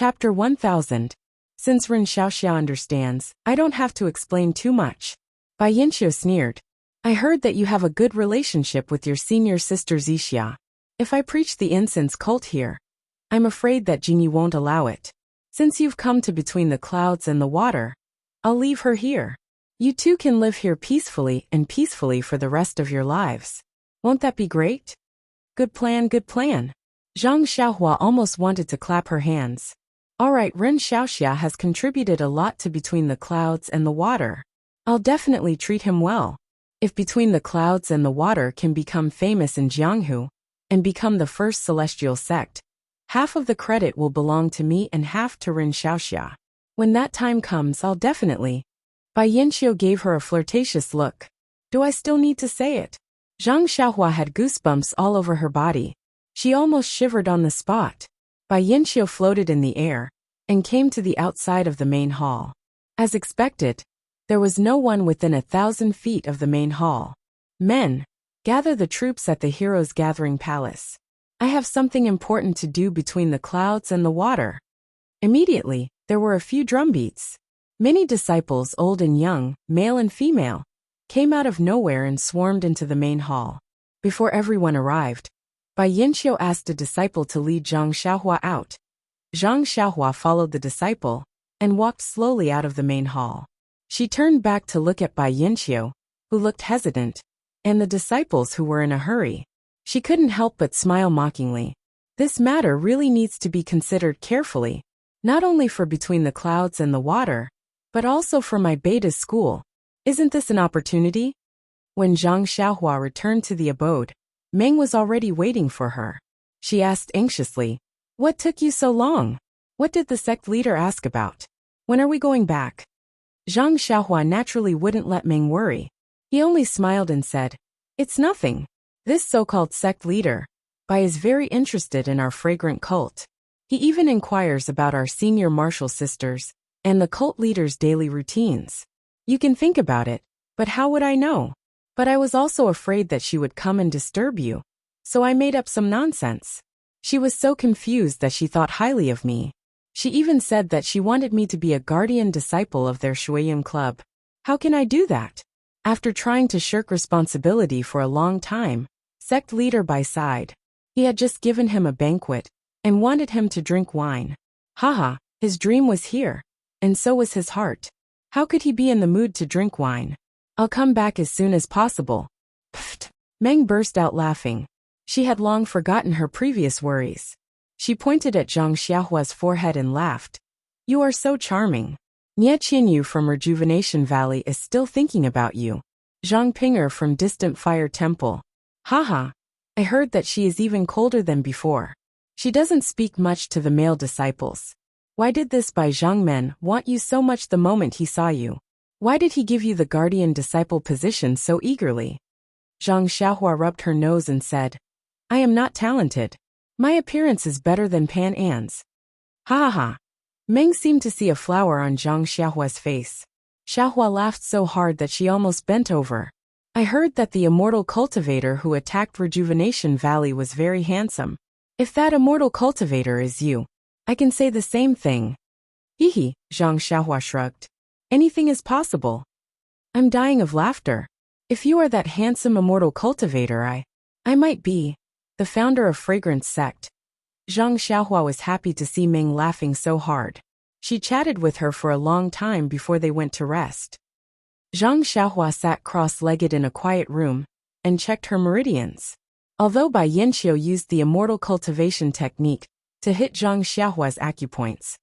Chapter 1000. Since Ren Xiaoxia understands, I don't have to explain too much. Bai Yinxiu sneered. I heard that you have a good relationship with your senior sister Zixia. If I preach the incense cult here, I'm afraid that Jingyi won't allow it. Since you've come to between the clouds and the water, I'll leave her here. You two can live here peacefully for the rest of your lives. Won't that be great? Good plan, good plan. Zhang Xiaohua almost wanted to clap her hands. All right, Ren Xiaoxia has contributed a lot to Between the Clouds and the Water. I'll definitely treat him well. If Between the Clouds and the Water can become famous in Jianghu and become the first celestial sect, half of the credit will belong to me and half to Ren Xiaoxia. When that time comes, I'll definitely. Bai Yinxiu gave her a flirtatious look. Do I still need to say it? Zhang Xiaohua had goosebumps all over her body. She almost shivered on the spot. Bai Yinxiu floated in the air and came to the outside of the main hall. As expected, there was no one within 1,000 feet of the main hall. Men, gather the troops at the Heroes Gathering Palace. I have something important to do between the clouds and the water. Immediately, there were a few drumbeats. Many disciples, old and young, male and female, came out of nowhere and swarmed into the main hall. Before everyone arrived, Bai Yinxiu asked a disciple to lead Zhang Xiaohua out. Zhang Xiaohua followed the disciple and walked slowly out of the main hall. She turned back to look at Bai Yinxiu, who looked hesitant, and the disciples who were in a hurry. She couldn't help but smile mockingly. This matter really needs to be considered carefully, not only for Between the Clouds and the Water, but also for my beta school. Isn't this an opportunity? When Zhang Xiaohua returned to the abode, Meng was already waiting for her. She asked anxiously, What took you so long? What did the sect leader ask about? When are we going back? Zhang Xiaohua naturally wouldn't let Meng worry. He only smiled and said, It's nothing. This so-called sect leader, Bai, is very interested in our fragrant cult. He even inquires about our senior martial sisters and the cult leader's daily routines. You can think about it, but how would I know? But I was also afraid that she would come and disturb you, so I made up some nonsense. She was so confused that she thought highly of me. She even said that she wanted me to be a guardian disciple of their Shuiyun club. How can I do that? After trying to shirk responsibility for a long time, sect leader Bai sighed. He had just given him a banquet and wanted him to drink wine. Haha, his dream was here, and so was his heart. How could he be in the mood to drink wine? I'll come back as soon as possible. Pfft! Meng burst out laughing. She had long forgotten her previous worries. She pointed at Zhang Xiaohua's forehead and laughed. You are so charming. Nie Qinyu from Rejuvenation Valley is still thinking about you. Zhang Pinger from Distant Fire Temple. Haha, I heard that she is even colder than before. She doesn't speak much to the male disciples. Why did this Bai Zhangmen want you so much the moment he saw you? Why did he give you the guardian disciple position so eagerly? Zhang Xiaohua rubbed her nose and said, I am not talented. My appearance is better than Pan An's. Ha ha ha. Meng seemed to see a flower on Zhang Xiaohua's face. Xiaohua laughed so hard that she almost bent over. I heard that the immortal cultivator who attacked Rejuvenation Valley was very handsome. If that immortal cultivator is you, I can say the same thing. Hee, Zhang Xiaohua shrugged. Anything is possible. I'm dying of laughter. If you are that handsome immortal cultivator, I might be the founder of Fragrance Sect. Zhang Xiaohua was happy to see Meng laughing so hard. She chatted with her for a long time before they went to rest. Zhang Xiaohua sat cross-legged in a quiet room and checked her meridians. Although Bai Yinxiu used the immortal cultivation technique to hit Zhang Xiaohua's acupoints,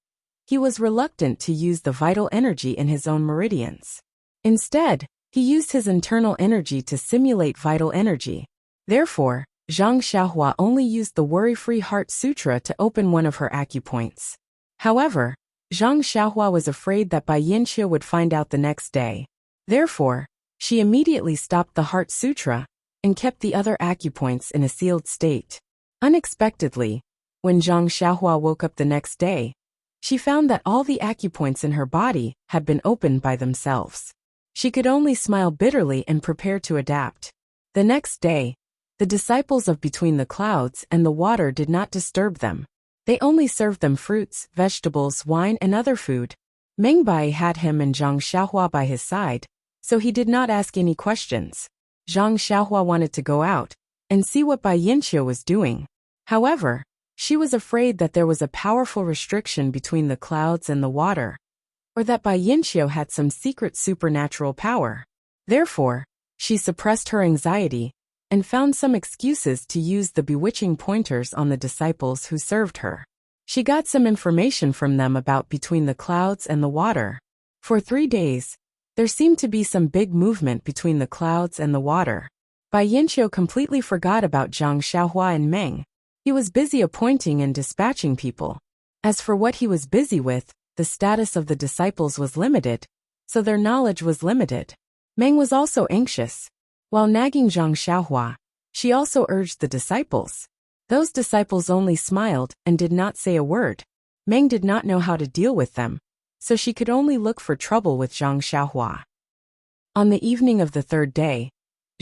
he was reluctant to use the vital energy in his own meridians. Instead, he used his internal energy to simulate vital energy. Therefore, Zhang Xiaohua only used the Worry-Free Heart Sutra to open one of her acupoints. However, Zhang Xiaohua was afraid that Bai Yinxiu would find out the next day. Therefore, she immediately stopped the Heart Sutra and kept the other acupoints in a sealed state. Unexpectedly, when Zhang Xiaohua woke up the next day, she found that all the acupoints in her body had been opened by themselves. She could only smile bitterly and prepare to adapt. The next day, the disciples of Between the Clouds and the Water did not disturb them. They only served them fruits, vegetables, wine, and other food. Meng Bai had him and Zhang Xiaohua by his side, so he did not ask any questions. Zhang Xiaohua wanted to go out and see what Bai Yanqiu was doing. However, she was afraid that there was a powerful restriction between the clouds and the water, or that Bai Yanqiu had some secret supernatural power. Therefore, she suppressed her anxiety and found some excuses to use the bewitching pointers on the disciples who served her. She got some information from them about between the clouds and the water. For 3 days, there seemed to be some big movement between the clouds and the water. Bai Yanqiu completely forgot about Zhang Xiaohua and Meng. He was busy appointing and dispatching people. As for what he was busy with, the status of the disciples was limited, so their knowledge was limited. Meng was also anxious. While nagging Zhang Xiaohua, she also urged the disciples. Those disciples only smiled and did not say a word. Meng did not know how to deal with them, so she could only look for trouble with Zhang Xiaohua. On the evening of the 3rd day,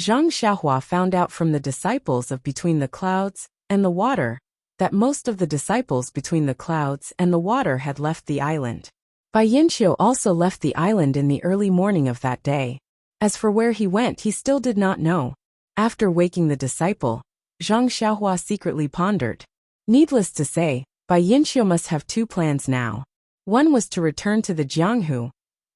Zhang Xiaohua found out from the disciples of Between the Clouds and the Water that most of the disciples Between the Clouds and the Water had left the island. Bai Yanqiu also left the island in the early morning of that day. As for where he went, he still did not know. After waking the disciple, Zhang Xiaohua secretly pondered. Needless to say, Bai Yanqiu must have 2 plans now. One was to return to the Jianghu,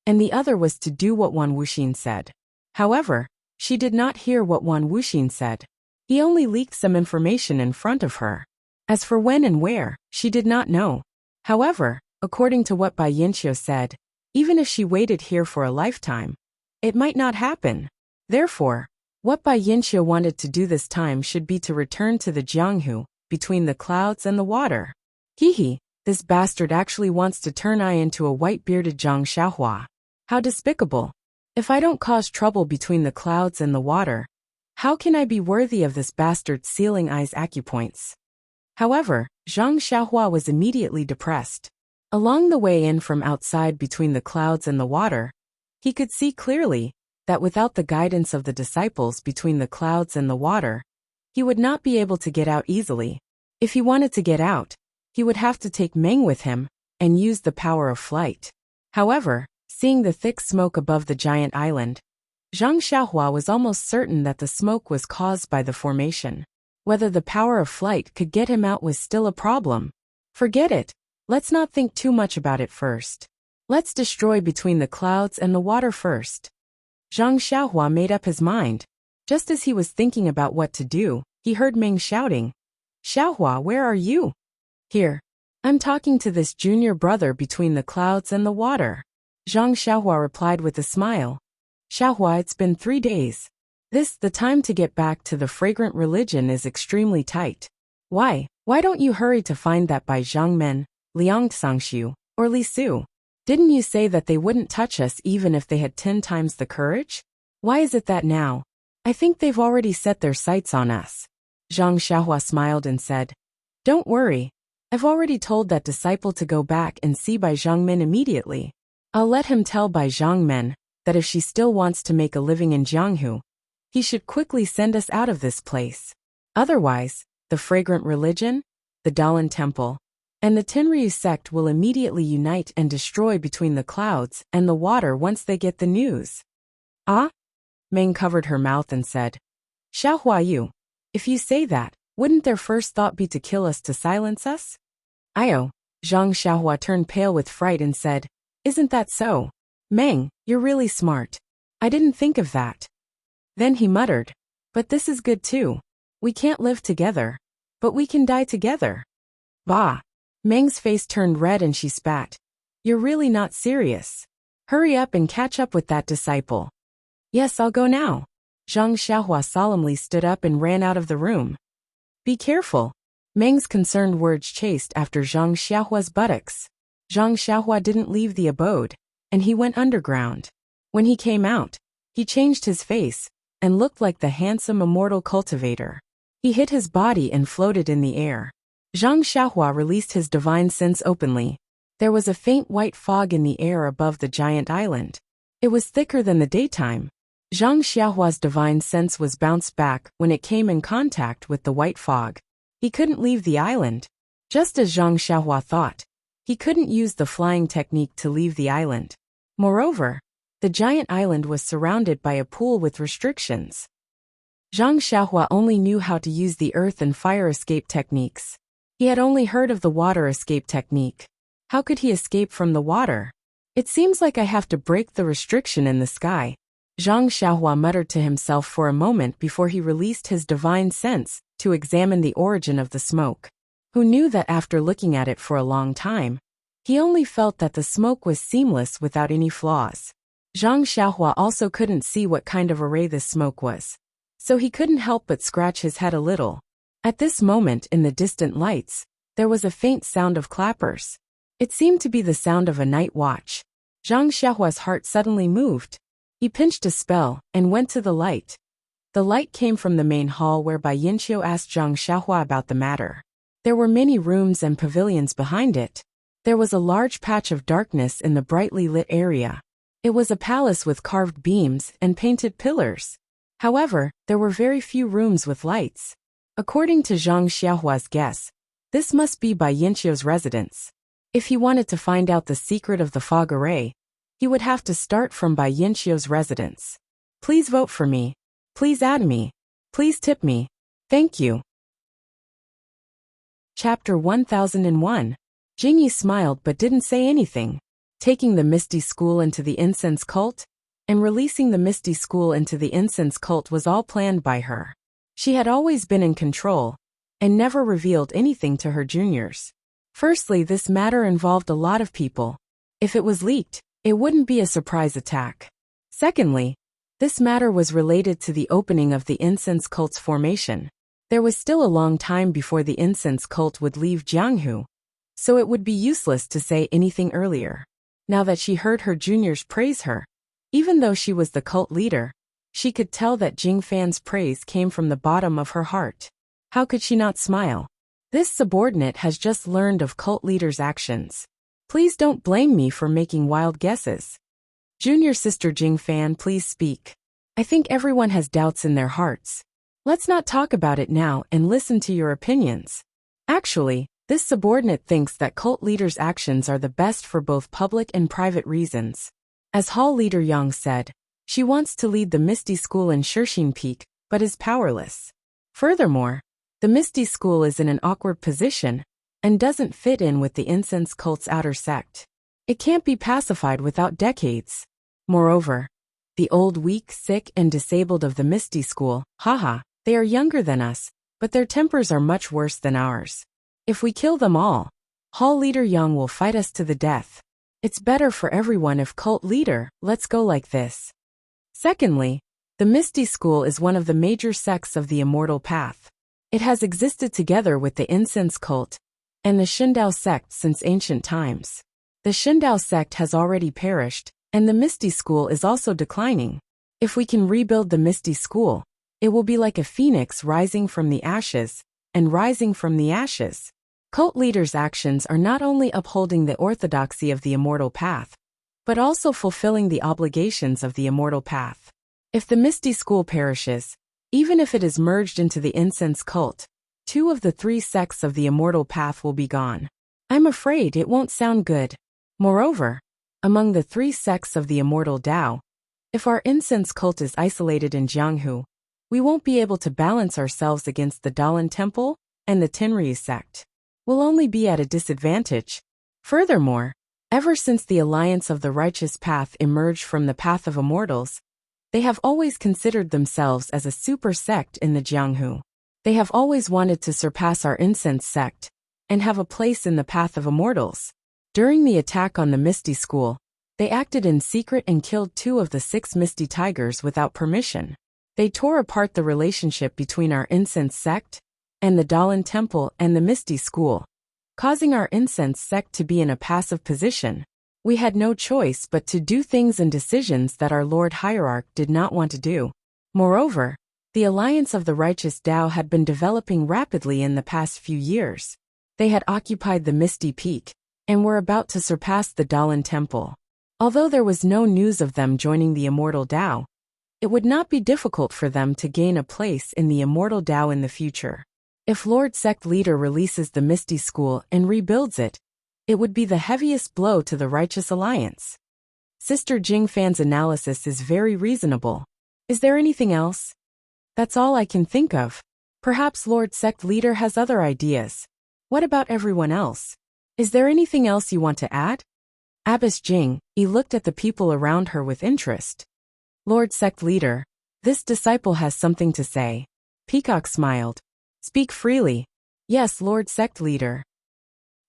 and the other was to do what Wan Wuxin said. However, she did not hear what Wan Wuxin said. He only leaked some information in front of her. As for when and where, she did not know. However, according to what Bai Yanqiu said, even if she waited here for a lifetime, it might not happen. Therefore, what Bai Yanqiu wanted to do this time should be to return to the Jianghu, Between the Clouds and the Water. Hehe, this bastard actually wants to turn I into a white-bearded Zhang Xiaohua. How despicable. If I don't cause trouble between the clouds and the water, how can I be worthy of this bastard's sealing eyes acupoints? However, Zhang Xiaohua was immediately depressed. Along the way in from outside Between the Clouds and the Water, he could see clearly that without the guidance of the disciples Between the Clouds and the Water, he would not be able to get out easily. If he wanted to get out, he would have to take Meng with him and use the power of flight. However, seeing the thick smoke above the giant island, Zhang Xiaohua was almost certain that the smoke was caused by the formation. Whether the power of flight could get him out was still a problem. Forget it. Let's not think too much about it first. Let's destroy Between the Clouds and the Water first. Zhang Xiaohua made up his mind. Just as he was thinking about what to do, he heard Meng shouting, "Xiaohua, where are you?" "Here. I'm talking to this junior brother Between the Clouds and the Water." Zhang Xiaohua replied with a smile. "Xiaohua, it's been 3 days. The time to get back to the fragrant religion is extremely tight. Why don't you hurry to find that by Zhangmen, Liang Sangxiu, or Li Su? Didn't you say that they wouldn't touch us even if they had 10 times the courage? Why is it that now? I think they've already set their sights on us." Zhang Xiaohua smiled and said, "Don't worry. I've already told that disciple to go back and see Bai Zhangmen immediately. I'll let him tell Bai Zhangmen that if she still wants to make a living in Jianghu, he should quickly send us out of this place. Otherwise, the fragrant religion, the Dalan Temple, and the Tenryu sect will immediately unite and destroy Between the Clouds and the Water once they get the news." "Ah?" Meng covered her mouth and said, "Xiaohua you, if you say that, wouldn't their first thought be to kill us to silence us?" "Io." Zhang Xiaohua turned pale with fright and said, "Isn't that so? Meng, you're really smart. I didn't think of that." Then he muttered, "But this is good too. We can't live together, but we can die together." "Bah." Meng's face turned red and she spat. "You're really not serious. Hurry up and catch up with that disciple." "Yes, I'll go now." Zhang Xiaohua solemnly stood up and ran out of the room. "Be careful." Meng's concerned words chased after Zhang Xiaohua's buttocks. Zhang Xiaohua didn't leave the abode, and he went underground. When he came out, he changed his face and looked like the handsome immortal cultivator. He hid his body and floated in the air. Zhang Xiaohua released his divine sense openly. There was a faint white fog in the air above the giant island. It was thicker than the daytime. Zhang Xiaohua's divine sense was bounced back when it came in contact with the white fog. He couldn't leave the island. Just as Zhang Xiaohua thought, he couldn't use the flying technique to leave the island. Moreover, the giant island was surrounded by a pool with restrictions. Zhang Xiaohua only knew how to use the earth and fire escape techniques. He had only heard of the water escape technique. How could he escape from the water? It seems like I have to break the restriction in the sky. Zhang Xiaohua muttered to himself for a moment before he released his divine sense to examine the origin of the smoke. Who knew that after looking at it for a long time, he only felt that the smoke was seamless without any flaws. Zhang Xiaohua also couldn't see what kind of array this smoke was, so he couldn't help but scratch his head a little. At this moment in the distant lights, there was a faint sound of clappers. It seemed to be the sound of a night watch. Zhang Xiaohua's heart suddenly moved. He pinched a spell and went to the light. The light came from the main hall where Bai Yinqiu asked Zhang Xiaohua about the matter. There were many rooms and pavilions behind it. There was a large patch of darkness in the brightly lit area. It was a palace with carved beams and painted pillars. However, there were very few rooms with lights. According to Zhang Xiaohua's guess, this must be Bai Yinqiu's residence. If he wanted to find out the secret of the fog array, he would have to start from Bai Yinqiu's residence. Please vote for me. Please add me. Please tip me. Thank you. Chapter 1001. Jingyi smiled but didn't say anything. Taking the Misty School into the incense cult and releasing the Misty School into the incense cult was all planned by her. She had always been in control and never revealed anything to her juniors. Firstly, this matter involved a lot of people. If it was leaked, it wouldn't be a surprise attack. Secondly, this matter was related to the opening of the incense cult's formation. There was still a long time before the incense cult would leave Jianghu, so it would be useless to say anything earlier. Now that she heard her juniors praise her, even though she was the cult leader, she could tell that Jing Fan's praise came from the bottom of her heart. How could she not smile? This subordinate has just learned of cult leaders' actions. Please don't blame me for making wild guesses. Junior sister Jing Fan, please speak. I think everyone has doubts in their hearts. Let's not talk about it now and listen to your opinions. Actually, this subordinate thinks that cult leaders' actions are the best for both public and private reasons. As Hall Leader Yang said, she wants to lead the Misty School in Shirxin Peak, but is powerless. Furthermore, the Misty School is in an awkward position and doesn't fit in with the incense cult's outer sect. It can't be pacified without decades. Moreover, the old, weak, sick, and disabled of the Misty School, they are younger than us, but their tempers are much worse than ours. If we kill them all, Hall Leader Yang will fight us to the death. It's better for everyone if cult leader lets go like this. Secondly, the Misty School is one of the major sects of the Immortal Path. It has existed together with the Incense Cult and the Shindao sect since ancient times. The Shindao sect has already perished, and the Misty School is also declining. If we can rebuild the Misty School, it will be like a phoenix rising from the ashes, and rising from the ashes. Cult leaders' actions are not only upholding the orthodoxy of the Immortal Path, but also fulfilling the obligations of the Immortal Path. If the Misty School perishes, even if it is merged into the Incense Cult, 2 of the 3 sects of the Immortal Path will be gone. I'm afraid it won't sound good. Moreover, among the 3 sects of the Immortal Tao, if our Incense Cult is isolated in Jianghu, we won't be able to balance ourselves against the Dalan Temple and the Tenri sect. We'll only be at a disadvantage. Furthermore, ever since the Alliance of the Righteous Path emerged from the Path of Immortals, they have always considered themselves as a super sect in the Jianghu. They have always wanted to surpass our incense sect and have a place in the Path of Immortals. During the attack on the Misty School, they acted in secret and killed 2 of the 6 Misty Tigers without permission. They tore apart the relationship between our incense sect and the Dalan Temple and the Misty School, causing our incense sect to be in a passive position. We had no choice but to do things and decisions that our Lord Hierarch did not want to do. Moreover, the Alliance of the Righteous Tao had been developing rapidly in the past few years. They had occupied the Misty Peak and were about to surpass the Dalan Temple. Although there was no news of them joining the Immortal Tao, it would not be difficult for them to gain a place in the Immortal Tao in the future. If Lord Sect Leader releases the Misty School and rebuilds it, it would be the heaviest blow to the Righteous Alliance. Sister Jingfan's analysis is very reasonable. Is there anything else? That's all I can think of. Perhaps Lord Sect Leader has other ideas. What about everyone else? Is there anything else you want to add? Abbess Jing looked at the people around her with interest. Lord Sect Leader, this disciple has something to say. Peacock smiled. Speak freely. Yes, Lord Sect Leader.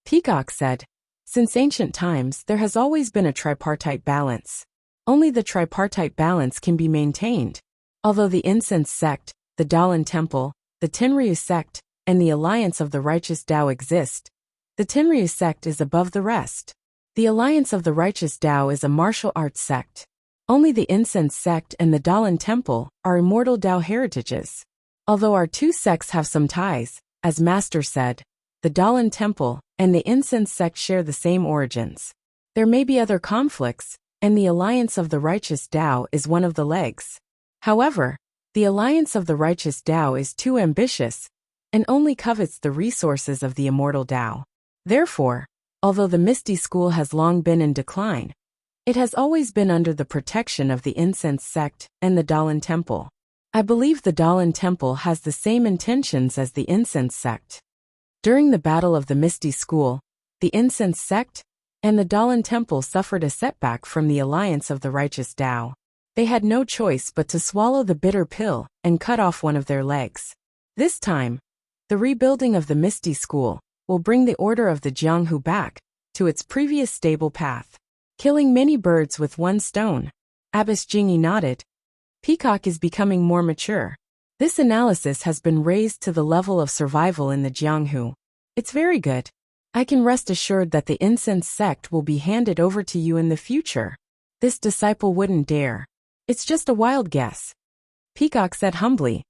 Peacock said, since ancient times there has always been a tripartite balance. Only the tripartite balance can be maintained. Although the Incense Sect, the Dalan Temple, the Tenryu Sect, and the Alliance of the Righteous Tao exist, the Tenryu Sect is above the rest. The Alliance of the Righteous Tao is a martial arts sect. Only the Incense Sect and the Dalan Temple are immortal Tao heritages. Although our two sects have some ties, as Master said, the Dalan Temple and the Incense Sect share the same origins. There may be other conflicts, and the Alliance of the Righteous Tao is one of the legs. However, the Alliance of the Righteous Tao is too ambitious, and only covets the resources of the immortal Tao. Therefore, although the Misty School has long been in decline, it has always been under the protection of the Incense Sect and the Dalan Temple. I believe the Dalan Temple has the same intentions as the Incense Sect. During the Battle of the Misty School, the Incense Sect and the Dalan Temple suffered a setback from the Alliance of the Righteous Tao. They had no choice but to swallow the bitter pill and cut off one of their legs. This time, the rebuilding of the Misty School will bring the order of the Jianghu back to its previous stable path, killing many birds with one stone. Abbess Jingyi nodded. Peacock is becoming more mature. This analysis has been raised to the level of survival in the Jianghu. It's very good. I can rest assured that the Incense Sect will be handed over to you in the future. This disciple wouldn't dare. It's just a wild guess. Peacock said humbly.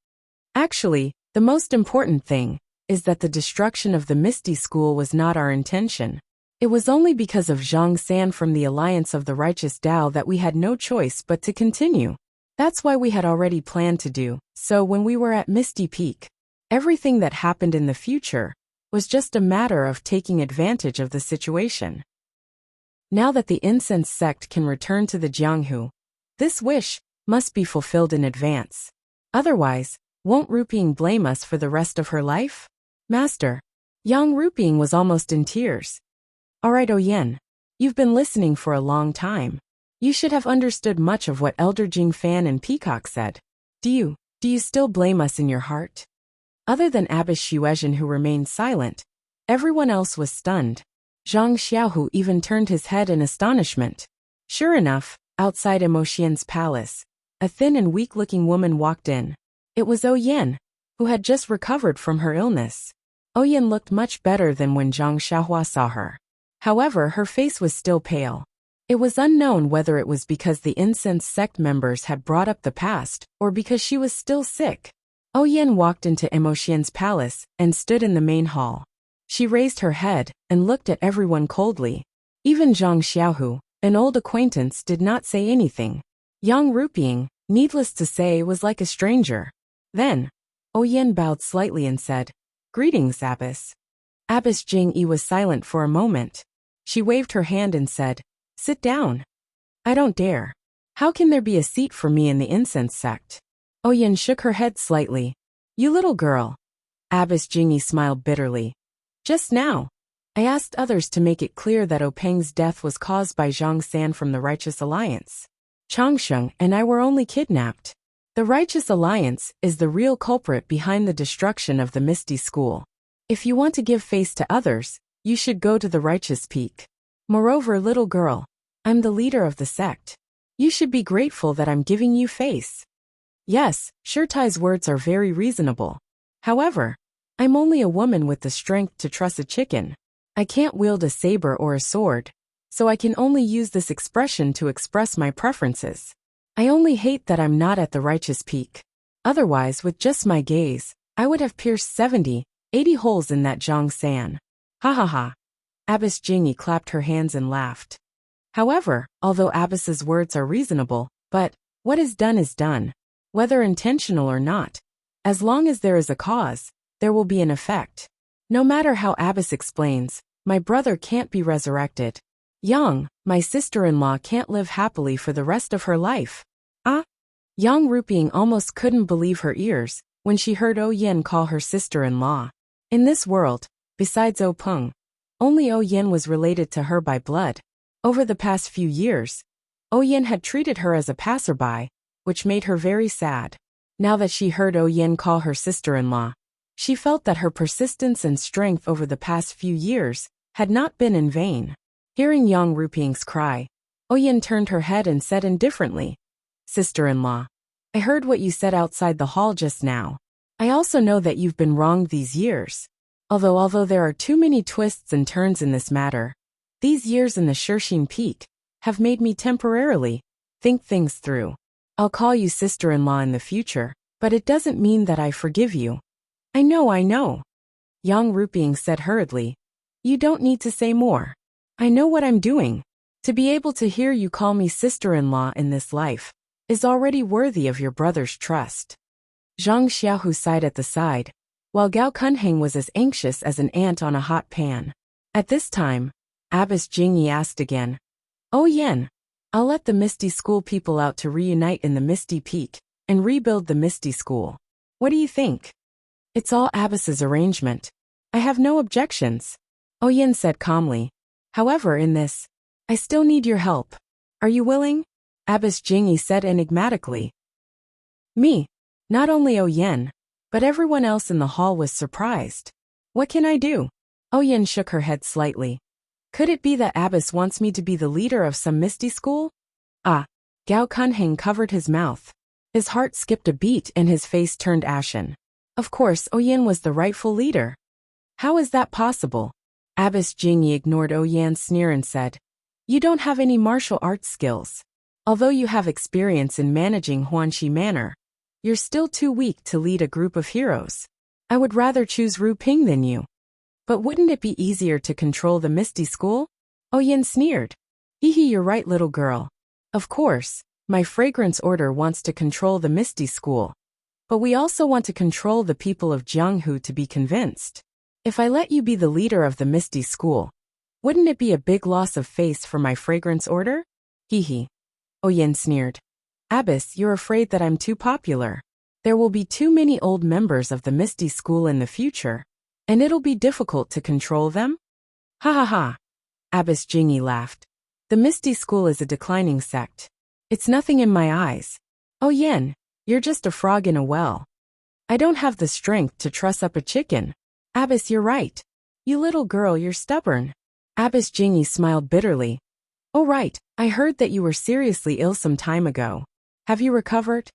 Actually, the most important thing is that the destruction of the Misty School was not our intention. It was only because of Zhang San from the Alliance of the Righteous Tao that we had no choice but to continue. That's why we had already planned to do so when we were at Misty Peak. Everything that happened in the future was just a matter of taking advantage of the situation. Now that the Incense Sect can return to the Jianghu, this wish must be fulfilled in advance. Otherwise, won't Ruping blame us for the rest of her life? Master, Yang Ruping was almost in tears. Alright, Oyen, you've been listening for a long time. You should have understood much of what Elder Jingfan and Peacock said. Do you still blame us in your heart? Other than Abbess Xuezhen, who remained silent, everyone else was stunned. Zhang Xiaohu even turned his head in astonishment. Sure enough, outside Emotien's palace, a thin and weak-looking woman walked in. It was Oyen, who had just recovered from her illness. Oyen looked much better than when Zhang Xiaohua saw her. However, her face was still pale. It was unknown whether it was because the Incense Sect members had brought up the past or because she was still sick. Oyen walked into Emotien's palace and stood in the main hall. She raised her head and looked at everyone coldly. Even Zhang Xiaohu, an old acquaintance, did not say anything. Yang Ruping, needless to say, was like a stranger. Then, Oyen bowed slightly and said, "Greetings, Abbess." Abbess Jingyi was silent for a moment. She waved her hand and said, "Sit down." "I don't dare. How can there be a seat for me in the Incense Sect?" Oyen shook her head slightly. "You little girl." Abbess Jingyi smiled bitterly. "Just now, I asked others to make it clear that Openg's death was caused by Zhang San from the Righteous Alliance. Changsheng and I were only kidnapped. The Righteous Alliance is the real culprit behind the destruction of the Misty School. If you want to give face to others, you should go to the Righteous Peak. Moreover, little girl, I'm the leader of the sect. You should be grateful that I'm giving you face." Yes, Shirtai's words are very reasonable. However, I'm only a woman with the strength to truss a chicken. I can't wield a saber or a sword, so I can only use this expression to express my preferences. I only hate that I'm not at the Righteous Peak. Otherwise, with just my gaze, I would have pierced 70, 80 holes in that Zhang San. Ha ha ha. Abbess Jingyi clapped her hands and laughed. However, although Abbess's words are reasonable, but what is done, whether intentional or not. As long as there is a cause, there will be an effect. No matter how Abbas explains, my brother can't be resurrected. Yang, my sister-in-law can't live happily for the rest of her life. Ah? Yang Ruping almost couldn't believe her ears when she heard O Yin call her sister-in-law. In this world, besides O Peng, only O Yin was related to her by blood. Over the past few years, O Yin had treated her as a passerby, which made her very sad. Now that she heard O Yin call her sister-in-law, she felt that her persistence and strength over the past few years had not been in vain. Hearing Yang Ruping's cry, O Yin turned her head and said indifferently, "Sister-in-law, I heard what you said outside the hall just now. I also know that you've been wronged these years. Although there are too many twists and turns in this matter, these years in the Shirxin Peak have made me temporarily think things through. I'll call you sister-in-law in the future, but it doesn't mean that I forgive you." I know. Yang Ruping said hurriedly. "You don't need to say more. I know what I'm doing. To be able to hear you call me sister-in-law in this life is already worthy of your brother's trust." Zhang Xiaohu sighed at the side, while Gao Kunheng was as anxious as an ant on a hot pan. At this time, Abbess Jingyi asked again, "Oh Yen, I'll let the Misty School people out to reunite in the Misty Peak and rebuild the Misty School. What do you think?" "It's all Abbess's arrangement. I have no objections," O Yen said calmly. "However, in this, I still need your help. Are you willing?" Abbess Jingyi said enigmatically. Me? Not only O Yen, but everyone else in the hall was surprised. "What can I do?" O Yen shook her head slightly. "Could it be that Abbess wants me to be the leader of some Misty School?" Ah! Gao Kunheng covered his mouth. His heart skipped a beat and his face turned ashen. Of course, O Yen was the rightful leader. How is that possible? Abbess Jingyi ignored O Yan's sneer and said, "You don't have any martial arts skills. Although you have experience in managing Huanxi Manor, you're still too weak to lead a group of heroes. I would rather choose Ru Ping than you." "But wouldn't it be easier to control the Misty School?" O Yen sneered. "Hehe, you're right, little girl. Of course, my fragrance order wants to control the Misty School. But we also want to control the people of Jianghu to be convinced. If I let you be the leader of the Misty School, wouldn't it be a big loss of face for my fragrance order?" Hehe. O Yen sneered. "Abbess, you're afraid that I'm too popular. There will be too many old members of the Misty School in the future, and it'll be difficult to control them?" "Ha ha ha." Abbess Jingyi laughed. "The Misty School is a declining sect. It's nothing in my eyes. Oh Yen, you're just a frog in a well. I don't have the strength to truss up a chicken." "Abbess, you're right. You little girl, you're stubborn." Abbess Jingyi smiled bitterly. "Oh right, I heard that you were seriously ill some time ago. Have you recovered?"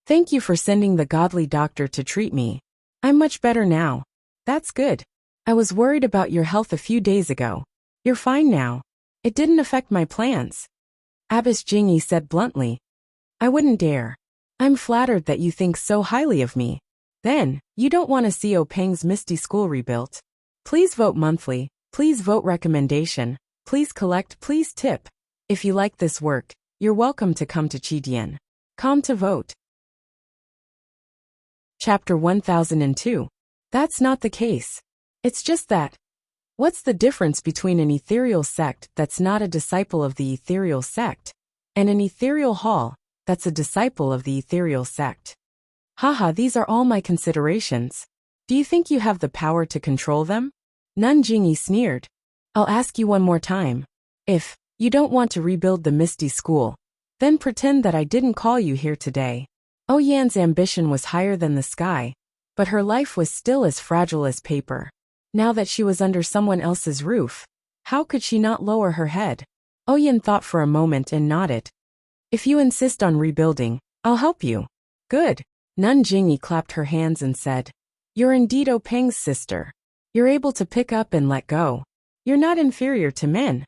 "Thank you for sending the godly doctor to treat me. I'm much better now." "That's good. I was worried about your health a few days ago. You're fine now. It didn't affect my plans." Abbess Jingyi said bluntly. "I wouldn't dare. I'm flattered that you think so highly of me. Then, you don't want to see O Peng's Misty School rebuilt. Please vote monthly, please vote recommendation, please collect, please tip. If you like this work, you're welcome to come to Qidian. Come to vote." Chapter 1002. That's not the case. It's just that. What's the difference between an ethereal sect that's not a disciple of the ethereal sect, and an ethereal hall that's a disciple of the ethereal sect? Haha, these are all my considerations. Do you think you have the power to control them? Nun Jingyi sneered. "I'll ask you one more time. If you don't want to rebuild the Misty School, then pretend that I didn't call you here today." O Yan's ambition was higher than the sky, but her life was still as fragile as paper. Now that she was under someone else's roof, how could she not lower her head? O Yan thought for a moment and nodded. "If you insist on rebuilding, I'll help you." "Good." Nun Jingyi clapped her hands and said, "You're indeed O Peng's sister. You're able to pick up and let go. You're not inferior to men."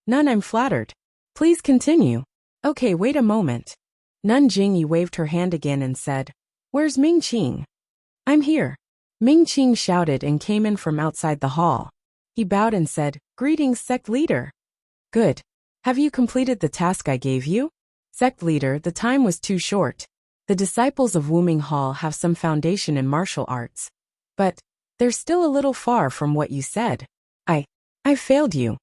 "Nun, I'm flattered. Please continue." "Okay, wait a moment." Nun Jingyi waved her hand again and said, "Where's Ming Qing?" "I'm here." Ming Qing shouted and came in from outside the hall. He bowed and said, "Greetings, sect leader." "Good. Have you completed the task I gave you?" "Sect leader, the time was too short. The disciples of Wuming Hall have some foundation in martial arts, But they're still a little far from what you said. I failed you.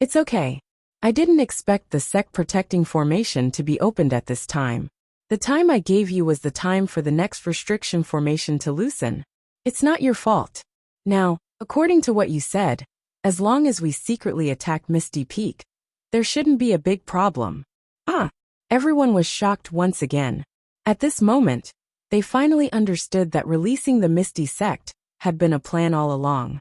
It's okay. I didn't expect the sect protecting formation to be opened at this time. The time I gave you was the time for the next restriction formation to loosen. It's not your fault. Now, according to what you said, as long as we secretly attack Misty Peak, there shouldn't be a big problem. Everyone was shocked once again. At this moment, they finally understood that releasing the Misty Sect had been a plan all along.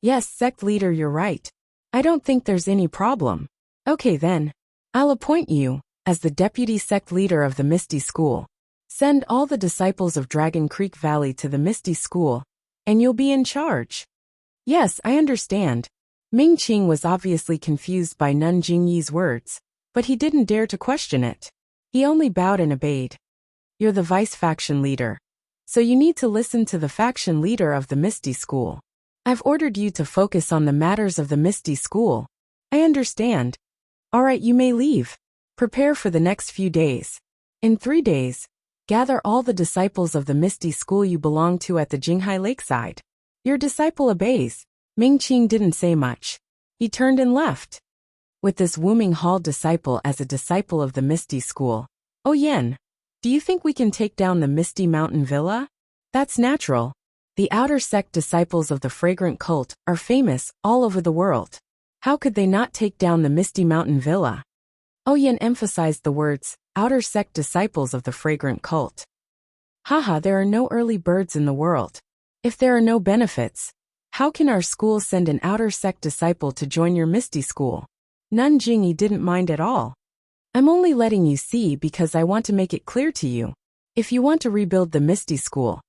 Yes, sect leader, you're right. I don't think there's any problem. Okay then. I'll appoint you as the deputy sect leader of the Misty School. Send all the disciples of Dragon Creek Valley to the Misty School, and you'll be in charge. Yes, I understand. Ming Qing was obviously confused by Nun Jingyi's words, but he didn't dare to question it. He only bowed and obeyed. You're the vice faction leader, so you need to listen to the faction leader of the Misty School. I've ordered you to focus on the matters of the Misty School. I understand. All right, you may leave. Prepare for the next few days. In 3 days, gather all the disciples of the Misty School you belong to at the Jinghai Lakeside. Your disciple obeys. Ming Qing didn't say much. He turned and left. With this Wuming Hall disciple as a disciple of the Misty School, Oh Yen, do you think we can take down the Misty Mountain Villa? That's natural. The outer sect disciples of the Fragrant Cult are famous all over the world. How could they not take down the Misty Mountain Villa? Oh Yen emphasized the words, outer sect disciples of the Fragrant Cult. Haha, there are no early birds in the world. If there are no benefits, how can our school send an outer sect disciple to join your Misty School? Nun Jingyi didn't mind at all. I'm only letting you see because I want to make it clear to you. If you want to rebuild the Misty School,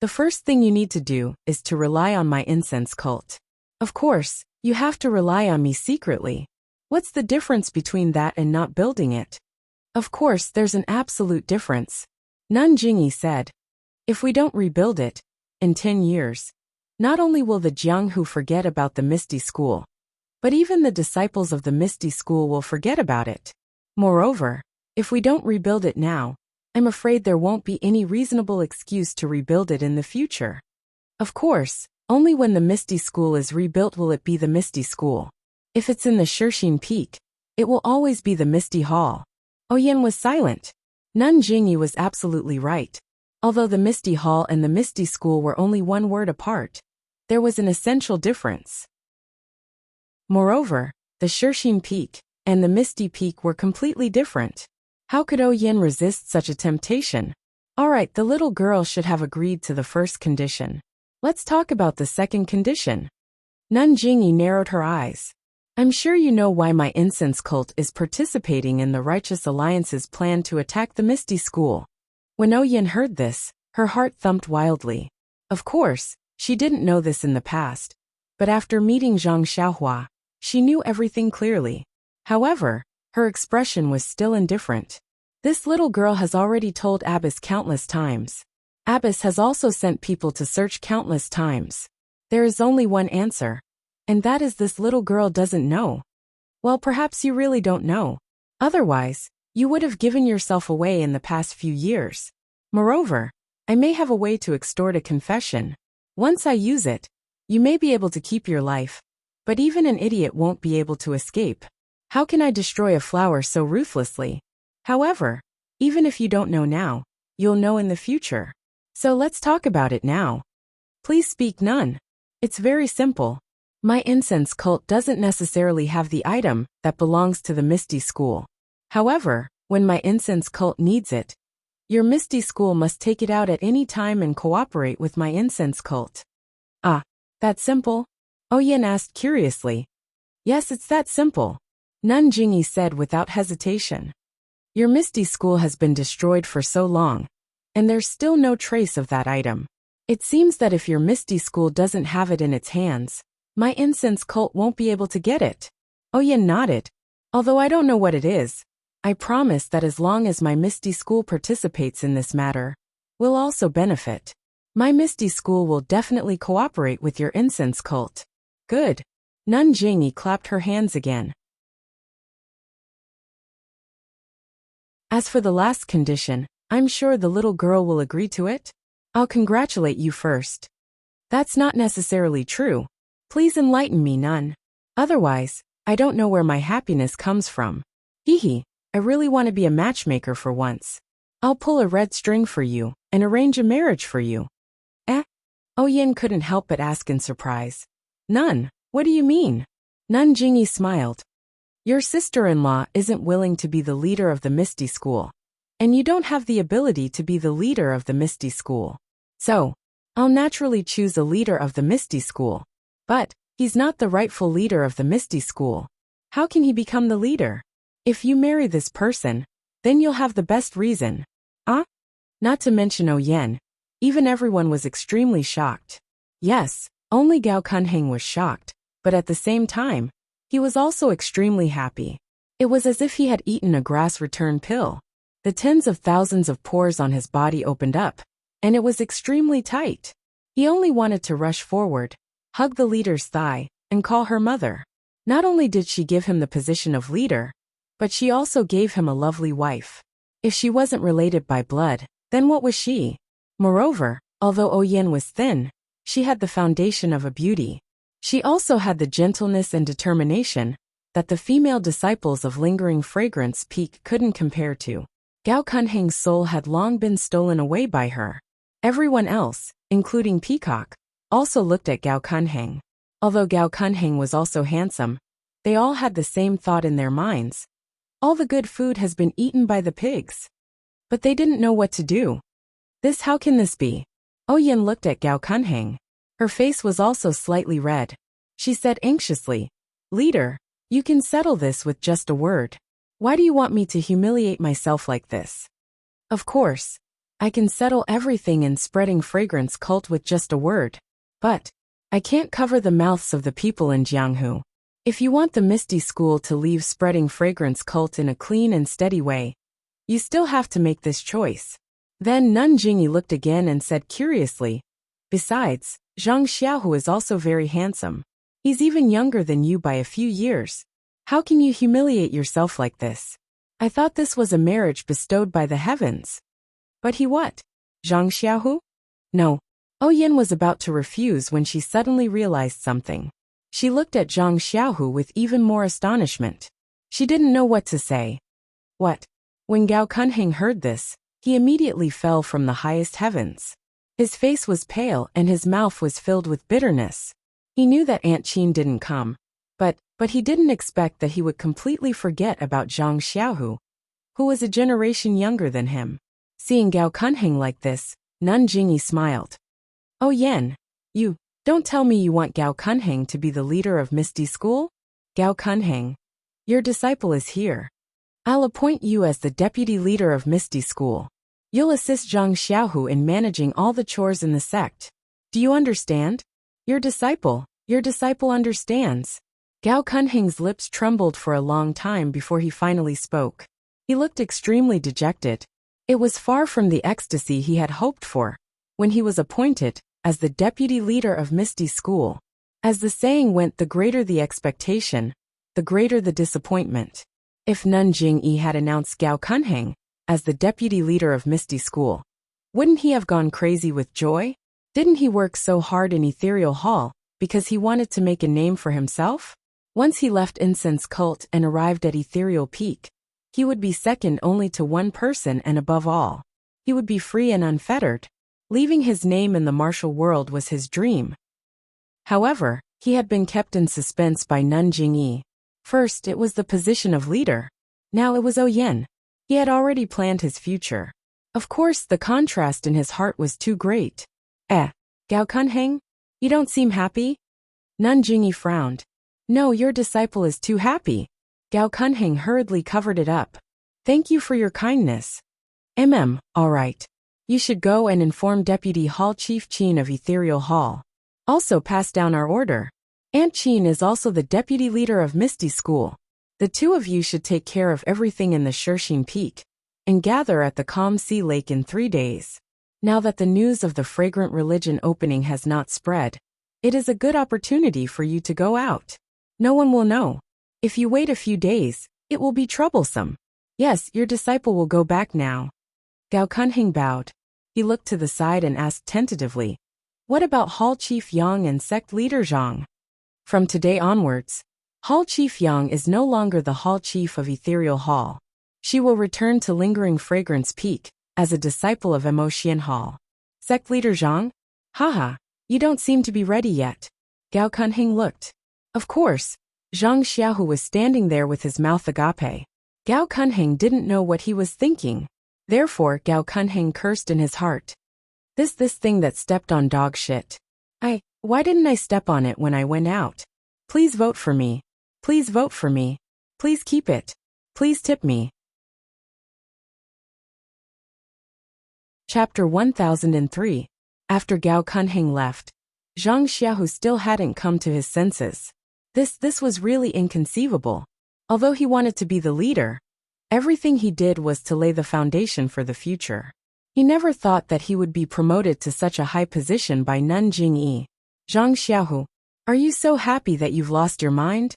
the first thing you need to do is to rely on my incense cult. Of course, you have to rely on me secretly. What's the difference between that and not building it? Of course, there's an absolute difference. Nun Jingyi said. If we don't rebuild it, in 10 years, not only will the Jianghu forget about the Misty School, but even the disciples of the Misty School will forget about it. Moreover, if we don't rebuild it now, I'm afraid there won't be any reasonable excuse to rebuild it in the future. Of course, only when the Misty School is rebuilt will it be the Misty School. If it's in the Shixin Peak, it will always be the Misty Hall. Oyen was silent. Nun Jingyi was absolutely right. Although the Misty Hall and the Misty School were only one word apart, there was an essential difference. Moreover, the Shixin Peak and the Misty Peak were completely different. How could Oyen resist such a temptation? Alright, the little girl should have agreed to the first condition. Let's talk about the second condition. Nun Jingyi narrowed her eyes. I'm sure you know why my incense cult is participating in the Righteous Alliance's plan to attack the Misty School. When Oyen heard this, her heart thumped wildly. Of course, she didn't know this in the past, but after meeting Zhang Xiaohua, she knew everything clearly. However, her expression was still indifferent. This little girl has already told Abbas countless times. Abbas has also sent people to search countless times. There is only one answer, and that is this little girl doesn't know. Well, perhaps you really don't know. Otherwise, you would have given yourself away in the past few years. Moreover, I may have a way to extort a confession. Once I use it, you may be able to keep your life, but even an idiot won't be able to escape. How can I destroy a flower so ruthlessly? However, even if you don't know now, you'll know in the future. So let's talk about it now. Please speak, Nun. It's very simple. My incense cult doesn't necessarily have the item that belongs to the Misty School. However, when my incense cult needs it, your Misty School must take it out at any time and cooperate with my incense cult. Ah, that simple? Oyen asked curiously. Yes, it's that simple. Nun Jingyi said without hesitation. Your Misty School has been destroyed for so long, and there's still no trace of that item. It seems that if your Misty School doesn't have it in its hands, my incense cult won't be able to get it. Oyen nodded. Although I don't know what it is, I promise that as long as my Misty School participates in this matter, we'll also benefit. My Misty School will definitely cooperate with your incense cult. Good. Nun Jingyi clapped her hands again. As for the last condition, I'm sure the little girl will agree to it. I'll congratulate you first. That's not necessarily true. Please enlighten me, Nun. Otherwise, I don't know where my happiness comes from. Hee, I really want to be a matchmaker for once. I'll pull a red string for you and arrange a marriage for you. Yin couldn't help but ask in surprise. Nun, what do you mean? Nun Jingyi smiled. Your sister-in-law isn't willing to be the leader of the Misty School, and you don't have the ability to be the leader of the Misty School. So, I'll naturally choose a leader of the Misty School. But, he's not the rightful leader of the Misty School. How can he become the leader? If you marry this person, then you'll have the best reason. Not to mention Yen. Even everyone was extremely shocked. Yes, only Gao Kunheng was shocked, but at the same time, he was also extremely happy. It was as if he had eaten a grass return pill. The tens of thousands of pores on his body opened up, and it was extremely tight. He only wanted to rush forward, hug the leader's thigh, and call her mother. Not only did she give him the position of leader, but she also gave him a lovely wife. If she wasn't related by blood, then what was she? Moreover, although Yin was thin, she had the foundation of a beauty. She also had the gentleness and determination that the female disciples of Lingering Fragrance Peak couldn't compare to. Gao Kunheng's soul had long been stolen away by her. Everyone else, including Peacock, also looked at Gao Kunheng. Although Gao Kunheng was also handsome, they all had the same thought in their minds. All the good food has been eaten by the pigs. But they didn't know what to do. How can this be? Yin looked at Gao Kunheng. Her face was also slightly red. She said anxiously, Leader, you can settle this with just a word. Why do you want me to humiliate myself like this? Of course, I can settle everything in spreading fragrance cult with just a word. But, I can't cover the mouths of the people in Jianghu. If you want the Misty School to leave spreading fragrance cult in a clean and steady way, you still have to make this choice. Then Nun Jingyi looked again and said curiously, Besides, Zhang Xiaohu is also very handsome. He's even younger than you by a few years. How can you humiliate yourself like this? I thought this was a marriage bestowed by the heavens. But he what? Zhang Xiaohu? No. Yin was about to refuse when she suddenly realized something. She looked at Zhang Xiaohu with even more astonishment. She didn't know what to say. What? When Gao Kunheng heard this, he immediately fell from the highest heavens. His face was pale and his mouth was filled with bitterness. He knew that Aunt Qin didn't come, but he didn't expect that he would completely forget about Zhang Xiaohu, who was a generation younger than him. Seeing Gao Kunheng like this, Nun Jingyi smiled. Yen, you don't tell me you want Gao Kunheng to be the leader of Misty School? Gao Kunheng, your disciple is here. I'll appoint you as the deputy leader of Misty School. You'll assist Zhang Xiaohu in managing all the chores in the sect. Do you understand? Your disciple understands. Gao Kunheng's lips trembled for a long time before he finally spoke. He looked extremely dejected. It was far from the ecstasy he had hoped for when he was appointed as the deputy leader of Misty School. As the saying went, the greater the expectation, the greater the disappointment. If Nun Jingyi had announced Gao Kunheng as the deputy leader of Misty School, wouldn't he have gone crazy with joy? Didn't he work so hard in Ethereal Hall because he wanted to make a name for himself? Once he left Incense Cult and arrived at Ethereal Peak, he would be second only to one person, and above all, he would be free and unfettered. Leaving his name in the martial world was his dream. However, he had been kept in suspense by Nun Jingyi. First, it was the position of leader. Now it was Yin. He had already planned his future. Of course, the contrast in his heart was too great. Gao Kunheng? You don't seem happy? Nun Jingyi frowned. No, your disciple is too happy. Gao Kunheng hurriedly covered it up. Thank you for your kindness. All right. You should go and inform Deputy Hall Chief Qin of Ethereal Hall. Also pass down our order. Aunt Qin is also the deputy leader of Misty School. The two of you should take care of everything in the Shirxin Peak and gather at the Calm Sea Lake in 3 days. Now that the news of the Fragrant Religion opening has not spread, it is a good opportunity for you to go out. No one will know. If you wait a few days, it will be troublesome. Yes, your disciple will go back now. Gao Kunheng bowed. He looked to the side and asked tentatively, What about Hall Chief Yang and sect leader Zhang? From today onwards, Hall Chief Yang is no longer the Hall Chief of Ethereal Hall. She will return to Lingering Fragrance Peak as a disciple of Emotion Hall. Sect leader Zhang? Haha, you don't seem to be ready yet. Gao Kunheng looked. Of course, Zhang Xiaohu was standing there with his mouth agape. Gao Kunheng didn't know what he was thinking. Therefore, Gao Kunheng cursed in his heart. This thing that stepped on dog shit. Why didn't I step on it when I went out? Please vote for me. Please vote for me. Please keep it. Please tip me. Chapter 1003. After Gao Kunheng left, Zhang Xiaohu still hadn't come to his senses. This was really inconceivable. Although he wanted to be the leader, everything he did was to lay the foundation for the future. He never thought that he would be promoted to such a high position by Nun Jingyi. Zhang Xiaohu, are you so happy that you've lost your mind?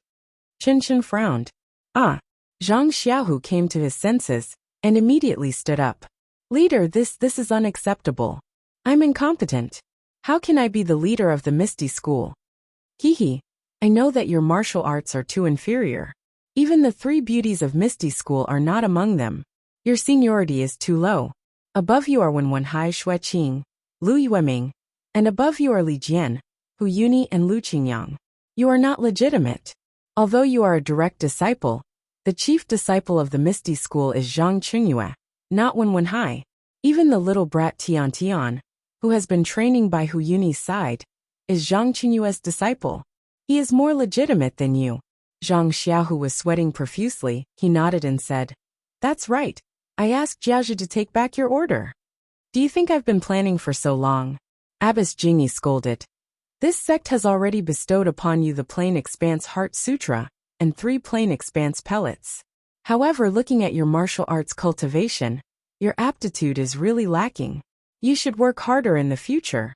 Chen frowned. Zhang Xiaohu came to his senses and immediately stood up. Leader, this is unacceptable. I'm incompetent. How can I be the leader of the Misty School? Hehe, I know that your martial arts are too inferior. Even the 3 beauties of Misty School are not among them. Your seniority is too low. Above you are Wenwenhai Xueqing, Lu Yueming, and above you are Li Jian, Hu Yuni and Lu Qingyang. You are not legitimate. Although you are a direct disciple, the chief disciple of the Misty School is Zhang Qingyue, not Wenwenhai. Even the little brat Tian, who has been training by Hu Yuni's side, is Zhang Qingyue's disciple. He is more legitimate than you. Zhang Xiaohu was sweating profusely. He nodded and said, That's right. I asked Jiaozhi to take back your order. Do you think I've been planning for so long? Abbess Jingyi scolded. This sect has already bestowed upon you the Plain Expanse Heart Sutra and 3 Plain Expanse pellets. However, looking at your martial arts cultivation, your aptitude is really lacking. You should work harder in the future.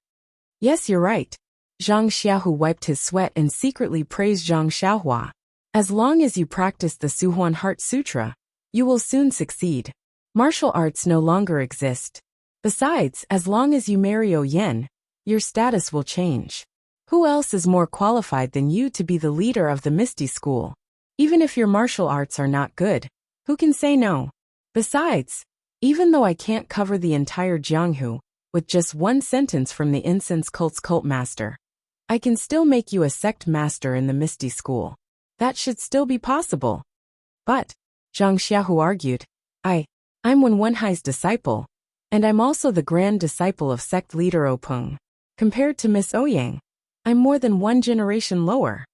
Yes, you're right. Zhang Xiaohu wiped his sweat and secretly praised Zhang Xiaohua. As long as you practice the Suhuan Heart Sutra, you will soon succeed. Martial arts no longer exist. Besides, as long as you marry Oyen, your status will change. Who else is more qualified than you to be the leader of the Misty School? Even if your martial arts are not good, who can say no? Besides, even though I can't cover the entire Jianghu with just 1 sentence from the incense cult's cult master, I can still make you a sect master in the Misty School. That should still be possible. But, Zhang Xiaohu argued, I'm Wenwenhai's disciple, and I'm also the grand disciple of sect leader Openg. Compared to Miss Ouyang, I'm more than 1 generation lower.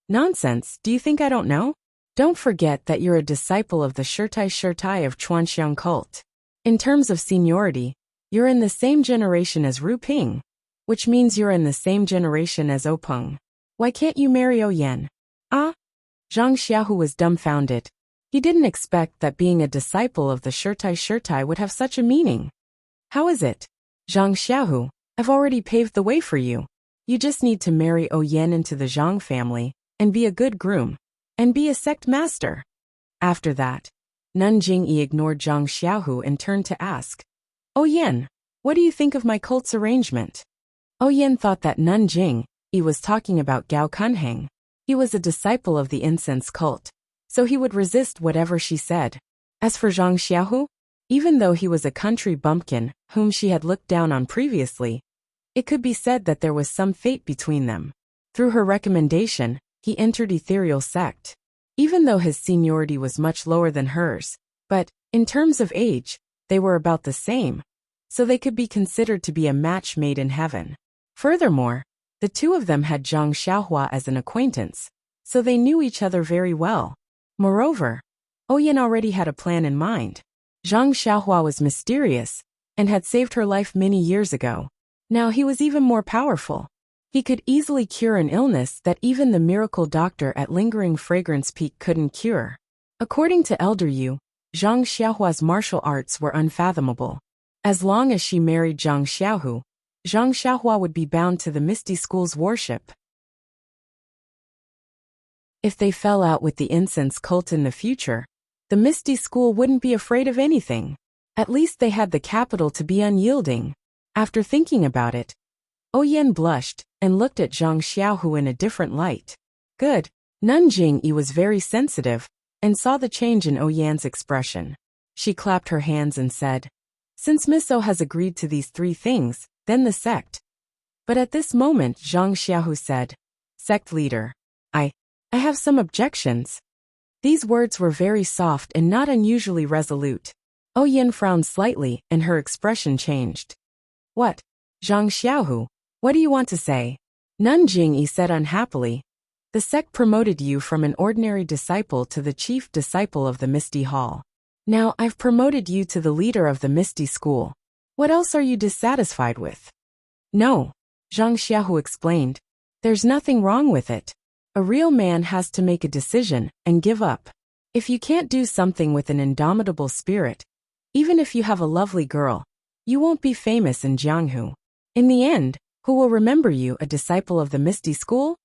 Nonsense, do you think I don't know? Don't forget that you're a disciple of the Shirtai of Chuanxiang cult. In terms of seniority, you're in the same generation as Ru Ping, which means you're in the same generation as Openg. Why can't you marry Oyen? Zhang Xiaohu was dumbfounded. He didn't expect that being a disciple of the Shirtai would have such a meaning. How is it? Zhang Xiaohu, I've already paved the way for you. You just need to marry Oyen into the Zhang family, and be a good groom, and be a sect master. After that, Nun Jingyi ignored Zhang Xiaohu and turned to ask, Oyen, what do you think of my cult's arrangement? Oyen thought that Nun Jingyi was talking about Gao Kunheng. He was a disciple of the incense cult, so he would resist whatever she said. As for Zhang Xiaohu, even though he was a country bumpkin whom she had looked down on previously, it could be said that there was some fate between them. Through her recommendation, he entered Ethereal Sect. Even though his seniority was much lower than hers, but, in terms of age, they were about the same, so they could be considered to be a match made in heaven. Furthermore, the 2 of them had Zhang Xiaohua as an acquaintance, so they knew each other very well. Moreover, Oyen already had a plan in mind. Zhang Xiaohua was mysterious, and had saved her life many years ago. Now he was even more powerful. He could easily cure an illness that even the miracle doctor at Lingering Fragrance Peak couldn't cure. According to Elder Yu, Zhang Xiaohua's martial arts were unfathomable. As long as she married Zhang Xiaohu, Zhang Xiaohua would be bound to the Misty School's worship. If they fell out with the incense cult in the future, the Misty School wouldn't be afraid of anything. At least they had the capital to be unyielding. After thinking about it, Oyen blushed and looked at Zhang Xiaohu in a different light. Good. Nanjing was very sensitive and saw the change in Oyen's expression. She clapped her hands and said, "Since Miss O has agreed to these 3 things, then the sect." But at this moment Zhang Xiaohu said, "Sect leader, I have some objections." These words were very soft and not unusually resolute. Oyen frowned slightly and her expression changed. "What? Zhang Xiaohu, what do you want to say?" Nanjing said unhappily, "The sect promoted you from an ordinary disciple to the chief disciple of the Misty Hall. Now I've promoted you to the leader of the Misty School. What else are you dissatisfied with?" "No," Zhang Xiaohu explained. "There's nothing wrong with it. A real man has to make a decision and give up. If you can't do something with an indomitable spirit, even if you have a lovely girl, you won't be famous in Jianghu. In the end, who will remember you, a disciple of the Misty School?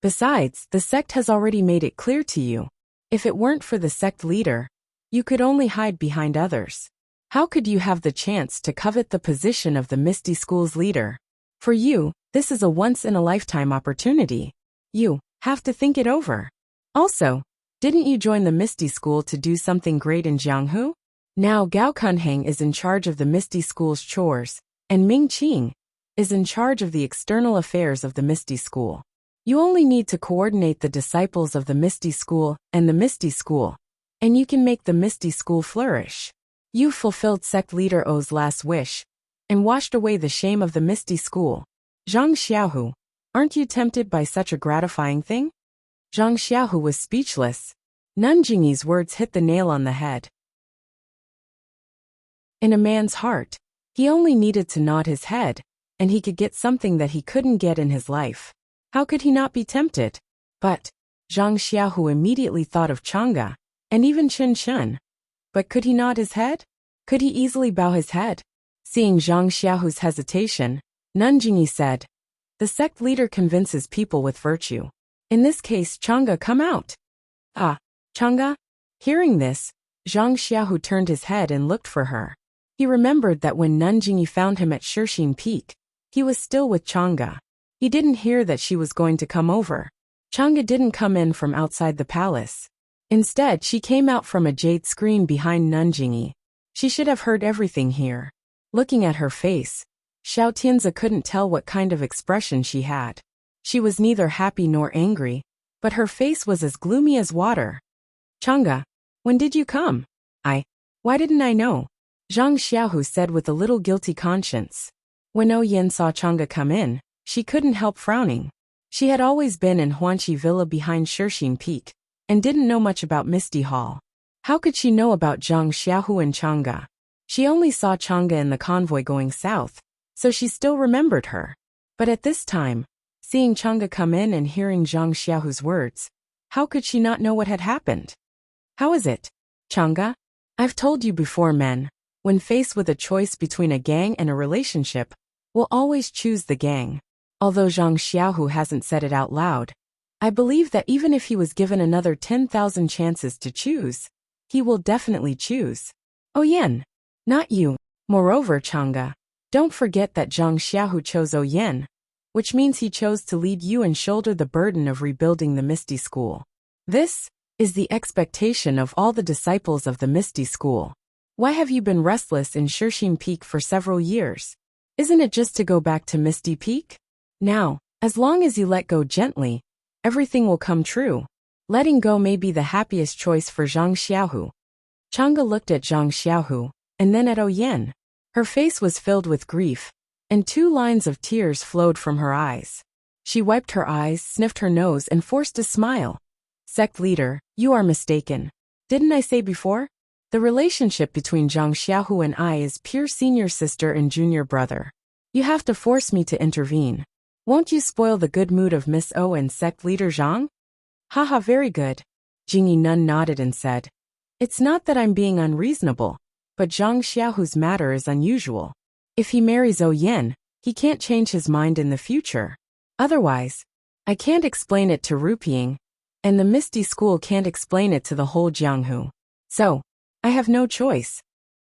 Besides, the sect has already made it clear to you. If it weren't for the sect leader, you could only hide behind others. How could you have the chance to covet the position of the Misty School's leader? For you, this is a once-in-a-lifetime opportunity. You have to think it over. Also, didn't you join the Misty School to do something great in Jianghu? Now Gao Kunheng is in charge of the Misty School's chores, and Ming Qing is in charge of the external affairs of the Misty School. You only need to coordinate the disciples of the Misty School and the Misty School, and you can make the Misty School flourish. You fulfilled sect leader O's last wish and washed away the shame of the Misty School. Zhang Xiaohu, aren't you tempted by such a gratifying thing?" Zhang Xiaohu was speechless. Nanjing's words hit the nail on the head. In a man's heart, he only needed to nod his head, and he could get something that he couldn't get in his life. How could he not be tempted? But Zhang Xiaohu immediately thought of Chang'e, and even Chen Chen. But could he nod his head? Could he easily bow his head? Seeing Zhang Xiaohu's hesitation, Nanjing said, "The sect leader convinces people with virtue. In this case, Chang'e, come out." "Ah, Chang'e?" Hearing this, Zhang Xiaohu turned his head and looked for her. He remembered that when Nanjing found him at Shixin Peak, he was still with Chang'e. He didn't hear that she was going to come over. Chang'e didn't come in from outside the palace. Instead, she came out from a jade screen behind Nanjing. She should have heard everything here. Looking at her face, Xiao Tianzi couldn't tell what kind of expression she had. She was neither happy nor angry, but her face was as gloomy as water. "Chang'e, when did you come?" Why didn't I know?" Zhang Xiaohu said with a little guilty conscience. When Oyen saw Chang'e come in, she couldn't help frowning. She had always been in Huanqi Villa behind Shixin Peak, and didn't know much about Misty Hall. How could she know about Zhang Xiaohu and Chang'e? She only saw Chang'e in the convoy going south, so she still remembered her. But at this time, seeing Chang'e come in and hearing Zhang Xiaohu's words, how could she not know what had happened? "How is it, Chang'e? I've told you before, men, when faced with a choice between a gang and a relationship, will always choose the gang." Although Zhang Xiaohu hasn't said it out loud, I believe that even if he was given another 10,000 chances to choose, he will definitely choose Oyen, not you. Moreover, Chang'e, don't forget that Zhang Xiaohu chose Oyen, which means he chose to lead you and shoulder the burden of rebuilding the Misty School. This is the expectation of all the disciples of the Misty School. Why have you been restless in Shixin Peak for several years? Isn't it just to go back to Misty Peak? Now, as long as you let go gently, everything will come true. Letting go may be the happiest choice for Zhang Xiaohu. Chang'e looked at Zhang Xiaohu, and then at Oyen. Her face was filled with grief, and 2 lines of tears flowed from her eyes. She wiped her eyes, sniffed her nose, and forced a smile. "Sect leader, you are mistaken. Didn't I say before? The relationship between Zhang Xiaohu and I is pure senior sister and junior brother. You have to force me to intervene. Won't you spoil the good mood of Miss O and sect leader Zhang?" "Haha, very good." Jingyi Nun nodded and said, "It's not that I'm being unreasonable, but Zhang Xiaohu's matter is unusual. If he marries Oyen, he can't change his mind in the future. Otherwise, I can't explain it to Ruping, and the Misty School can't explain it to the whole Jianghu. So, I have no choice.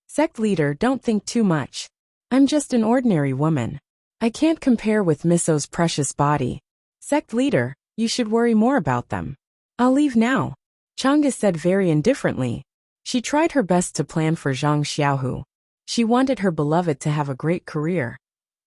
Sect leader, don't think too much. I'm just an ordinary woman. I can't compare with Miss O's precious body. Sect leader, you should worry more about them. I'll leave now. Chang'e said very indifferently. She tried her best to plan for Zhang Xiaohu. She wanted her beloved to have a great career.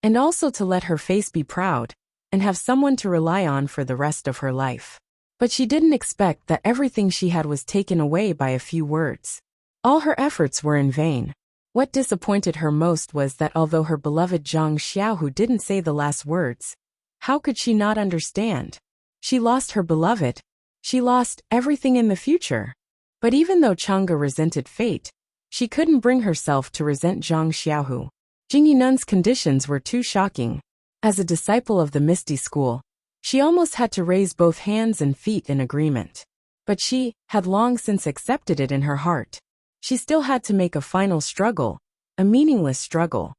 And also to let her face be proud, and have someone to rely on for the rest of her life. But she didn't expect that everything she had was taken away by a few words. All her efforts were in vain. What disappointed her most was that although her beloved Zhang Xiaohu didn't say the last words, how could she not understand? She lost her beloved. She lost everything in the future. But even though Chang'e resented fate, she couldn't bring herself to resent Zhang Xiaohu. Jing Yunan's conditions were too shocking. As a disciple of the Misty School, she almost had to raise both hands and feet in agreement. But she had long since accepted it in her heart. She still had to make a final struggle, a meaningless struggle.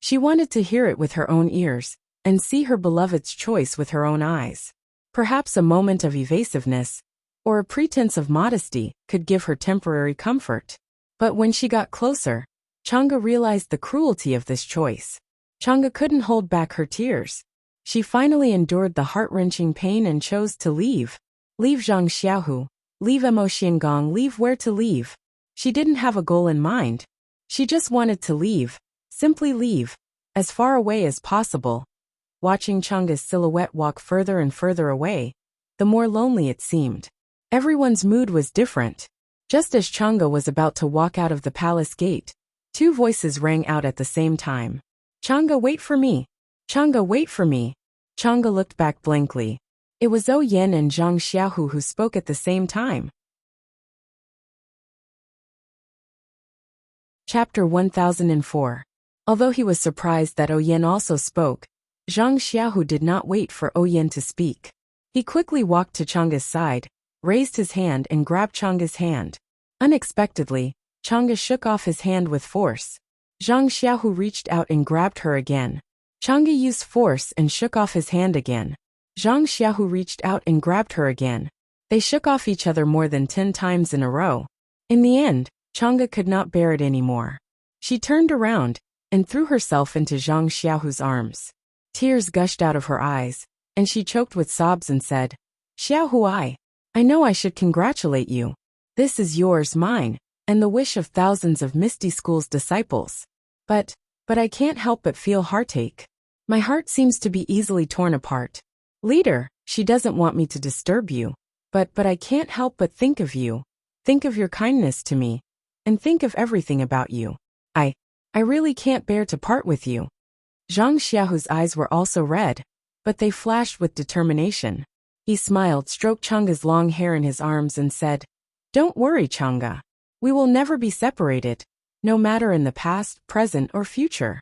She wanted to hear it with her own ears, and see her beloved's choice with her own eyes. Perhaps a moment of evasiveness, or a pretense of modesty, could give her temporary comfort. But when she got closer, Chang'e realized the cruelty of this choice. Chang'e couldn't hold back her tears. She finally endured the heart-wrenching pain and chose to leave. Leave Zhang Xiaohu. Leave Emotiangong. Leave where to leave. She didn't have a goal in mind. She just wanted to leave. Simply leave. As far away as possible. Watching Chang'e's silhouette walk further and further away, the more lonely it seemed. Everyone's mood was different. Just as Chang'e was about to walk out of the palace gate, two voices rang out at the same time. Chang'e, wait for me. Chang'e, wait for me. Chang'e looked back blankly. It was Zhou Yan and Zhang Xiaohu who spoke at the same time. Chapter 1004. Although he was surprised that Zhou Yan also spoke, Zhang Xiaohu did not wait for Zhou Yan to speak. He quickly walked to Chang'e's side, raised his hand and grabbed Chang'e's hand. Unexpectedly, Chang'e shook off his hand with force. Zhang Xiaohu reached out and grabbed her again. Chang'e used force and shook off his hand again. Zhang Xiaohu reached out and grabbed her again. They shook off each other more than 10 times in a row. In the end, Chang'e could not bear it anymore. She turned around and threw herself into Zhang Xiaohu's arms. Tears gushed out of her eyes, and she choked with sobs and said, Xiaohu, I know I should congratulate you. This is yours, mine, and the wish of thousands of Misty School's disciples. But I can't help but feel heartache. My heart seems to be easily torn apart. Leader, she doesn't want me to disturb you, but I can't help but think of you. Think of your kindness to me, and think of everything about you. I really can't bear to part with you. Zhang Xiaohu's eyes were also red, but they flashed with determination. He smiled, stroked Chang'e's long hair in his arms and said, Don't worry, Chang'e. We will never be separated, no matter in the past, present, or future.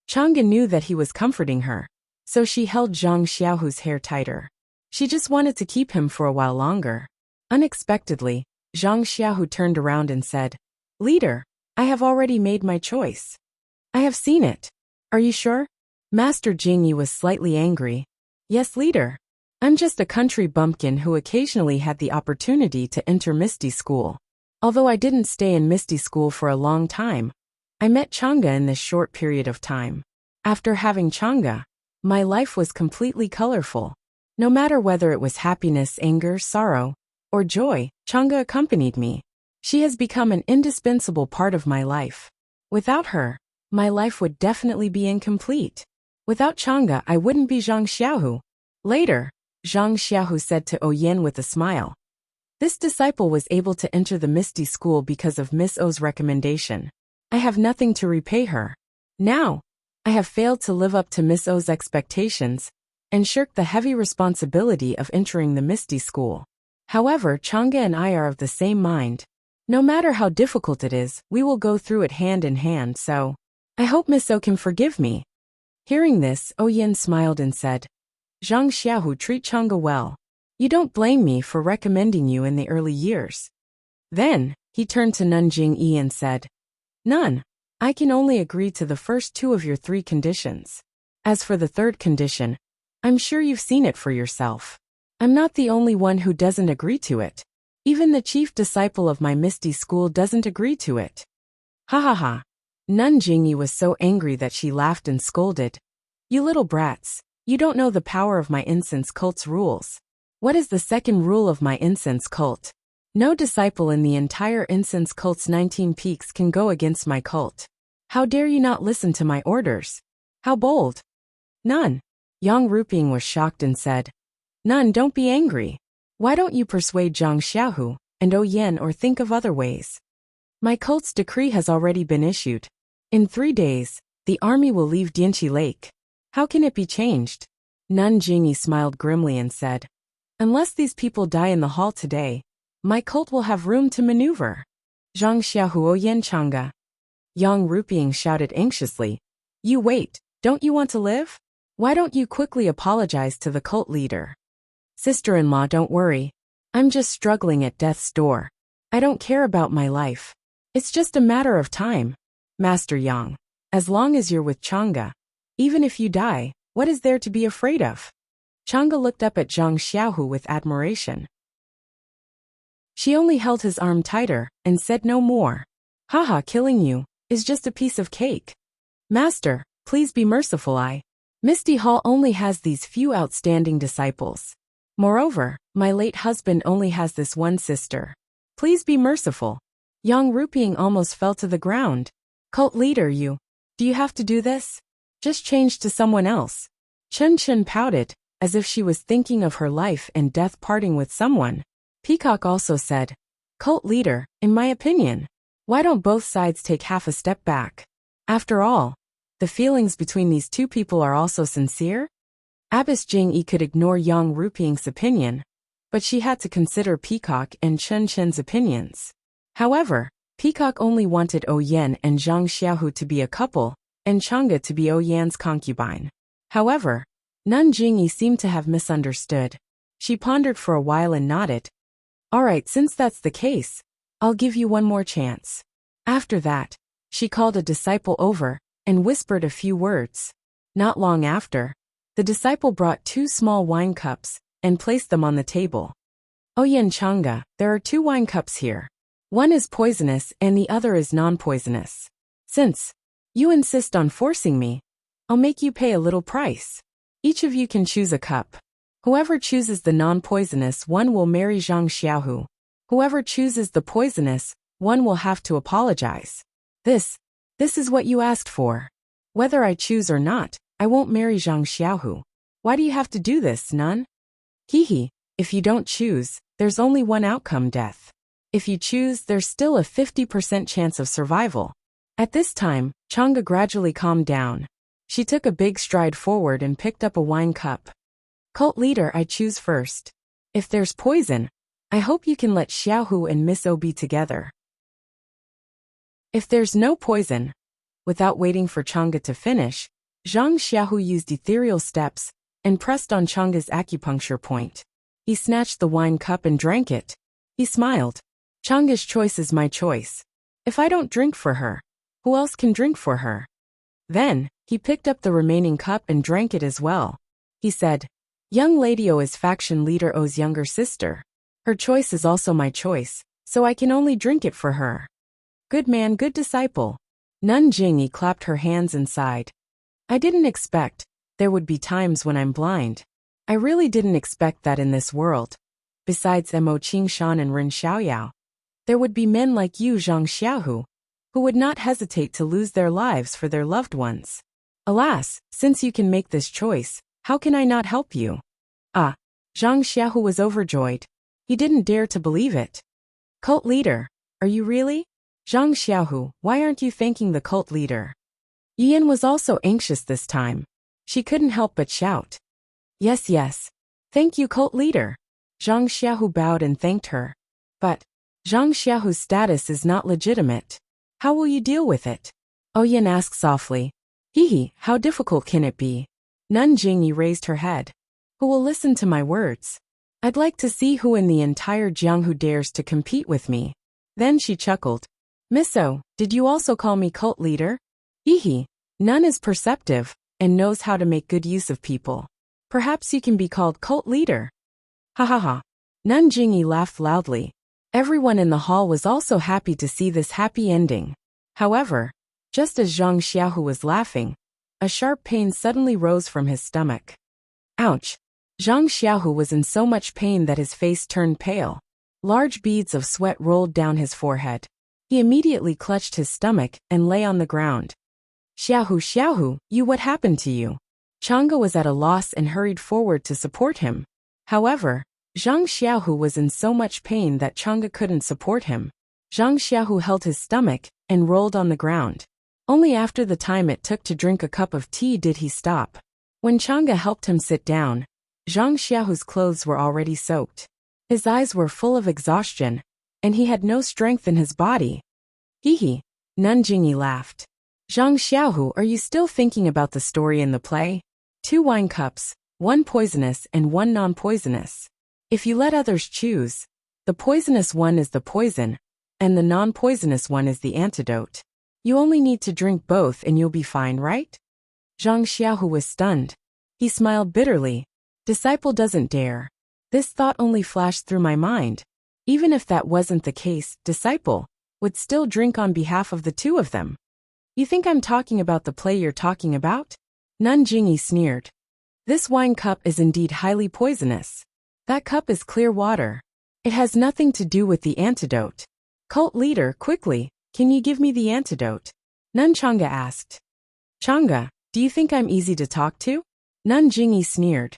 Chang'e knew that he was comforting her, so she held Zhang Xiaohu's hair tighter. She just wanted to keep him for a while longer. Unexpectedly, Zhang Xiaohu turned around and said, Leader, I have already made my choice. I have seen it. Are you sure? Master Jingyi was slightly angry. Yes, leader. I'm just a country bumpkin who occasionally had the opportunity to enter Misty School. Although I didn't stay in Misty School for a long time, I met Chang'e in this short period of time. After having Chang'e, my life was completely colorful. No matter whether it was happiness, anger, sorrow, or joy, Chang'e accompanied me. She has become an indispensable part of my life. Without her, my life would definitely be incomplete. Without Chang'e, I wouldn't be Zhang Xiaohu. Later, Zhang Xiaohu said to Zhou Yan with a smile. This disciple was able to enter the Misty School because of Miss O's recommendation. I have nothing to repay her. Now, I have failed to live up to Miss O's expectations, and shirked the heavy responsibility of entering the Misty School. However, Chang'e and I are of the same mind. No matter how difficult it is, we will go through it hand in hand, so I hope Miss O can forgive me. Hearing this, Zhou Yan smiled and said, Zhang Xiaohu, treat Chang'e well. You don't blame me for recommending you in the early years. Then, he turned to Nun Jingyi and said, Nun, I can only agree to the first 2 of your 3 conditions. As for the 3rd condition, I'm sure you've seen it for yourself. I'm not the only one who doesn't agree to it. Even the chief disciple of my Misty School doesn't agree to it. Ha ha ha. Nun Jingyi was so angry that she laughed and scolded. You little brats, you don't know the power of my incense cult's rules. What is the second rule of my incense cult? No disciple in the entire incense cult's 19 peaks can go against my cult. How dare you not listen to my orders? How bold! Nun. Yang Ruping was shocked and said, Nun, don't be angry. Why don't you persuade Zhang Xiaohu and Yen or think of other ways? My cult's decree has already been issued. In 3 days, the army will leave Dianqi Lake. How can it be changed? Nun Jingyi smiled grimly and said, Unless these people die in the hall today, my cult will have room to maneuver. Zhang Xiaohu Yen Chang'e. Yang Ruping shouted anxiously, You wait, don't you want to live? Why don't you quickly apologize to the cult leader? Sister-in-law, don't worry. I'm just struggling at death's door. I don't care about my life. It's just a matter of time. Master Yang, as long as you're with Chang'e, even if you die, what is there to be afraid of? Chang'e looked up at Zhang Xiaohu with admiration. She only held his arm tighter and said no more. Haha, killing you is just a piece of cake. Master, please be merciful. Misty Hall only has these few outstanding disciples. Moreover, my late husband only has this one sister. Please be merciful. Yang Ruping almost fell to the ground. Cult leader, do you have to do this? Just change to someone else. Chen Chen pouted, as if she was thinking of her life and death parting with someone. Peacock also said, Cult leader, in my opinion, why don't both sides take half a step back? After all, the feelings between these two people are also sincere? Abbess Jingyi could ignore Yang Ruping's opinion, but she had to consider Peacock and Chen Chen's opinions. However, Peacock only wanted Yen and Zhang Xiaohu to be a couple, and Chang'e to be Yan's concubine. However, Nun Jingyi seemed to have misunderstood. She pondered for a while and nodded. Alright, since that's the case, I'll give you one more chance. After that, she called a disciple over and whispered a few words. Not long after, the disciple brought 2 small wine cups and placed them on the table. Yen Chang'e, there are 2 wine cups here. One is poisonous and the other is non-poisonous. Since you insist on forcing me, I'll make you pay a little price. Each of you can choose a cup. Whoever chooses the non-poisonous one will marry Zhang Xiaohu. Whoever chooses the poisonous one will have to apologize. This is what you asked for. Whether I choose or not, I won't marry Zhang Xiaohu. Why do you have to do this, Nun? Hehe, if you don't choose, there's only one outcome, death. If you choose, there's still a 50% chance of survival. At this time, Chang'e gradually calmed down. She took a big stride forward and picked up a wine cup. Cult leader, I choose first. If there's poison, I hope you can let Xiaohu and Miss O be together. If there's no poison, without waiting for Chang'e to finish, Zhang Xiaohu used ethereal steps and pressed on Chang'e's acupuncture point. He snatched the wine cup and drank it. He smiled. Chang'e's choice is my choice. If I don't drink for her, who else can drink for her? Then, he picked up the remaining cup and drank it as well. He said, Young Lady O is faction leader O's younger sister. Her choice is also my choice, so I can only drink it for her. Good man, good disciple. Nun Jingyi clapped her hands and sighed. I didn't expect there would be times when I'm blind. I really didn't expect that in this world. Besides Mo Qingshan and Ren Xiaoyao, there would be men like you, Zhang Xiaohu, who would not hesitate to lose their lives for their loved ones. Alas, since you can make this choice, how can I not help you? Ah, Zhang Xiaohu was overjoyed. He didn't dare to believe it. Cult leader, are you really? Zhang Xiaohu, why aren't you thanking the cult leader? Yan was also anxious this time. She couldn't help but shout. Yes. Thank you, cult leader. Zhang Xiaohu bowed and thanked her. But Zhang Xiaohu's status is not legitimate. How will you deal with it? Yan asked softly. Hehe, how difficult can it be? Nun Jingyi raised her head. Who will listen to my words? I'd like to see who in the entire Jianghu dares to compete with me. Then she chuckled. Miss O, did you also call me cult leader? Hehe, Nun is perceptive and knows how to make good use of people. Perhaps you can be called cult leader. Ha ha ha. Nun Jingyi laughed loudly. Everyone in the hall was also happy to see this happy ending. However, Just as Zhang Xiaohu was laughing, a sharp pain suddenly rose from his stomach. Ouch! Zhang Xiaohu was in so much pain that his face turned pale. Large beads of sweat rolled down his forehead. He immediately clutched his stomach and lay on the ground. Xiaohu, what happened to you? Chang'e was at a loss and hurried forward to support him. However, Zhang Xiaohu was in so much pain that Chang'e couldn't support him. Zhang Xiaohu held his stomach and rolled on the ground. Only after the time it took to drink a cup of tea did he stop. When Chang'e helped him sit down, Zhang Xiaohu's clothes were already soaked. His eyes were full of exhaustion, and he had no strength in his body. Hee. Nanjingyi laughed. Zhang Xiaohu, are you still thinking about the story in the play? 2 wine cups, 1 poisonous and 1 non-poisonous. If you let others choose, the poisonous one is the poison, and the non-poisonous one is the antidote. You only need to drink both and you'll be fine, right? Zhang Xiaohu was stunned. He smiled bitterly. Disciple doesn't dare. This thought only flashed through my mind. Even if that wasn't the case, disciple would still drink on behalf of the 2 of them. You think I'm talking about the play you're talking about? Nanjingyi sneered. This wine cup is indeed highly poisonous. That cup is clear water. It has nothing to do with the antidote. Cult leader, quickly, can you give me the antidote? Chang'e asked. Chang'e, do you think I'm easy to talk to? Nanjingyi sneered.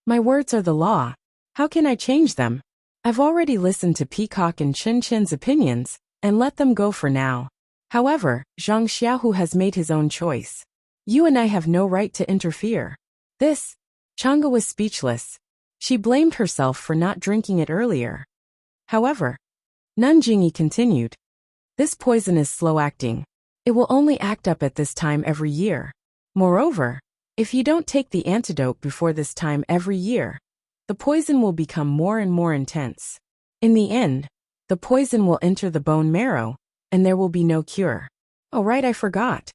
My words are the law. How can I change them? I've already listened to Peacock and Chen's opinions, and let them go for now. However, Zhang Xiaohu has made his own choice. You and I have no right to interfere. Chang'e was speechless. She blamed herself for not drinking it earlier. However, Nanjingyi continued. This poison is slow-acting. It will only act up at this time every year. Moreover, if you don't take the antidote before this time every year, the poison will become more and more intense. In the end, the poison will enter the bone marrow, and there will be no cure. Oh right, I forgot.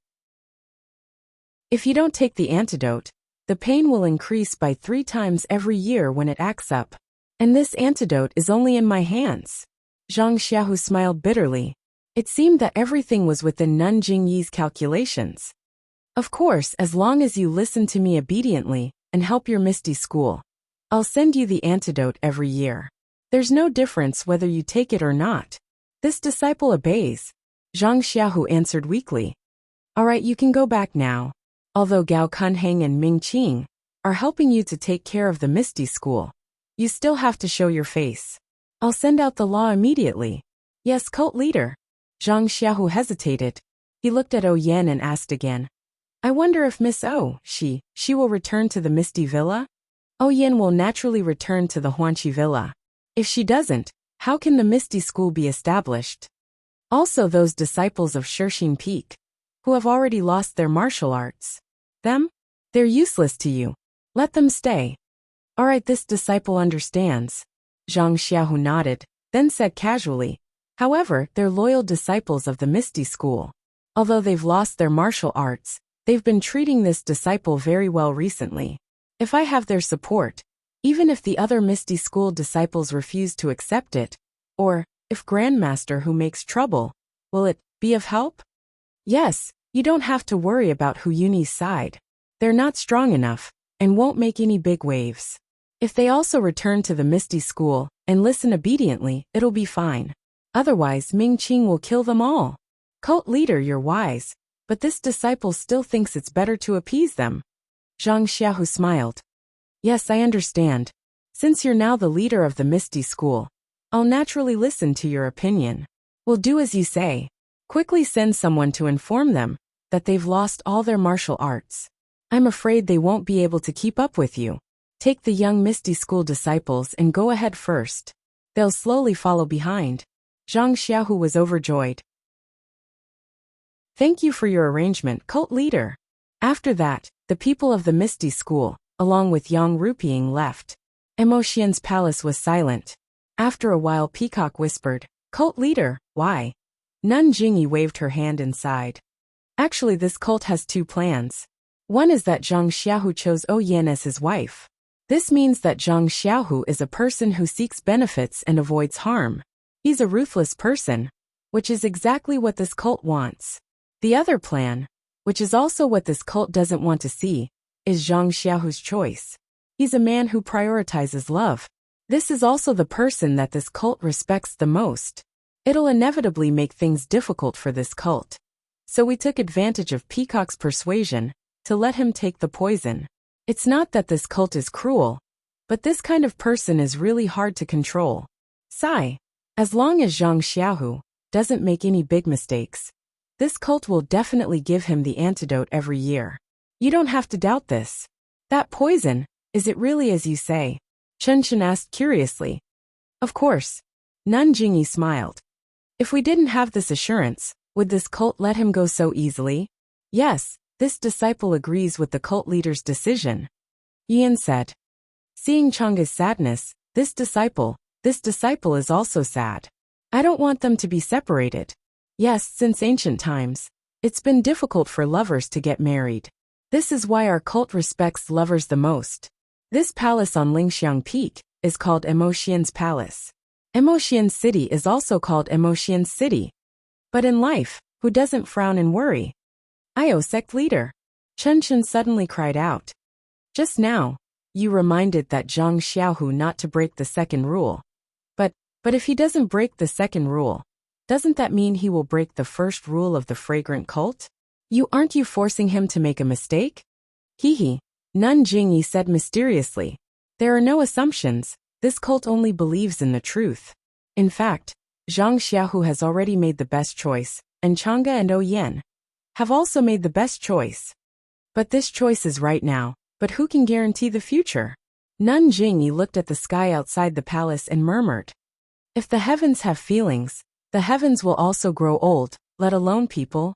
If you don't take the antidote, the pain will increase by 3 times every year when it acts up. And this antidote is only in my hands. Zhang Xiaohu smiled bitterly. It seemed that everything was within Nanjingyi's calculations. Of course, as long as you listen to me obediently and help your Misty School, I'll send you the antidote every year. There's no difference whether you take it or not. This disciple obeys. Zhang Xiaohu answered weakly. All right, you can go back now. Although Gao Kunheng and Ming Qing are helping you to take care of the Misty School, you still have to show your face. I'll send out the law immediately. Yes, cult leader. Zhang Xiaohu hesitated. He looked at O Yan and asked again. I wonder if Miss O, she will return to the Misty Villa? O Yan will naturally return to the Huanqi Villa. If she doesn't, how can the Misty School be established? Also those disciples of Shirxin Peak, who have already lost their martial arts. They're useless to you. Let them stay. All right, this disciple understands. Zhang Xiaohu nodded, then said casually. However, they're loyal disciples of the Misty School. Although they've lost their martial arts, they've been treating this disciple very well recently. If I have their support, even if the other Misty School disciples refuse to accept it, or if Grandmaster who makes trouble, will it be of help? Yes, you don't have to worry about Huyuni's side. They're not strong enough, and won't make any big waves. If they also return to the Misty School and listen obediently, it'll be fine. Otherwise, Ming Qing will kill them all. Cult leader, you're wise, but this disciple still thinks it's better to appease them. Zhang Xiaohu smiled. Yes, I understand. Since you're now the leader of the Misty School, I'll naturally listen to your opinion. We'll do as you say. Quickly send someone to inform them that they've lost all their martial arts. I'm afraid they won't be able to keep up with you. Take the young Misty School disciples and go ahead first. They'll slowly follow behind. Zhang Xiaohu was overjoyed. Thank you for your arrangement, cult leader. After that, the people of the Misty School, along with Yang Rupiying, left. Emotian's palace was silent. After a while, Peacock whispered, Cult leader, why? Nanjingyi waved her hand and sighed. Actually, this cult has 2 plans. One is that Zhang Xiaohu chose O Yan as his wife. This means that Zhang Xiaohu is a person who seeks benefits and avoids harm. He's a ruthless person, which is exactly what this cult wants. The other plan, which is also what this cult doesn't want to see, is Zhang Xiaohu's choice. He's a man who prioritizes love. This is also the person that this cult respects the most. It'll inevitably make things difficult for this cult. So we took advantage of Peacock's persuasion to let him take the poison. It's not that this cult is cruel, but this kind of person is really hard to control. Sigh. As long as Zhang Xiaohu doesn't make any big mistakes, this cult will definitely give him the antidote every year. You don't have to doubt this. That poison, is it really as you say? Chen Chen asked curiously. Of course. Nun Jingyi smiled. If we didn't have this assurance, would this cult let him go so easily? Yes, this disciple agrees with the cult leader's decision. Yan said. Seeing Changa's sadness, this disciple is also sad. I don't want them to be separated. Yes, since ancient times, it's been difficult for lovers to get married. This is why our cult respects lovers the most. This palace on Lingxiang Peak is called Emotian's Palace. Emotian's City is also called Emotian's City. But in life, who doesn't frown and worry? Io sect leader. Chen Chen suddenly cried out. Just now, you reminded that Zhang Xiaohu not to break the second rule. But if he doesn't break the second rule, doesn't that mean he will break the first rule of the fragrant cult? Aren't you forcing him to make a mistake? Hee. Nun Jingyi said mysteriously. There are no assumptions, this cult only believes in the truth. In fact, Zhang Xiaohu has already made the best choice, and Chang'e and Oyen have also made the best choice. But this choice is right now, but who can guarantee the future? Nun Jingyi looked at the sky outside the palace and murmured. If the heavens have feelings, the heavens will also grow old, let alone people.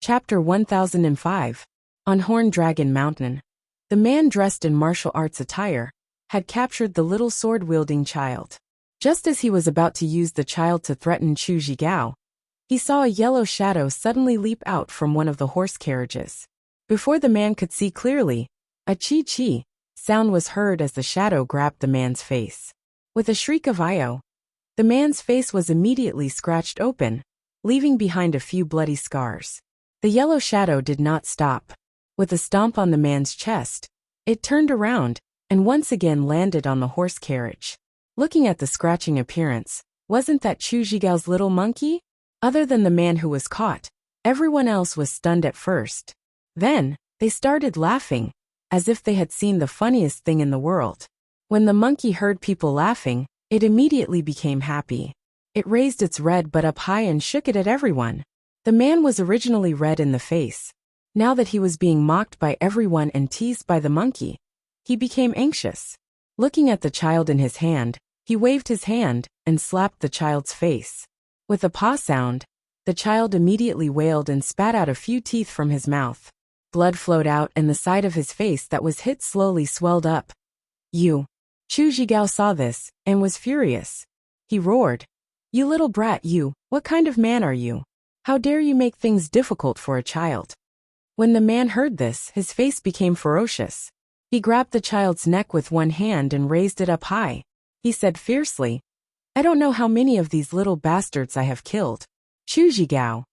Chapter 1005. On Horned Dragon Mountain, the man dressed in martial arts attire had captured the little sword-wielding child. Just as he was about to use the child to threaten Chu Zhigao, he saw a yellow shadow suddenly leap out from one of the horse carriages. Before the man could see clearly, a chi-chi sound was heard as the shadow grabbed the man's face. With a shriek of Io, the man's face was immediately scratched open, leaving behind a few bloody scars. The yellow shadow did not stop. With a stomp on the man's chest, it turned around and once again landed on the horse carriage. Looking at the scratching appearance, wasn't that Chu Zhigao's little monkey? Other than the man who was caught, everyone else was stunned at first. Then, they started laughing, as if they had seen the funniest thing in the world. When the monkey heard people laughing, it immediately became happy. It raised its red butt up high and shook it at everyone. The man was originally red in the face. Now that he was being mocked by everyone and teased by the monkey, he became anxious. Looking at the child in his hand, he waved his hand and slapped the child's face. With a paw sound, the child immediately wailed and spat out a few teeth from his mouth. Blood flowed out and the side of his face that was hit slowly swelled up. Chu Zhigao saw this and was furious. He roared. You little brat, you, what kind of man are you? How dare you make things difficult for a child? When the man heard this, his face became ferocious. He grabbed the child's neck with one hand and raised it up high. He said fiercely, I don't know how many of these little bastards I have killed. Chu Zhigao,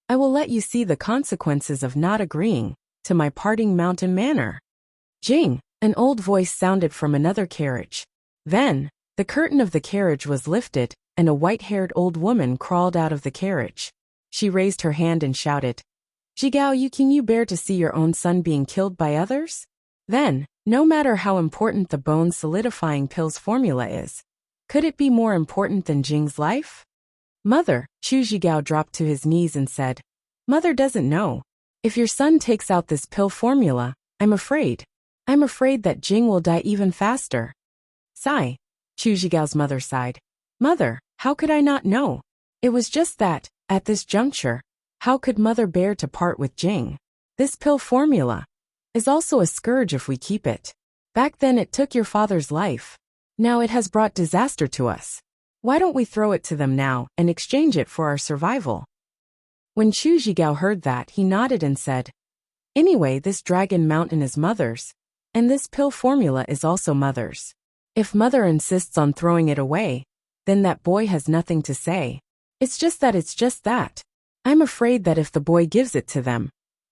I will let you see the consequences of not agreeing to my parting mountain manner. Jing, an old voice sounded from another carriage. Then, the curtain of the carriage was lifted, and a white-haired old woman crawled out of the carriage. She raised her hand and shouted, Zhigao, can you bear to see your own son being killed by others? Then, no matter how important the bone-solidifying pill's formula is, could it be more important than Jing's life? Mother, Chu Zhigao dropped to his knees and said, Mother doesn't know. If your son takes out this pill formula, I'm afraid that Jing will die even faster. Sigh. Chu Zhigao's mother sighed. Mother, how could I not know? It was just that, at this juncture, how could mother bear to part with Jing? This pill formula is also a scourge if we keep it. Back then it took your father's life. Now it has brought disaster to us. Why don't we throw it to them now and exchange it for our survival? When Chu Zhigao heard that, he nodded and said, Anyway, this dragon mountain is mother's, and this pill formula is also mother's. If mother insists on throwing it away, then that boy has nothing to say. It's just that. I'm afraid that if the boy gives it to them,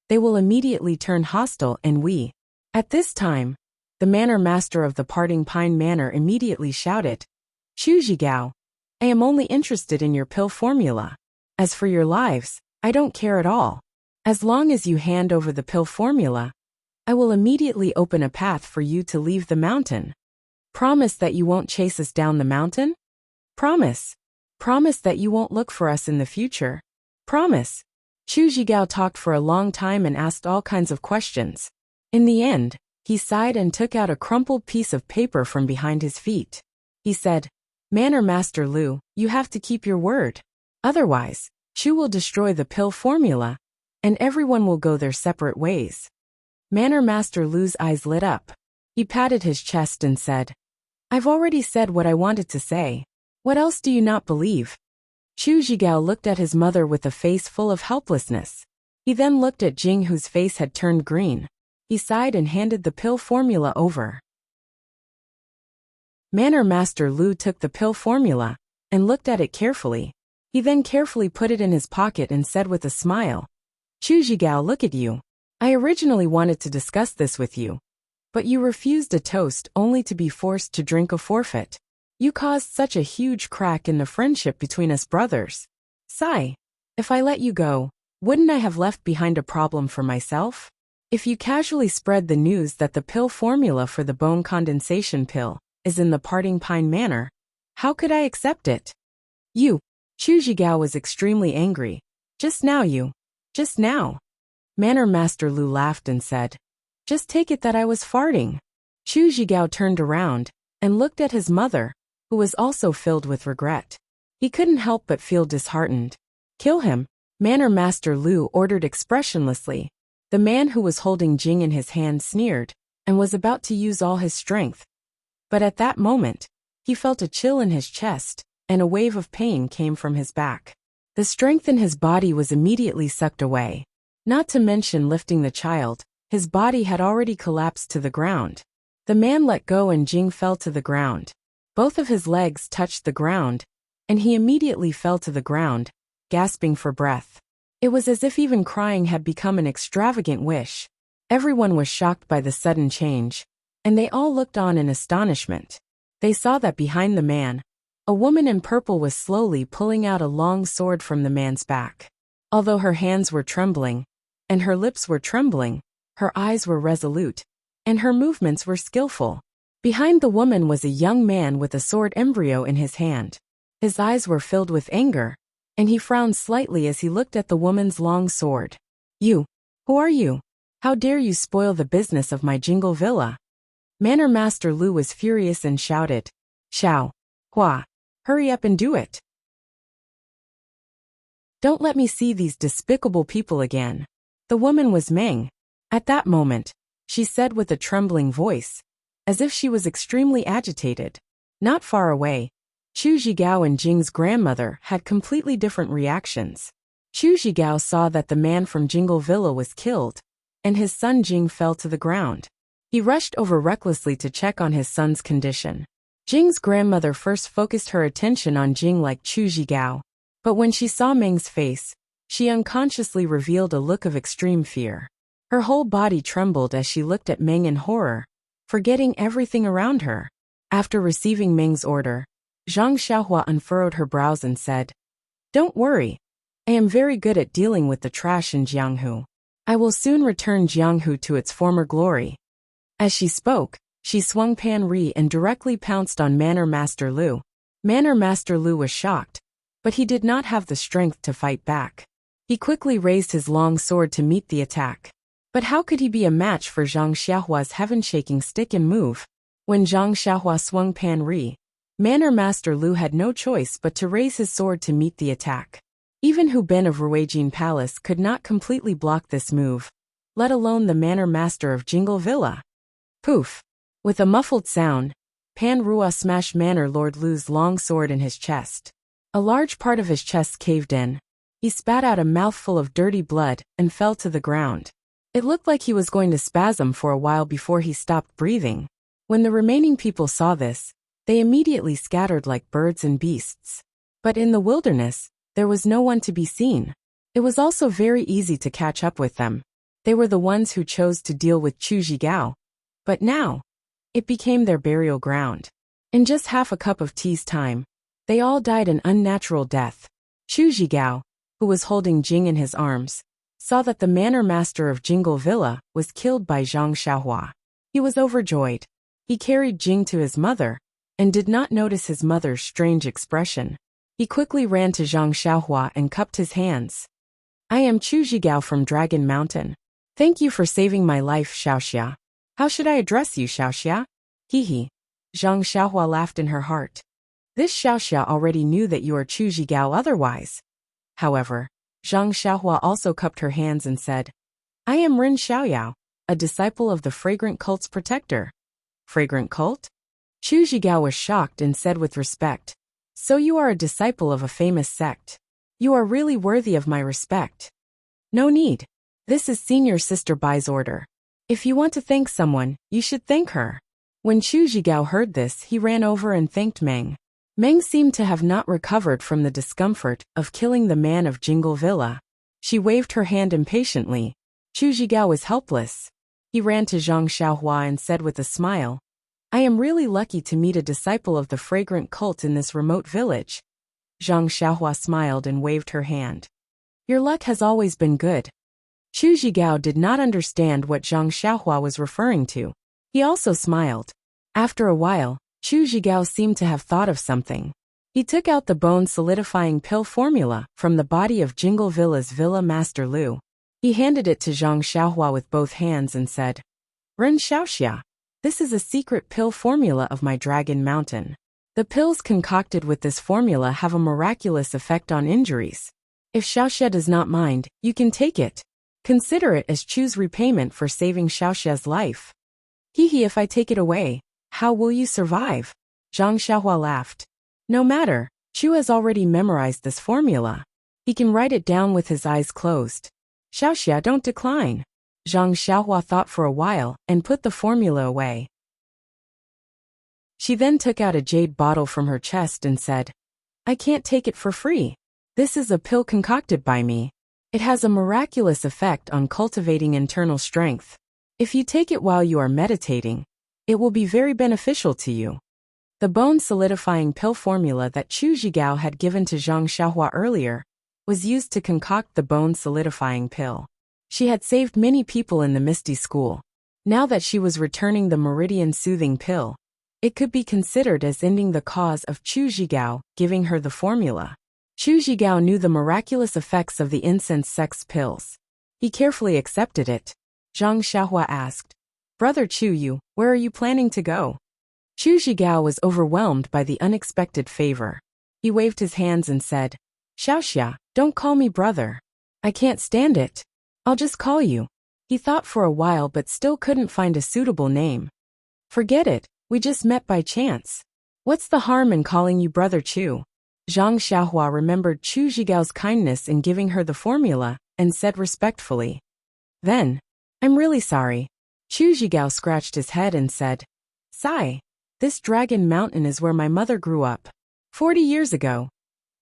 they will immediately turn hostile and we. At this time, the manor master of the Parting Pine Manor immediately shouted, Chu Zhigao, I am only interested in your pill formula. As for your lives, I don't care at all. As long as you hand over the pill formula, I will immediately open a path for you to leave the mountain. Promise that you won't chase us down the mountain? Promise. Promise that you won't look for us in the future. Promise. Chu Zhigao talked for a long time and asked all kinds of questions. In the end, he sighed and took out a crumpled piece of paper from behind his feet. He said, Manor Master Lu, you have to keep your word. Otherwise, Chu will destroy the pill formula, and everyone will go their separate ways. Manor Master Lu's eyes lit up. He patted his chest and said, I've already said what I wanted to say. What else do you not believe? Chu Zhigao looked at his mother with a face full of helplessness. He then looked at Jing, whose face had turned green. He sighed and handed the pill formula over. Manor Master Lu took the pill formula and looked at it carefully. He then carefully put it in his pocket and said with a smile, Chu Zhigao, look at you. I originally wanted to discuss this with you, but you refused a toast only to be forced to drink a forfeit. You caused such a huge crack in the friendship between us brothers. Sigh. If I let you go, wouldn't I have left behind a problem for myself? If you casually spread the news that the pill formula for the bone condensation pill is in the Parting Pine Manor, how could I accept it? You. Chu Zhigao was extremely angry. Just now. Manor Master Lu laughed and said, Just take it that I was farting. Chu Zhigao turned around and looked at his mother, who was also filled with regret. He couldn't help but feel disheartened. Kill him, Manor Master Lu ordered expressionlessly. The man who was holding Jing in his hand sneered and was about to use all his strength. But at that moment, he felt a chill in his chest, and a wave of pain came from his back. The strength in his body was immediately sucked away. Not to mention lifting the child, his body had already collapsed to the ground. The man let go and Jing fell to the ground. Both of his legs touched the ground, and he immediately fell to the ground, gasping for breath. It was as if even crying had become an extravagant wish. Everyone was shocked by the sudden change, and they all looked on in astonishment. They saw that behind the man, a woman in purple was slowly pulling out a long sword from the man's back. Although her hands were trembling, and her lips were trembling, her eyes were resolute, and her movements were skillful. Behind the woman was a young man with a sword embryo in his hand. His eyes were filled with anger, and he frowned slightly as he looked at the woman's long sword. You. Who are you? How dare you spoil the business of my Jingle Villa? Manor Master Lu was furious and shouted, Xiao Hua, hurry up and do it. Don't let me see these despicable people again. The woman was Meng. At that moment, she said with a trembling voice, as if she was extremely agitated. Not far away, Chu Zhigao and Jing's grandmother had completely different reactions. Chu Zhigao saw that the man from Jingle Villa was killed, and his son Jing fell to the ground. He rushed over recklessly to check on his son's condition. Jing's grandmother first focused her attention on Jing like Chu Zhigao, but when she saw Meng's face, she unconsciously revealed a look of extreme fear. Her whole body trembled as she looked at Meng in horror, forgetting everything around her. After receiving Meng's order, Zhang Xiaohua unfurrowed her brows and said, Don't worry. I am very good at dealing with the trash in Jianghu. I will soon return Jianghu to its former glory. As she spoke, she swung Pan Ri and directly pounced on Manor Master Lu. Manor Master Lu was shocked, but he did not have the strength to fight back. He quickly raised his long sword to meet the attack. But how could he be a match for Zhang Xiaohua's heaven-shaking stick and move? When Zhang Xiaohua swung Pan Ri, Manor Master Lu had no choice but to raise his sword to meet the attack. Even Hu Ben of Ruijin Palace could not completely block this move, let alone the Manor Master of Jingle Villa. Poof! With a muffled sound, Pan Rua smashed Manor Lord Lu's long sword in his chest. A large part of his chest caved in. He spat out a mouthful of dirty blood and fell to the ground. It looked like he was going to spasm for a while before he stopped breathing. When the remaining people saw this, they immediately scattered like birds and beasts. But in the wilderness, There was no one to be seen. It was also very easy to catch up with them. They were the ones who chose to deal with Chu Zhigao. But now, it became their burial ground. In just half a cup of tea's time, they all died an unnatural death. Chu Zhigao, who was holding Jing in his arms, saw that the manor master of Jingle Villa was killed by Zhang Xiaohua. He was overjoyed. He carried Jing to his mother, and did not notice his mother's strange expression. He quickly ran to Zhang Xiaohua and cupped his hands. I am Chu Zhigao from Dragon Mountain. Thank you for saving my life, Xiaoxia. How should I address you, Xiaoxia? He. Zhang Xiaohua laughed in her heart. This Xiaoxia already knew that you are Chu Zhigao otherwise. However, Zhang Xiaohua also cupped her hands and said, I am Ren Xiaoyao, a disciple of the Fragrant Cult's protector. Fragrant Cult? Chu Zhigao was shocked and said with respect, So you are a disciple of a famous sect. You are really worthy of my respect. No need. This is Senior Sister Bai's order. If you want to thank someone, you should thank her. When Chu Zhigao heard this, he ran over and thanked Meng. Meng seemed to have not recovered from the discomfort of killing the man of Jingle Villa. She waved her hand impatiently. Chu Zhigao was helpless. He ran to Zhang Xiaohua and said with a smile, I am really lucky to meet a disciple of the Fragrant Cult in this remote village. Zhang Xiaohua smiled and waved her hand. Your luck has always been good. Chu Zhigao did not understand what Zhang Xiaohua was referring to. He also smiled. After a while, Chu Zhigao seemed to have thought of something. He took out the bone-solidifying pill formula from the body of Jingle Villa's Villa Master Lu. He handed it to Zhang Xiaohua with both hands and said, Ren Xiaoxia, this is a secret pill formula of my Dragon Mountain. The pills concocted with this formula have a miraculous effect on injuries. If Xiaoxia does not mind, you can take it. Consider it as Chu's repayment for saving Xiaoxia's life. If I take it away, how will you survive? Zhang Xiaohua laughed. No matter, Chu has already memorized this formula. He can write it down with his eyes closed. Xiaoxia, don't decline. Zhang Xiaohua thought for a while and put the formula away. She then took out a jade bottle from her chest and said, I can't take it for free. This is a pill concocted by me. It has a miraculous effect on cultivating internal strength. If you take it while you are meditating, it will be very beneficial to you. The bone-solidifying pill formula that Chu Zhigao had given to Zhang Xiaohua earlier was used to concoct the bone-solidifying pill. She had saved many people in the Misty School. Now that she was returning the meridian-soothing pill, it could be considered as ending the cause of Chu Zhigao giving her the formula. Chu Zhigao knew the miraculous effects of the incense sex pills. He carefully accepted it. Zhang Xiaohua asked, Brother Chu, where are you planning to go? Chu Zhigao was overwhelmed by the unexpected favor. He waved his hands and said, Xiaoxia, don't call me brother. I can't stand it. I'll just call you. He thought for a while but still couldn't find a suitable name. Forget it, we just met by chance. What's the harm in calling you Brother Chu? Zhang Xiaohua remembered Chu Zhigao's kindness in giving her the formula and said respectfully, Then, I'm really sorry. Chu Zhigao scratched his head and said, Sigh. This Dragon Mountain is where my mother grew up. 40 years ago.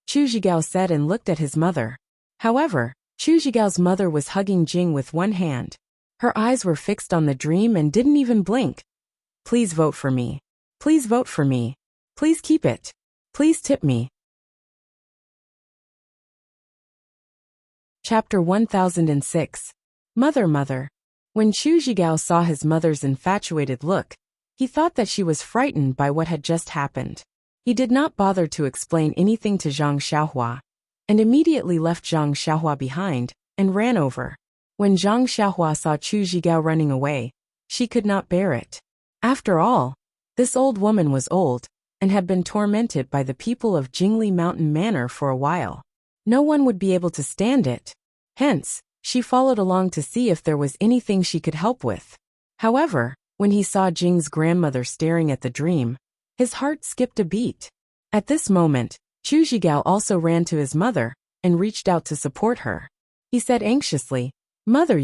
Chu Zhigao said and looked at his mother. However, Chu Zhigao's mother was hugging Jing with one hand. Her eyes were fixed on the dream and didn't even blink. Please vote for me. Please vote for me. Please keep it. Please tip me. Chapter 1006. Mother. When Chu Zhigao saw his mother's infatuated look, he thought that she was frightened by what had just happened. He did not bother to explain anything to Zhang Xiaohua, and immediately left Zhang Xiaohua behind, and ran over. When Zhang Xiaohua saw Chu Zhigao running away, she could not bear it. After all, this old woman was old, and had been tormented by the people of Jingli Mountain Manor for a while. No one would be able to stand it. Hence, she followed along to see if there was anything she could help with. However, when he saw Jing's grandmother staring at the dream, his heart skipped a beat. At this moment, Chu Zhigao also ran to his mother and reached out to support her. He said anxiously, Mother,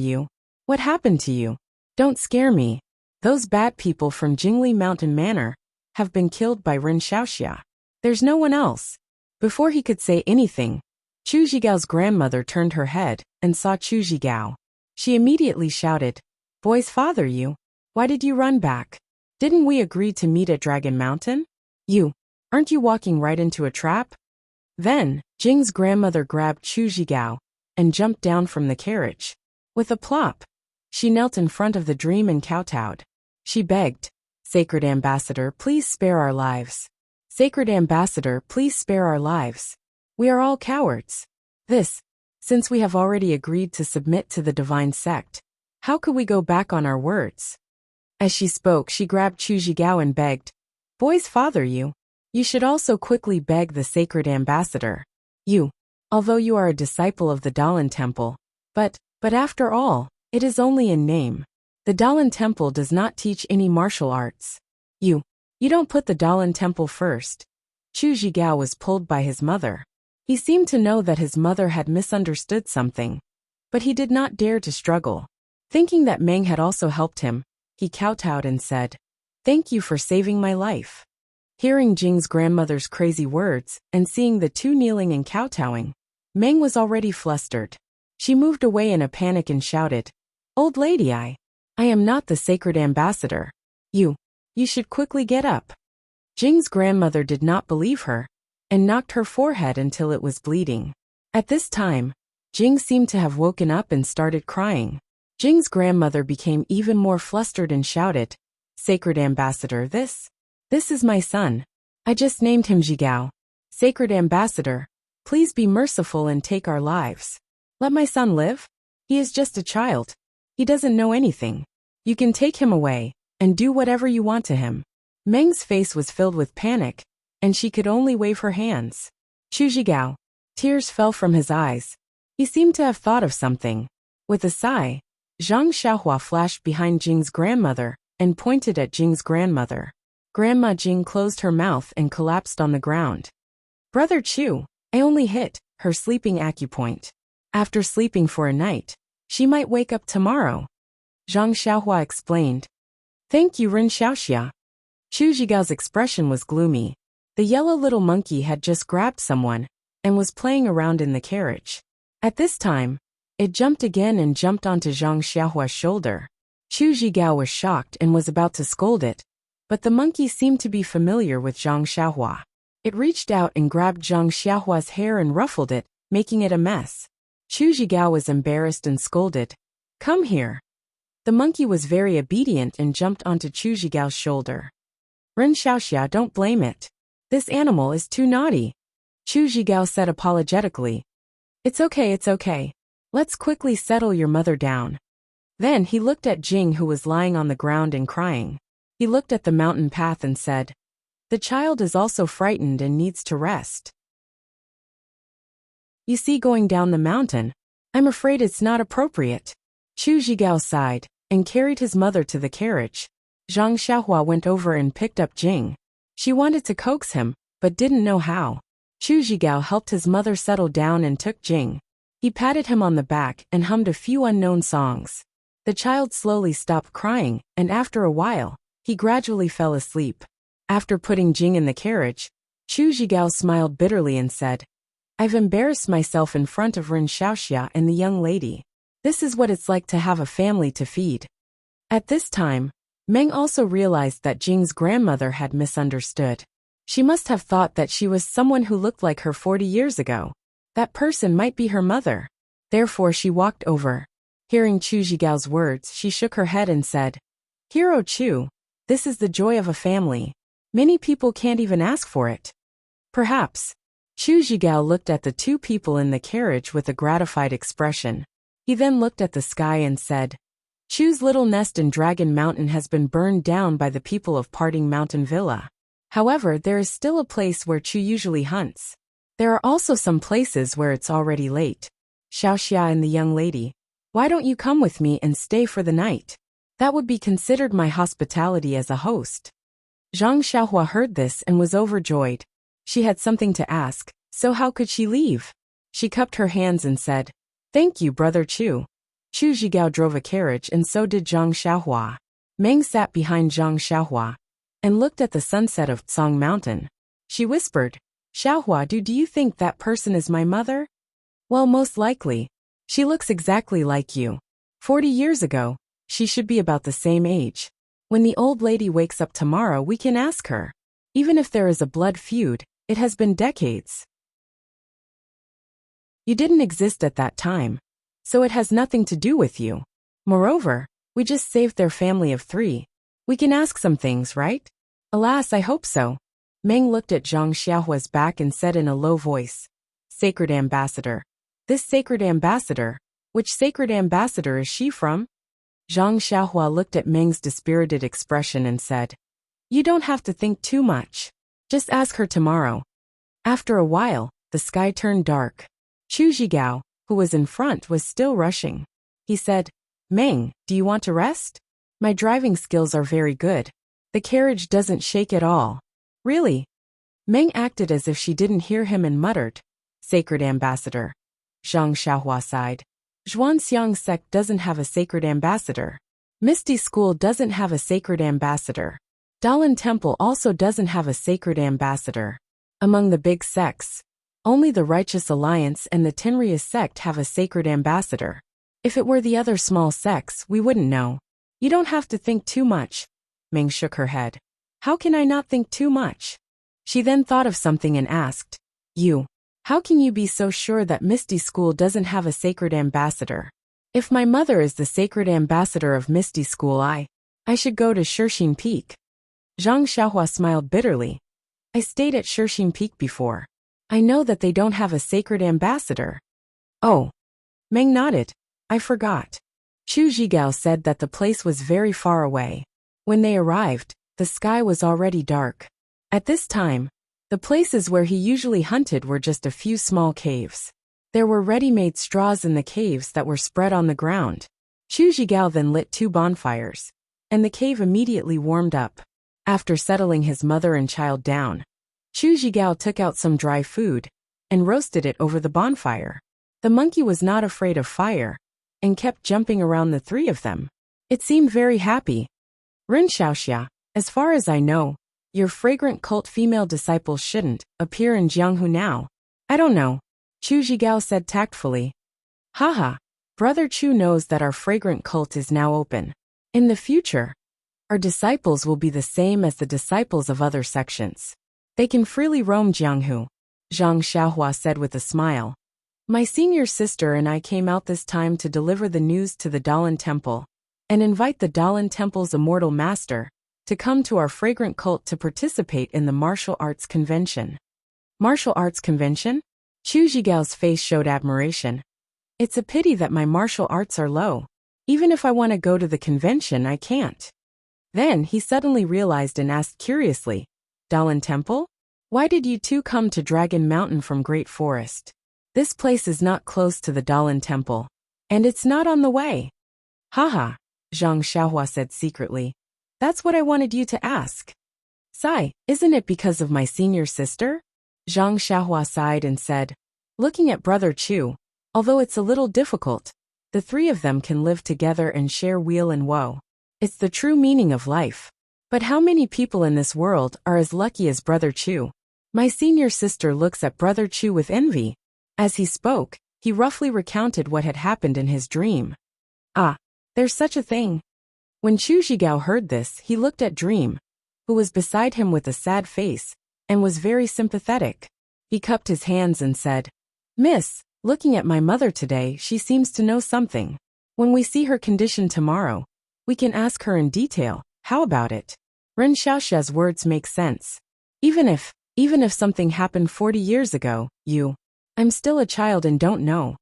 what happened to you? Don't scare me. Those bad people from Jingli Mountain Manor have been killed by Ren Xiaoxia. There's no one else. Before he could say anything, Chu Zhigao's grandmother turned her head and saw Chu Zhigao. She immediately shouted, "Boys, father you? Why did you run back? Didn't we agree to meet at Dragon Mountain? Aren't you walking right into a trap?" Then, Jing's grandmother grabbed Chu Zhigao and jumped down from the carriage. With a plop, she knelt in front of the dream and kowtowed. She begged, "Sacred Ambassador, please spare our lives. Sacred Ambassador, please spare our lives. We are all cowards. Since we have already agreed to submit to the divine sect, how could we go back on our words?" As she spoke, she grabbed Chu Zhigao and begged, "Boys, father you should also quickly beg the Sacred Ambassador. Although you are a disciple of the Dalan Temple, but after all, it is only in name. The Dalan Temple does not teach any martial arts. You don't put the Dalan Temple first." Chu Zhigao was pulled by his mother. He seemed to know that his mother had misunderstood something, but he did not dare to struggle. Thinking that Meng had also helped him, he kowtowed and said, "Thank you for saving my life." Hearing Jing's grandmother's crazy words and seeing the two kneeling and kowtowing, Meng was already flustered. She moved away in a panic and shouted, "Old lady, I am not the Sacred Ambassador. You should quickly get up." Jing's grandmother did not believe her and knocked her forehead until it was bleeding. At this time, Jing seemed to have woken up and started crying. Jing's grandmother became even more flustered and shouted, "Sacred Ambassador, this is my son. I just named him Zhigao. Sacred Ambassador, please be merciful and take our lives. Let my son live. He is just a child. He doesn't know anything. You can take him away and do whatever you want to him." Meng's face was filled with panic, and she could only wave her hands. Chu Zhigao. Tears fell from his eyes. He seemed to have thought of something. With a sigh, Zhang Xiaohua flashed behind Jing's grandmother and pointed at Jing's grandmother. Grandma Jing closed her mouth and collapsed on the ground. "Brother Chu, I only hit her sleeping acupoint. After sleeping for a night, she might wake up tomorrow," Zhang Xiaohua explained. "Thank you, Ren Xiaoxia." Chu Zhigao's expression was gloomy. The yellow little monkey had just grabbed someone and was playing around in the carriage. At this time, it jumped again and jumped onto Zhang Xiaohua's shoulder. Chu Zhigao was shocked and was about to scold it, but the monkey seemed to be familiar with Zhang Xiaohua. It reached out and grabbed Zhang Xiaohua's hair and ruffled it, making it a mess. Chu Zhigao was embarrassed and scolded, "Come here." The monkey was very obedient and jumped onto Chu Zhigao's shoulder. "Ren Xiaoxia, don't blame it. This animal is too naughty," Chu Zhigao said apologetically. It's okay. Let's quickly settle your mother down." Then he looked at Jing, who was lying on the ground and crying. He looked at the mountain path and said, "The child is also frightened and needs to rest. You see, going down the mountain, I'm afraid it's not appropriate." Chu Zhigao sighed and carried his mother to the carriage. Zhang Xiaohua went over and picked up Jing. She wanted to coax him, but didn't know how. Chu Zhigao helped his mother settle down and took Jing. He patted him on the back and hummed a few unknown songs. The child slowly stopped crying, and after a while, he gradually fell asleep. After putting Jing in the carriage, Chu Zhigao smiled bitterly and said, "I've embarrassed myself in front of Ren Xiaoxia and the young lady. This is what it's like to have a family to feed." At this time, Meng also realized that Jing's grandmother had misunderstood. She must have thought that she was someone who looked like her 40 years ago. That person might be her mother. Therefore she walked over. Hearing Chu Zhigao's words, she shook her head and said, "Hero Chu, this is the joy of a family. Many people can't even ask for it." "Perhaps." Chu Zhigao looked at the two people in the carriage with a gratified expression. He then looked at the sky and said, "Chu's little nest in Dragon Mountain has been burned down by the people of Parting Mountain Villa. However, there is still a place where Chu usually hunts. There are also some places where it's already late. Xiaoxia and the young lady, why don't you come with me and stay for the night? That would be considered my hospitality as a host." Zhang Xiaohua heard this and was overjoyed. She had something to ask, so how could she leave? She cupped her hands and said, "Thank you, Brother Chu." Chu Zhigao drove a carriage and so did Zhang Xiaohua. Meng sat behind Zhang Xiaohua and looked at the sunset of Tsang Mountain. She whispered, "Xiaohua, do you think that person is my mother?" Well, most likely. She looks exactly like you. 40 years ago, she should be about the same age. When the old lady wakes up tomorrow, we can ask her. Even if there is a blood feud, it has been decades. You didn't exist at that time, so it has nothing to do with you. Moreover, we just saved their family of 3. We can ask some things, right? Alas, I hope so. Meng looked at Zhang Xiaohua's back and said in a low voice, Sacred Ambassador. This Sacred Ambassador? Which Sacred Ambassador is she from? Zhang Xiaohua looked at Meng's dispirited expression and said, You don't have to think too much. Just ask her tomorrow. After a while, the sky turned dark. Chu Zhigao, who was in front, was still rushing. He said, Meng, do you want to rest? My driving skills are very good. The carriage doesn't shake at all. Really? Meng acted as if she didn't hear him and muttered, Sacred Ambassador. Zhang Xiaohua sighed. Zhuanxiang sect doesn't have a sacred ambassador. Misty School doesn't have a sacred ambassador. Dalan Temple also doesn't have a sacred ambassador. Among the big sects, only the Righteous Alliance and the Tinrius sect have a sacred ambassador. If it were the other small sects, we wouldn't know. You don't have to think too much. Meng shook her head. How can I not think too much? She then thought of something and asked, How can you be so sure that Misty School doesn't have a sacred ambassador? If my mother is the sacred ambassador of Misty School, I should go to Shirxin Peak. Zhang Xiaohua smiled bitterly. I stayed at Shirxin Peak before. I know that they don't have a sacred ambassador. Oh. Meng nodded. I forgot. Chu Zhigao said that the place was very far away. When they arrived, the sky was already dark. At this time, the places where he usually hunted were just a few small caves. There were ready-made straws in the caves that were spread on the ground. Chu Zhigao then lit 2 bonfires, and the cave immediately warmed up. After settling his mother and child down, Chu Zhigao took out some dry food and roasted it over the bonfire. The monkey was not afraid of fire and kept jumping around the 3 of them. It seemed very happy. Ren Xiaoxia, as far as I know, your fragrant cult female disciples shouldn't appear in Jianghu now. I don't know, Chu Zhigao said tactfully. Haha, Brother Chu knows that our fragrant cult is now open. In the future, our disciples will be the same as the disciples of other sections. They can freely roam Jianghu, Zhang Xiaohua said with a smile. My senior sister and I came out this time to deliver the news to the Dalan Temple and invite the Dalan Temple's immortal master to come to our fragrant cult to participate in the martial arts convention. Martial arts convention? Chu Zhigao's face showed admiration. It's a pity that my martial arts are low. Even if I want to go to the convention, I can't. Then he suddenly realized and asked curiously, Dalan Temple? Why did you 2 come to Dragon Mountain from Great Forest? This place is not close to the Dalan Temple, and it's not on the way. Haha, Zhang Xiaohua said secretly. That's what I wanted you to ask. Sigh, isn't it because of my senior sister? Zhang Xiaohua sighed and said, looking at Brother Chu, although it's a little difficult, the 3 of them can live together and share weal and woe. It's the true meaning of life. But how many people in this world are as lucky as Brother Chu? My senior sister looks at Brother Chu with envy. As he spoke, he roughly recounted what had happened in his dream. Ah, there's such a thing. When Chu Zhigao heard this, he looked at Dream, who was beside him with a sad face, and was very sympathetic. He cupped his hands and said, Miss, looking at my mother today, she seems to know something. When we see her condition tomorrow, we can ask her in detail. How about it? Ren Xiaoxia's words make sense. Even if something happened 40 years ago, I'm still a child and don't know.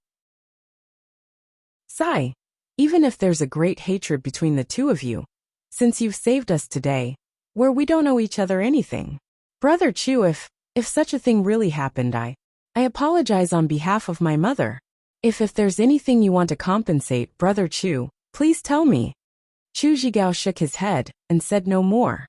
Sigh. Even if there's a great hatred between the 2 of you, since you've saved us today, where we don't owe each other anything. Brother Chu, if such a thing really happened, I apologize on behalf of my mother. If there's anything you want to compensate, Brother Chu, please tell me. Chu Zhigao shook his head and said no more.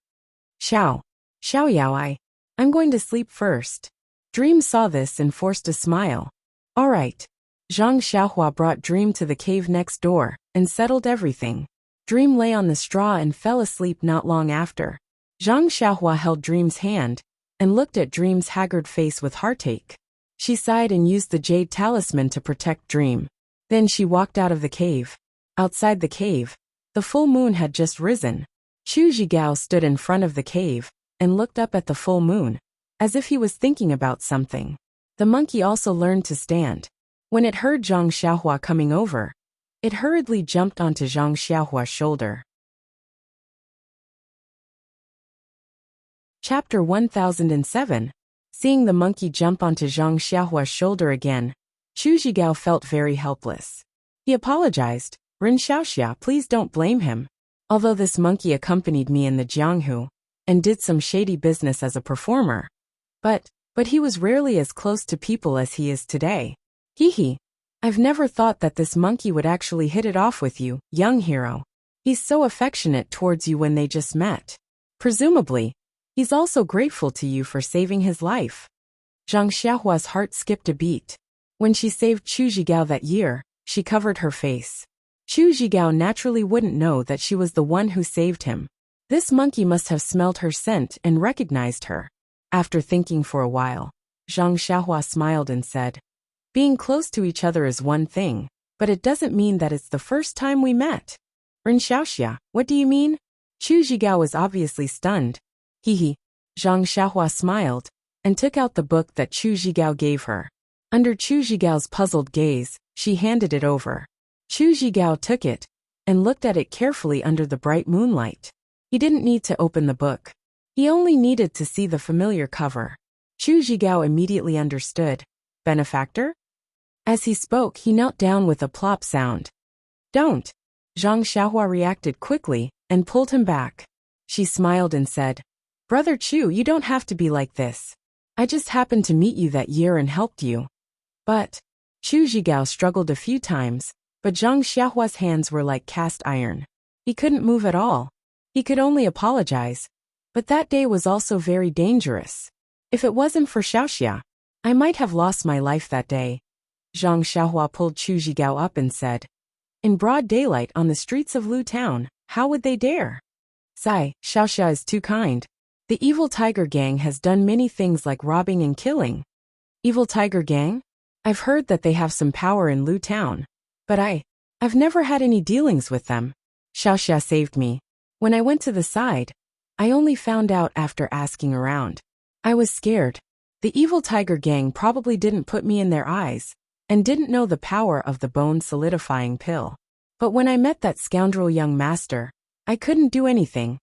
Xiao Yao, I'm going to sleep first. Dream saw this and forced a smile. All right. Zhang Xiaohua brought Dream to the cave next door and settled everything. Dream lay on the straw and fell asleep not long after. Zhang Xiaohua held Dream's hand and looked at Dream's haggard face with heartache. She sighed and used the jade talisman to protect Dream. Then she walked out of the cave. Outside the cave, the full moon had just risen. Chu Zhigao stood in front of the cave and looked up at the full moon, as if he was thinking about something. The monkey also learned to stand. When it heard Zhang Xiaohua coming over, it hurriedly jumped onto Zhang Xiaohua's shoulder. Chapter 1007. Seeing the monkey jump onto Zhang Xiaohua's shoulder again, Chu Zhigao felt very helpless. He apologized. Ren Xiaoxia, please don't blame him. Although this monkey accompanied me in the Jianghu and did some shady business as a performer, but he was rarely as close to people as he is today. Hee. I've never thought that this monkey would actually hit it off with you, young hero. He's so affectionate towards you when they just met. Presumably, he's also grateful to you for saving his life. Zhang Xiaohua's heart skipped a beat. When she saved Chu Zhigao that year, she covered her face. Chu Zhigao naturally wouldn't know that she was the one who saved him. This monkey must have smelled her scent and recognized her. After thinking for a while, Zhang Xiaohua smiled and said, being close to each other is one thing, but it doesn't mean that it's the first time we met. Ren Xiaoxia, what do you mean? Chu Zhigao was obviously stunned. Zhang Xiaohua smiled and took out the book that Chu Zhigao gave her. Under Chu Zhigao's puzzled gaze, she handed it over. Chu Zhigao took it and looked at it carefully under the bright moonlight. He didn't need to open the book. He only needed to see the familiar cover. Chu Zhigao immediately understood. Benefactor? As he spoke, he knelt down with a plop sound. Don't. Zhang Xiaohua reacted quickly and pulled him back. She smiled and said, Brother Chu, you don't have to be like this. I just happened to meet you that year and helped you. But Chu Zhigao struggled a few times, but Zhang Xiaohua's hands were like cast iron. He couldn't move at all. He could only apologize. But that day was also very dangerous. If it wasn't for Xiaoxia, I might have lost my life that day. Zhang Xiaohua pulled Chu Zhigao up and said, in broad daylight on the streets of Lu Town, how would they dare? Sigh, Xiaoxia is too kind. The evil tiger gang has done many things like robbing and killing. Evil tiger gang? I've heard that they have some power in Lu Town. But I've never had any dealings with them. Xiaoxia saved me. When I went to the side, I only found out after asking around. I was scared. The evil tiger gang probably didn't put me in their eyes and didn't know the power of the bone-solidifying pill. But when I met that scoundrel young master, I couldn't do anything.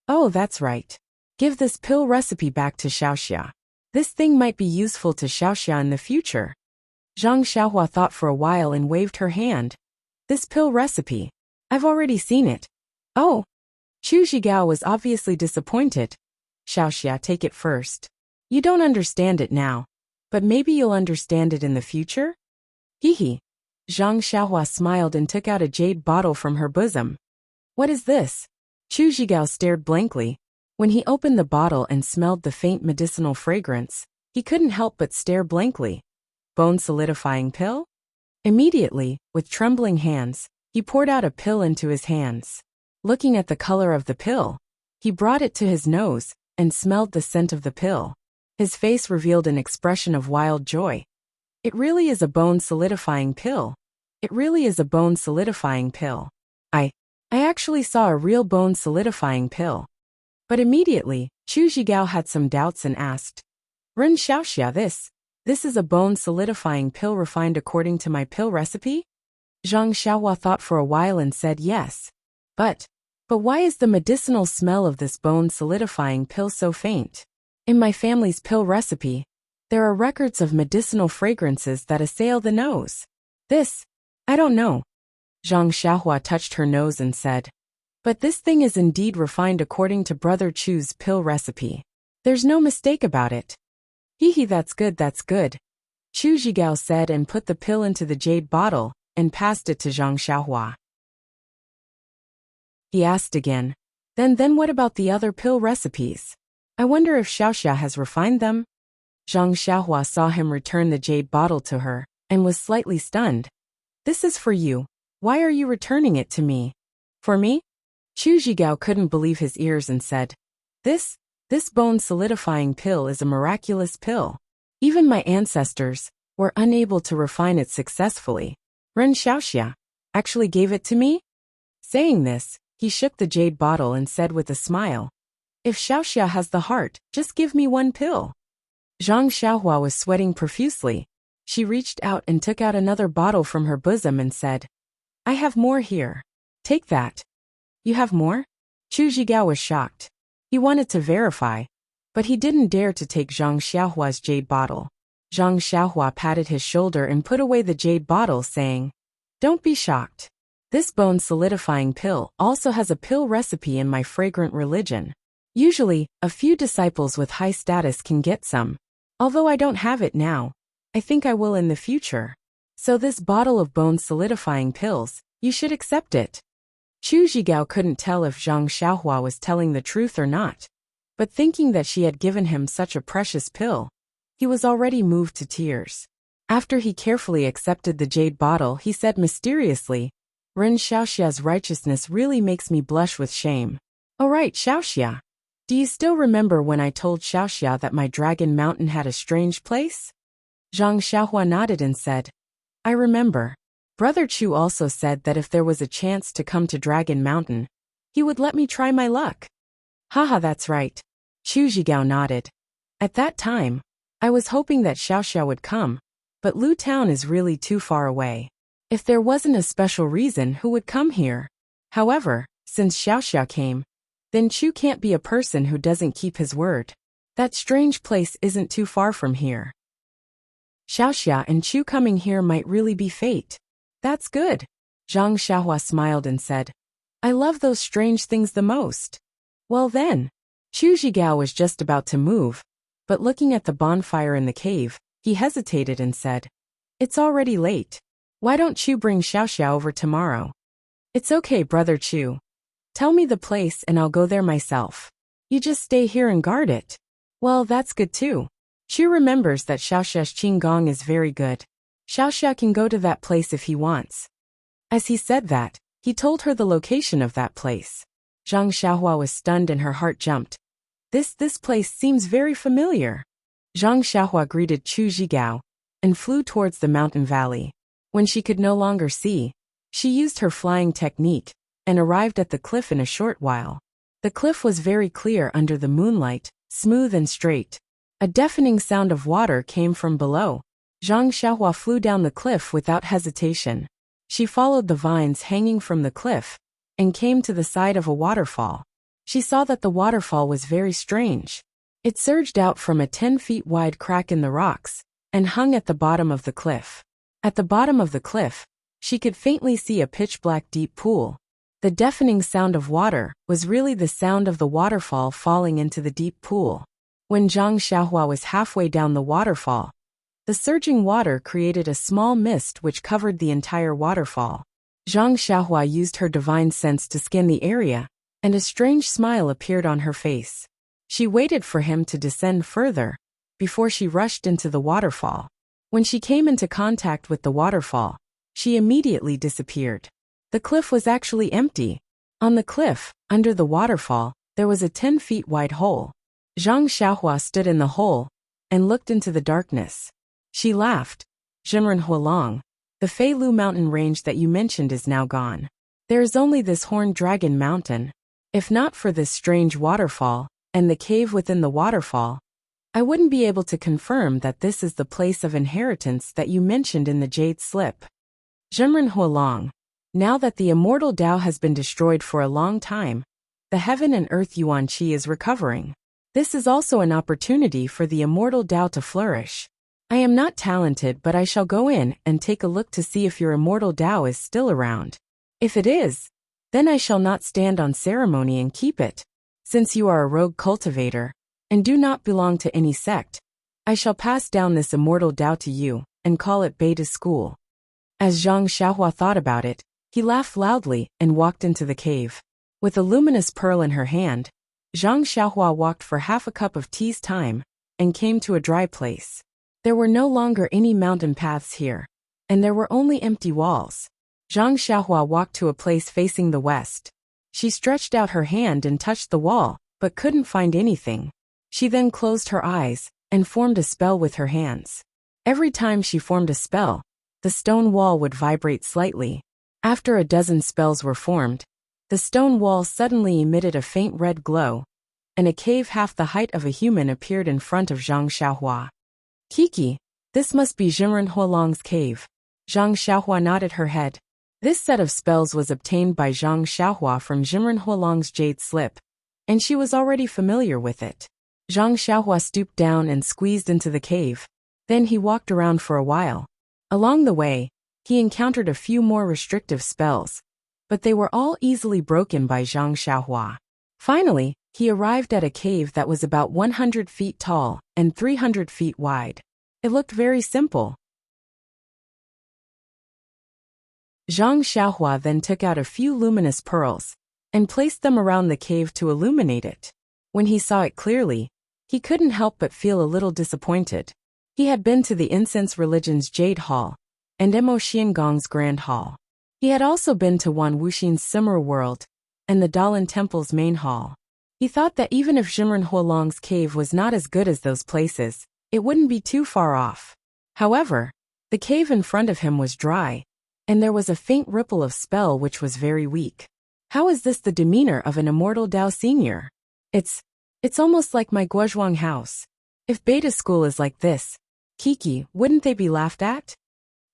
Oh, that's right. Give this pill recipe back to Xiaoxia. This thing might be useful to Xiaoxia in the future. Zhang Xiaohua thought for a while and waved her hand. This pill recipe. I've already seen it. Oh. Chu Zhigao was obviously disappointed. Xiaoxia, take it first. You don't understand it now, but maybe you'll understand it in the future? Zhang Xiaohua smiled and took out a jade bottle from her bosom. What is this? Chu Zhigao stared blankly. When he opened the bottle and smelled the faint medicinal fragrance, he couldn't help but stare blankly. Bone-solidifying pill? Immediately, with trembling hands, he poured out a pill into his hands. Looking at the color of the pill, he brought it to his nose and smelled the scent of the pill. His face revealed an expression of wild joy. It really is a bone-solidifying pill. It really is a bone-solidifying pill. I actually saw a real bone-solidifying pill. But immediately, Chu Zhigao had some doubts and asked, Ren Xiaoxia, this is a bone-solidifying pill refined according to my pill recipe? Zhang Xiaohua thought for a while and said yes. But why is the medicinal smell of this bone-solidifying pill so faint? In my family's pill recipe, there are records of medicinal fragrances that assail the nose. I don't know. Zhang Xiaohua touched her nose and said, but this thing is indeed refined according to Brother Chu's pill recipe. There's no mistake about it. That's good, that's good. Chu Zhigao said and put the pill into the jade bottle and passed it to Zhang Xiaohua. He asked again, then what about the other pill recipes? I wonder if Xiaoxia has refined them? Zhang Xiaohua saw him return the jade bottle to her and was slightly stunned. This is for you. Why are you returning it to me? For me? Chu Zhigao couldn't believe his ears and said, This bone-solidifying pill is a miraculous pill. Even my ancestors were unable to refine it successfully. Ren Xiaoxia actually gave it to me? Saying this, he shook the jade bottle and said with a smile, "If Xiaoxia has the heart, just give me one pill." Zhang Xiaohua was sweating profusely. She reached out and took out another bottle from her bosom and said, "I have more here. Take that." "You have more?" Chu Zhigao was shocked. He wanted to verify, but he didn't dare to take Zhang Xiaohua's jade bottle. Zhang Xiaohua patted his shoulder and put away the jade bottle, saying, "Don't be shocked. This bone-solidifying pill also has a pill recipe in my fragrant religion. Usually, a few disciples with high status can get some. Although I don't have it now, I think I will in the future. So this bottle of bone-solidifying pills, you should accept it." Chu Zhigao couldn't tell if Zhang Xiaohua was telling the truth or not, but thinking that she had given him such a precious pill, he was already moved to tears. After he carefully accepted the jade bottle, he said mysteriously, "Ren Xiaoxia's righteousness really makes me blush with shame." "Oh right, Xiaoxia. Do you still remember when I told Xiaoxia that my dragon mountain had a strange place?" Zhang Xiaohua nodded and said, "I remember. Brother Chu also said that if there was a chance to come to Dragon Mountain, he would let me try my luck." "Haha, that's right." Chu Zhigao nodded. "At that time, I was hoping that Xiaoxia would come, but Lu Town is really too far away. If there wasn't a special reason, who would come here? However, since Xiaoxia came, then Chu can't be a person who doesn't keep his word. That strange place isn't too far from here. Xiaoxia and Chu coming here might really be fate." "That's good." Zhang Xiaohua smiled and said, "I love those strange things the most." "Well then." Chu Zhigao was just about to move, but looking at the bonfire in the cave, he hesitated and said, "It's already late. Why don't Chu bring Xiaoxia over tomorrow?" "It's okay, Brother Chu. Tell me the place and I'll go there myself. You just stay here and guard it." "Well, that's good too. Chu remembers that Xiaoxia's qigong is very good. Xiaoxia can go to that place if he wants." As he said that, he told her the location of that place. Zhang Xiaohua was stunned and her heart jumped. This place seems very familiar." Zhang Xiaohua greeted Chu Zhigao and flew towards the mountain valley. When she could no longer see, she used her flying technique and arrived at the cliff in a short while. The cliff was very clear under the moonlight, smooth and straight. A deafening sound of water came from below. Zhang Xiaohua flew down the cliff without hesitation. She followed the vines hanging from the cliff and came to the side of a waterfall. She saw that the waterfall was very strange. It surged out from a 10 feet wide crack in the rocks and hung at the bottom of the cliff. At the bottom of the cliff, she could faintly see a pitch-black deep pool. The deafening sound of water was really the sound of the waterfall falling into the deep pool. When Zhang Xiaohua was halfway down the waterfall, the surging water created a small mist which covered the entire waterfall. Zhang Xiaohua used her divine sense to scan the area, and a strange smile appeared on her face. She waited for him to descend further before she rushed into the waterfall. When she came into contact with the waterfall, she immediately disappeared. The cliff was actually empty. On the cliff, under the waterfall, there was a 10 feet wide hole. Zhang Xiaohua stood in the hole and looked into the darkness. She laughed. "Zhenren Hualong, the Fei Lu mountain range that you mentioned is now gone. There is only this horned dragon mountain. If not for this strange waterfall and the cave within the waterfall, I wouldn't be able to confirm that this is the place of inheritance that you mentioned in the jade slip. Zhenren Hualong, now that the immortal Tao has been destroyed for a long time, the heaven and earth Yuan Qi is recovering. This is also an opportunity for the immortal Tao to flourish. I am not talented, but I shall go in and take a look to see if your immortal Tao is still around. If it is, then I shall not stand on ceremony and keep it. Since you are a rogue cultivator and do not belong to any sect, I shall pass down this immortal Tao to you and call it Beta School." As Zhang Xiaohua thought about it, he laughed loudly and walked into the cave. With a luminous pearl in her hand, Zhang Xiaohua walked for half a cup of tea's time and came to a dry place. There were no longer any mountain paths here, and there were only empty walls. Zhang Xiaohua walked to a place facing the west. She stretched out her hand and touched the wall, but couldn't find anything. She then closed her eyes and formed a spell with her hands. Every time she formed a spell, the stone wall would vibrate slightly. After a dozen spells were formed, the stone wall suddenly emitted a faint red glow, and a cave half the height of a human appeared in front of Zhang Xiaohua. Kiki, this must be Jimren Huolong's cave. Zhang Xiaohua nodded her head. This set of spells was obtained by Zhang Xiaohua from Jimren Huolong's jade slip, and she was already familiar with it. Zhang Xiaohua stooped down and squeezed into the cave. Then he walked around for a while. Along the way, he encountered a few more restrictive spells, but they were all easily broken by Zhang Xiaohua. Finally, he arrived at a cave that was about 100 feet tall and 300 feet wide. It looked very simple. Zhang Xiaohua then took out a few luminous pearls and placed them around the cave to illuminate it. When he saw it clearly, he couldn't help but feel a little disappointed. He had been to the Incense Religion's Jade Hall and Mo Xiangong's Grand Hall. He had also been to Wan Wuxin's Simmer World and the Dalan Temple's main hall. He thought that even if Jimren Huolong's cave was not as good as those places, it wouldn't be too far off. However, the cave in front of him was dry, and there was a faint ripple of spell which was very weak. How is this the demeanor of an immortal Dao senior? It's almost like my Guozhuang house. If beta school is like this, Kiki, wouldn't they be laughed at?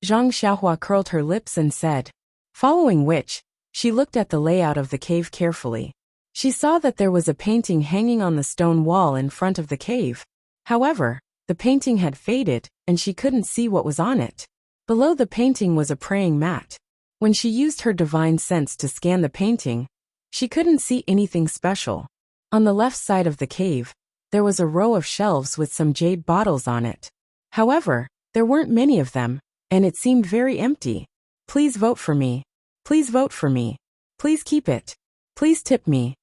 Zhang Xiaohua curled her lips and said, following which, she looked at the layout of the cave carefully. She saw that there was a painting hanging on the stone wall in front of the cave. However, the painting had faded, and she couldn't see what was on it. Below the painting was a praying mat. When she used her divine sense to scan the painting, she couldn't see anything special. On the left side of the cave, there was a row of shelves with some jade bottles on it. However, there weren't many of them, and it seemed very empty. Please vote for me. Please vote for me. Please keep it. Please tip me.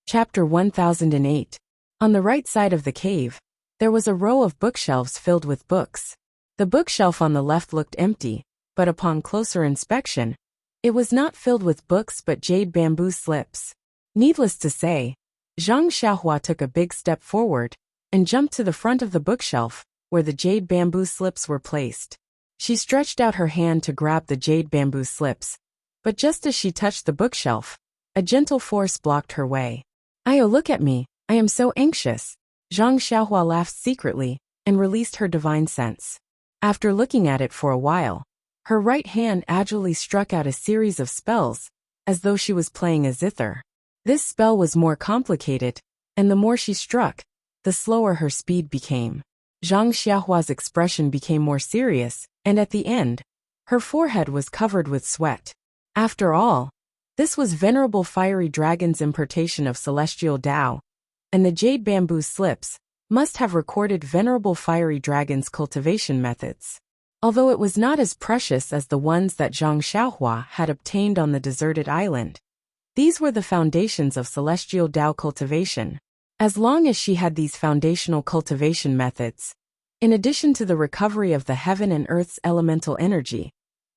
Chapter 1008. On the right side of the cave, there was a row of bookshelves filled with books. The bookshelf on the left looked empty, but upon closer inspection, it was not filled with books but jade bamboo slips. Needless to say, Zhang Xiaohua took a big step forward and jumped to the front of the bookshelf, where the jade bamboo slips were placed. She stretched out her hand to grab the jade bamboo slips, but just as she touched the bookshelf, a gentle force blocked her way. "Ayo, look at me, I am so anxious." Zhang Xiaohua laughed secretly and released her divine sense. After looking at it for a while, her right hand agilely struck out a series of spells, as though she was playing a zither. This spell was more complicated, and the more she struck, the slower her speed became. Zhang Xiaohua's expression became more serious, and at the end, her forehead was covered with sweat. After all, this was Venerable Fiery Dragon's importation of celestial Dao, and the jade bamboo slips must have recorded Venerable Fiery Dragon's cultivation methods. Although it was not as precious as the ones that Zhang Xiaohua had obtained on the deserted island, these were the foundations of celestial Dao cultivation. As long as she had these foundational cultivation methods, in addition to the recovery of the heaven and earth's elemental energy,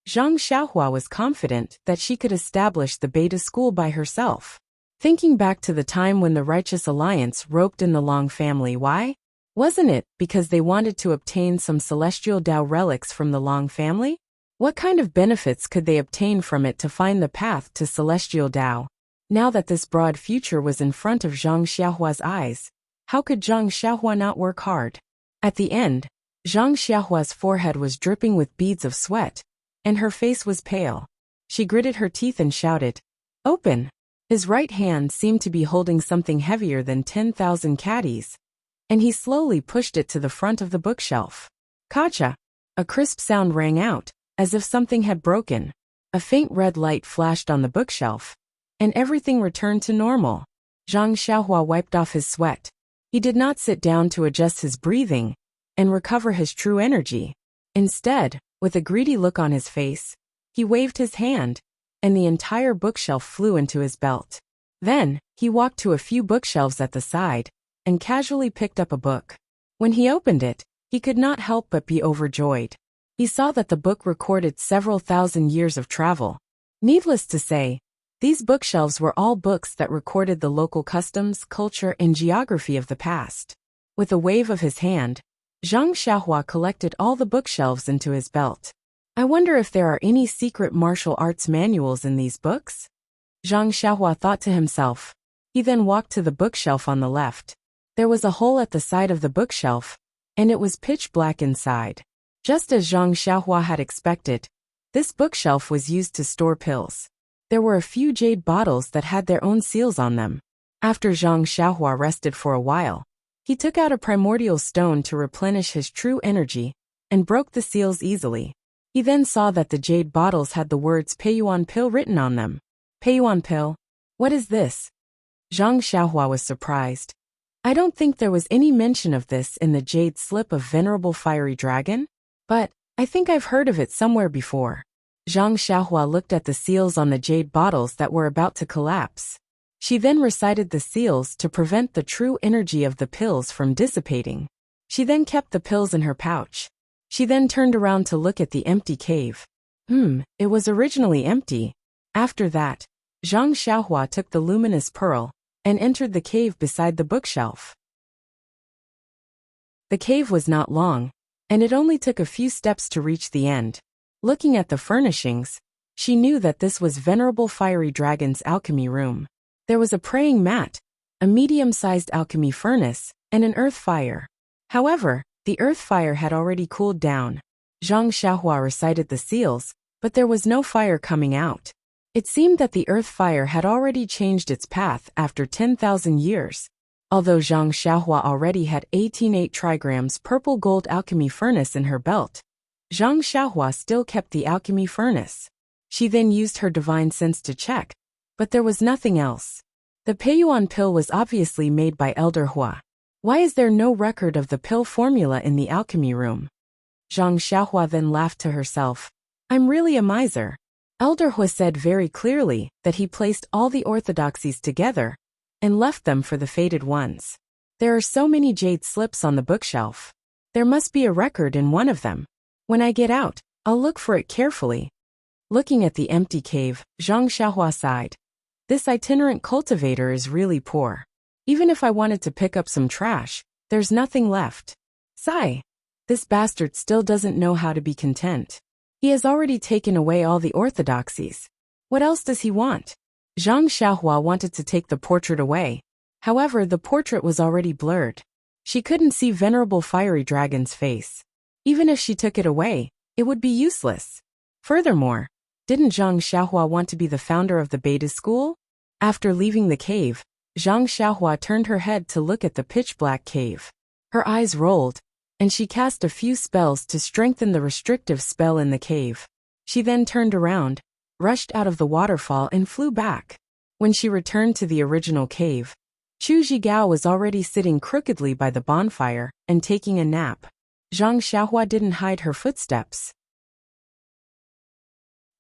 Zhang Xiaohua was confident that she could establish the beta school by herself. Thinking back to the time when the Righteous Alliance roped in the Long family, why? Wasn't it because they wanted to obtain some celestial Dao relics from the Long family? What kind of benefits could they obtain from it to find the path to celestial Dao? Now that this broad future was in front of Zhang Xiaohua's eyes, how could Zhang Xiaohua not work hard? At the end, Zhang Xiaohua's forehead was dripping with beads of sweat, and her face was pale. She gritted her teeth and shouted, "Open!" His right hand seemed to be holding something heavier than 10,000 caddies, and he slowly pushed it to the front of the bookshelf. Kacha! A crisp sound rang out, as if something had broken. A faint red light flashed on the bookshelf, and everything returned to normal. Zhang Xiaohua wiped off his sweat. He did not sit down to adjust his breathing and recover his true energy. Instead, with a greedy look on his face, he waved his hand, and the entire bookshelf flew into his belt. Then, he walked to a few bookshelves at the side and casually picked up a book. When he opened it, he could not help but be overjoyed. He saw that the book recorded several thousand years of travel. Needless to say, These bookshelves were all books that recorded the local customs, culture, and geography of the past. With a wave of his hand, Zhang Xiaohua collected all the bookshelves into his belt. I wonder if there are any secret martial arts manuals in these books? Zhang Xiaohua thought to himself. He then walked to the bookshelf on the left. There was a hole at the side of the bookshelf, and it was pitch black inside. Just as Zhang Xiaohua had expected, this bookshelf was used to store pills. There were a few jade bottles that had their own seals on them. After Zhang Xiaohua rested for a while, he took out a primordial stone to replenish his true energy and broke the seals easily. He then saw that the jade bottles had the words Peiyuan pill written on them. Peiyuan pill? What is this? Zhang Xiaohua was surprised. I don't think there was any mention of this in the jade slip of Venerable Fiery Dragon, but I think I've heard of it somewhere before. Zhang Xiaohua looked at the seals on the jade bottles that were about to collapse. She then recited the seals to prevent the true energy of the pills from dissipating. She then kept the pills in her pouch. She then turned around to look at the empty cave. It was originally empty. After that, Zhang Xiaohua took the luminous pearl and entered the cave beside the bookshelf. The cave was not long, and it only took a few steps to reach the end. Looking at the furnishings, she knew that this was Venerable Fiery Dragon's alchemy room. There was a praying mat, a medium-sized alchemy furnace, and an earth fire. However, the earth fire had already cooled down. Zhang Xiaohua recited the seals, but there was no fire coming out. It seemed that the earth fire had already changed its path after 10,000 years. Although Zhang Xiaohua already had 18 trigrams purple gold alchemy furnace in her belt, Zhang Xiaohua still kept the alchemy furnace. She then used her divine sense to check, but there was nothing else. The Peiyuan pill was obviously made by Elder Hua. Why is there no record of the pill formula in the alchemy room? Zhang Xiaohua then laughed to herself. I'm really a miser. Elder Hua said very clearly that he placed all the orthodoxies together and left them for the faded ones. There are so many jade slips on the bookshelf. There must be a record in one of them. When I get out, I'll look for it carefully. Looking at the empty cave, Zhang Xiaohua sighed. This itinerant cultivator is really poor. Even if I wanted to pick up some trash, there's nothing left. Sigh. This bastard still doesn't know how to be content. He has already taken away all the orthodoxies. What else does he want? Zhang Xiaohua wanted to take the portrait away. However, the portrait was already blurred. She couldn't see Venerable Fiery Dragon's face. Even if she took it away, it would be useless. Furthermore, didn't Zhang Xiaohua want to be the founder of the Beta School? After leaving the cave, Zhang Xiaohua turned her head to look at the pitch-black cave. Her eyes rolled, and she cast a few spells to strengthen the restrictive spell in the cave. She then turned around, rushed out of the waterfall and flew back. When she returned to the original cave, Chu Zhigao was already sitting crookedly by the bonfire and taking a nap. Zhang Xiaohua didn't hide her footsteps.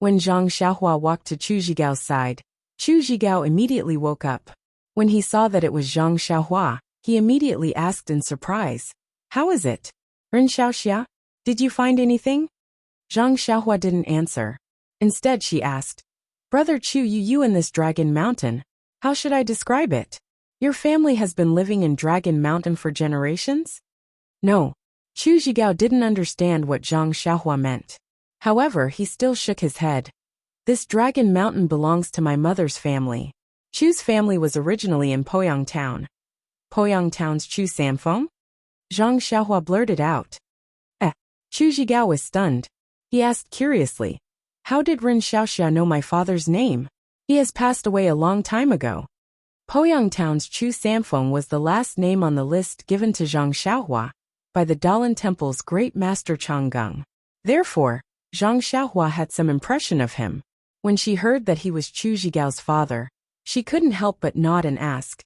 When Zhang Xiaohua walked to Chu Zhigao's side, Chu Zhigao immediately woke up. When he saw that it was Zhang Xiaohua, he immediately asked in surprise, How is it? Ren Xiaoxia, did you find anything? Zhang Xiaohua didn't answer. Instead she asked, Brother Chu, you in this Dragon Mountain, how should I describe it? Your family has been living in Dragon Mountain for generations? No. Chu Zhigao didn't understand what Zhang Xiaohua meant. However, he still shook his head. This Dragon Mountain belongs to my mother's family. Chu's family was originally in Poyang Town. Poyang Town's Chu Samfeng? Zhang Xiaohua blurted out. Chu Zhigao was stunned. He asked curiously, How did Ren Xiaoxia know my father's name? He has passed away a long time ago. Poyang Town's Chu Samfeng was the last name on the list given to Zhang Xiaohua by the Dalan Temple's great master Changgung. Therefore, Zhang Xiaohua had some impression of him. When she heard that he was Chu Zhigao's father, she couldn't help but nod and ask,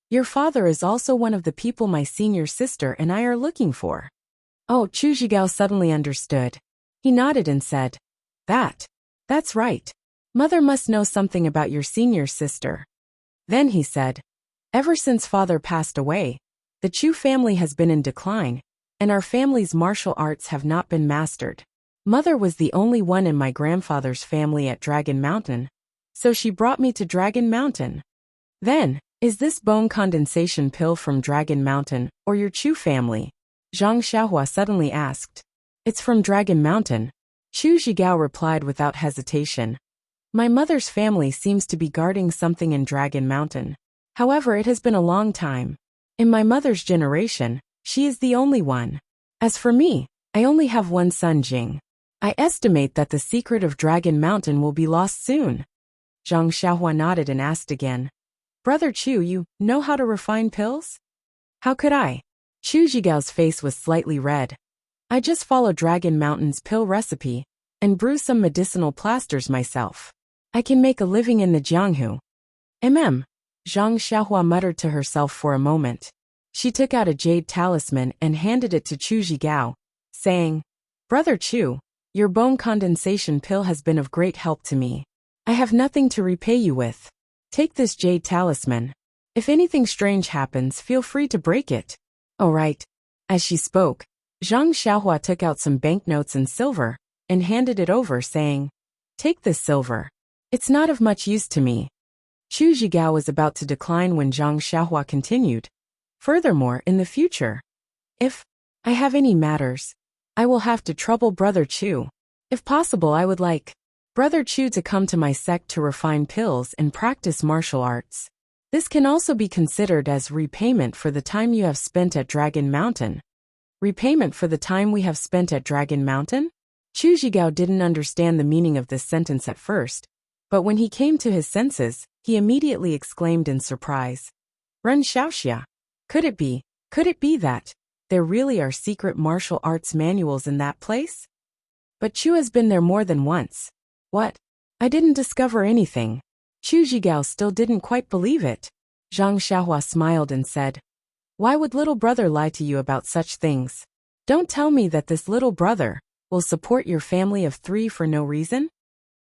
Your father is also one of the people my senior sister and I are looking for. Oh, Chu Zhigao suddenly understood. He nodded and said, That's right. Mother must know something about your senior sister. Then he said, Ever since father passed away, the Chu family has been in decline, and our family's martial arts have not been mastered. Mother was the only one in my grandfather's family at Dragon Mountain, So she brought me to Dragon Mountain. Then, is this bone condensation pill from Dragon Mountain or your Chu family? Zhang Xiaohua suddenly asked. It's from Dragon Mountain, Chu Zhigao replied without hesitation. My mother's family seems to be guarding something in Dragon Mountain. However, it has been a long time. In my mother's generation, she is the only one. As for me, I only have one son, Jing. I estimate that the secret of Dragon Mountain will be lost soon. Zhang Xiaohua nodded and asked again. Brother Chu, you know how to refine pills? How could I? Chu Zhigao's face was slightly red. I just follow Dragon Mountain's pill recipe and brew some medicinal plasters myself. I can make a living in the Jianghu. Zhang Xiaohua muttered to herself for a moment. She took out a jade talisman and handed it to Chu Zhigao, saying, Brother Chu, your bone condensation pill has been of great help to me. I have nothing to repay you with. Take this jade talisman. If anything strange happens, feel free to break it. All right. As she spoke, Zhang Xiaohua took out some banknotes and silver and handed it over, saying, Take this silver. It's not of much use to me. Chu Zhigao was about to decline when Zhang Xiaohua continued. Furthermore, in the future, if I have any matters, I will have to trouble Brother Chu. If possible, I would like Brother Chu to come to my sect to refine pills and practice martial arts. This can also be considered as repayment for the time you have spent at Dragon Mountain. Repayment for the time we have spent at Dragon Mountain? Chu Zhigao didn't understand the meaning of this sentence at first, but when he came to his senses, he immediately exclaimed in surprise. Ren Xiaoxia. Could it be that there really are secret martial arts manuals in that place? But Chu has been there more than once. What? I didn't discover anything. Chu Zhigao still didn't quite believe it. Zhang Xiaohua smiled and said, Why would little brother lie to you about such things? Don't tell me that this little brother will support your family of 3 for no reason?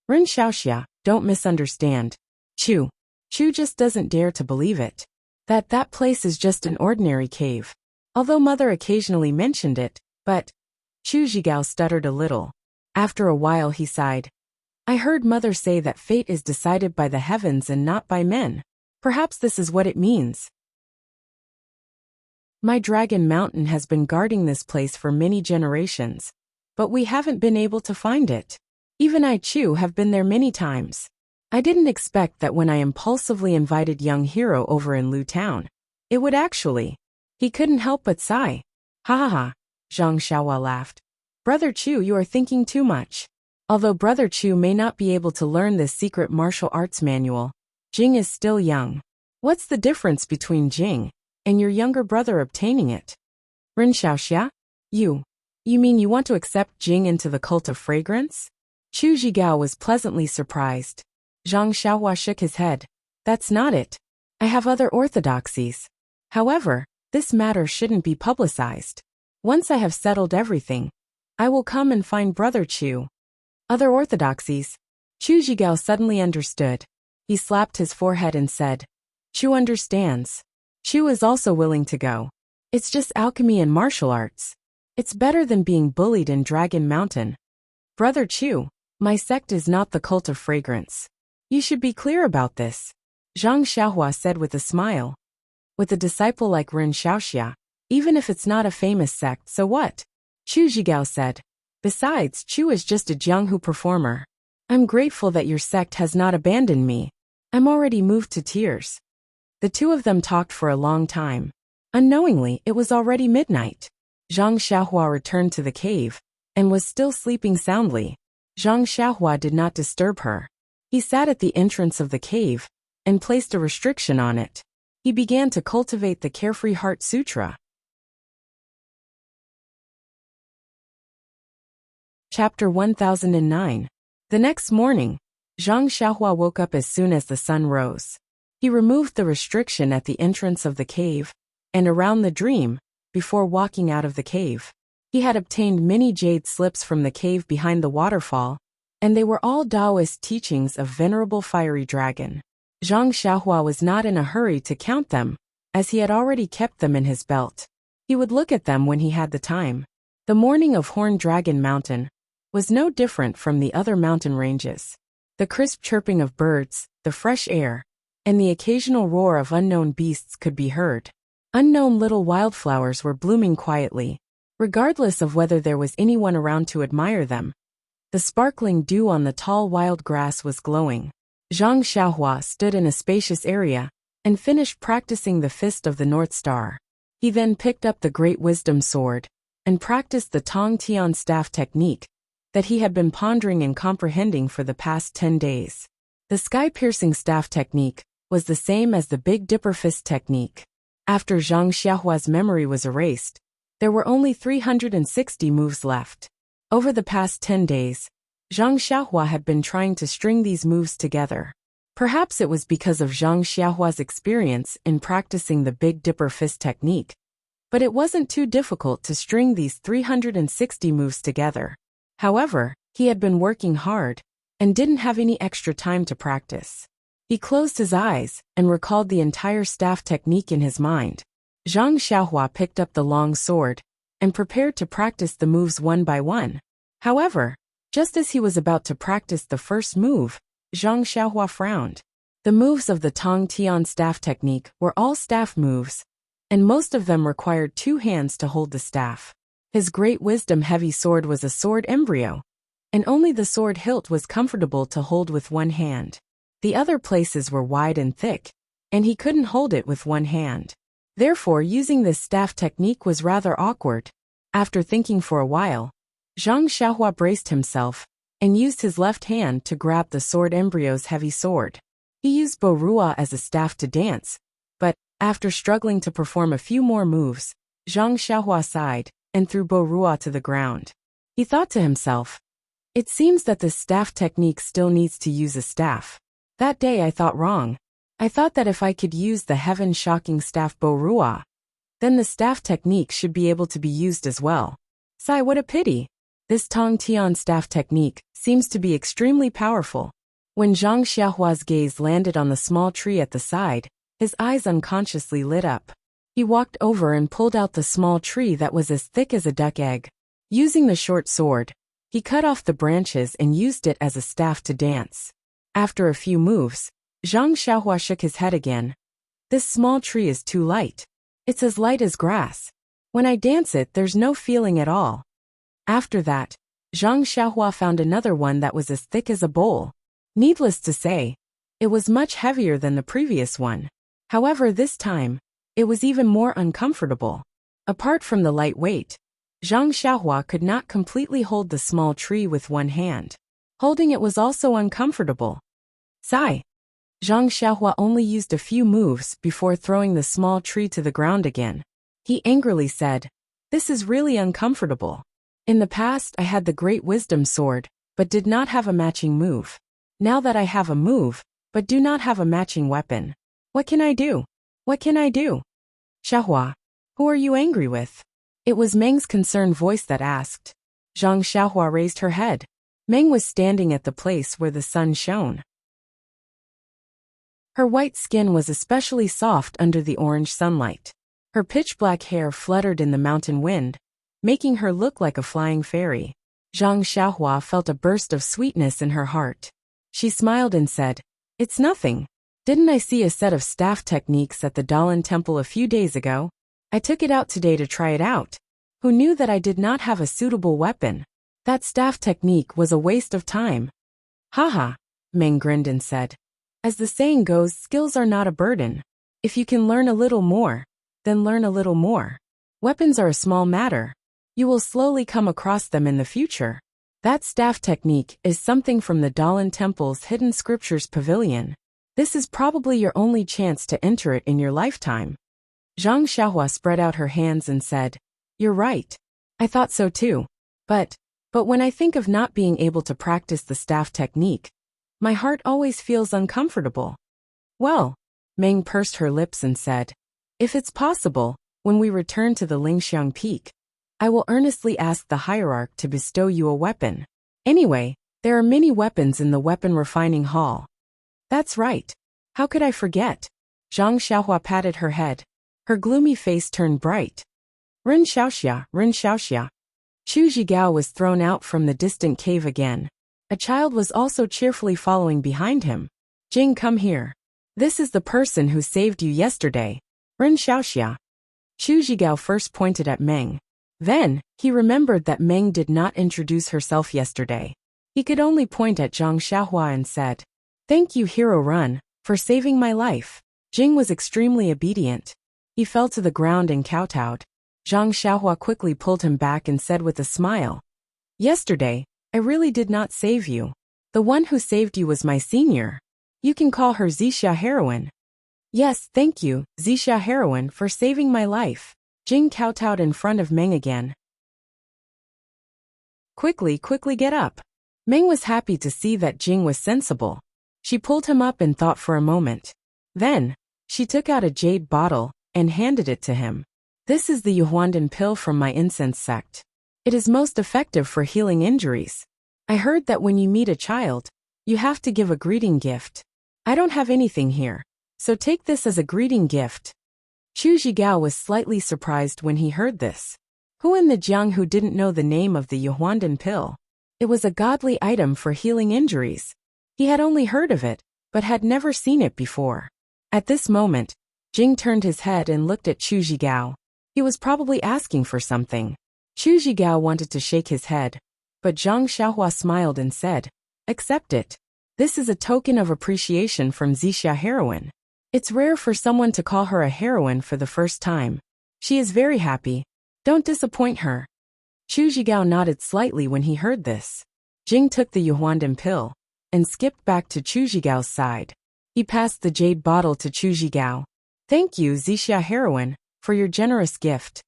Ren Xiaoxia, don't misunderstand. Chu just doesn't dare to believe it. That place is just an ordinary cave. Although mother occasionally mentioned it, but Chu Zhigao stuttered a little. After a while he sighed. I heard mother say that fate is decided by the heavens and not by men. Perhaps this is what it means. My Dragon Mountain has been guarding this place for many generations, but we haven't been able to find it. Even I, Chu, have been there many times. I didn't expect that when I impulsively invited young hero over in Lu Town, it would actually. He couldn't help but sigh. Ha ha ha, Zhang Xiaohua laughed. Brother Chu, you are thinking too much. Although Brother Chu may not be able to learn this secret martial arts manual, Jing is still young. What's the difference between Jing and your younger brother obtaining it? Ren Xiaoxia? You mean you want to accept Jing into the cult of fragrance? Chu Zhigao was pleasantly surprised. Zhang Xiaohua shook his head. That's not it. I have other orthodoxies. However, this matter shouldn't be publicized. Once I have settled everything, I will come and find Brother Chu. Other orthodoxies? Chu Zhigao suddenly understood. He slapped his forehead and said, Chu understands. Chu is also willing to go. It's just alchemy and martial arts. It's better than being bullied in Dragon Mountain. Brother Chu, my sect is not the cult of fragrance. You should be clear about this. Zhang Xiaohua said with a smile. With a disciple like Ren Xiaoxia, even if it's not a famous sect, so what? Chu Zhigao said. Besides, Chu is just a Jianghu performer. I'm grateful that your sect has not abandoned me. I'm already moved to tears. The two of them talked for a long time. Unknowingly, it was already midnight. Zhang Xiaohua returned to the cave and was still sleeping soundly. Zhang Xiaohua did not disturb her. He sat at the entrance of the cave and placed a restriction on it. He began to cultivate the Carefree Heart Sutra. Chapter 1009. The next morning, Zhang Xiaohua woke up as soon as the sun rose. He removed the restriction at the entrance of the cave and around the dream before walking out of the cave. He had obtained many jade slips from the cave behind the waterfall, and they were all Taoist teachings of Venerable Fiery Dragon. Zhang Xiaohua was not in a hurry to count them, as he had already kept them in his belt. He would look at them when he had the time. The morning of Horned Dragon Mountain was no different from the other mountain ranges. The crisp chirping of birds, the fresh air, and the occasional roar of unknown beasts could be heard. Unknown little wildflowers were blooming quietly, regardless of whether there was anyone around to admire them. The sparkling dew on the tall wild grass was glowing. Zhang Xiaohua stood in a spacious area and finished practicing the Fist of the North Star. He then picked up the Great Wisdom Sword and practiced the Tong Tian Staff technique that he had been pondering and comprehending for the past 10 days. The sky-piercing staff technique was the same as the Big Dipper Fist technique. After Zhang Xiaohua's memory was erased, there were only 360 moves left. Over the past 10 days, Zhang Xiaohua had been trying to string these moves together. Perhaps it was because of Zhang Xiaohua's experience in practicing the Big Dipper Fist technique, but it wasn't too difficult to string these 360 moves together. However, he had been working hard and didn't have any extra time to practice. He closed his eyes and recalled the entire staff technique in his mind. Zhang Xiaohua picked up the long sword and prepared to practice the moves one by one. However, just as he was about to practice the first move, Zhang Xiaohua frowned. The moves of the Tong Tian staff technique were all staff moves, and most of them required 2 hands to hold the staff. His Great Wisdom heavy sword was a sword embryo, and only the sword hilt was comfortable to hold with one hand. The other places were wide and thick, and he couldn't hold it with one hand. Therefore, using this staff technique was rather awkward. After thinking for a while, Zhang Xiaohua braced himself and used his left hand to grab the sword embryo's heavy sword. He used Borua as a staff to dance, but, after struggling to perform a few more moves, Zhang Xiaohua sighed and threw Borua to the ground. He thought to himself, "It seems that this staff technique still needs to use a staff. That day I thought wrong. I thought that if I could use the heaven-shocking staff Borua, then the staff technique should be able to be used as well. Sigh, what a pity. This Tong Tian staff technique seems to be extremely powerful." When Zhang Xiaohua's gaze landed on the small tree at the side, his eyes unconsciously lit up. He walked over and pulled out the small tree that was as thick as a duck egg. Using the short sword, he cut off the branches and used it as a staff to dance. After a few moves, Zhang Xiaohua shook his head again. "This small tree is too light. It's as light as grass. When I dance it, there's no feeling at all." After that, Zhang Xiaohua found another one that was as thick as a bowl. Needless to say, it was much heavier than the previous one. However, this time, it was even more uncomfortable. Apart from the light weight, Zhang Xiaohua could not completely hold the small tree with one hand. Holding it was also uncomfortable. Sigh. Zhang Xiaohua only used a few moves before throwing the small tree to the ground again. He angrily said, "This is really uncomfortable. In the past I had the Great Wisdom Sword, but did not have a matching move. Now that I have a move, but do not have a matching weapon. What can I do? What can I do?" "Xiaohua, who are you angry with?" It was Meng's concerned voice that asked. Zhang Xiaohua raised her head. Meng was standing at the place where the sun shone. Her white skin was especially soft under the orange sunlight. Her pitch-black hair fluttered in the mountain wind, making her look like a flying fairy. Zhang Xiaohua felt a burst of sweetness in her heart. She smiled and said, "It's nothing. Didn't I see a set of staff techniques at the Dalan Temple a few days ago? I took it out today to try it out. Who knew that I did not have a suitable weapon? That staff technique was a waste of time." "Haha," Meng grinned and said. "As the saying goes, skills are not a burden. If you can learn a little more, then learn a little more. Weapons are a small matter. You will slowly come across them in the future. That staff technique is something from the Dalan Temple's Hidden Scriptures Pavilion. This is probably your only chance to enter it in your lifetime." Zhang Xiaohua spread out her hands and said, "You're right. I thought so too. But when I think of not being able to practice the staff technique, my heart always feels uncomfortable." "Well," Meng pursed her lips and said, "if it's possible, when we return to the Lingxiang Peak, I will earnestly ask the hierarch to bestow you a weapon. Anyway, there are many weapons in the weapon refining hall." "That's right. How could I forget?" Zhang Xiaohua patted her head. Her gloomy face turned bright. "Rin Xiaoxia, Rin Xiaoxia." Chu Zhigao was thrown out from the distant cave again. A child was also cheerfully following behind him. Jing, come here. This is the person who saved you yesterday. Ren Xiaoxia. Chu Zhigao first pointed at Meng. Then, he remembered that Meng did not introduce herself yesterday. He could only point at Zhang Xiaohua and said, "Thank you, Hero Run, for saving my life." Jing was extremely obedient. He fell to the ground and kowtowed. Zhang Xiaohua quickly pulled him back and said with a smile, "Yesterday, I really did not save you. The one who saved you was my senior. You can call her Zixia Heroine." "Yes, thank you, Zixia Heroine, for saving my life." Jing kowtowed in front of Meng again. Quickly get up." Meng was happy to see that Jing was sensible. She pulled him up and thought for a moment. Then, she took out a jade bottle and handed it to him. "This is the Yuhuandan pill from my incense sect. It is most effective for healing injuries. I heard that when you meet a child, you have to give a greeting gift. I don't have anything here, so take this as a greeting gift." Chu Zhigao was slightly surprised when he heard this. Who in the Jianghu didn't know the name of the Yuhuandan pill? It was a godly item for healing injuries. He had only heard of it, but had never seen it before. At this moment, Jing turned his head and looked at Chu Zhigao. He was probably asking for something. Chu Zhigao wanted to shake his head, but Zhang Xiaohua smiled and said, "Accept it. This is a token of appreciation from Zixia Heroine. It's rare for someone to call her a heroine for the first time. She is very happy. Don't disappoint her." Chu Zhigao nodded slightly when he heard this. Jing took the Yuhuandan pill and skipped back to Chu Zhigao's side. He passed the jade bottle to Chu Zhigao. "Thank you, Zixia Heroine, for your generous gift."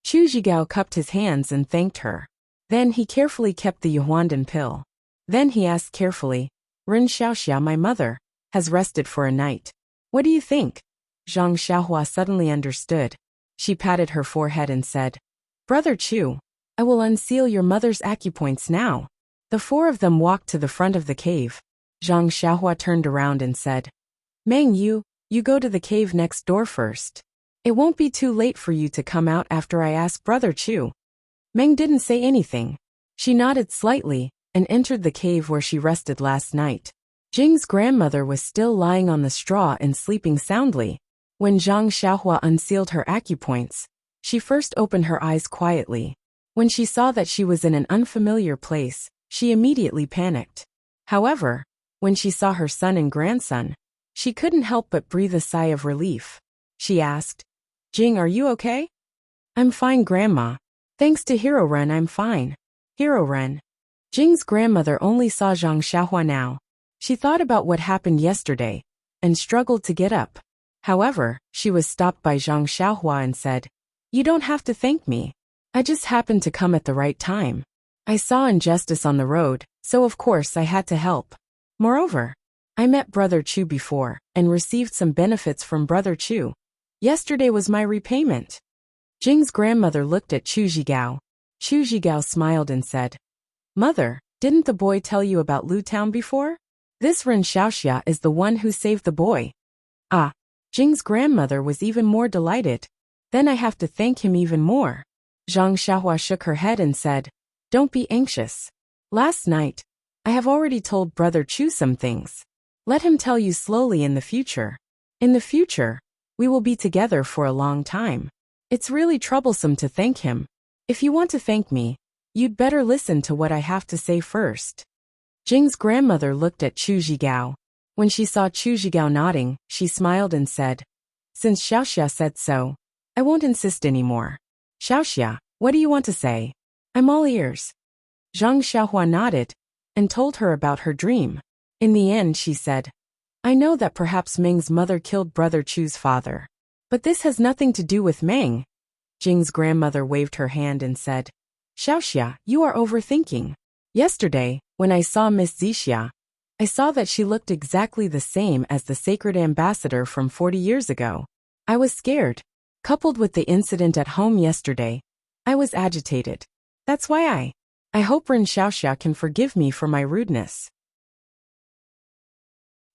Chu Zhigao cupped his hands and thanked her. Then he carefully kept the Yuhuandan pill. Then he asked carefully, "Ren Xiaoxia, my mother, has rested for a night. What do you think?" Zhang Xiaohua suddenly understood. She patted her forehead and said, "Brother Chu, I will unseal your mother's acupoints now." The four of them walked to the front of the cave. Zhang Xiaohua turned around and said, "Meng, you go to the cave next door first. It won't be too late for you to come out after I ask Brother Chu." Meng didn't say anything. She nodded slightly and entered the cave where she rested last night. Jing's grandmother was still lying on the straw and sleeping soundly. When Zhang Xiaohua unsealed her acupoints, she first opened her eyes quietly. When she saw that she was in an unfamiliar place, she immediately panicked. However, when she saw her son and grandson, she couldn't help but breathe a sigh of relief. She asked, "Jing, are you okay?" "I'm fine, Grandma. Thanks to Hero Ren, I'm fine." Hero Ren. Jing's grandmother only saw Zhang Xiaohua now. She thought about what happened yesterday and struggled to get up. However, she was stopped by Zhang Xiaohua and said, "You don't have to thank me. I just happened to come at the right time. I saw injustice on the road, so of course I had to help. Moreover, I met Brother Chu before and received some benefits from Brother Chu. Yesterday was my repayment." Jing's grandmother looked at Chu Zhigao. Chu Zhigao smiled and said, "Mother, didn't the boy tell you about Lu Town before? This Ren Xiaoxia is the one who saved the boy." "Ah." Jing's grandmother was even more delighted. "Then I have to thank him even more." Zhang Xiaohua shook her head and said, "Don't be anxious. Last night, I have already told Brother Chu some things. Let him tell you slowly in the future. In the future, we will be together for a long time. It's really troublesome to thank him. If you want to thank me, you'd better listen to what I have to say first." Jing's grandmother looked at Chu Zhigao. When she saw Chu Zhigao nodding, she smiled and said, "Since Xiaoxia said so, I won't insist anymore. Xiaoxia, what do you want to say? I'm all ears." Zhang Xiaohua nodded and told her about her dream. In the end, she said, "I know that perhaps Meng's mother killed Brother Chu's father. But this has nothing to do with Meng." Jing's grandmother waved her hand and said, "Xiaoxia, you are overthinking. Yesterday, when I saw Miss Zixia, I saw that she looked exactly the same as the sacred ambassador from 40 years ago. I was scared. Coupled with the incident at home yesterday, I was agitated. That's why I hope Ren Xiaoxia can forgive me for my rudeness."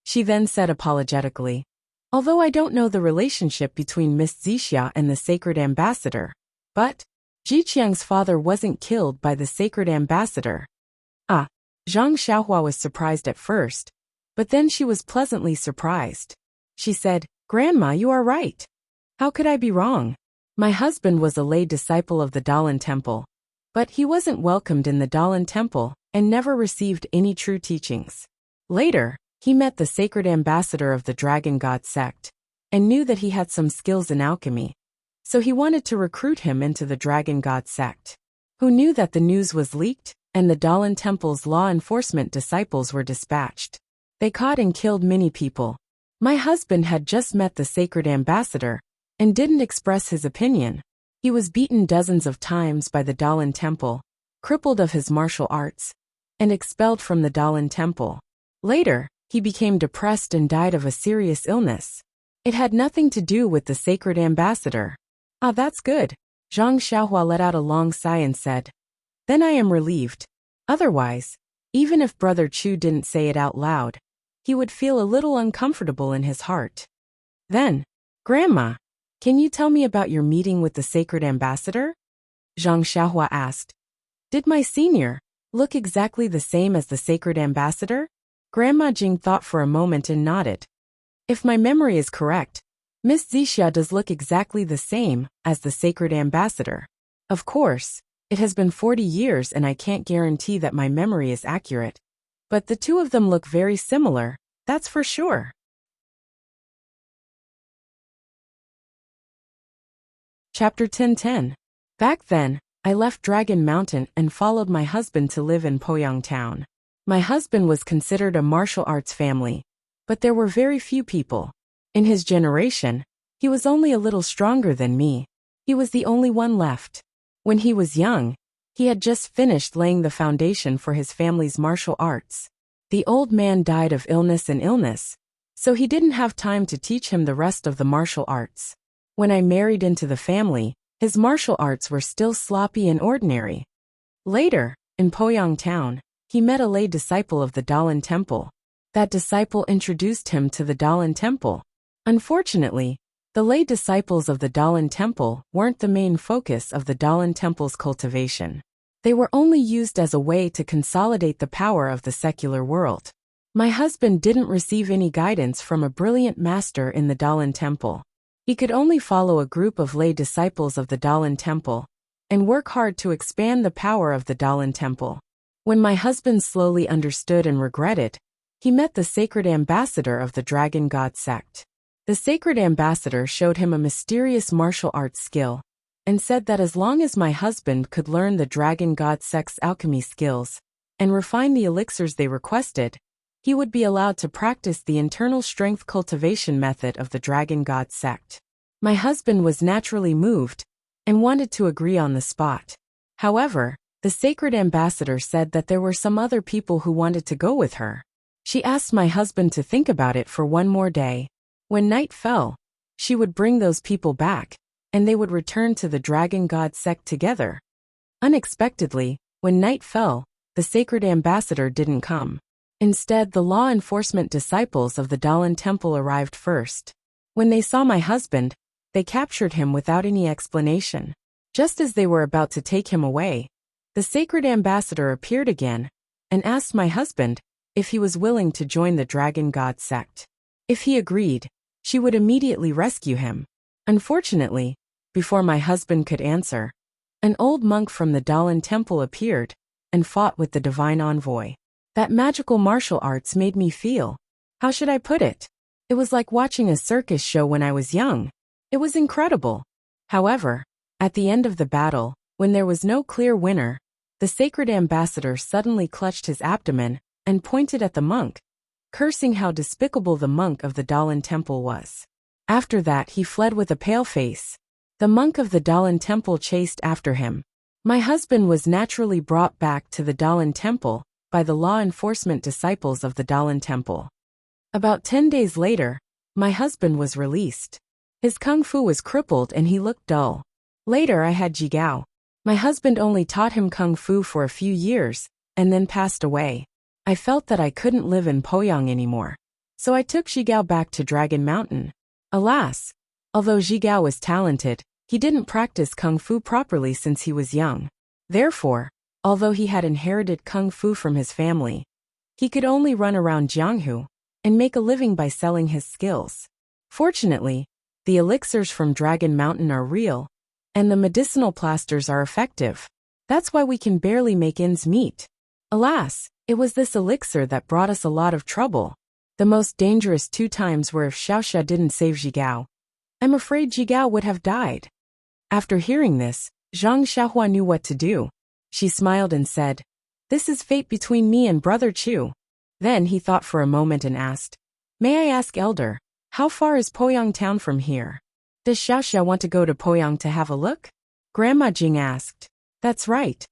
She then said apologetically, "Although I don't know the relationship between Miss Zixia and the sacred ambassador, but Ji Qiang's father wasn't killed by the sacred ambassador." "Ah." Zhang Xiaohua was surprised at first, but then she was pleasantly surprised. She said, "Grandma, you are right. How could I be wrong? My husband was a lay disciple of the Dalan Temple, but he wasn't welcomed in the Dalan Temple and never received any true teachings. Later, he met the sacred ambassador of the Dragon God sect and knew that he had some skills in alchemy, so he wanted to recruit him into the Dragon God sect. Who knew that the news was leaked and the Dalan Temple's law enforcement disciples were dispatched? They caught and killed many people. My husband had just met the sacred ambassador and didn't express his opinion. He was beaten dozens of times by the Dalan Temple, crippled of his martial arts, and expelled from the Dalan Temple. Later, he became depressed and died of a serious illness. It had nothing to do with the sacred ambassador." "Ah, that's good." Zhang Xiaohua let out a long sigh and said, "Then I am relieved. Otherwise, even if Brother Chu didn't say it out loud, he would feel a little uncomfortable in his heart." Then, "Grandma, can you tell me about your meeting with the sacred ambassador?" Zhang Xiaohua asked. "Did my senior look exactly the same as the sacred ambassador?" Grandma Jing thought for a moment and nodded. "If my memory is correct, Miss Zixia does look exactly the same as the sacred ambassador. Of course, it has been 40 years and I can't guarantee that my memory is accurate, but the two of them look very similar, that's for sure." Chapter 10:10. Back then, I left Dragon Mountain and followed my husband to live in Poyang Town. My husband was considered a martial arts family, but there were very few people. In his generation, he was only a little stronger than me. He was the only one left. When he was young, he had just finished laying the foundation for his family's martial arts. The old man died of illness, so he didn't have time to teach him the rest of the martial arts. When I married into the family, his martial arts were still sloppy and ordinary. Later, in Poyang Town, he met a lay disciple of the Dalan Temple. That disciple introduced him to the Dalan Temple. Unfortunately, the lay disciples of the Dalan Temple weren't the main focus of the Dalan Temple's cultivation. They were only used as a way to consolidate the power of the secular world. My husband didn't receive any guidance from a brilliant master in the Dalan Temple. He could only follow a group of lay disciples of the Dalan Temple and work hard to expand the power of the Dalan Temple. When my husband slowly understood and regretted, he met the sacred ambassador of the Dragon God sect. The sacred ambassador showed him a mysterious martial arts skill and said that as long as my husband could learn the Dragon God sect's alchemy skills and refine the elixirs they requested, he would be allowed to practice the internal strength cultivation method of the Dragon God sect. My husband was naturally moved and wanted to agree on the spot. However, the sacred ambassador said that there were some other people who wanted to go with her. She asked my husband to think about it for one more day. When night fell, she would bring those people back, and they would return to the Dragon God sect together. Unexpectedly, when night fell, the sacred ambassador didn't come. Instead, the law enforcement disciples of the Dalan Temple arrived first. When they saw my husband, they captured him without any explanation. Just as they were about to take him away, the sacred ambassador appeared again and asked my husband if he was willing to join the Dragon God sect. If he agreed, she would immediately rescue him. Unfortunately, before my husband could answer, an old monk from the Dalan Temple appeared and fought with the divine envoy. That magical martial arts made me feel, how should I put it? It was like watching a circus show when I was young. It was incredible. However, at the end of the battle, when there was no clear winner, the sacred ambassador suddenly clutched his abdomen and pointed at the monk, cursing how despicable the monk of the Dalan Temple was. After that, he fled with a pale face. The monk of the Dalan Temple chased after him. My husband was naturally brought back to the Dalan Temple by the law enforcement disciples of the Dalan Temple. About 10 days later, my husband was released. His kung fu was crippled and he looked dull. Later I had Jigao. My husband only taught him kung fu for a few years, and then passed away. I felt that I couldn't live in Poyang anymore. So I took Jigao back to Dragon Mountain. Alas, although Jigao was talented, he didn't practice kung fu properly since he was young. Therefore, Although he had inherited kung fu from his family, he could only run around Jianghu and make a living by selling his skills. Fortunately, the elixirs from Dragon Mountain are real, and the medicinal plasters are effective. That's why we can barely make ends meet. Alas, it was this elixir that brought us a lot of trouble. The most dangerous 2 times were if Xiaoxia didn't save Zhigao. I'm afraid Zhigao would have died. After hearing this, Zhang Xiaohua knew what to do. She smiled and said, "This is fate between me and Brother Chu." Then he thought for a moment and asked, "May I ask, Elder, how far is Poyang town from here? Does Xiaoxia want to go to Poyang to have a look?" Grandma Jing asked. "That's right.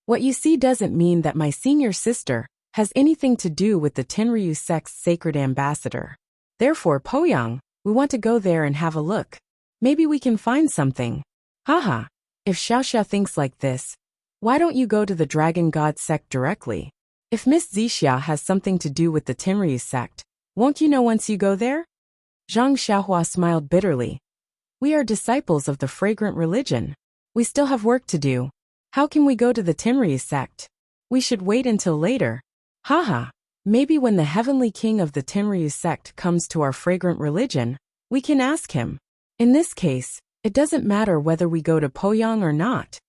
What you see doesn't mean that my senior sister has anything to do with the Tenryu sect's sacred ambassador. Therefore, Poyang, we want to go there and have a look. Maybe we can find something." Haha, if Xiaoxia thinks like this, why don't you go to the Dragon God sect directly? If Miss Zixia has something to do with the Tenryu sect, won't you know once you go there? Zhang Xiaohua smiled bitterly. We are disciples of the fragrant religion. We still have work to do. How can we go to the Tenryu sect? We should wait until later. Haha, maybe when the heavenly king of the Tenryu sect comes to our fragrant religion, we can ask him. In this case, it doesn't matter whether we go to Poyang or not.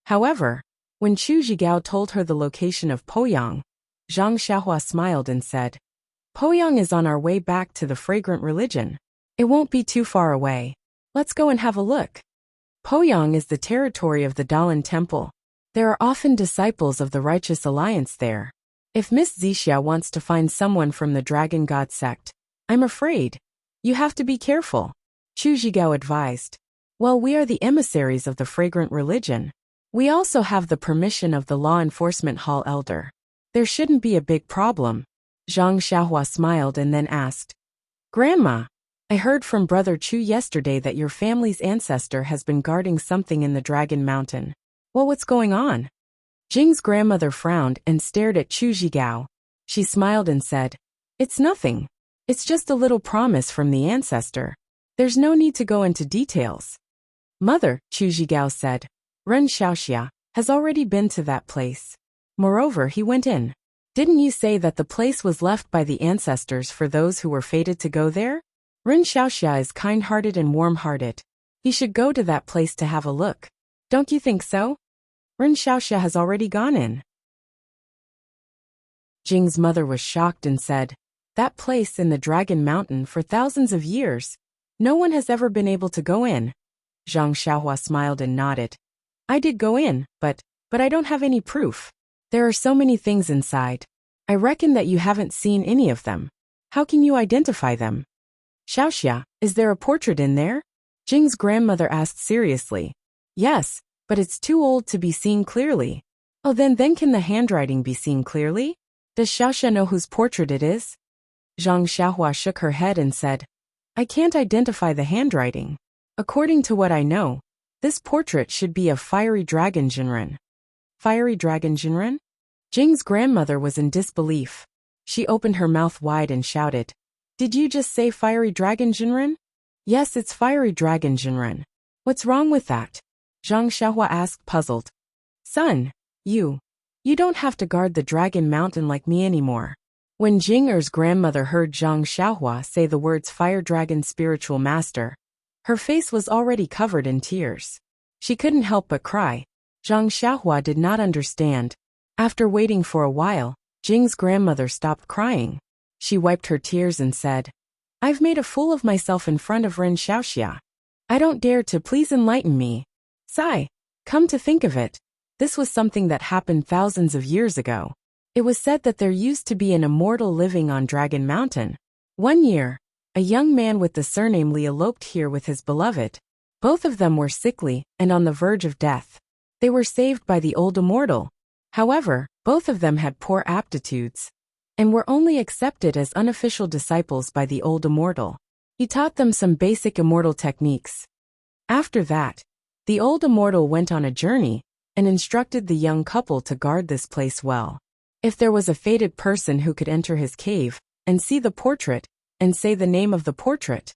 However, when Chu Zhigao told her the location of Poyang, Zhang Xiaohua smiled and said, "Poyang is on our way back to the fragrant religion. It won't be too far away. Let's go and have a look." Poyang is the territory of the Dalan Temple. There are often disciples of the Righteous Alliance there. If Miss Zixia wants to find someone from the Dragon God sect, I'm afraid you have to be careful, Chu Zhigao advised. Well, we are the emissaries of the fragrant religion. We also have the permission of the Law Enforcement Hall Elder. There shouldn't be a big problem. Zhang Xiaohua smiled and then asked, "Grandma, I heard from Brother Chu yesterday that your family's ancestor has been guarding something in the Dragon Mountain. Well, what's going on?" Jing's grandmother frowned and stared at Chu Zhigao. She smiled and said, "It's nothing. It's just a little promise from the ancestor. There's no need to go into details." "Mother," Chu Zhigao said, "Ren Xiaoxia has already been to that place. Moreover, he went in. Didn't you say that the place was left by the ancestors for those who were fated to go there? Ren Xiaoxia is kind-hearted and warm-hearted. He should go to that place to have a look. Don't you think so? Ren Xiaoxia has already gone in." Jing's mother was shocked and said, "That place in the Dragon Mountain for thousands of years. No one has ever been able to go in." Zhang Xiaohua smiled and nodded. "I did go in, but I don't have any proof. There are so many things inside. I reckon that you haven't seen any of them. How can you identify them?" "Xiaoxia, is there a portrait in there?" Jing's grandmother asked seriously. "Yes, but it's too old to be seen clearly." "Oh, then can the handwriting be seen clearly? Does Xiaoxia know whose portrait it is?" Zhang Xiaohua shook her head and said, "I can't identify the handwriting. According to what I know, this portrait should be of Fiery Dragon Jinren." Fiery Dragon Jinren? Jing's grandmother was in disbelief. She opened her mouth wide and shouted, "Did you just say Fiery Dragon Jinren?" "Yes, it's Fiery Dragon Jinren. What's wrong with that?" Zhang Xiaohua asked, puzzled. "Son, you don't have to guard the Dragon Mountain like me anymore." When Jing'er's grandmother heard Zhang Xiaohua say the words Fire Dragon Spiritual Master, her face was already covered in tears. She couldn't help but cry. Zhang Xiaohua did not understand. After waiting for a while, Jing's grandmother stopped crying. She wiped her tears and said, "I've made a fool of myself in front of Ren Xiaoxia. I don't dare to, please enlighten me." Sigh. Come to think of it, this was something that happened thousands of years ago. It was said that there used to be an immortal living on Dragon Mountain. One year, a young man with the surname Li eloped here with his beloved. Both of them were sickly and on the verge of death. They were saved by the old immortal. However, both of them had poor aptitudes and were only accepted as unofficial disciples by the old immortal. He taught them some basic immortal techniques. After that, the old immortal went on a journey and instructed the young couple to guard this place well. If there was a fated person who could enter his cave and see the portrait and say the name of the portrait,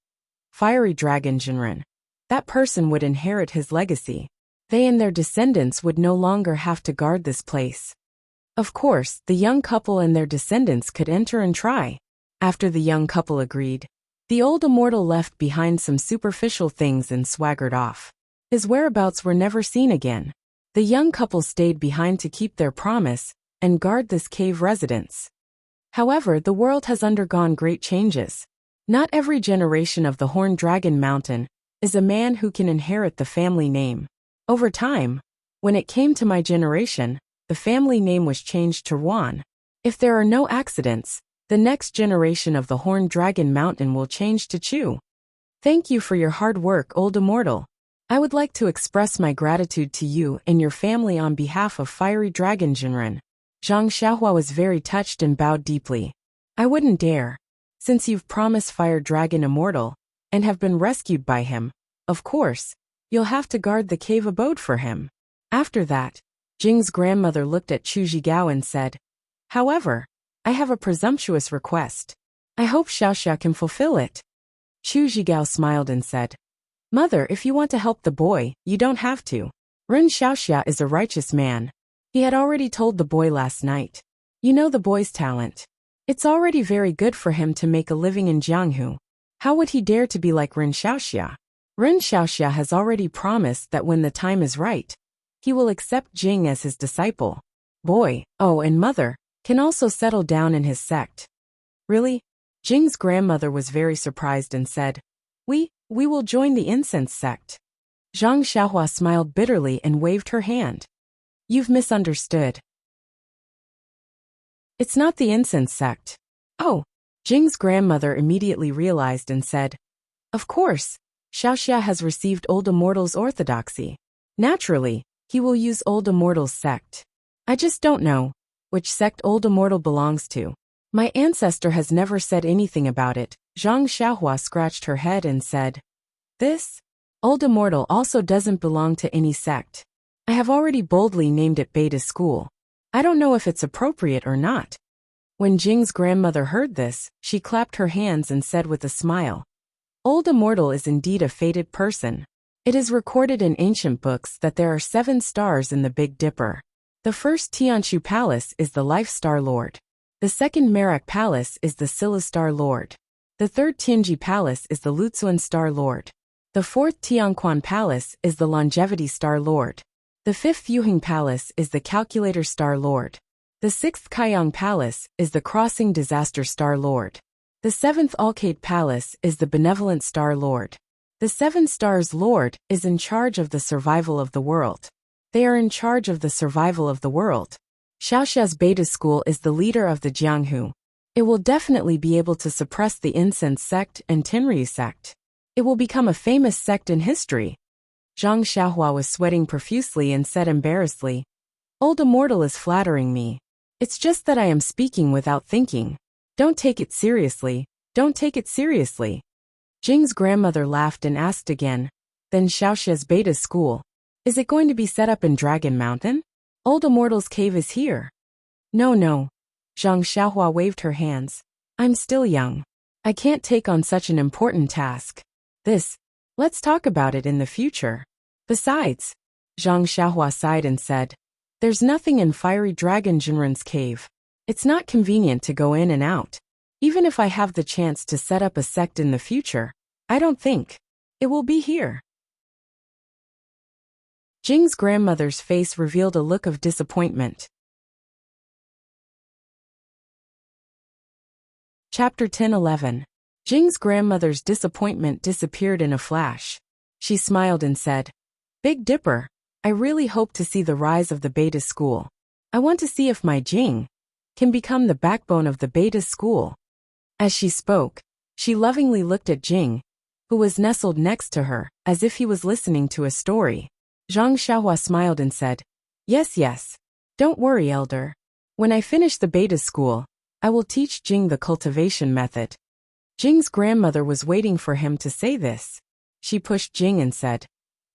Fiery Dragon Jinren, that person would inherit his legacy. They and their descendants would no longer have to guard this place. Of course, the young couple and their descendants could enter and try. After the young couple agreed, the old immortal left behind some superficial things and swaggered off. His whereabouts were never seen again. The young couple stayed behind to keep their promise and guard this cave residence. However, the world has undergone great changes. Not every generation of the Horned Dragon Mountain is a man who can inherit the family name. Over time, when it came to my generation, the family name was changed to Ruan. If there are no accidents, the next generation of the Horned Dragon Mountain will change to Chu. Thank you for your hard work, old immortal. I would like to express my gratitude to you and your family on behalf of Fiery Dragon Jinren. Zhang Xiaohua was very touched and bowed deeply. I wouldn't dare. Since you've promised Fire Dragon Immortal, and have been rescued by him, of course, you'll have to guard the cave abode for him. After that, Jing's grandmother looked at Chu Zhigao and said, however, I have a presumptuous request. I hope Xiaoxia can fulfill it. Chu Zhigao smiled and said, Mother, if you want to help the boy, you don't have to. Ren Xiaoxia is a righteous man. He had already told the boy last night. You know the boy's talent. It's already very good for him to make a living in Jianghu. How would he dare to be like Ren Xiaoxia? Ren Xiaoxia has already promised that when the time is right, he will accept Jing as his disciple. Boy, oh, and mother, can also settle down in his sect. Really? Jing's grandmother was very surprised and said, We will join the incense sect. Zhang Xiaohua smiled bitterly and waved her hand. You've misunderstood. It's not the incense sect. Oh, Jing's grandmother immediately realized and said, Of course, Xiaoxia has received Old Immortal's orthodoxy. Naturally, he will use Old Immortal's sect. I just don't know which sect Old Immortal belongs to. My ancestor has never said anything about it. Zhang Xiaohua scratched her head and said, This Old Immortal also doesn't belong to any sect. I have already boldly named it Beta School. I don't know if it's appropriate or not. When Jing's grandmother heard this, she clapped her hands and said with a smile, Old Immortal is indeed a fated person. It is recorded in ancient books that there are 7 stars in the Big Dipper. The first Tianshu Palace is the Life Star Lord. The second Merak Palace is the Silla Star Lord. The third Tianji Palace is the Lutsuan Star Lord. The fourth Tianquan Palace is the Longevity Star Lord. The fifth Yuhing Palace is the Calculator Star Lord. The sixth Kaiyang Palace is the Crossing Disaster Star Lord. The seventh Alcade Palace is the Benevolent Star Lord. The 7 Stars Lord is in charge of the survival of the world. They are in charge of the survival of the world. Xiaoxia's Beta School is the leader of the Jianghu. It will definitely be able to suppress the Incense sect and Tenryu sect. It will become a famous sect in history. Zhang Xiaohua was sweating profusely and said embarrassedly, Old Immortal is flattering me. It's just that I am speaking without thinking. Don't take it seriously. Don't take it seriously. Jing's grandmother laughed and asked again, Then Xiaoxia's Beta School, is it going to be set up in Dragon Mountain? Old Immortal's cave is here. No. Zhang Xiaohua waved her hands. I'm still young. I can't take on such an important task. Let's talk about it in the future. Besides, Zhang Xiaohua sighed and said, There's nothing in Fiery Dragon Jinren's cave. It's not convenient to go in and out. Even if I have the chance to set up a sect in the future, I don't think it will be here. Jing's grandmother's face revealed a look of disappointment. Chapter 10:11. Jing's grandmother's disappointment disappeared in a flash. She smiled and said, Big Dipper, I really hope to see the rise of the Beta School. I want to see if my Jing can become the backbone of the Beta School. As she spoke, she lovingly looked at Jing, who was nestled next to her, as if he was listening to a story. Zhang Xiaohua smiled and said, Yes. Don't worry, elder. When I finish the Beta School, I will teach Jing the cultivation method. Jing's grandmother was waiting for him to say this. She pushed Jing and said,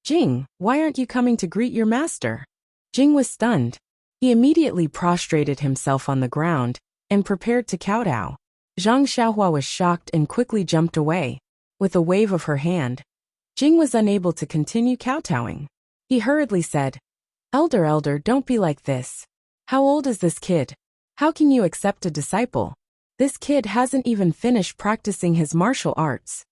Jing, why aren't you coming to greet your master? Jing was stunned. He immediately prostrated himself on the ground and prepared to kowtow. Zhang Xiaohua was shocked and quickly jumped away. With a wave of her hand, Jing was unable to continue kowtowing. He hurriedly said, Elder, don't be like this. How old is this kid? How can you accept a disciple? This kid hasn't even finished practicing his martial arts.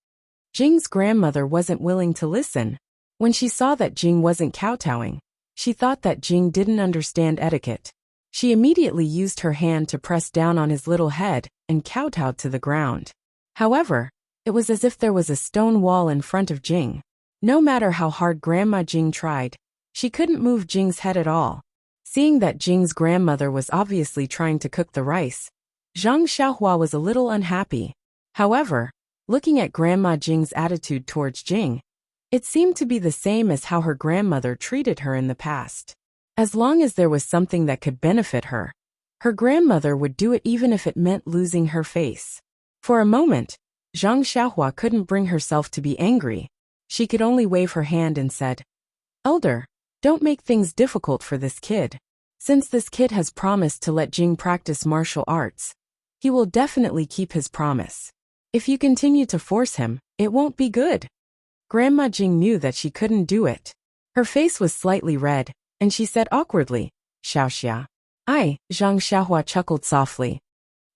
Jing's grandmother wasn't willing to listen. When she saw that Jing wasn't kowtowing, she thought that Jing didn't understand etiquette. She immediately used her hand to press down on his little head and kowtowed to the ground. However, it was as if there was a stone wall in front of Jing. No matter how hard Grandma Jing tried, she couldn't move Jing's head at all. Seeing that Jing's grandmother was obviously trying to cook the rice, Zhang Xiaohua was a little unhappy. However, looking at Grandma Jing's attitude towards Jing, it seemed to be the same as how her grandmother treated her in the past. As long as there was something that could benefit her, her grandmother would do it even if it meant losing her face. For a moment, Zhang Xiaohua couldn't bring herself to be angry. She could only wave her hand and said, Elder, don't make things difficult for this kid. Since this kid has promised to let Jing practice martial arts, he will definitely keep his promise. If you continue to force him, it won't be good. Grandma Jing knew that she couldn't do it. Her face was slightly red, and she said awkwardly, Xiaoxia. Zhang Xiaohua chuckled softly.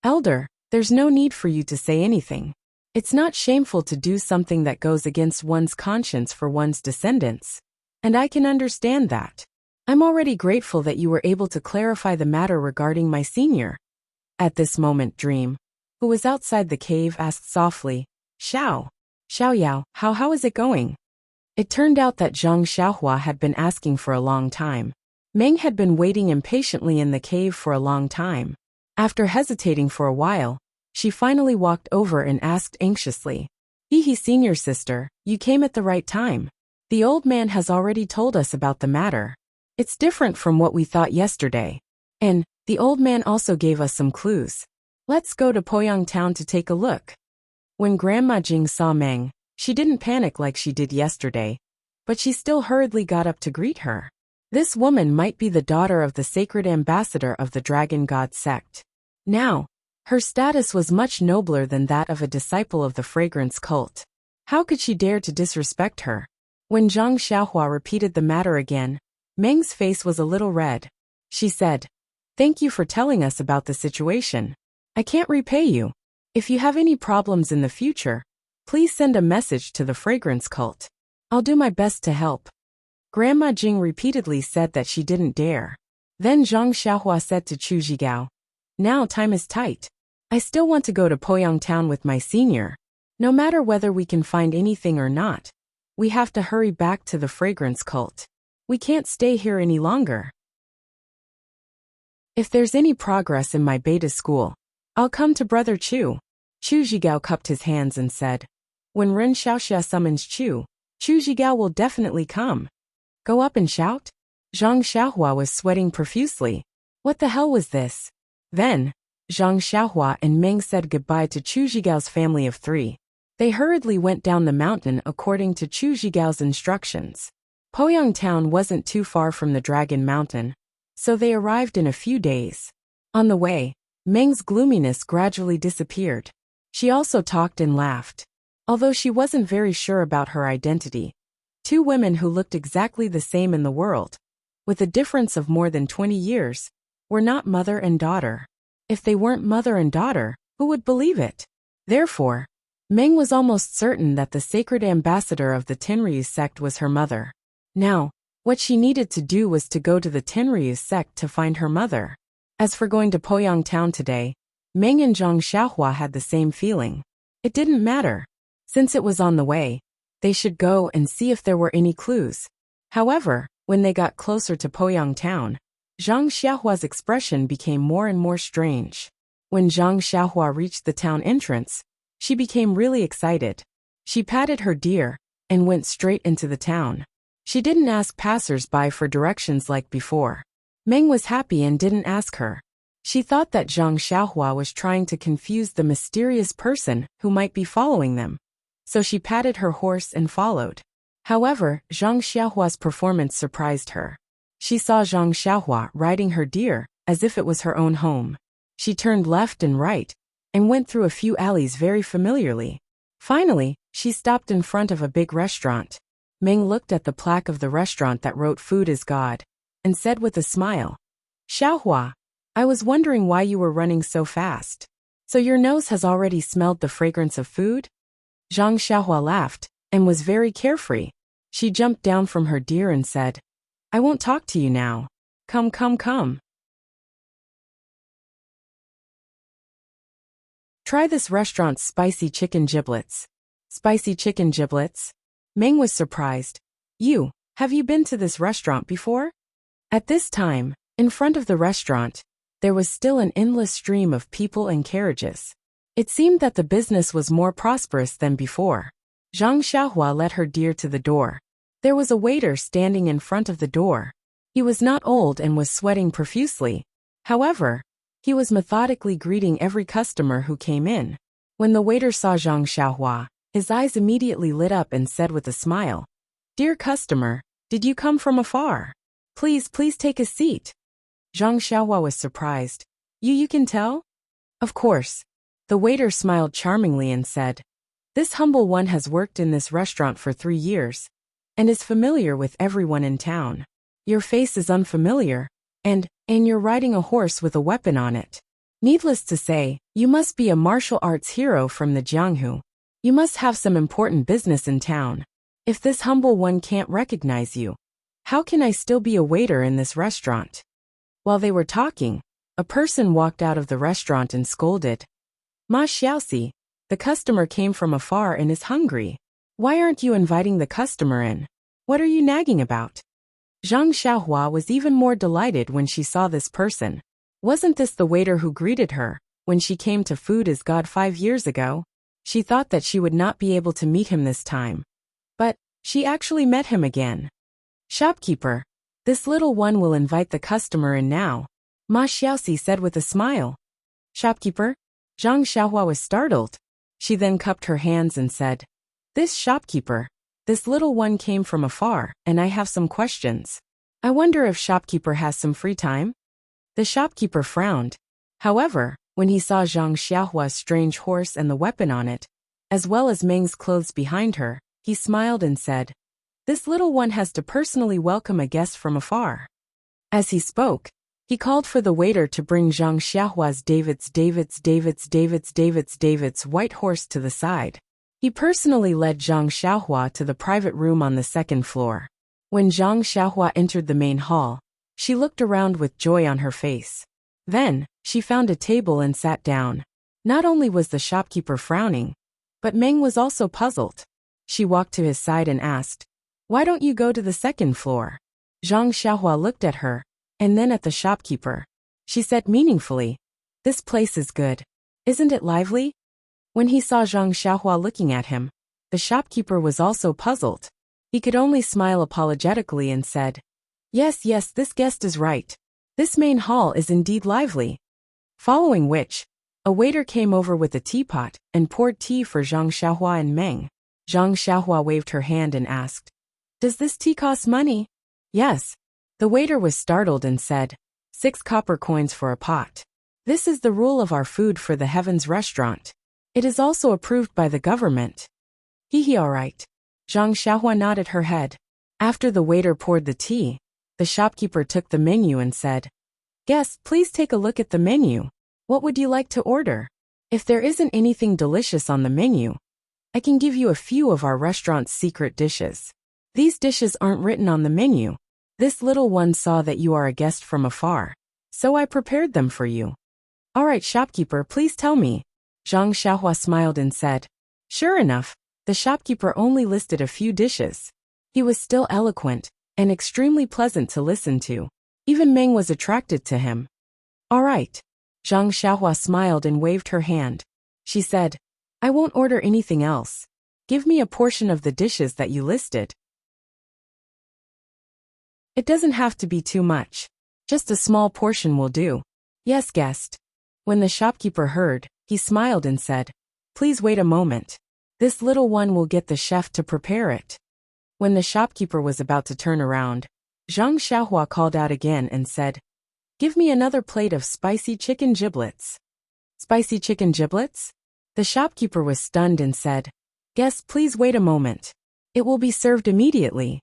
Elder, there's no need for you to say anything. It's not shameful to do something that goes against one's conscience for one's descendants. And I can understand that. I'm already grateful that you were able to clarify the matter regarding my senior. At this moment, Dream, who was outside the cave, asked softly, Xiaoyao, how is it going? It turned out that Zhang Xiaohua had been asking for a long time. Meng had been waiting impatiently in the cave for a long time. After hesitating for a while, she finally walked over and asked anxiously, Senior sister, you came at the right time. The old man has already told us about the matter. It's different from what we thought yesterday. And the old man also gave us some clues. Let's go to Poyang Town to take a look. When Grandma Jing saw Meng, she didn't panic like she did yesterday, but she still hurriedly got up to greet her. This woman might be the daughter of the sacred ambassador of the Dragon God sect. Now, her status was much nobler than that of a disciple of the fragrance cult. How could she dare to disrespect her? When Zhang Xiaohua repeated the matter again, Meng's face was a little red. She said, Thank you for telling us about the situation. I can't repay you. If you have any problems in the future, please send a message to the fragrance cult. I'll do my best to help. Grandma Jing repeatedly said that she didn't dare. Then Zhang Xiaohua said to Chu Zhigao, Now time is tight. I still want to go to Poyang Town with my senior. No matter whether we can find anything or not, we have to hurry back to the fragrance cult. We can't stay here any longer. If there's any progress in my beta school, I'll come to Brother Chu. Chu Zhigao cupped his hands and said, When Ren Xiaoxia summons Chu Zhigao will definitely come. Go up and shout? Zhang Xiaohua was sweating profusely. What the hell was this? Then, Zhang Xiaohua and Meng said goodbye to Chu Zhigao's family of 3. They hurriedly went down the mountain according to Chu Zhigao's instructions. Poyang Town wasn't too far from the Dragon Mountain, so they arrived in a few days. On the way, Meng's gloominess gradually disappeared. She also talked and laughed. Although she wasn't very sure about her identity, 2 women who looked exactly the same in the world, with a difference of more than 20 years, were not mother and daughter. If they weren't mother and daughter, who would believe it? Therefore, Meng was almost certain that the sacred ambassador of the Tenryu sect was her mother. Now, what she needed to do was to go to the Tenryu sect to find her mother. As for going to Poyang Town today, Meng and Zhang Xiaohua had the same feeling. It didn't matter. Since it was on the way, they should go and see if there were any clues. However, when they got closer to Poyang Town, Zhang Xiaohua's expression became more and more strange. When Zhang Xiaohua reached the town entrance, she became really excited. She patted her deer and went straight into the town. She didn't ask passers-by for directions like before. Meng was happy and didn't ask her. She thought that Zhang Xiaohua was trying to confuse the mysterious person who might be following them. So she patted her horse and followed. However, Zhang Xiaohua's performance surprised her. She saw Zhang Xiaohua riding her deer as if it was her own home. She turned left and right and went through a few alleys very familiarly. Finally, she stopped in front of a big restaurant. Meng looked at the plaque of the restaurant that wrote "Food is God," and said with a smile, "Xiaohua, I was wondering why you were running so fast. So your nose has already smelled the fragrance of food?" Zhang Xiaohua laughed, and was very carefree. She jumped down from her deer and said, "I won't talk to you now. Come, come, come. Try this restaurant's spicy chicken giblets." Spicy chicken giblets? Meng was surprised. Have you been to this restaurant before? At this time, in front of the restaurant, there was still an endless stream of people and carriages. It seemed that the business was more prosperous than before. Zhang Xiaohua led her deer to the door. There was a waiter standing in front of the door. He was not old and was sweating profusely. However, he was methodically greeting every customer who came in. When the waiter saw Zhang Xiaohua, his eyes immediately lit up and said with a smile, "Dear customer, did you come from afar? Please take a seat." Zhang Xiaohua was surprised. You can tell?" "Of course." The waiter smiled charmingly and said, "This humble one has worked in this restaurant for 3 years, and is familiar with everyone in town. Your face is unfamiliar, and you're riding a horse with a weapon on it. Needless to say, you must be a martial arts hero from the Jianghu. You must have some important business in town. If this humble one can't recognize you, how can I still be a waiter in this restaurant?" While they were talking, a person walked out of the restaurant and scolded, "Ma Xiaoxi, the customer came from afar and is hungry. Why aren't you inviting the customer in? What are you nagging about?" Zhang Xiaohua was even more delighted when she saw this person. Wasn't this the waiter who greeted her when she came to Food is God 5 years ago? She thought that she would not be able to meet him this time. But she actually met him again. "Shopkeeper, this little one will invite the customer in now," Ma Xiaoxi said with a smile. "Shopkeeper?" Zhang Xiaohua was startled. She then cupped her hands and said, "This shopkeeper, this little one came from afar, and I have some questions. I wonder if shopkeeper has some free time?" The shopkeeper frowned. However, when he saw Zhang Xiaohua's strange horse and the weapon on it, as well as Meng's clothes behind her, he smiled and said, "This little one has to personally welcome a guest from afar." As he spoke, he called for the waiter to bring Zhang Xiaohua's David's white horse to the side. He personally led Zhang Xiaohua to the private room on the 2nd floor. When Zhang Xiaohua entered the main hall, she looked around with joy on her face. Then, she found a table and sat down. Not only was the shopkeeper frowning, but Meng was also puzzled. She walked to his side and asked, "Why don't you go to the 2nd floor?" Zhang Xiaohua looked at her, and then at the shopkeeper. She said meaningfully, "This place is good. Isn't it lively?" When he saw Zhang Xiaohua looking at him, the shopkeeper was also puzzled. He could only smile apologetically and said, Yes, this guest is right. This main hall is indeed lively." Following which, a waiter came over with a teapot and poured tea for Zhang Xiaohua and Meng. Zhang Xiaohua waved her hand and asked, "Does this tea cost money?" "Yes." The waiter was startled and said, 6 copper coins for a pot. "This is the rule of our Food for the Heavens restaurant. It is also approved by the government." All right." Zhang Xiaohua nodded her head. After the waiter poured the tea, the shopkeeper took the menu and said, "Guests, please take a look at the menu. What would you like to order? If there isn't anything delicious on the menu, I can give you a few of our restaurant's secret dishes. These dishes aren't written on the menu. This little one saw that you are a guest from afar, so I prepared them for you." "All right, shopkeeper, please tell me." Zhang Xiaohua smiled and said. Sure enough, the shopkeeper only listed a few dishes. He was still eloquent and extremely pleasant to listen to. Even Meng was attracted to him. "All right." Zhang Xiaohua smiled and waved her hand. She said, "I won't order anything else. Give me a portion of the dishes that you listed. It doesn't have to be too much. Just a small portion will do." "Yes, guest." When the shopkeeper heard, he smiled and said, "Please wait a moment. This little one will get the chef to prepare it." When the shopkeeper was about to turn around, Zhang Xiaohua called out again and said, "Give me another plate of spicy chicken giblets." "Spicy chicken giblets?" The shopkeeper was stunned and said, "Guests, please wait a moment. It will be served immediately.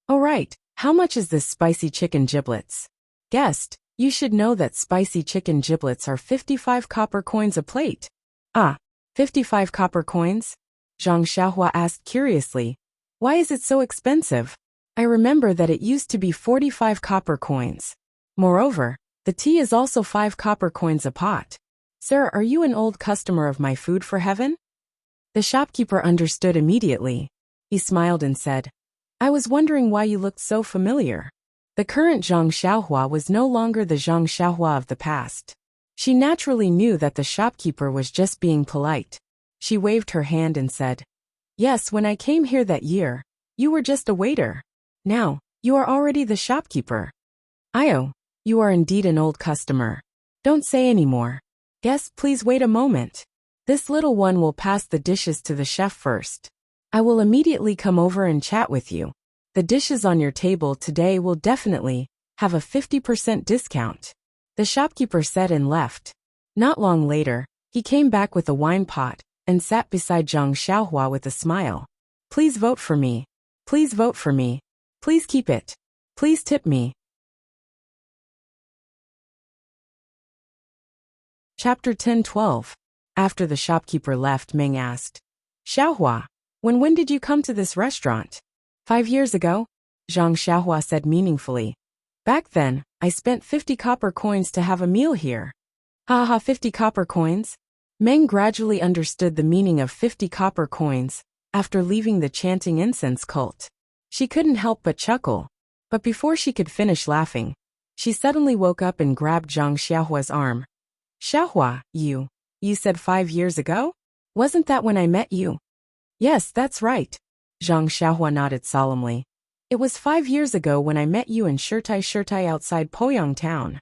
Oh right, how much is this spicy chicken giblets? Guest, you should know that spicy chicken giblets are 55 copper coins a plate. Ah, 55 copper coins? Zhang Xiaohua asked curiously. Why is it so expensive? I remember that it used to be 45 copper coins. Moreover, the tea is also 5 copper coins a pot. Sir, are you an old customer of my food for heaven? The shopkeeper understood immediately. He smiled and said, I was wondering why you looked so familiar. The current Zhang Xiaohua was no longer the Zhang Xiaohua of the past. She naturally knew that the shopkeeper was just being polite. She waved her hand and said, Yes, when I came here that year, you were just a waiter. Now, you are already the shopkeeper. Io, you are indeed an old customer. Don't say any more. Guest, please wait a moment. This little one will pass the dishes to the chef first. I will immediately come over and chat with you. The dishes on your table today will definitely have a 50% discount. The shopkeeper said and left. Not long later, he came back with a wine pot and sat beside Zhang Xiaohua with a smile. Please vote for me. Please vote for me. Please keep it. Please tip me. Chapter 10-12. After the shopkeeper left, Meng asked, Xiaohua, when did you come to this restaurant? 5 years ago, Zhang Xiaohua said meaningfully. Back then, I spent 50 copper coins to have a meal here. Haha, 50 copper coins? Meng gradually understood the meaning of 50 copper coins after leaving the chanting incense cult. She couldn't help but chuckle. But before she could finish laughing, she suddenly woke up and grabbed Zhang Xiaohua's arm. Xiaohua, you said 5 years ago? Wasn't that when I met you? Yes, that's right. Zhang Xiaohua nodded solemnly. It was 5 years ago when I met you in Shirtai outside Poyang town.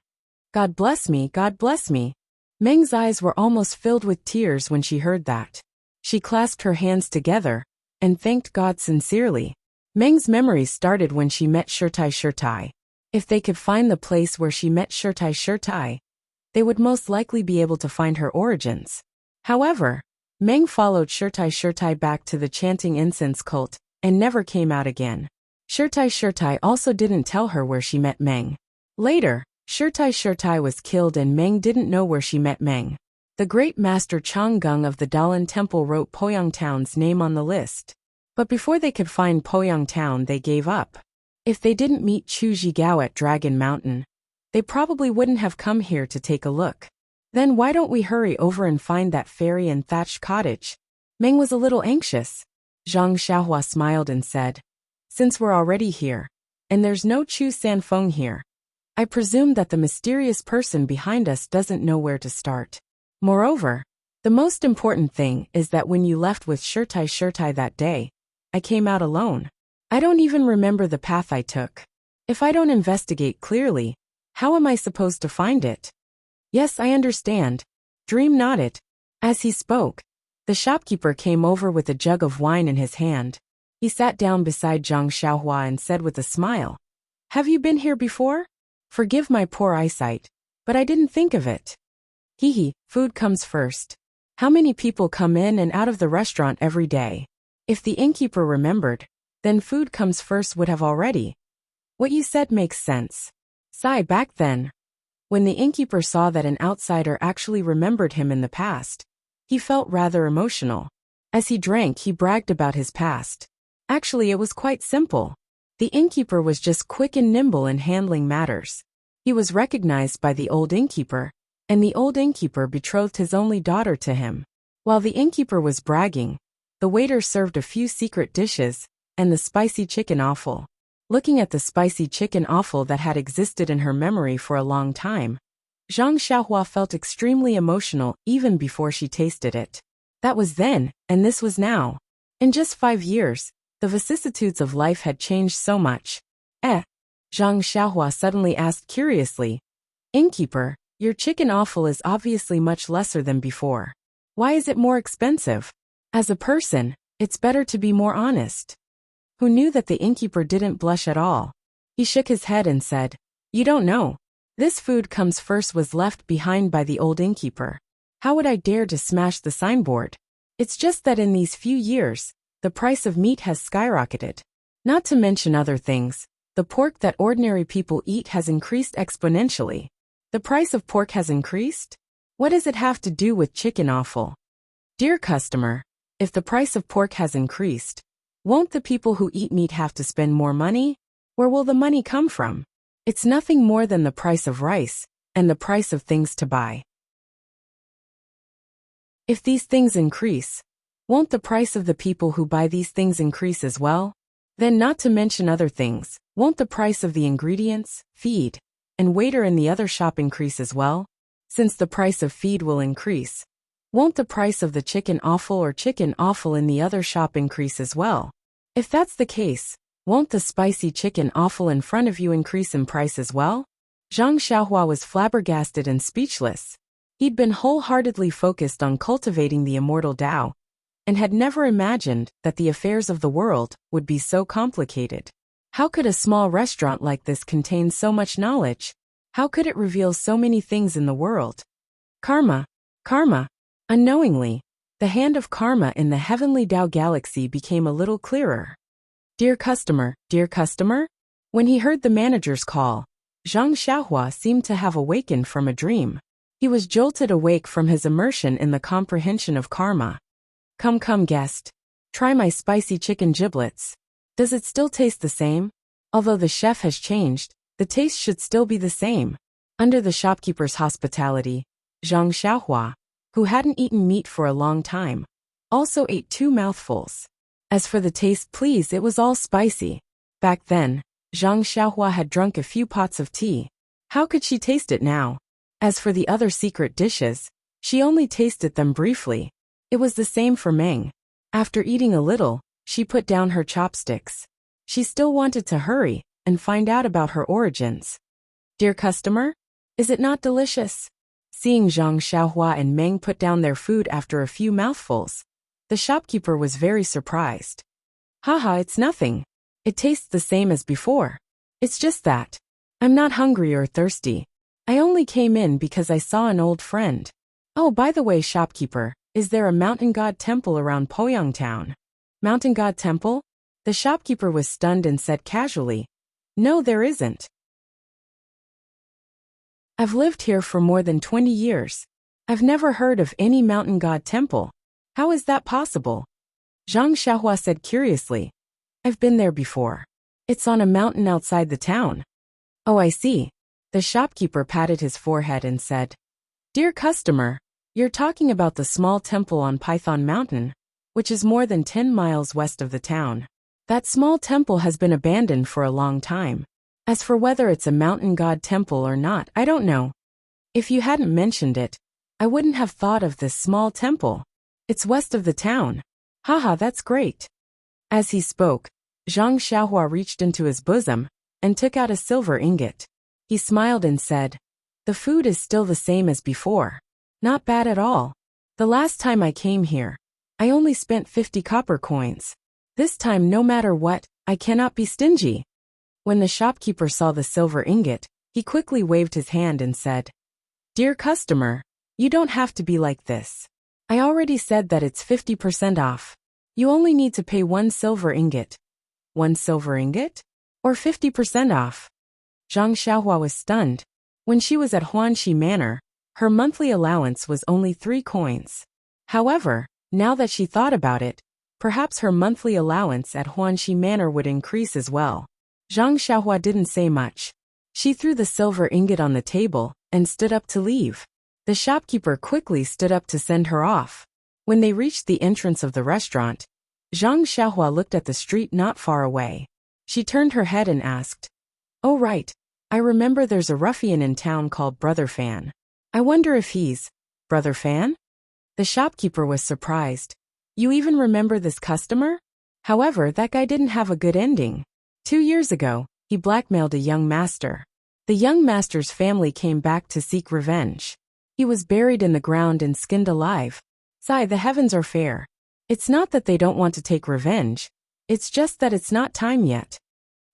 God bless me, God bless me. Meng's eyes were almost filled with tears when she heard that. She clasped her hands together and thanked God sincerely. Meng's memories started when she met Shirtai. If they could find the place where she met Shirtai, they would most likely be able to find her origins. However, Meng followed Shirtai back to the chanting incense cult and never came out again. Shirtai also didn't tell her where she met Meng. Later, Shirtai was killed and Meng didn't know where she met Meng. The great master Changgung of the Dalan Temple wrote Poyang Town's name on the list. But before they could find Poyang Town, they gave up. If they didn't meet Chu Zhigao at Dragon Mountain, they probably wouldn't have come here to take a look. Then why don't we hurry over and find that fairy and thatched cottage? Meng was a little anxious. Zhang Xiaohua smiled and said, Since we're already here, and there's no Chu Sanfeng here, I presume that the mysterious person behind us doesn't know where to start. Moreover, the most important thing is that when you left with Shirtai that day, I came out alone. I don't even remember the path I took. If I don't investigate clearly, how am I supposed to find it? Yes, I understand. Dream nodded. As he spoke, the shopkeeper came over with a jug of wine in his hand. He sat down beside Zhang Xiaohua and said with a smile, Have you been here before? Forgive my poor eyesight, but I didn't think of it. Hee, food comes first. How many people come in and out of the restaurant every day? If the innkeeper remembered, then food comes first would have already. What you said makes sense. Sigh, back then, when the innkeeper saw that an outsider actually remembered him in the past, he felt rather emotional. As he drank, he bragged about his past. Actually, it was quite simple. The innkeeper was just quick and nimble in handling matters. He was recognized by the old innkeeper, and the old innkeeper betrothed his only daughter to him. While the innkeeper was bragging, the waiter served a few secret dishes, and the spicy chicken offal. Looking at the spicy chicken offal that had existed in her memory for a long time, Zhang Xiaohua felt extremely emotional even before she tasted it. That was then, and this was now. In just 5 years, the vicissitudes of life had changed so much. Zhang Xiaohua suddenly asked curiously, Innkeeper, your chicken offal is obviously much lesser than before. Why is it more expensive? As a person, it's better to be more honest. Who knew that the innkeeper didn't blush at all? He shook his head and said, You don't know. This food comes first was left behind by the old innkeeper. How would I dare to smash the signboard? It's just that in these few years, the price of meat has skyrocketed. Not to mention other things, the pork that ordinary people eat has increased exponentially. The price of pork has increased? What does it have to do with chicken offal? Dear customer, if the price of pork has increased, won't the people who eat meat have to spend more money? Where will the money come from? It's nothing more than the price of rice, and the price of things to buy. If these things increase, won't the price of the people who buy these things increase as well? Then, not to mention other things, won't the price of the ingredients, feed, and waiter in the other shop increase as well? Since the price of feed will increase, won't the price of the chicken offal in the other shop increase as well? If that's the case, won't the spicy chicken offal in front of you increase in price as well? Zhang Xiaohua was flabbergasted and speechless. He'd been wholeheartedly focused on cultivating the immortal Tao, and had never imagined that the affairs of the world would be so complicated. How could a small restaurant like this contain so much knowledge? How could it reveal so many things in the world? Karma. Unknowingly, the hand of karma in the heavenly Tao galaxy became a little clearer. Dear customer. When he heard the manager's call, Zhang Xiaohua seemed to have awakened from a dream. He was jolted awake from his immersion in the comprehension of karma. Come, guest. Try my spicy chicken giblets. Does it still taste the same? Although the chef has changed, the taste should still be the same. Under the shopkeeper's hospitality, Zhang Xiaohua, who hadn't eaten meat for a long time, also ate 2 mouthfuls. As for the taste, please, it was all spicy. Back then, Zhang Xiaohua had drunk a few pots of tea. How could she taste it now? As for the other secret dishes, she only tasted them briefly. It was the same for Meng. After eating a little, she put down her chopsticks. She still wanted to hurry and find out about her origins. Dear customer, is it not delicious? Seeing Zhang Xiaohua and Meng put down their food after a few mouthfuls, the shopkeeper was very surprised. Haha, it's nothing. It tastes the same as before. It's just that I'm not hungry or thirsty. I only came in because I saw an old friend. Oh, by the way, shopkeeper, is there a mountain god temple around Poyang Town? Mountain god temple? The shopkeeper was stunned and said casually, No, there isn't. I've lived here for more than 20 years. I've never heard of any mountain god temple. How is that possible? Zhang Xiaohua said curiously, I've been there before. It's on a mountain outside the town. Oh, I see. The shopkeeper patted his forehead and said, Dear customer, you're talking about the small temple on Python Mountain, which is more than 10 miles west of the town. That small temple has been abandoned for a long time. As for whether it's a mountain god temple or not, I don't know. If you hadn't mentioned it, I wouldn't have thought of this small temple. It's west of the town. Haha, that's great. As he spoke, Zhang Xiaohua reached into his bosom and took out a silver ingot. He smiled and said, The food is still the same as before. Not bad at all. The last time I came here, I only spent 50 copper coins. This time, no matter what, I cannot be stingy. When the shopkeeper saw the silver ingot, he quickly waved his hand and said, Dear customer, you don't have to be like this. I already said that it's 50% off. You only need to pay 1 silver ingot. 1 silver ingot? Or 50% off? Zhang Xiaohua was stunned. When she was at Huanxi Manor, her monthly allowance was only 3 coins. However, now that she thought about it, perhaps her monthly allowance at Huanxi Manor would increase as well. Zhang Xiaohua didn't say much. She threw the silver ingot on the table and stood up to leave. The shopkeeper quickly stood up to send her off. When they reached the entrance of the restaurant, Zhang Xiaohua looked at the street not far away. She turned her head and asked, Oh right, I remember there's a ruffian in town called Brother Fan. I wonder if he's Brother Fan? The shopkeeper was surprised. You even remember this customer? However, that guy didn't have a good ending. 2 years ago, he blackmailed a young master. The young master's family came back to seek revenge. He was buried in the ground and skinned alive. Sigh, the heavens are fair. It's not that they don't want to take revenge. It's just that it's not time yet.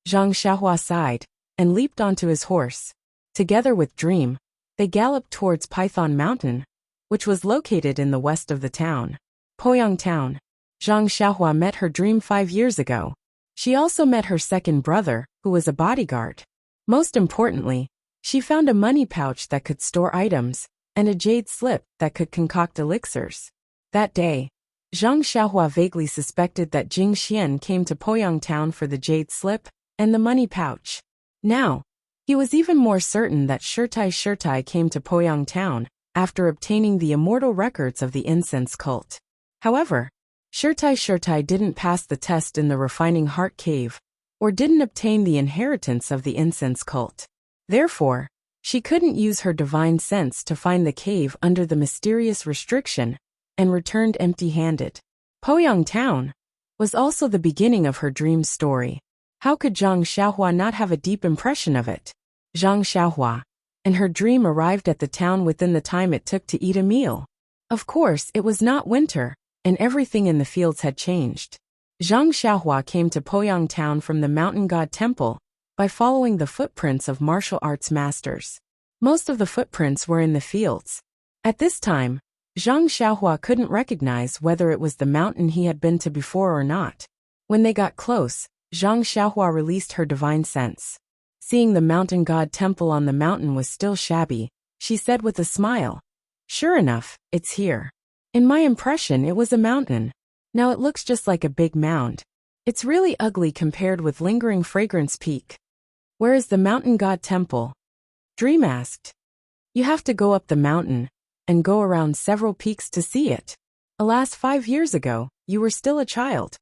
Zhang Xiaohua sighed and leaped onto his horse. Together with Dream, they galloped towards Python Mountain, which was located in the west of the town. Poyang Town. Zhang Xiaohua met her dream 5 years ago. She also met her second brother, who was a bodyguard. Most importantly, she found a money pouch that could store items, and a jade slip that could concoct elixirs. That day, Zhang Xiaohua vaguely suspected that Jing Xian came to Poyang town for the jade slip and the money pouch. Now, he was even more certain that Shirtai came to Poyang town after obtaining the immortal records of the incense cult. However, Shirtai didn't pass the test in the refining heart cave, or didn't obtain the inheritance of the incense cult. Therefore, she couldn't use her divine sense to find the cave under the mysterious restriction, and returned empty-handed. Poyang town was also the beginning of her dream story. How could Zhang Xiaohua not have a deep impression of it? Zhang Xiaohua and her dream arrived at the town within the time it took to eat a meal. Of course, it was not winter, and everything in the fields had changed. Zhang Xiaohua came to Poyang town from the mountain god temple by following the footprints of martial arts masters. Most of the footprints were in the fields. At this time, Zhang Xiaohua couldn't recognize whether it was the mountain he had been to before or not. When they got close, Zhang Xiaohua released her divine sense. Seeing the mountain god temple on the mountain was still shabby, she said with a smile, "Sure enough, it's here. In my impression it was a mountain. Now it looks just like a big mound. It's really ugly compared with lingering fragrance peak." "Where is the mountain god temple?" Dream asked. "You have to go up the mountain and go around several peaks to see it. Alas, 5 years ago, you were still a child.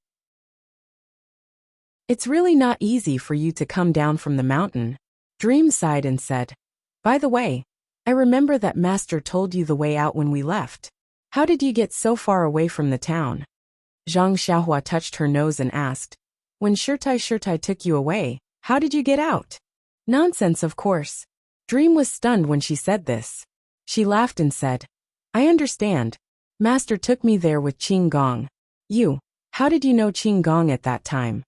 It's really not easy for you to come down from the mountain." Dream sighed and said, "By the way, I remember that master told you the way out when we left. How did you get so far away from the town?" Zhang Xiaohua touched her nose and asked, "When Shirtai took you away, how did you get out?" "Nonsense, of course." Dream was stunned when she said this. She laughed and said, "I understand. Master took me there with Qing Gong. How did you know Qing Gong at that time?"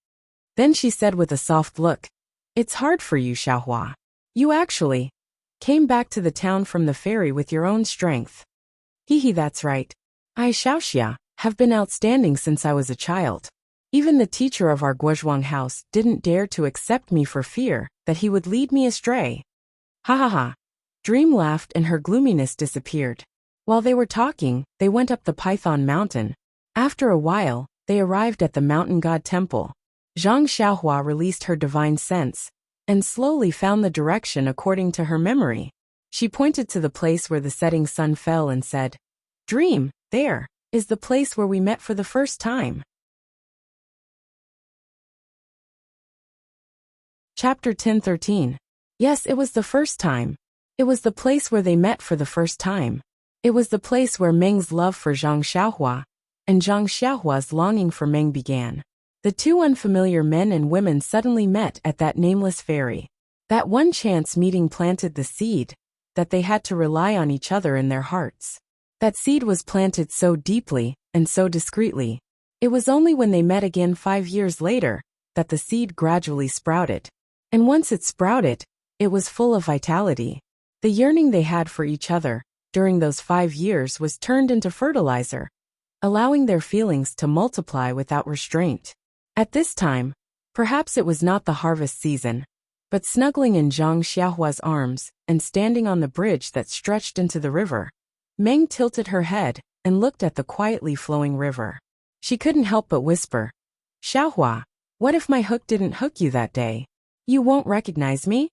Then she said with a soft look, "It's hard for you, Xiaohua. You actually came back to the town from the ferry with your own strength." That's right. I, Xiaoxia, have been outstanding since I was a child. Even the teacher of our Guozhuang house didn't dare to accept me for fear that he would lead me astray." Ha ha ha. Dream laughed and her gloominess disappeared. While they were talking, they went up the Python Mountain. After a while, they arrived at the mountain god temple. Zhang Xiaohua released her divine sense and slowly found the direction according to her memory. She pointed to the place where the setting sun fell and said, "Dream, there is the place where we met for the first time." Chapter 10:13. Yes, it was the first time. It was the place where they met for the first time. It was the place where Meng's love for Zhang Xiaohua and Zhang Xiaohua's longing for Meng began. The two unfamiliar men and women suddenly met at that nameless ferry. That one chance meeting planted the seed that they had to rely on each other in their hearts. That seed was planted so deeply and so discreetly. It was only when they met again 5 years later that the seed gradually sprouted. And once it sprouted, it was full of vitality. The yearning they had for each other during those 5 years was turned into fertilizer, allowing their feelings to multiply without restraint. At this time, perhaps it was not the harvest season, but snuggling in Zhang Xiaohua's arms and standing on the bridge that stretched into the river, Meng tilted her head and looked at the quietly flowing river. She couldn't help but whisper, "Xiaohua, what if my hook didn't hook you that day? You won't recognize me?"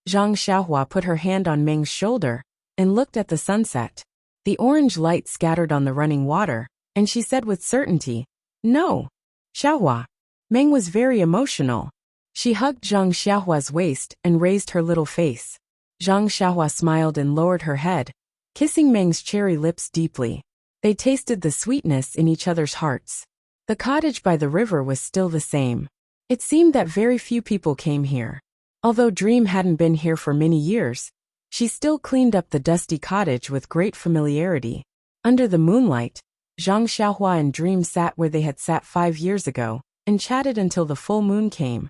Zhang Xiaohua put her hand on Meng's shoulder and looked at the sunset. The orange light scattered on the running water, and she said with certainty, "No, Xiaohua." Meng was very emotional. She hugged Zhang Xiaohua's waist and raised her little face. Zhang Xiaohua smiled and lowered her head, kissing Meng's cherry lips deeply. They tasted the sweetness in each other's hearts. The cottage by the river was still the same. It seemed that very few people came here. Although Dream hadn't been here for many years, she still cleaned up the dusty cottage with great familiarity. Under the moonlight, Zhang Xiaohua and Dream sat where they had sat 5 years ago and chatted until the full moon came.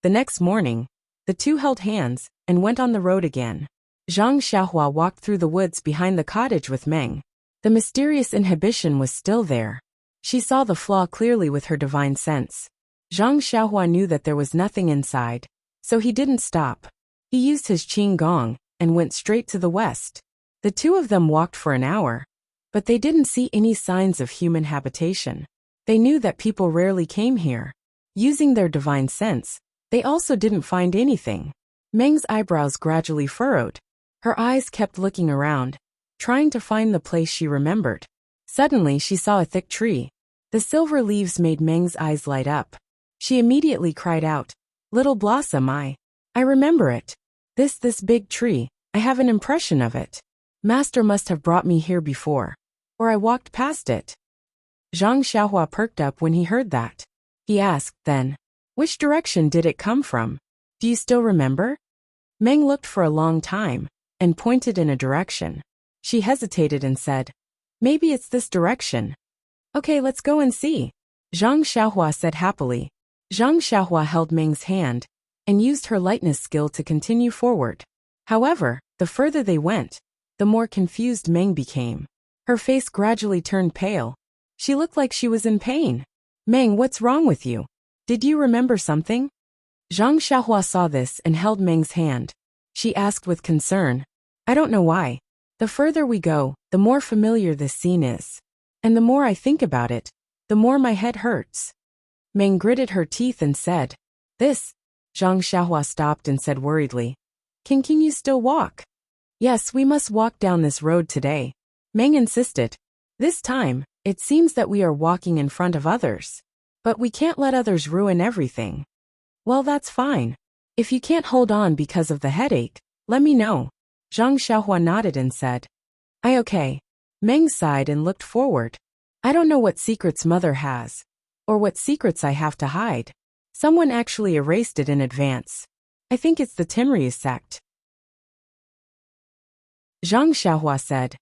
The next morning, the two held hands and went on the road again. Zhang Xiaohua walked through the woods behind the cottage with Meng. The mysterious inhibition was still there. She saw the flaw clearly with her divine sense. Zhang Xiaohua knew that there was nothing inside, so he didn't stop. He used his qing gong and went straight to the west. The two of them walked for an hour, but they didn't see any signs of human habitation. They knew that people rarely came here. Using their divine sense, they also didn't find anything. Meng's eyebrows gradually furrowed. Her eyes kept looking around, trying to find the place she remembered. Suddenly she saw a thick tree. The silver leaves made Meng's eyes light up. She immediately cried out, "Little Blossom, I remember it. This big tree, I have an impression of it. Master must have brought me here before. Or I walked past it." Zhang Xiaohua perked up when he heard that. He asked then, "Which direction did it come from? Do you still remember?" Meng looked for a long time and pointed in a direction. She hesitated and said, "Maybe it's this direction." "Okay, let's go and see," Zhang Xiaohua said happily. Zhang Xiaohua held Meng's hand and used her lightness skill to continue forward. However, the further they went, the more confused Meng became. Her face gradually turned pale. She looked like she was in pain. "Meng, what's wrong with you? Did you remember something?" Zhang Xiaohua saw this and held Meng's hand. She asked with concern, "I don't know why. The further we go, the more familiar this scene is. And the more I think about it, the more my head hurts." Meng gritted her teeth and said, "This." Zhang Xiaohua stopped and said worriedly, Can you still walk?" "Yes, we must walk down this road today," Meng insisted. "This time, it seems that we are walking in front of others. But we can't let others ruin everything." "Well, that's fine. If you can't hold on because of the headache, let me know." Zhang Xiaohua nodded and said, Okay." Meng sighed and looked forward. "I don't know what secrets Mother has, or what secrets I have to hide. Someone actually erased it in advance. I think it's the Tenryu sect." Zhang Xiaohua said,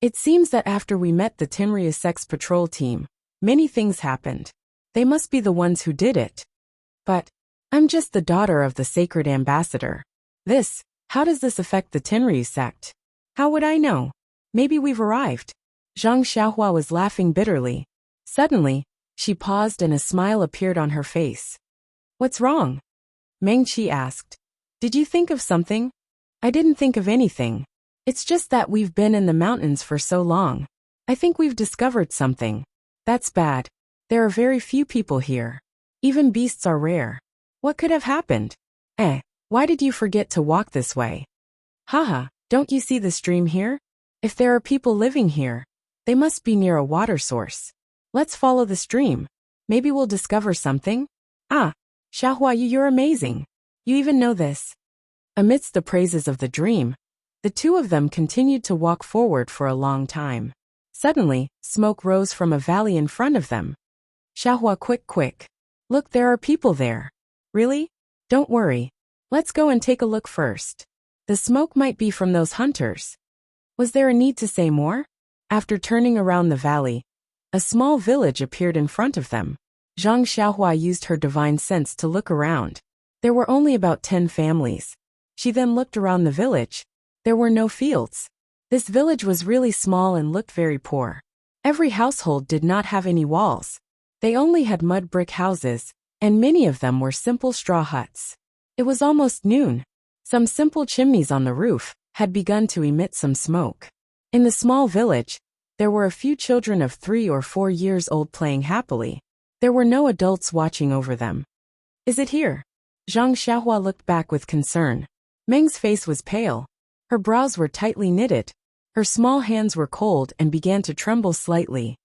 "It seems that after we met the Tenryu sect's patrol team, many things happened. They must be the ones who did it. But I'm just the daughter of the sacred ambassador. How does this affect the Tenryu sect? How would I know? Maybe we've arrived." Zhang Xiaohua was laughing bitterly. Suddenly, she paused and a smile appeared on her face. "What's wrong?" Meng Qi asked. "Did you think of something?" "I didn't think of anything. It's just that we've been in the mountains for so long. I think we've discovered something. That's bad. There are very few people here. Even beasts are rare. What could have happened? Why did you forget to walk this way?" "Haha, don't you see the stream here? If there are people living here, they must be near a water source. Let's follow the stream. Maybe we'll discover something." Xiaohua, you're amazing. You even know this." Amidst the praises of the dream, the two of them continued to walk forward for a long time. Suddenly, smoke rose from a valley in front of them. "Xiaohua, quick. Look, there are people there." "Really? Don't worry. Let's go and take a look first. The smoke might be from those hunters." Was there a need to say more? After turning around the valley, a small village appeared in front of them. Zhang Xiaohua used her divine sense to look around. There were only about 10 families. She then looked around the village. There were no fields. This village was really small and looked very poor. Every household did not have any walls. They only had mud brick houses, and many of them were simple straw huts. It was almost noon. Some simple chimneys on the roof had begun to emit some smoke. In the small village, there were a few children of 3 or 4 years old playing happily. There were no adults watching over them. "Is it here?" Zhang Xiaohua looked back with concern. Meng's face was pale. Her brows were tightly knitted. Her small hands were cold and began to tremble slightly.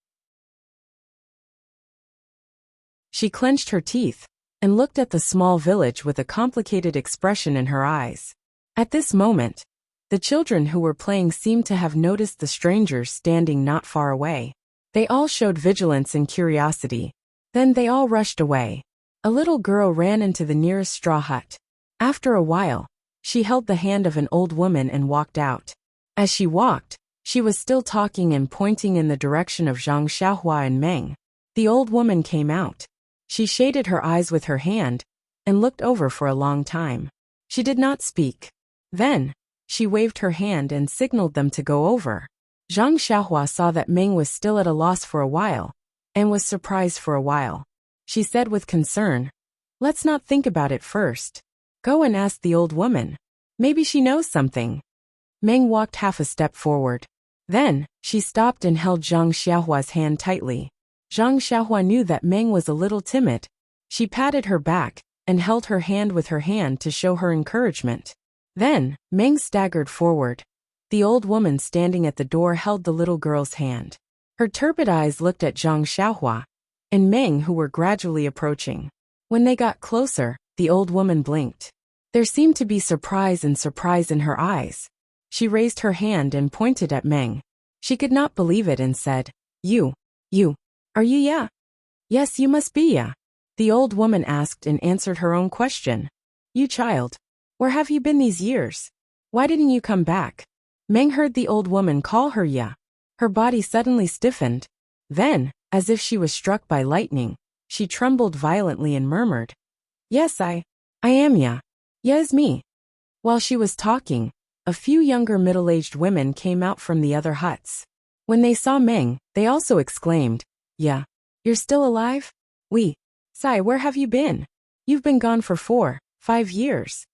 She clenched her teeth and looked at the small village with a complicated expression in her eyes. At this moment, the children who were playing seemed to have noticed the strangers standing not far away. They all showed vigilance and curiosity. Then they all rushed away. A little girl ran into the nearest straw hut. After a while, she held the hand of an old woman and walked out. As she walked, she was still talking and pointing in the direction of Zhang Xiaohua and Meng. The old woman came out. She shaded her eyes with her hand and looked over for a long time. She did not speak. Then, she waved her hand and signaled them to go over. Zhang Xiaohua saw that Meng was still at a loss for a while, and was surprised for a while. She said with concern, "Let's not think about it first. Go and ask the old woman. Maybe she knows something." Meng walked half a step forward. Then, she stopped and held Zhang Xiaohua's hand tightly. Zhang Xiaohua knew that Meng was a little timid. She patted her back and held her hand with her hand to show her encouragement. Then, Meng staggered forward. The old woman standing at the door held the little girl's hand. Her turbid eyes looked at Zhang Xiaohua and Meng, who were gradually approaching. When they got closer, the old woman blinked. There seemed to be surprise in her eyes. She raised her hand and pointed at Meng. She could not believe it and said, You, are you Ya? Yes, you must be Ya. The old woman asked and answered her own question. You child, where have you been these years? Why didn't you come back? Meng heard the old woman call her Ya. Her body suddenly stiffened. Then, as if she was struck by lightning, she trembled violently and murmured, Yes, I am Ya. Ya is me. While she was talking, a few younger middle-aged women came out from the other huts. When they saw Meng, they also exclaimed, Yeah, you're still alive? Sai, where have you been? You've been gone for 4-5 years.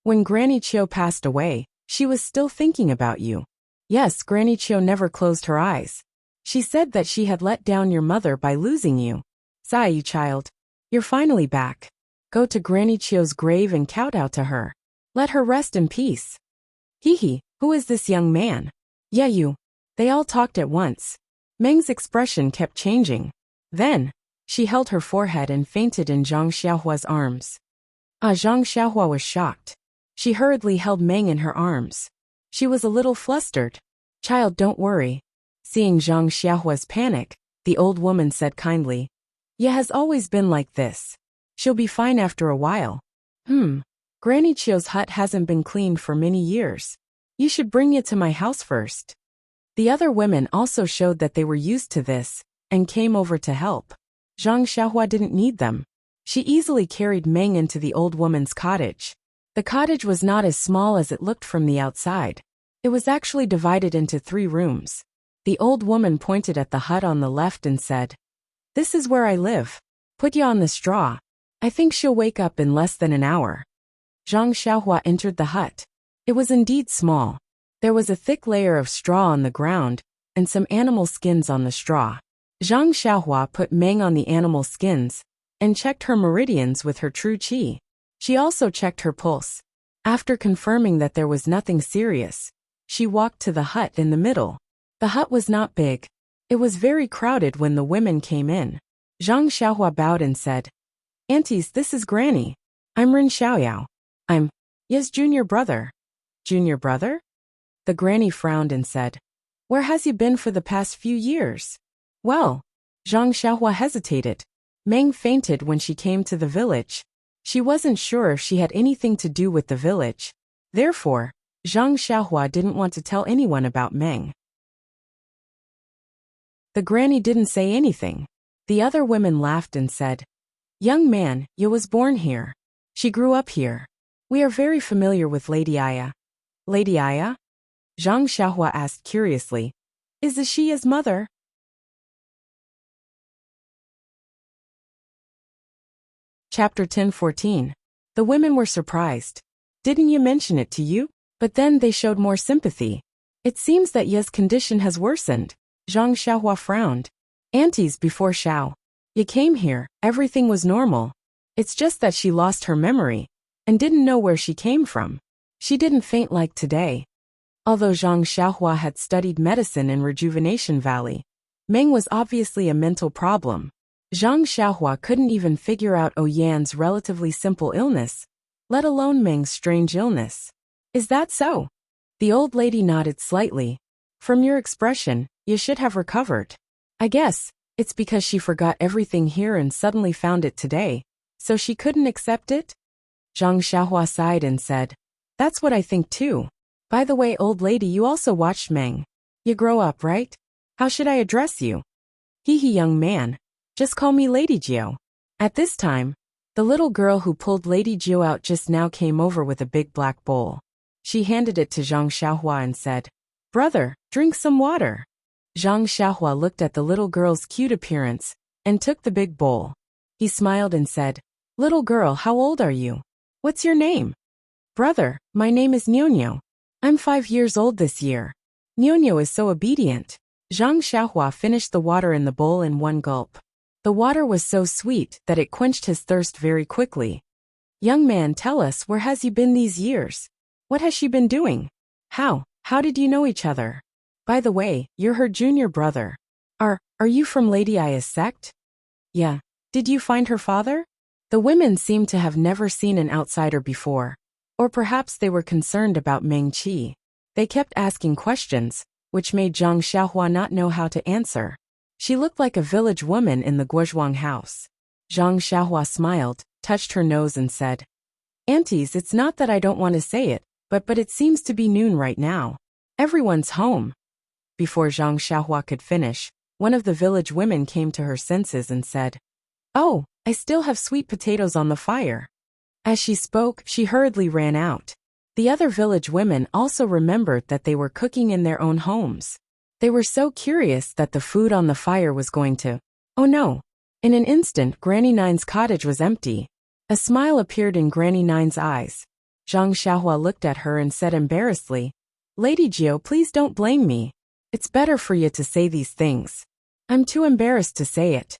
When Granny Chiu passed away, she was still thinking about you. Yes, Granny Chiu never closed her eyes. She said that she had let down your mother by losing you. Sai, you child, you're finally back. Go to Granny Chiu's grave and kowtow to her. Let her rest in peace. Who is this young man? Yeah, you. They all talked at once. Meng's expression kept changing. Then, she held her forehead and fainted in Zhang Xiaohua's arms. Zhang Xiaohua was shocked. She hurriedly held Meng in her arms. She was a little flustered. Child, don't worry. Seeing Zhang Xiaohua's panic, the old woman said kindly, Ya has always been like this. She'll be fine after a while. Granny Chiu's hut hasn't been cleaned for many years. You should bring it to my house first. The other women also showed that they were used to this, and came over to help. Zhang Xiaohua didn't need them. She easily carried Meng into the old woman's cottage. The cottage was not as small as it looked from the outside. It was actually divided into 3 rooms. The old woman pointed at the hut on the left and said, This is where I live. Put ya on the straw. I think she'll wake up in less than an hour. Zhang Xiaohua entered the hut. It was indeed small. There was a thick layer of straw on the ground, and some animal skins on the straw. Zhang Xiaohua put Meng on the animal skins, and checked her meridians with her true qi. She also checked her pulse. After confirming that there was nothing serious, she walked to the hut in the middle. The hut was not big. It was very crowded when the women came in. Zhang Xiaohua bowed and said, Aunties, this is Granny. I'm Ren Xiaoyao. I'm Ya's junior brother. Junior brother? The granny frowned and said, Where has you been for the past few years? Well, Zhang Xiaohua hesitated. Meng fainted when she came to the village. She wasn't sure if she had anything to do with the village. Therefore, Zhang Xiaohua didn't want to tell anyone about Meng. The granny didn't say anything. The other women laughed and said, Young man, you was born here. She grew up here. We are very familiar with Lady Aya. Lady Aya? Zhang Xiaohua asked curiously. Is she his mother? Chapter 10:14. The women were surprised. Didn't you mention it to you? But then they showed more sympathy. It seems that Ya's condition has worsened. Zhang Xiaohua frowned. Aunties before Xiao. You came here, everything was normal. It's just that she lost her memory, and didn't know where she came from. She didn't faint like today. Although Zhang Xiaohua had studied medicine in Rejuvenation Valley, Meng was obviously a mental problem. Zhang Xiaohua couldn't even figure out Oyan's relatively simple illness, let alone Meng's strange illness. Is that so? The old lady nodded slightly. From your expression, you should have recovered. I guess it's because she forgot everything here and suddenly found it today, so she couldn't accept it? Zhang Xiaohua sighed and said, That's what I think too. By the way, old lady, you also watched Meng. You grow up, right? How should I address you? Young man. Just call me Lady Jiu. At this time, the little girl who pulled Lady Jiu out just now came over with a big black bowl. She handed it to Zhang Xiaohua and said, Brother, drink some water. Zhang Xiaohua looked at the little girl's cute appearance and took the big bowl. He smiled and said, "Little girl, how old are you? What's your name?" "Brother, my name is Niño. I'm 5 years old this year." Niño is so obedient. Zhang Xiaohua finished the water in the bowl in one gulp. The water was so sweet that it quenched his thirst very quickly. "Young man, tell us, where has you been these years? What has she been doing? How did you know each other? By the way, you're her junior brother. Are you from Lady Aya's sect?" "Yeah. Did you find her father?" The women seemed to have never seen an outsider before. Or perhaps they were concerned about Meng Qi. They kept asking questions, which made Zhang Xiaohua not know how to answer. She looked like a village woman in the Guozhuang house. Zhang Xiaohua smiled, touched her nose and said, "Aunties, it's not that I don't want to say it, but it seems to be noon right now. Everyone's home." Before Zhang Xiaohua could finish, one of the village women came to her senses and said, "Oh, I still have sweet potatoes on the fire." As she spoke, she hurriedly ran out. The other village women also remembered that they were cooking in their own homes. They were so curious that the food on the fire was going to... Oh no! In an instant, Granny Nine's cottage was empty. A smile appeared in Granny Nine's eyes. Zhang Xiaohua looked at her and said embarrassedly, "Lady Jiao, please don't blame me. It's better for you to say these things. I'm too embarrassed to say it."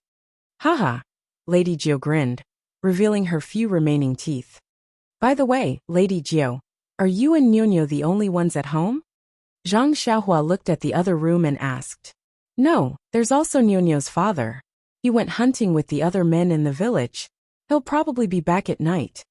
"Haha." Lady Jiao grinned, revealing her few remaining teeth. "By the way, Lady Jiao, are you and Niño the only ones at home?" Zhang Xiaohua looked at the other room and asked. "No, there's also Niño's father. He went hunting with the other men in the village. He'll probably be back at night."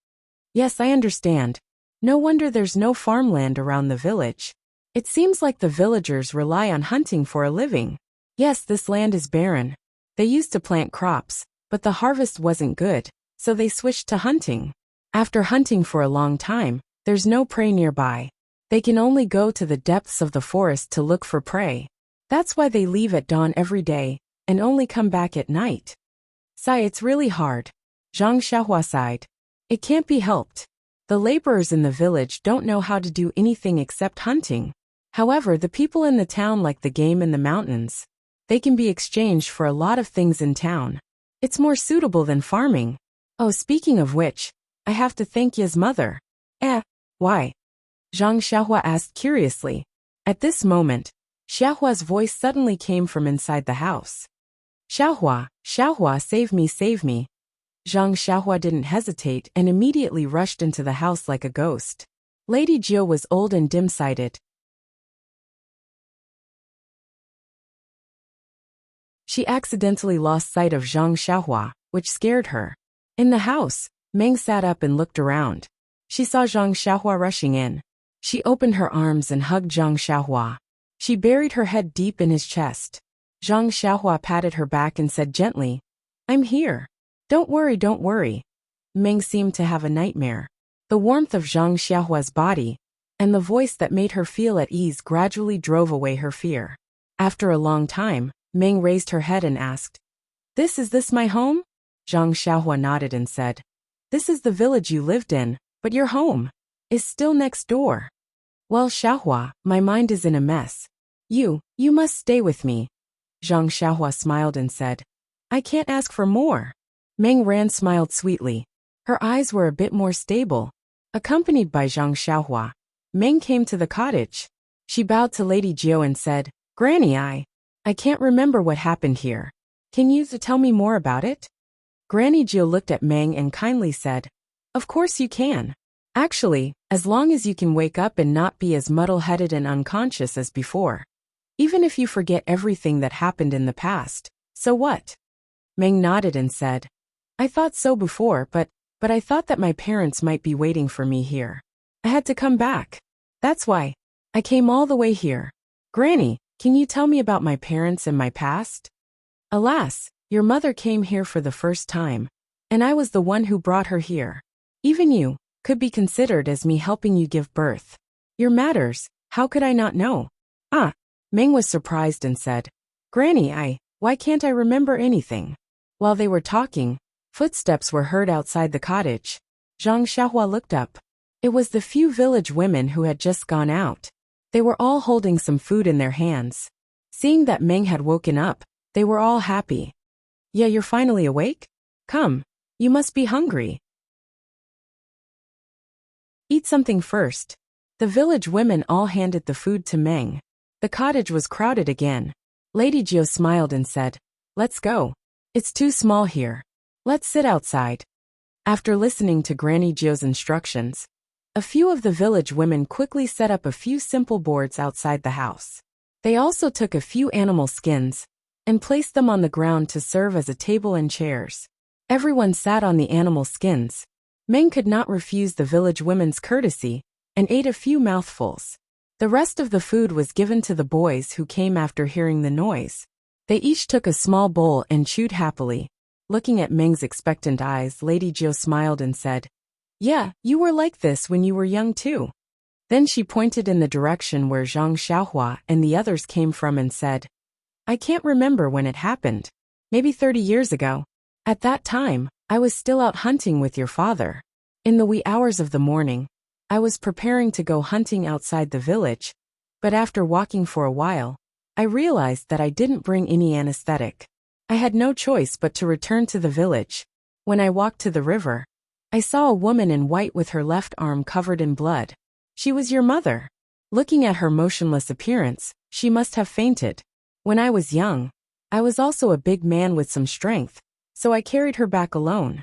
"Yes, I understand. No wonder there's no farmland around the village. It seems like the villagers rely on hunting for a living." "Yes, this land is barren. They used to plant crops, but the harvest wasn't good, so they switched to hunting. After hunting for a long time, there's no prey nearby. They can only go to the depths of the forest to look for prey. That's why they leave at dawn every day, and only come back at night." "Sigh, it's really hard." Zhang Xiaohua sighed. "It can't be helped. The laborers in the village don't know how to do anything except hunting. However, the people in the town like the game in the mountains. They can be exchanged for a lot of things in town. It's more suitable than farming. Oh, speaking of which, I have to thank Ya's mother." Why?" Zhang Xiaohua asked curiously. At this moment, Xiaohua's voice suddenly came from inside the house. "Xiaohua, Xiaohua, save me, save me." Zhang Xiaohua didn't hesitate and immediately rushed into the house like a ghost. Lady Jiao was old and dim-sighted. She accidentally lost sight of Zhang Xiaohua, which scared her. In the house, Meng sat up and looked around. She saw Zhang Xiaohua rushing in. She opened her arms and hugged Zhang Xiaohua. She buried her head deep in his chest. Zhang Xiaohua patted her back and said gently, "I'm here. Don't worry, don't worry." Meng seemed to have a nightmare. The warmth of Zhang Xiaohua's body and the voice that made her feel at ease gradually drove away her fear. After a long time, Meng raised her head and asked, Is this my home?" Zhang Xiaohua nodded and said, "This is the village you lived in, but your home is still next door." "Well, Xiaohua, my mind is in a mess. You must stay with me." Zhang Xiaohua smiled and said, "I can't ask for more." Meng Ran smiled sweetly. Her eyes were a bit more stable. Accompanied by Zhang Xiaohua, Meng came to the cottage. She bowed to Lady Jiao and said, "Granny, I can't remember what happened here. Can you tell me more about it?" Granny Jiao looked at Meng and kindly said, "Of course you can. Actually, as long as you can wake up and not be as muddle-headed and unconscious as before. Even if you forget everything that happened in the past, so what?" Meng nodded and said, "I thought so before, but I thought that my parents might be waiting for me here. I had to come back. That's why I came all the way here. Granny, can you tell me about my parents and my past?" "Alas, your mother came here for the first time, and I was the one who brought her here. Even you could be considered as me helping you give birth. Your matters, how could I not know?" Meng was surprised and said, "Granny, why can't I remember anything?" While they were talking, footsteps were heard outside the cottage. Zhang Xiaohua looked up. It was the few village women who had just gone out. They were all holding some food in their hands. Seeing that Meng had woken up, they were all happy. Yeah, you're finally awake? Come, you must be hungry. Eat something first. The village women all handed the food to Meng. The cottage was crowded again. Lady Jiao smiled and said, "Let's go. It's too small here. Let's sit outside." After listening to Granny Jiao's instructions, a few of the village women quickly set up a few simple boards outside the house. They also took a few animal skins and placed them on the ground to serve as a table and chairs. Everyone sat on the animal skins. Meng could not refuse the village women's courtesy and ate a few mouthfuls. The rest of the food was given to the boys who came after hearing the noise. They each took a small bowl and chewed happily. Looking at Meng's expectant eyes, Lady Jiao smiled and said, "Yeah, you were like this when you were young too." Then she pointed in the direction where Zhang Xiaohua and the others came from and said, "I can't remember when it happened. Maybe 30 years ago. At that time, I was still out hunting with your father. In the wee hours of the morning, I was preparing to go hunting outside the village, but after walking for a while, I realized that I didn't bring any anesthetic. I had no choice but to return to the village. When I walked to the river, I saw a woman in white with her left arm covered in blood. She was your mother. Looking at her motionless appearance, she must have fainted. When I was young, I was also a big man with some strength, so I carried her back alone.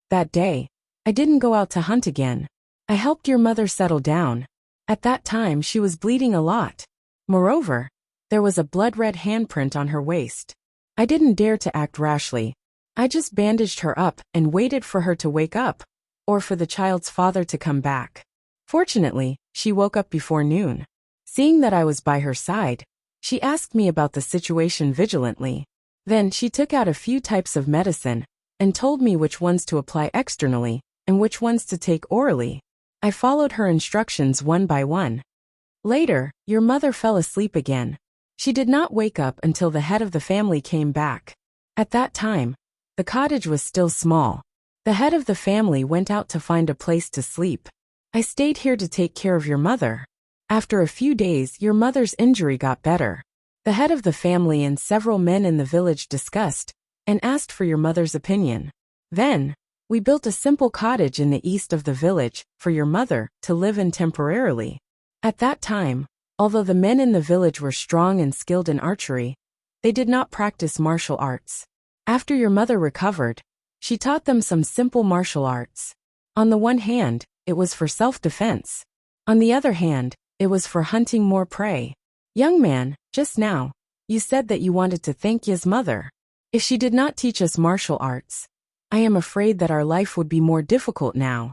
That day, I didn't go out to hunt again. I helped your mother settle down. At that time she was bleeding a lot. Moreover, there was a blood-red handprint on her waist. I didn't dare to act rashly. I just bandaged her up and waited for her to wake up, or for the child's father to come back. Fortunately, she woke up before noon. Seeing that I was by her side, she asked me about the situation vigilantly. Then she took out a few types of medicine and told me which ones to apply externally and which ones to take orally. I followed her instructions one by one. Later, your mother fell asleep again. She did not wake up until the head of the family came back. At that time, the cottage was still small. The head of the family went out to find a place to sleep. I stayed here to take care of your mother. After a few days, your mother's injury got better. The head of the family and several men in the village discussed and asked for your mother's opinion. Then, we built a simple cottage in the east of the village for your mother to live in temporarily. At that time, although the men in the village were strong and skilled in archery, they did not practice martial arts. After your mother recovered, she taught them some simple martial arts. On the one hand, it was for self-defense. On the other hand, it was for hunting more prey. Young man, just now, you said that you wanted to thank Ye's mother. If she did not teach us martial arts, I am afraid that our life would be more difficult now.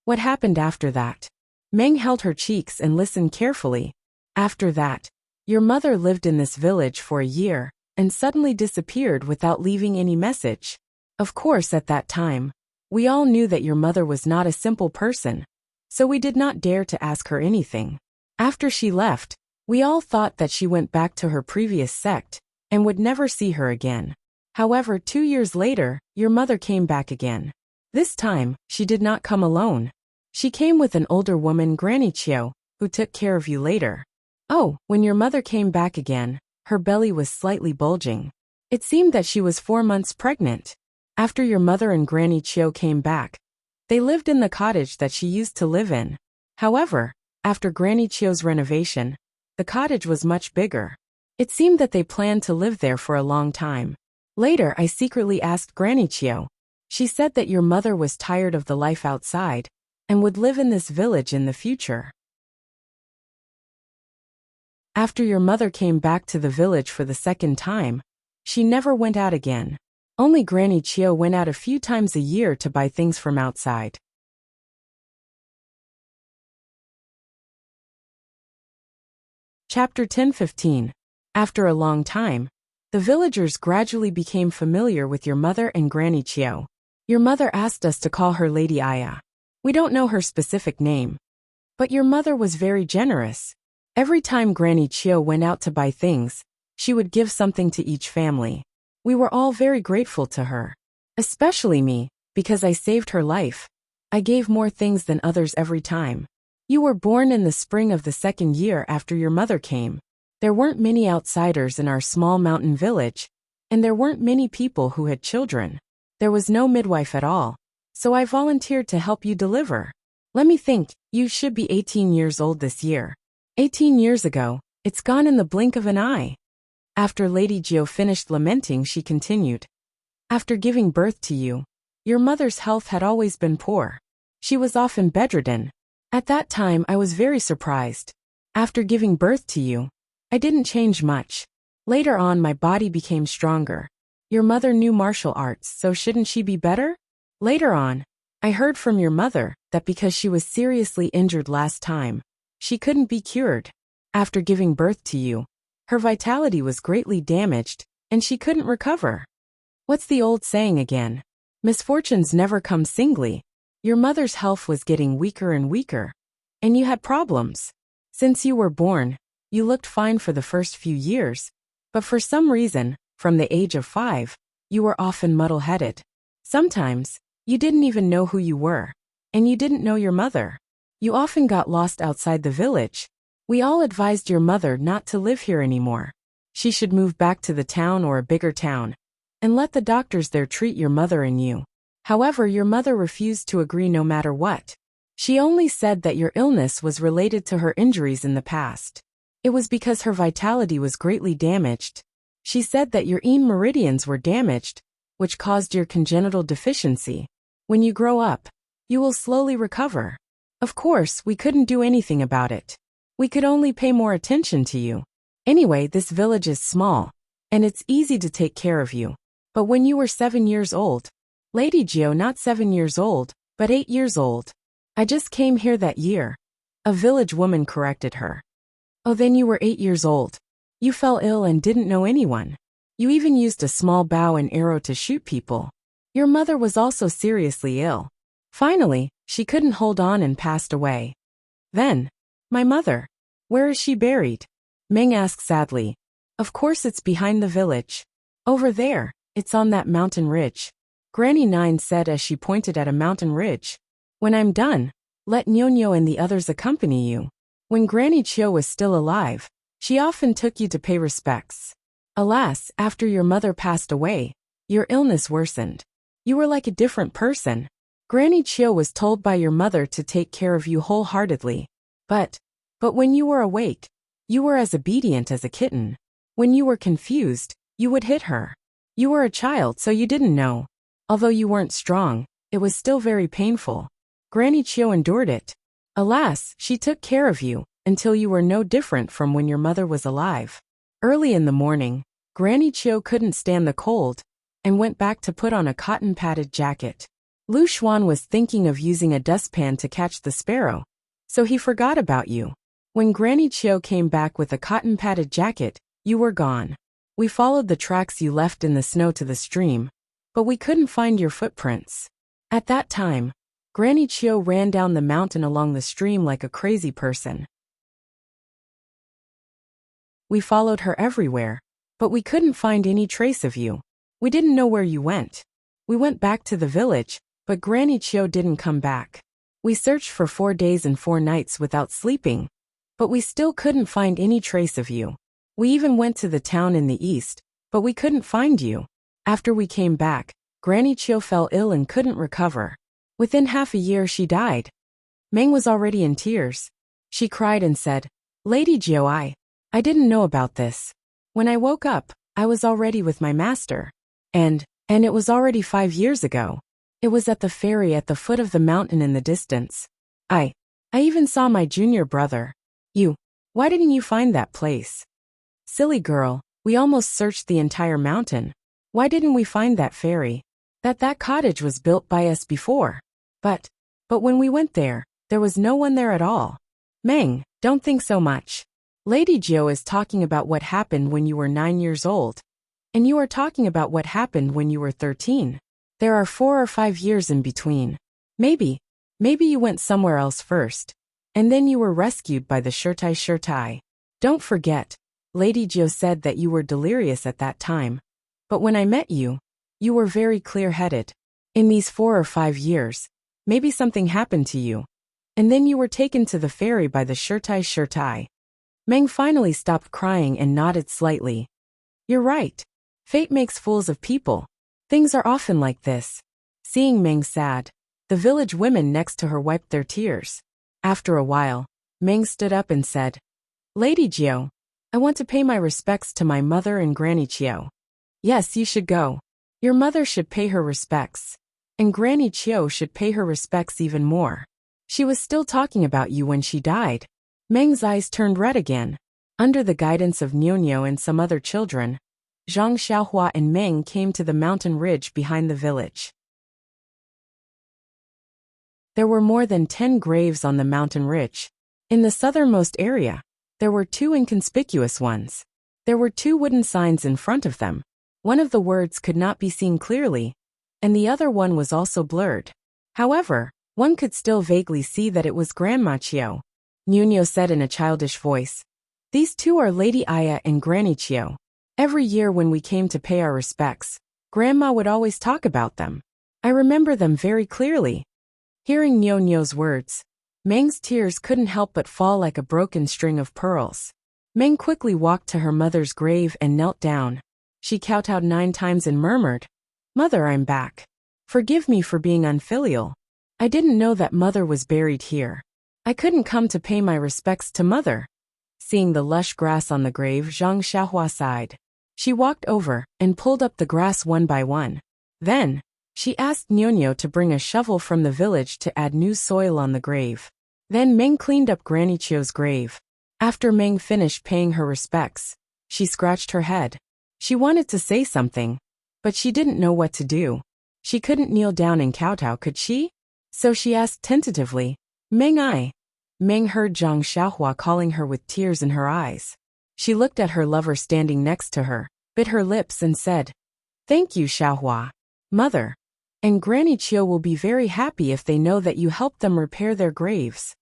What happened after that? Meng held her cheeks and listened carefully. After that, your mother lived in this village for a year and suddenly disappeared without leaving any message. Of course, at that time, we all knew that your mother was not a simple person, so we did not dare to ask her anything. After she left, we all thought that she went back to her previous sect and would never see her again. However, 2 years later, your mother came back again. This time, she did not come alone. She came with an older woman, Granny Qiu, who took care of you later. Oh, when your mother came back again, her belly was slightly bulging. It seemed that she was 4 months pregnant. After your mother and Granny Qiu came back, they lived in the cottage that she used to live in. However, after Granny Qiu's renovation, the cottage was much bigger. It seemed that they planned to live there for a long time. Later, I secretly asked Granny Qiu. She said that your mother was tired of the life outside and would live in this village in the future. After your mother came back to the village for the second time, she never went out again. Only Granny Qiu went out a few times a year to buy things from outside. Chapter 10-15. After a long time, the villagers gradually became familiar with your mother and Granny Qiu. Your mother asked us to call her Lady Aya. We don't know her specific name. But your mother was very generous. Every time Granny Qiu went out to buy things, she would give something to each family. We were all very grateful to her. Especially me, because I saved her life. I gave more things than others every time. You were born in the spring of the second year after your mother came. There weren't many outsiders in our small mountain village, And there weren't many people who had children. There was no midwife at all. So I volunteered to help you deliver. Let me think, you should be 18 years old this year. 18 years ago, it's gone in the blink of an eye. After Lady Gio finished lamenting, she continued. After giving birth to you, your mother's health had always been poor. She was often bedridden. At that time I was very surprised. After giving birth to you, I didn't change much. Later on my body became stronger. Your mother knew martial arts, so shouldn't she be better? Later on, I heard from your mother that because she was seriously injured last time, she couldn't be cured. After giving birth to you, her vitality was greatly damaged, and she couldn't recover. What's the old saying again? Misfortunes never come singly. Your mother's health was getting weaker and weaker, and you had problems. Since you were born, you looked fine for the first few years, but for some reason, from the age of 5, you were often muddle-headed. Sometimes, you didn't even know who you were, and you didn't know your mother. You often got lost outside the village. We all advised your mother not to live here anymore. She should move back to the town or a bigger town, and let the doctors there treat your mother and you. However, your mother refused to agree no matter what. She only said that your illness was related to her injuries in the past. It was because her vitality was greatly damaged. She said that your meridians were damaged, which caused your congenital deficiency. When you grow up, you will slowly recover. Of course, we couldn't do anything about it. We could only pay more attention to you. Anyway, this village is small, and it's easy to take care of you. But when you were 7 years old, Lady Gio, not 7 years old, but 8 years old. I just came here that year. A village woman corrected her. Oh, then you were 8 years old. You fell ill and didn't know anyone. You even used a small bow and arrow to shoot people. Your mother was also seriously ill. Finally, she couldn't hold on and passed away. Then, my mother. Where is she buried? Meng asked sadly. Of course it's behind the village. Over there, it's on that mountain ridge. Granny Nine said as she pointed at a mountain ridge. When I'm done, let Nyonyo and the others accompany you. When Granny Chio was still alive, she often took you to pay respects. Alas, after your mother passed away, your illness worsened. You were like a different person. Granny Chio was told by your mother to take care of you wholeheartedly. But when you were awake, you were as obedient as a kitten. When you were confused, you would hit her. You were a child, so you didn't know. Although you weren't strong, it was still very painful. Granny Chio endured it. Alas, she took care of you, until you were no different from when your mother was alive. Early in the morning, Granny Chio couldn't stand the cold, and went back to put on a cotton-padded jacket. Lu Xuan was thinking of using a dustpan to catch the sparrow, so he forgot about you. When Granny Chio came back with a cotton-padded jacket, you were gone. We followed the tracks you left in the snow to the stream, but we couldn't find your footprints. At that time, Granny Chio ran down the mountain along the stream like a crazy person. We followed her everywhere, but we couldn't find any trace of you. We didn't know where you went. We went back to the village, but Granny Chio didn't come back. We searched for 4 days and 4 nights without sleeping, but we still couldn't find any trace of you. We even went to the town in the east, but we couldn't find you. After we came back, Granny Chio fell ill and couldn't recover. Within half a year she died. Meng was already in tears. She cried and said, Lady Gio, I didn't know about this. When I woke up, I was already with my master. And it was already 5 years ago. It was at the ferry at the foot of the mountain in the distance. I even saw my junior brother. Why didn't you find that place? Silly girl, we almost searched the entire mountain. Why didn't we find that ferry? That cottage was built by us before. But when we went there was no one there at all. Meng, don't think so much. Lady Gio is talking about what happened when you were 9 years old. And you are talking about what happened when you were 13. There are 4 or 5 years in between. Maybe you went somewhere else first. And then you were rescued by the Shirtai. Don't forget, Lady Gio said that you were delirious at that time. But when I met you, you were very clear-headed. In these 4 or 5 years, maybe something happened to you. And then you were taken to the ferry by the Shirtai. Meng finally stopped crying and nodded slightly. You're right. Fate makes fools of people. Things are often like this. Seeing Meng sad, the village women next to her wiped their tears. After a while, Meng stood up and said, Lady Jiao, I want to pay my respects to my mother and Granny Chiao. Yes, you should go. Your mother should pay her respects. And Granny Chiao should pay her respects even more. She was still talking about you when she died. Meng's eyes turned red again. Under the guidance of Niu and some other children, Zhang Xiaohua and Meng came to the mountain ridge behind the village. There were more than 10 graves on the mountain ridge. In the southernmost area, there were 2 inconspicuous ones. There were 2 wooden signs in front of them. One of the words could not be seen clearly, and the other one was also blurred. However, one could still vaguely see that it was Grandma Chiao. Niu said in a childish voice, These 2 are Lady Aya and Granny Chiao. Every year when we came to pay our respects, Grandma would always talk about them. I remember them very clearly. Hearing Niu's words, Meng's tears couldn't help but fall like a broken string of pearls. Meng quickly walked to her mother's grave and knelt down. She kowtowed 9 times and murmured, Mother, I'm back. Forgive me for being unfilial. I didn't know that Mother was buried here. I couldn't come to pay my respects to Mother. Seeing the lush grass on the grave, Zhang Xiaohua sighed. She walked over and pulled up the grass one by one. Then, she asked Niu to bring a shovel from the village to add new soil on the grave. Then Meng cleaned up Granny Chiao's grave. After Meng finished paying her respects, she scratched her head. She wanted to say something, but she didn't know what to do. She couldn't kneel down and kowtow, could she? So she asked tentatively, Meng I. Meng heard Zhang Xiaohua calling her with tears in her eyes. She looked at her lover standing next to her, bit her lips and said, Thank you, Xiaohua. Mother. And Granny Chiao will be very happy if they know that you helped them repair their graves.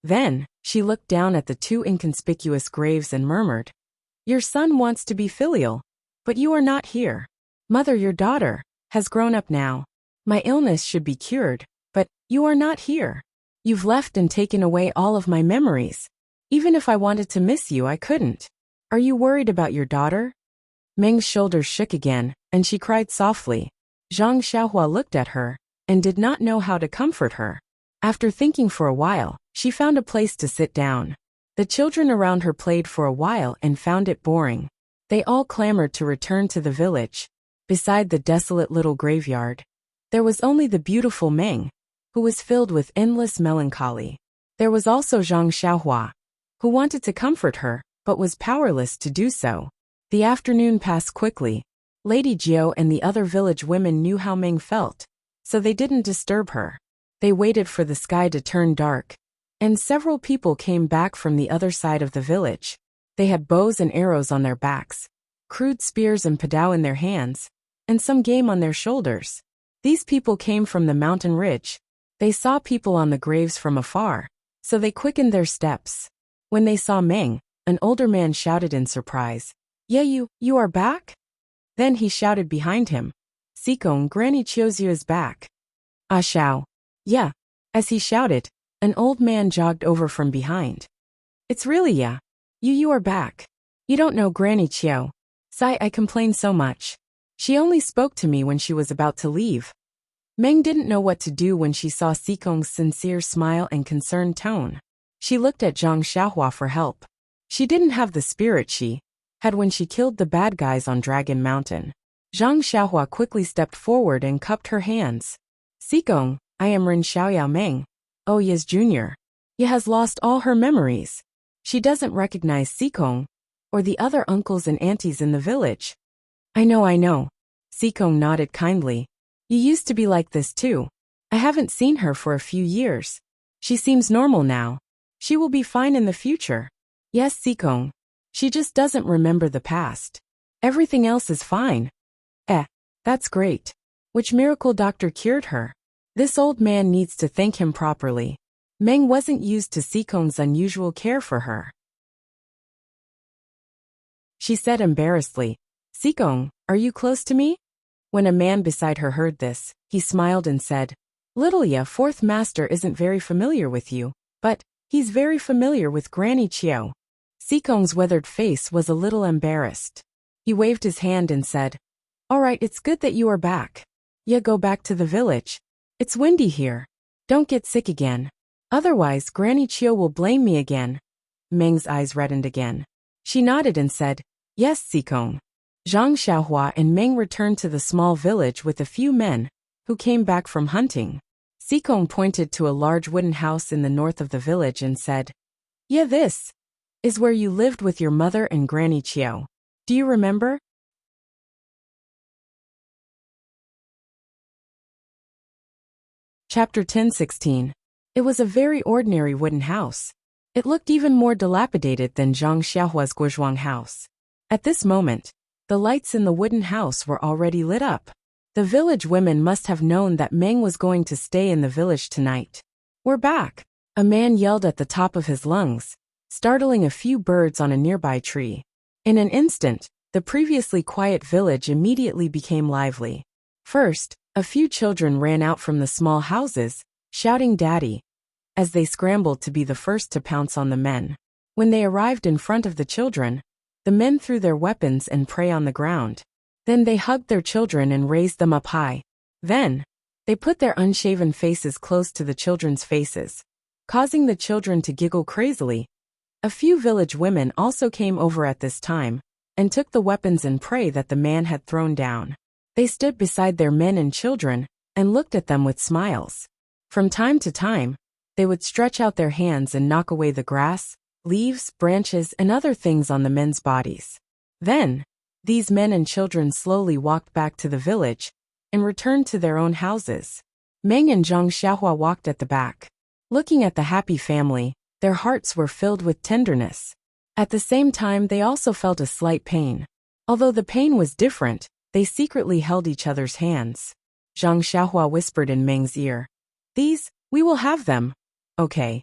Then, she looked down at the 2 inconspicuous graves and murmured, Your son wants to be filial, but you are not here. Mother, your daughter, has grown up now. My illness should be cured, but you are not here. You've left and taken away all of my memories. Even if I wanted to miss you, I couldn't. Are you worried about your daughter? Meng's shoulders shook again, and she cried softly. Zhang Xiaohua looked at her, and did not know how to comfort her. After thinking for a while, she found a place to sit down. The children around her played for a while and found it boring. They all clamored to return to the village. Beside the desolate little graveyard, there was only the beautiful Meng, who was filled with endless melancholy. There was also Zhang Xiaohua, who wanted to comfort her, but was powerless to do so. The afternoon passed quickly. Lady Jiao and the other village women knew how Meng felt, so they didn't disturb her. They waited for the sky to turn dark, and several people came back from the other side of the village. They had bows and arrows on their backs, crude spears and padao in their hands, and some game on their shoulders. These people came from the mountain ridge. They saw people on the graves from afar, so they quickened their steps. When they saw Meng, an older man shouted in surprise, Yeah, you are back? Then he shouted behind him, Sikong, Granny Chiaozu is back. Ah Xiao. Yeah. As he shouted, an old man jogged over from behind. It's really ya. You are back. You don't know Granny Chiao. Sai, I complained so much. She only spoke to me when she was about to leave. Meng didn't know what to do when she saw Sikong's sincere smile and concerned tone. She looked at Zhang Xiaohua for help. She didn't have the spirit she had when she killed the bad guys on Dragon Mountain. Zhang Xiaohua quickly stepped forward and cupped her hands. Sikong, I am Ren Xiaoyao Meng. Oh yes, Junior. Ye has lost all her memories. She doesn't recognize Sikong, or the other uncles and aunties in the village. I know. Sikong nodded kindly. You used to be like this too. I haven't seen her for a few years. She seems normal now. She will be fine in the future. Yes, Sikong. She just doesn't remember the past. Everything else is fine. That's great. Which miracle doctor cured her? This old man needs to thank him properly. Meng wasn't used to Sikong's unusual care for her. She said embarrassedly, Sikong, are you close to me? When a man beside her heard this, he smiled and said, Little ya, fourth master isn't very familiar with you, but he's very familiar with Granny Chiao. Sikong's weathered face was a little embarrassed. He waved his hand and said, "All right, it's good that you are back. Yeah, go back to the village. It's windy here. Don't get sick again. Otherwise, Granny Chio will blame me again." Meng's eyes reddened again. She nodded and said, "Yes, Sikong." Zhang Xiaohua and Meng returned to the small village with a few men, who came back from hunting. Sikong pointed to a large wooden house in the north of the village and said, "Yeah, this is where you lived with your mother and Granny Chio. Do you remember?" Chapter 10:16. It was a very ordinary wooden house. It looked even more dilapidated than Zhang Xiaohua's Guozhuang house. At this moment, the lights in the wooden house were already lit up. The village women must have known that Meng was going to stay in the village tonight. "We're back!" a man yelled at the top of his lungs, startling a few birds on a nearby tree. In an instant, the previously quiet village immediately became lively. First, a few children ran out from the small houses, shouting "Daddy," as they scrambled to be the first to pounce on the men. When they arrived in front of the children, the men threw their weapons and prey on the ground. Then they hugged their children and raised them up high. Then, they put their unshaven faces close to the children's faces, causing the children to giggle crazily. A few village women also came over at this time, and took the weapons and prey that the man had thrown down. They stood beside their men and children, and looked at them with smiles. From time to time, they would stretch out their hands and knock away the grass, leaves, branches, and other things on the men's bodies. Then, these men and children slowly walked back to the village, and returned to their own houses. Meng and Zhang Xiaohua walked at the back. Looking at the happy family, their hearts were filled with tenderness. At the same time, they also felt a slight pain. Although the pain was different, they secretly held each other's hands. Zhang Xiaohua whispered in Meng's ear, "These, we will have them." "Okay."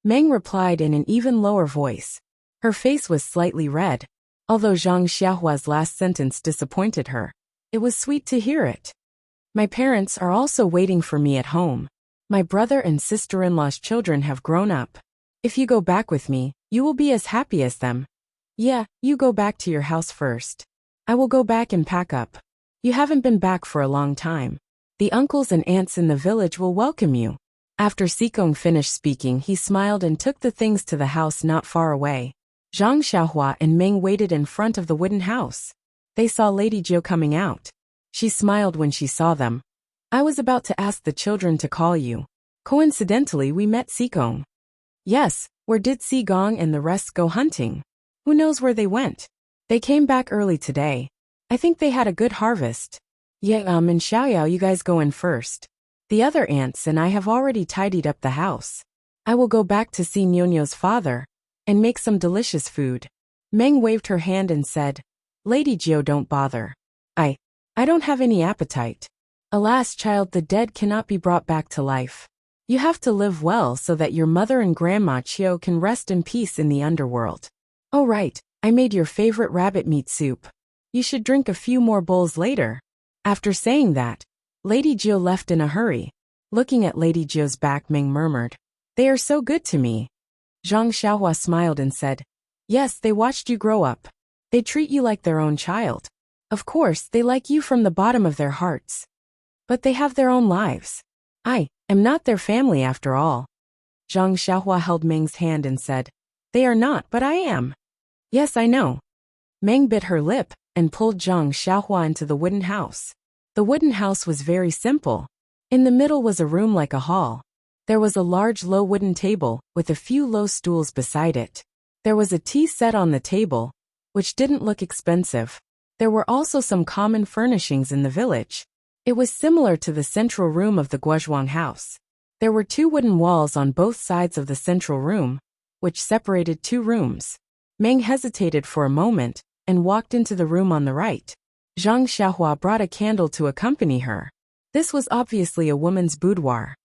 Meng replied in an even lower voice. Her face was slightly red. Although Zhang Xiaohua's last sentence disappointed her, it was sweet to hear it. "My parents are also waiting for me at home. My brother and sister-in-law's children have grown up. If you go back with me, you will be as happy as them." "Yeah, you go back to your house first. I will go back and pack up. You haven't been back for a long time. The uncles and aunts in the village will welcome you." After Sikong finished speaking, he smiled and took the things to the house not far away. Zhang Xiaohua and Meng waited in front of the wooden house. They saw Lady Jiu coming out. She smiled when she saw them. "I was about to ask the children to call you. Coincidentally, we met Sikong." "Yes, where did Sigong and the rest go hunting? Who knows where they went? They came back early today. I think they had a good harvest." "Yeah, and Xiaoyao, you guys go in first. The other aunts and I have already tidied up the house. I will go back to see Nyonyo's father, and make some delicious food." Meng waved her hand and said, "Lady Jiu, don't bother. I don't have any appetite." "Alas, child, the dead cannot be brought back to life. You have to live well so that your mother and Grandma Chio can rest in peace in the underworld." "Oh right, I made your favorite rabbit meat soup. You should drink a few more bowls later." After saying that, Lady Jiu left in a hurry. Looking at Lady Jiu's back, Meng murmured, "They are so good to me." Zhang Xiaohua smiled and said, "Yes, they watched you grow up. They treat you like their own child. Of course, they like you from the bottom of their hearts. But they have their own lives. I am not their family after all." Zhang Xiaohua held Meng's hand and said, "They are not, but I am." "Yes, I know." Meng bit her lip and pulled Zhang Xiaohua into the wooden house. The wooden house was very simple. In the middle was a room like a hall. There was a large low wooden table with a few low stools beside it. There was a tea set on the table, which didn't look expensive. There were also some common furnishings in the village. It was similar to the central room of the Guozhuang house. There were 2 wooden walls on both sides of the central room, which separated 2 rooms. Meng hesitated for a moment and walked into the room on the right. Zhang Xiaohua brought a candle to accompany her. This was obviously a woman's boudoir.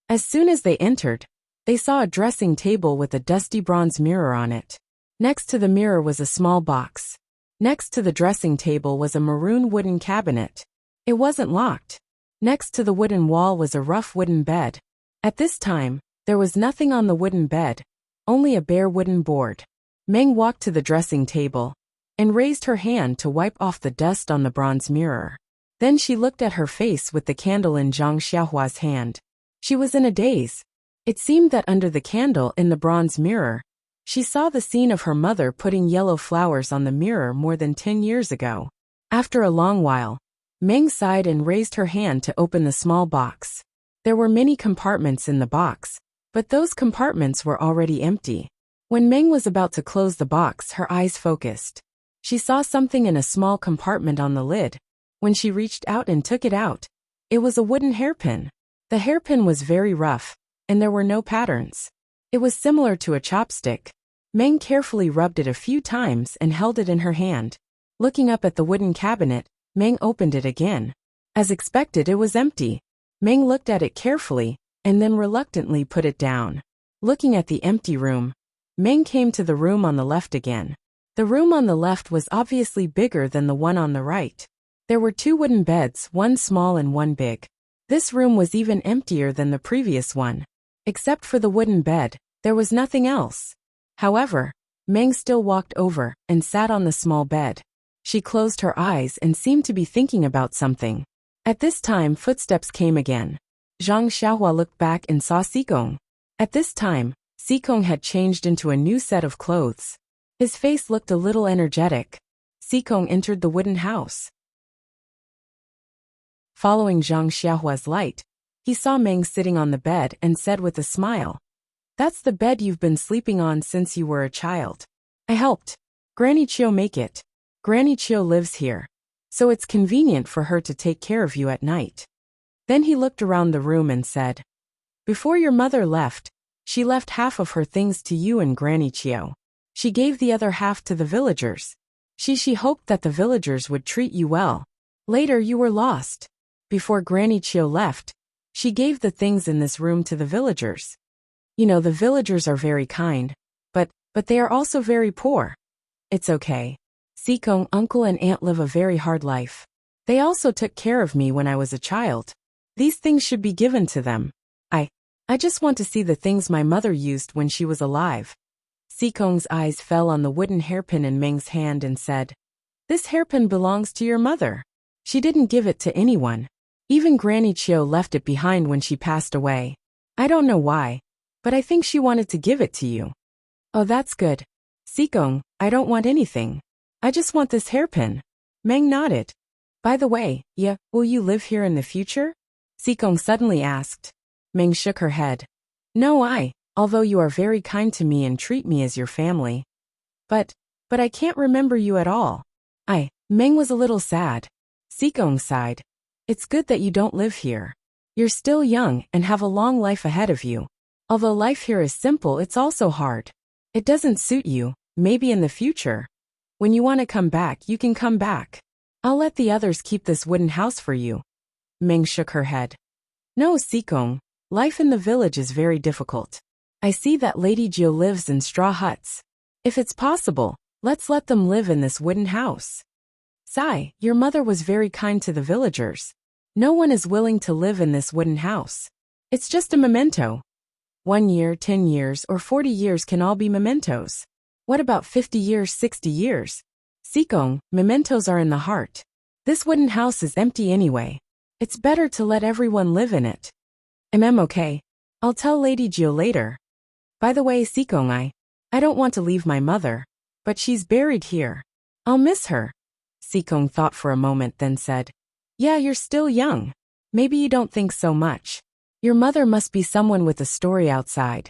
As soon as they entered, they saw a dressing table with a dusty bronze mirror on it. Next to the mirror was a small box. Next to the dressing table was a maroon wooden cabinet. It wasn't locked. Next to the wooden wall was a rough wooden bed. At this time, there was nothing on the wooden bed, only a bare wooden board. Meng walked to the dressing table, and raised her hand to wipe off the dust on the bronze mirror. Then she looked at her face with the candle in Zhang Xiaohua's hand. She was in a daze. It seemed that under the candle in the bronze mirror, she saw the scene of her mother putting yellow flowers on the mirror more than 10 years ago. After a long while, Meng sighed and raised her hand to open the small box. There were many compartments in the box, but those compartments were already empty. When Meng was about to close the box, her eyes focused. She saw something in a small compartment on the lid. When she reached out and took it out, it was a wooden hairpin. The hairpin was very rough, and there were no patterns. It was similar to a chopstick. Meng carefully rubbed it a few times and held it in her hand. Looking up at the wooden cabinet, Meng opened it again. As expected, it was empty. Meng looked at it carefully, and then reluctantly put it down. Looking at the empty room, Meng came to the room on the left again. The room on the left was obviously bigger than the one on the right. There were 2 wooden beds, one small and one big. This room was even emptier than the previous one. Except for the wooden bed, there was nothing else. However, Meng still walked over and sat on the small bed. She closed her eyes and seemed to be thinking about something. At this time, footsteps came again. Zhang Xiaohua looked back and saw Xikong. At this time, Xikong had changed into a new set of clothes. His face looked a little energetic. Xikong entered the wooden house. Following Zhang Xiaohua's light, he saw Meng sitting on the bed and said with a smile, "That's the bed you've been sleeping on since you were a child. I helped Granny Chiu make it. Granny Chiu lives here, so it's convenient for her to take care of you at night." Then he looked around the room and said, "Before your mother left, she left half of her things to you and Granny Chiu. She gave the other half to the villagers. She hoped that the villagers would treat you well. Later you were lost. Before Granny Chiu left, she gave the things in this room to the villagers. You know, the villagers are very kind, but they are also very poor. It's okay. Xikong, uncle and aunt live a very hard life. They also took care of me when I was a child. These things should be given to them. I just want to see the things my mother used when she was alive." Xikong's eyes fell on the wooden hairpin in Meng's hand and said, "This hairpin belongs to your mother. She didn't give it to anyone. Even Granny Chiu left it behind when she passed away. I don't know why, but I think she wanted to give it to you." "Oh, that's good. Xikong, I don't want anything. I just want this hairpin." Meng nodded. "By the way, will you live here in the future?" Xikong suddenly asked. Meng shook her head. "No, although you are very kind to me and treat me as your family. But I can't remember you at all." Meng was a little sad. Xikong sighed. "It's good that you don't live here. You're still young and have a long life ahead of you. Although life here is simple, it's also hard. It doesn't suit you. Maybe in the future, when you want to come back, you can come back. I'll let the others keep this wooden house for you." Meng shook her head. "No, Xikong, life in the village is very difficult. I see that Lady Jiu lives in straw huts. If it's possible, let's let them live in this wooden house. Sai, your mother was very kind to the villagers. No one is willing to live in this wooden house. It's just a memento. 1 year, 10 years, or 40 years can all be mementos. What about 50 years, 60 years? Xikong, mementos are in the heart. This wooden house is empty anyway. It's better to let everyone live in it." Okay. I'll tell Lady Jiu later. By the way, Xikong, I don't want to leave my mother, but she's buried here. I'll miss her." Xikong thought for a moment, then said, "Yeah, you're still young. Maybe you don't think so much. Your mother must be someone with a story outside.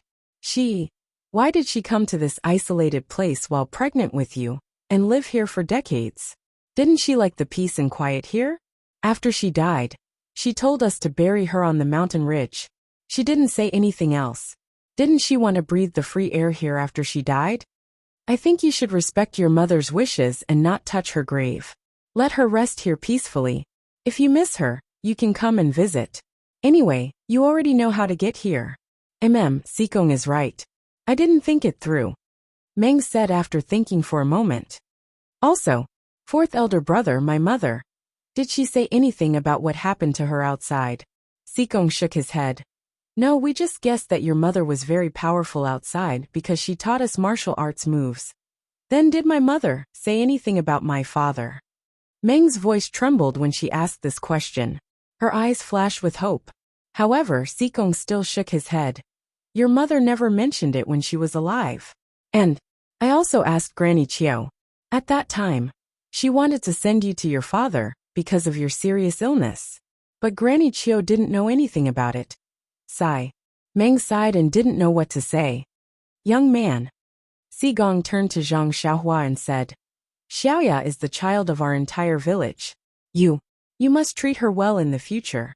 Why did she come to this isolated place while pregnant with you, and live here for decades? Didn't she like the peace and quiet here? After she died, she told us to bury her on the mountain ridge. She didn't say anything else. Didn't she want to breathe the free air here after she died? I think you should respect your mother's wishes and not touch her grave. Let her rest here peacefully. If you miss her, you can come and visit. Anyway, you already know how to get here." Xikong is right. I didn't think it through," Meng said after thinking for a moment. "Also, fourth elder brother, my mother. Did she say anything about what happened to her outside?" Xikong shook his head. "No, we just guessed that your mother was very powerful outside because she taught us martial arts moves. Then did my mother say anything about my father? Meng's voice trembled when she asked this question. Her eyes flashed with hope. However, Sikong still shook his head. Your mother never mentioned it when she was alive. And I also asked Granny Chiao. At that time, she wanted to send you to your father because of your serious illness. But Granny Chiao didn't know anything about it. Sigh. Meng sighed and didn't know what to say. Young man. Sigong turned to Zhang Xiaohua and said, Xiaoya is the child of our entire village. You must treat her well in the future.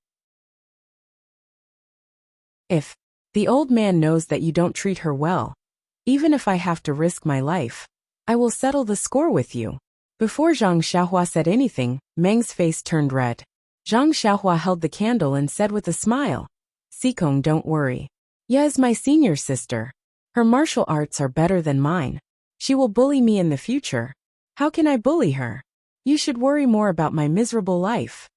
If the old man knows that you don't treat her well, even if I have to risk my life, I will settle the score with you. Before Zhang Xiaohua said anything, Meng's face turned red. Zhang Xiaohua held the candle and said with a smile, Sikong, don't worry. Ya is my senior sister. Her martial arts are better than mine. She will bully me in the future. How can I bully her? You should worry more about my miserable life.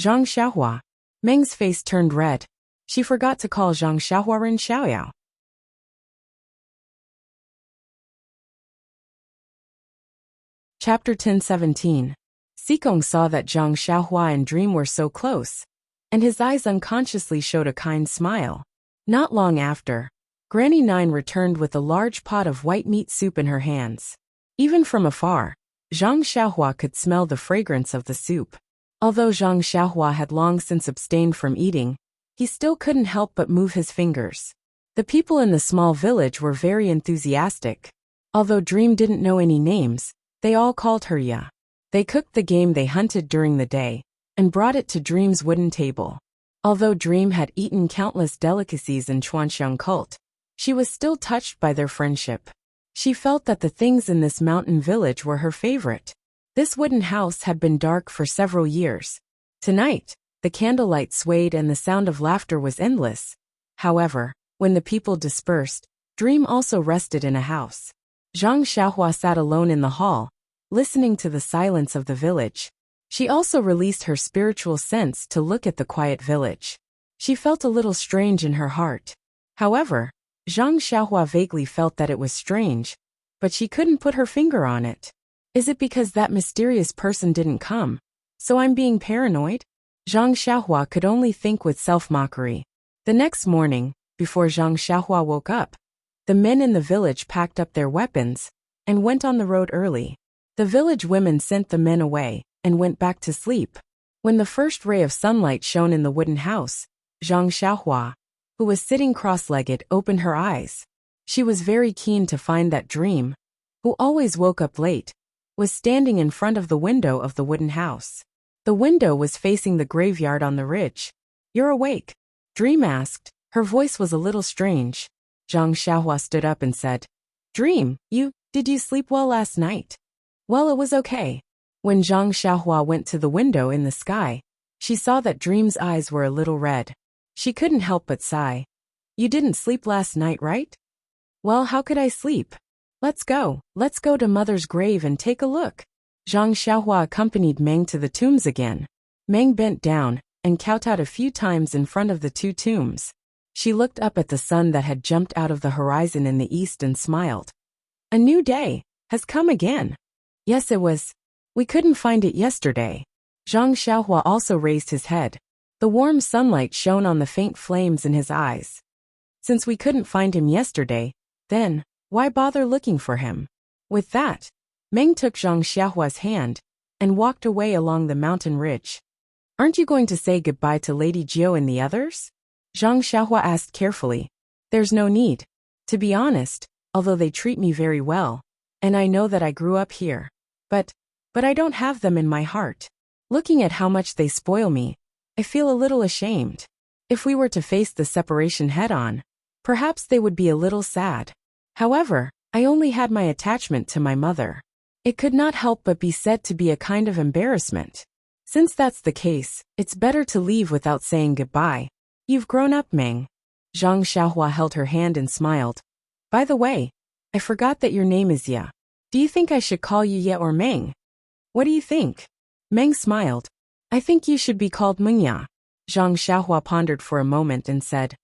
Zhang Xiaohua. Meng's face turned red. She forgot to call Zhang Xiaohua Ren Xiaoyao. Chapter 1017. Sikong saw that Zhang Xiaohua and Dream were so close, and his eyes unconsciously showed a kind smile. Not long after, Granny Nine returned with a large pot of white meat soup in her hands. Even from afar, Zhang Xiaohua could smell the fragrance of the soup. Although Zhang Xiaohua had long since abstained from eating, he still couldn't help but move his fingers. The people in the small village were very enthusiastic. Although Dream didn't know any names, they all called her Ya. They cooked the game they hunted during the day and brought it to Dream's wooden table. Although Dream had eaten countless delicacies in Chuanxiang cult, she was still touched by their friendship. She felt that the things in this mountain village were her favorite. This wooden house had been dark for several years. Tonight, the candlelight swayed and the sound of laughter was endless. However, when the people dispersed, Dream also rested in a house. Zhang Xiaohua sat alone in the hall, listening to the silence of the village. She also released her spiritual sense to look at the quiet village. She felt a little strange in her heart. However, Zhang Xiaohua vaguely felt that it was strange, but she couldn't put her finger on it. Is it because that mysterious person didn't come, so I'm being paranoid? Zhang Xiaohua could only think with self-mockery. The next morning, before Zhang Xiaohua woke up, the men in the village packed up their weapons and went on the road early. The village women sent the men away and went back to sleep. When the first ray of sunlight shone in the wooden house, Zhang Xiaohua, who was sitting cross-legged, opened her eyes. She was very keen to find that Dream, who always woke up late, was standing in front of the window of the wooden house. The window was facing the graveyard on the ridge. You're awake? Dream asked. Her voice was a little strange. Zhang Xiaohua stood up and said, Dream, did you sleep well last night? Well, it was okay. When Zhang Xiaohua went to the window in the sky, she saw that Dream's eyes were a little red. She couldn't help but sigh. You didn't sleep last night, right? Well, how could I sleep? Let's go to Mother's grave and take a look. Zhang Xiaohua accompanied Meng to the tombs again. Meng bent down and kowtowed a few times in front of the two tombs. She looked up at the sun that had jumped out of the horizon in the east and smiled. A new day has come again. Yes, it was. We couldn't find it yesterday. Zhang Xiaohua also raised his head. The warm sunlight shone on the faint flames in his eyes. Since we couldn't find him yesterday, then, why bother looking for him? With that, Meng took Zhang Xiaohua's hand and walked away along the mountain ridge. Aren't you going to say goodbye to Lady Jiao and the others? Zhang Xiaohua asked carefully. There's no need. To be honest, although they treat me very well, and I know that I grew up here, but I don't have them in my heart. Looking at how much they spoil me, I feel a little ashamed. If we were to face the separation head-on, perhaps they would be a little sad. However, I only had my attachment to my mother. It could not help but be said to be a kind of embarrassment. Since that's the case, it's better to leave without saying goodbye. You've grown up, Meng. Zhang Xiaohua held her hand and smiled. By the way, I forgot that your name is Ya. Do you think I should call you Ya or Meng? What do you think? Meng smiled. I think you should be called Mengya. Zhang Xiaohua pondered for a moment and said,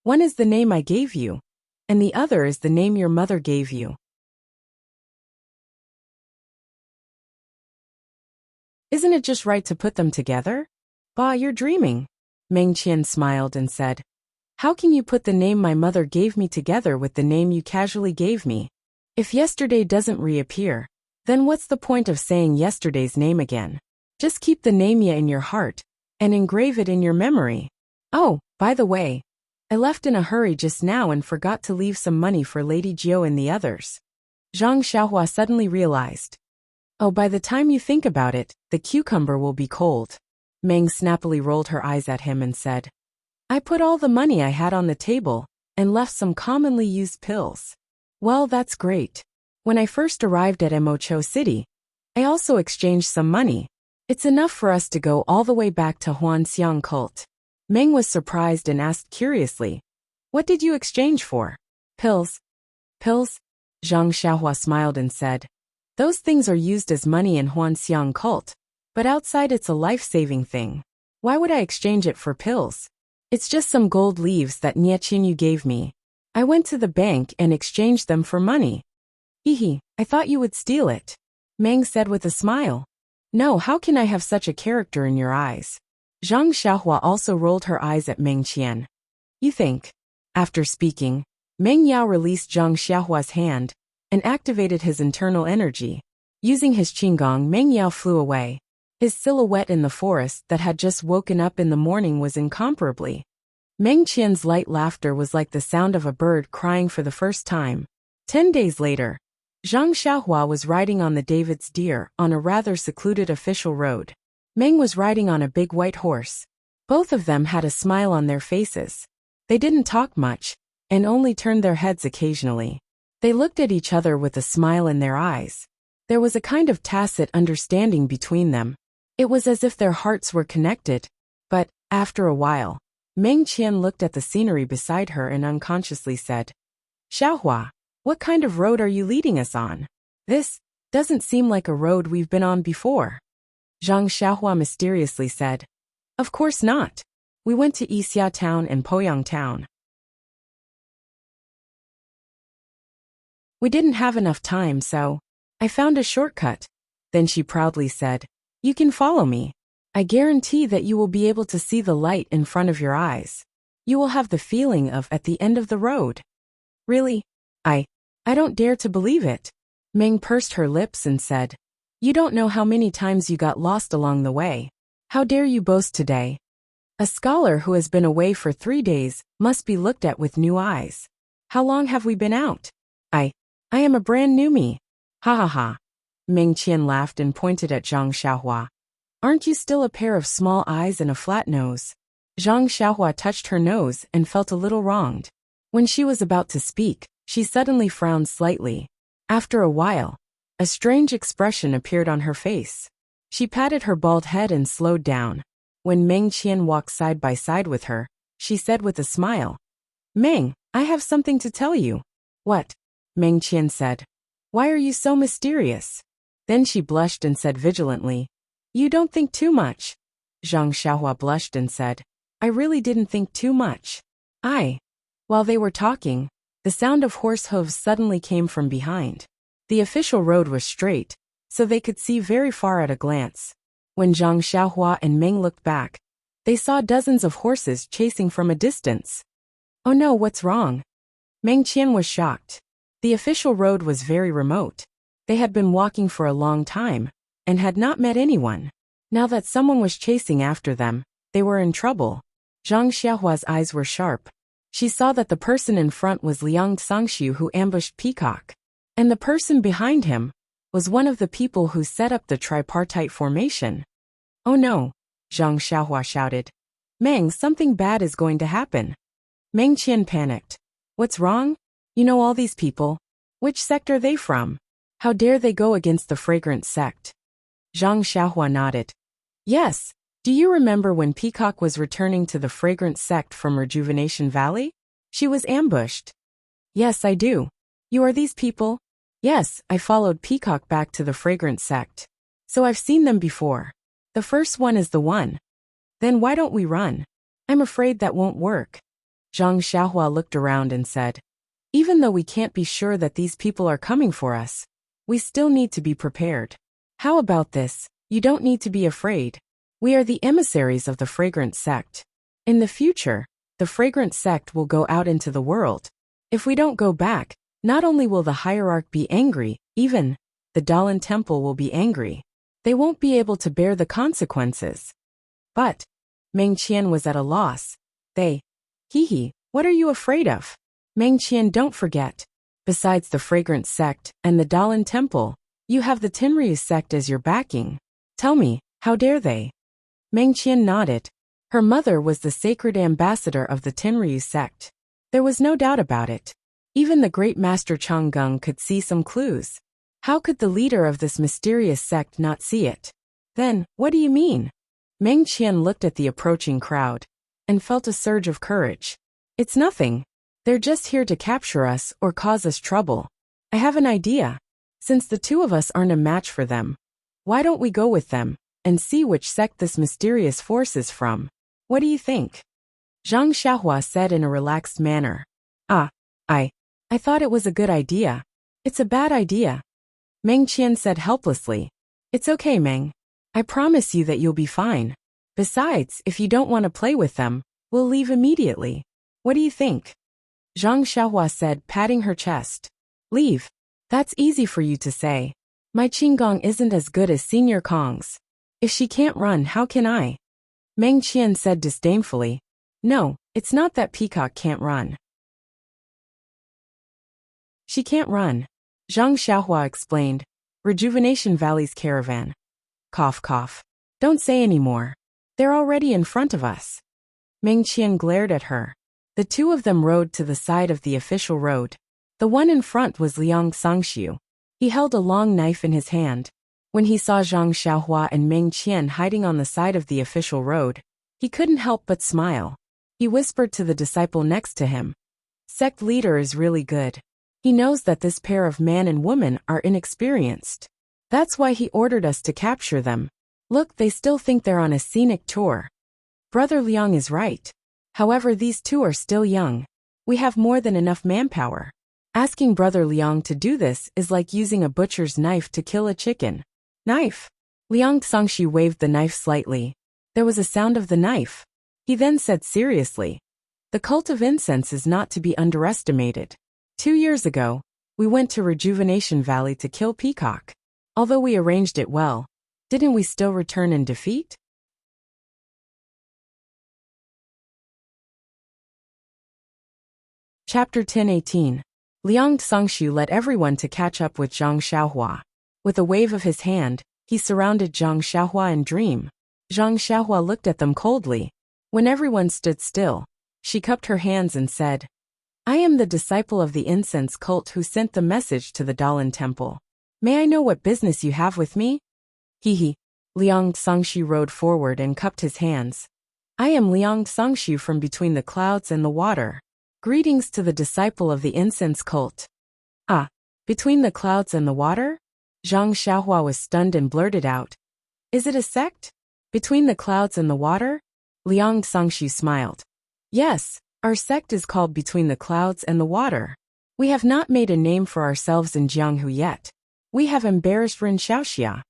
one is the name I gave you, and the other is the name your mother gave you. Isn't it just right to put them together? Bah, you're dreaming. Meng Qian smiled and said, how can you put the name my mother gave me together with the name you casually gave me? If yesterday doesn't reappear, then what's the point of saying yesterday's name again? Just keep the name ya in your heart and engrave it in your memory. Oh, by the way, I left in a hurry just now and forgot to leave some money for Lady Jiao and the others. Zhang Xiaohua suddenly realized. Oh, by the time you think about it, the cucumber will be cold. Meng snappily rolled her eyes at him and said, I put all the money I had on the table and left some commonly used pills. Well, that's great. When I first arrived at Mocho City, I also exchanged some money. It's enough for us to go all the way back to Huanxiang cult. Meng was surprised and asked curiously, what did you exchange for? Pills. Pills? Zhang Xiaohua smiled and said, those things are used as money in Huanxiang cult, but outside it's a life-saving thing. Why would I exchange it for pills? It's just some gold leaves that Niaqinyu gave me. I went to the bank and exchanged them for money. Hehe, I thought you would steal it. Meng said with a smile. No, how can I have such a character in your eyes? Zhang Xiaohua also rolled her eyes at Meng Qian. You think? After speaking, Meng Yao released Zhang Xiaohua's hand and activated his internal energy. Using his qinggong, Meng Yao flew away. His silhouette in the forest that had just woken up in the morning was incomparably. Meng Qian's light laughter was like the sound of a bird crying for the first time. 10 days later, Zhang Xiaohua was riding on the David's deer on a rather secluded official road. Meng was riding on a big white horse. Both of them had a smile on their faces. They didn't talk much, and only turned their heads occasionally. They looked at each other with a smile in their eyes. There was a kind of tacit understanding between them. It was as if their hearts were connected. But, after a while, Meng Qian looked at the scenery beside her and unconsciously said, Xiaohua, what kind of road are you leading us on? This doesn't seem like a road we've been on before. Zhang Xiaohua mysteriously said, Of course not. We went to Yixia Town and Poyang Town. We didn't have enough time, so I found a shortcut. Then she proudly said, You can follow me. I guarantee that you will be able to see the light in front of your eyes. You will have the feeling of at the end of the road. Really? I don't dare to believe it. Meng pursed her lips and said, You don't know how many times you got lost along the way. How dare you boast today? A scholar who has been away for 3 days must be looked at with new eyes. How long have we been out? I am a brand new me. Ha ha ha. Meng Qian laughed and pointed at Zhang Xiaohua. Aren't you still a pair of small eyes and a flat nose? Zhang Xiaohua touched her nose and felt a little wronged. When she was about to speak, she suddenly frowned slightly. After a while, a strange expression appeared on her face. She patted her bald head and slowed down. When Meng Qian walked side by side with her, she said with a smile, Meng, I have something to tell you. What? Meng Qian said. Why are you so mysterious? Then she blushed and said vigilantly, You don't think too much. Zhang Xiaohua blushed and said, I really didn't think too much. While they were talking, the sound of horse hooves suddenly came from behind. The official road was straight, so they could see very far at a glance. When Zhang Xiaohua and Meng looked back, they saw dozens of horses chasing from a distance. Oh no, what's wrong? Meng Qian was shocked. The official road was very remote. They had been walking for a long time, and had not met anyone. Now that someone was chasing after them, they were in trouble. Zhang Xiaohua's eyes were sharp. She saw that the person in front was Liang Sangxiu who ambushed Peacock. And the person behind him was one of the people who set up the tripartite formation. Oh no, Zhang Xiaohua shouted. Meng, something bad is going to happen. Meng Qian panicked. What's wrong? You know all these people. Which sect are they from? How dare they go against the fragrant sect? Zhang Xiaohua nodded. Yes. Do you remember when Peacock was returning to the fragrant sect from Rejuvenation Valley? She was ambushed. Yes, I do. You are these people? Yes, I followed Peacock back to the fragrant sect. So I've seen them before. The first one is the one. Then why don't we run? I'm afraid that won't work. Zhang Xiaohua looked around and said, Even though we can't be sure that these people are coming for us, we still need to be prepared. How about this? You don't need to be afraid. We are the emissaries of the fragrant sect. In the future, the fragrant sect will go out into the world. If we don't go back, not only will the hierarch be angry, even the Dalan temple will be angry. They won't be able to bear the consequences. But Meng Qian was at a loss. What are you afraid of? Meng Qian, don't forget. Besides the fragrant sect and the Dalan temple, you have the Tenryu sect as your backing. Tell me, how dare they? Meng Qian nodded. Her mother was the sacred ambassador of the Tenryu sect. There was no doubt about it. Even the great master Changgung could see some clues. How could the leader of this mysterious sect not see it? Then, what do you mean? Meng Qian looked at the approaching crowd and felt a surge of courage. It's nothing. They're just here to capture us or cause us trouble. I have an idea. Since the two of us aren't a match for them, why don't we go with them and see which sect this mysterious force is from? What do you think? Zhang Xiaohua said in a relaxed manner. I thought it was a good idea. It's a bad idea. Meng Qian said helplessly. It's okay, Meng. I promise you that you'll be fine. Besides, if you don't want to play with them, we'll leave immediately. What do you think? Zhang Xiaohua said, patting her chest. Leave. That's easy for you to say. My Qinggong isn't as good as Senior Kong's. If she can't run, how can I? Meng Qian said disdainfully. No, it's not that Peacock can't run. She can't run. Zhang Xiaohua explained. Rejuvenation Valley's caravan. Cough, cough. Don't say any more. They're already in front of us. Meng Qian glared at her. The two of them rode to the side of the official road. The one in front was Liang Sangshu. He held a long knife in his hand. When he saw Zhang Xiaohua and Meng Qian hiding on the side of the official road, he couldn't help but smile. He whispered to the disciple next to him. Sect leader is really good. He knows that this pair of man and woman are inexperienced. That's why he ordered us to capture them. Look, they still think they're on a scenic tour. Brother Liang is right. However, these two are still young. We have more than enough manpower. Asking Brother Liang to do this is like using a butcher's knife to kill a chicken. Knife. Liang Sangshu waved the knife slightly. There was a sound of the knife. He then said seriously. The cult of incense is not to be underestimated. 2 years ago, we went to Rejuvenation Valley to kill Peacock. Although we arranged it well, didn't we still return in defeat? Chapter 10:18. Liang Sangshu led everyone to catch up with Zhang Xiaohua. With a wave of his hand, he surrounded Zhang Xiaohua and Dream. Zhang Xiaohua looked at them coldly. When everyone stood still, she cupped her hands and said, I am the disciple of the incense cult who sent the message to the Dalan temple. May I know what business you have with me? Liang Sangshu rode forward and cupped his hands. I am Liang Sangshu from between the clouds and the water. Greetings to the disciple of the incense cult. Between the clouds and the water? Zhang Xiaohua was stunned and blurted out. Is it a sect? Between the clouds and the water? Liang Sangshu smiled. Yes, our sect is called Between the Clouds and the Water. We have not made a name for ourselves in Jianghu yet. We have embarrassed Ren Xiaoxia.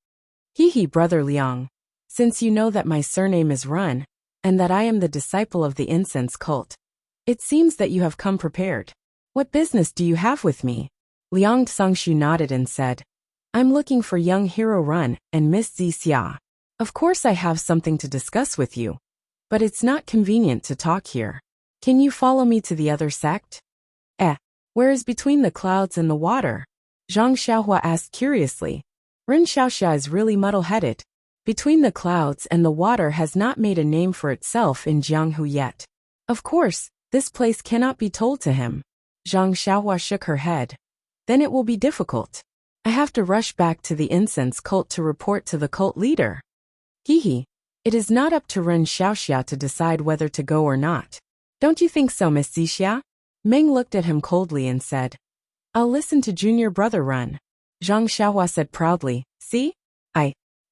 Brother Liang. Since you know that my surname is Run, and that I am the disciple of the incense cult, it seems that you have come prepared. What business do you have with me? Liang Sangshu nodded and said, I'm looking for young hero Run and Miss Zixia. Of course I have something to discuss with you. But it's not convenient to talk here. Can you follow me to the other sect? Where is Between the Clouds and the Water? Zhang Xiaohua asked curiously. Ren Xiaoxia is really muddle-headed. Between the Clouds and the Water has not made a name for itself in Jianghu yet. Of course, this place cannot be told to him. Zhang Xiaohua shook her head. Then it will be difficult. I have to rush back to the incense cult to report to the cult leader. It is not up to Ren Xiaoxia to decide whether to go or not. Don't you think so, Miss Zixia? Meng looked at him coldly and said, I'll listen to junior brother Run. Zhang Xiaohua said proudly, See?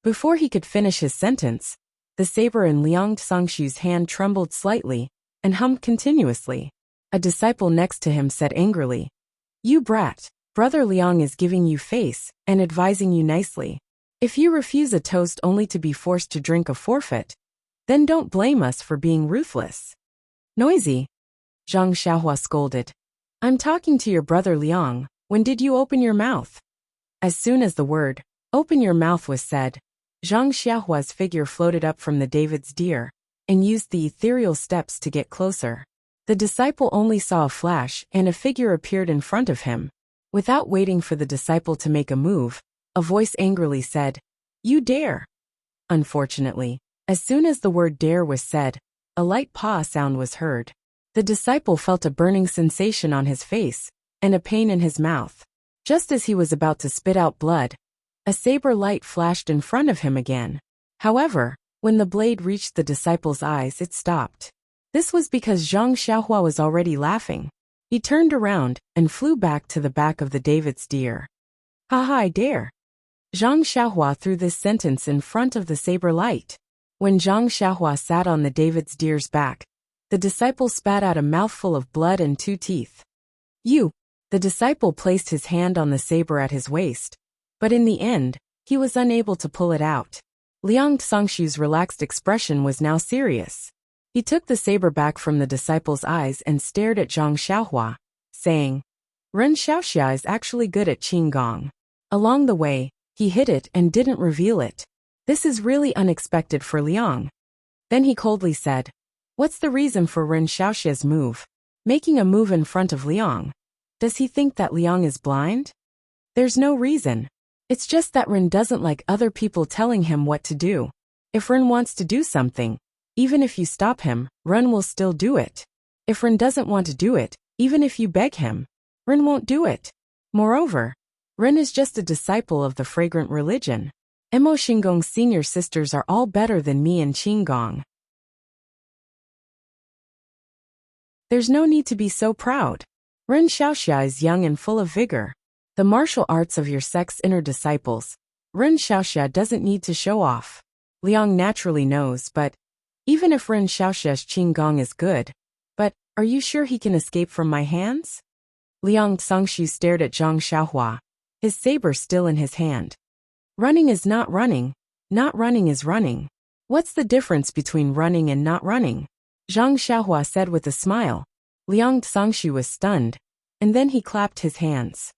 Before he could finish his sentence, the saber in Liang Sangshu's hand trembled slightly and hummed continuously. A disciple next to him said angrily, You brat, Brother Liang is giving you face and advising you nicely. If you refuse a toast only to be forced to drink a forfeit, then don't blame us for being ruthless. Noisy, Zhang Xiaohua scolded. I'm talking to your brother Liang. When did you open your mouth? As soon as the word, open your mouth was said, Zhang Xiaohua's figure floated up from the David's deer and used the ethereal steps to get closer. The disciple only saw a flash and a figure appeared in front of him. Without waiting for the disciple to make a move, a voice angrily said, "You dare." Unfortunately, as soon as the word dare was said, a light paw sound was heard. The disciple felt a burning sensation on his face and a pain in his mouth. Just as he was about to spit out blood, a saber light flashed in front of him again. However, when the blade reached the disciple's eyes, it stopped. This was because Zhang Xiaohua was already laughing. He turned around and flew back to the back of the David's deer. "Haha, I dare." Zhang Xiaohua threw this sentence in front of the saber light. When Zhang Xiaohua sat on the David's deer's back, the disciple spat out a mouthful of blood and 2 teeth. "You." The disciple placed his hand on the saber at his waist, but in the end, he was unable to pull it out. Liang Xiangshu's relaxed expression was now serious. He took the saber back from the disciple's eyes and stared at Zhang Xiaohua, saying, "Ren Xiaoxia is actually good at Qinggong." Along the way, he hid it and didn't reveal it. This is really unexpected for Liang. Then he coldly said, "What's the reason for Ren Xiaoxia's move? Making a move in front of Liang? Does he think that Liang is blind?" "There's no reason. It's just that Ren doesn't like other people telling him what to do. If Ren wants to do something, even if you stop him, Ren will still do it. If Ren doesn't want to do it, even if you beg him, Ren won't do it. Moreover, Ren is just a disciple of the fragrant religion. Emo Xinggong's senior sisters are all better than me in Qinggong. There's no need to be so proud. Ren Xiaoxia is young and full of vigor. The martial arts of your sect's inner disciples. Ren Xiaoxia doesn't need to show off. Liang naturally knows, but even if Ren Xiaoxia's Qinggong is good, but are you sure he can escape from my hands?" Liang Xiangshu stared at Zhang Xiaohua, his saber still in his hand. "Running is not running is running. What's the difference between running and not running?" Zhang Xiaohua said with a smile. Liang Xiangshu was stunned, and then he clapped his hands.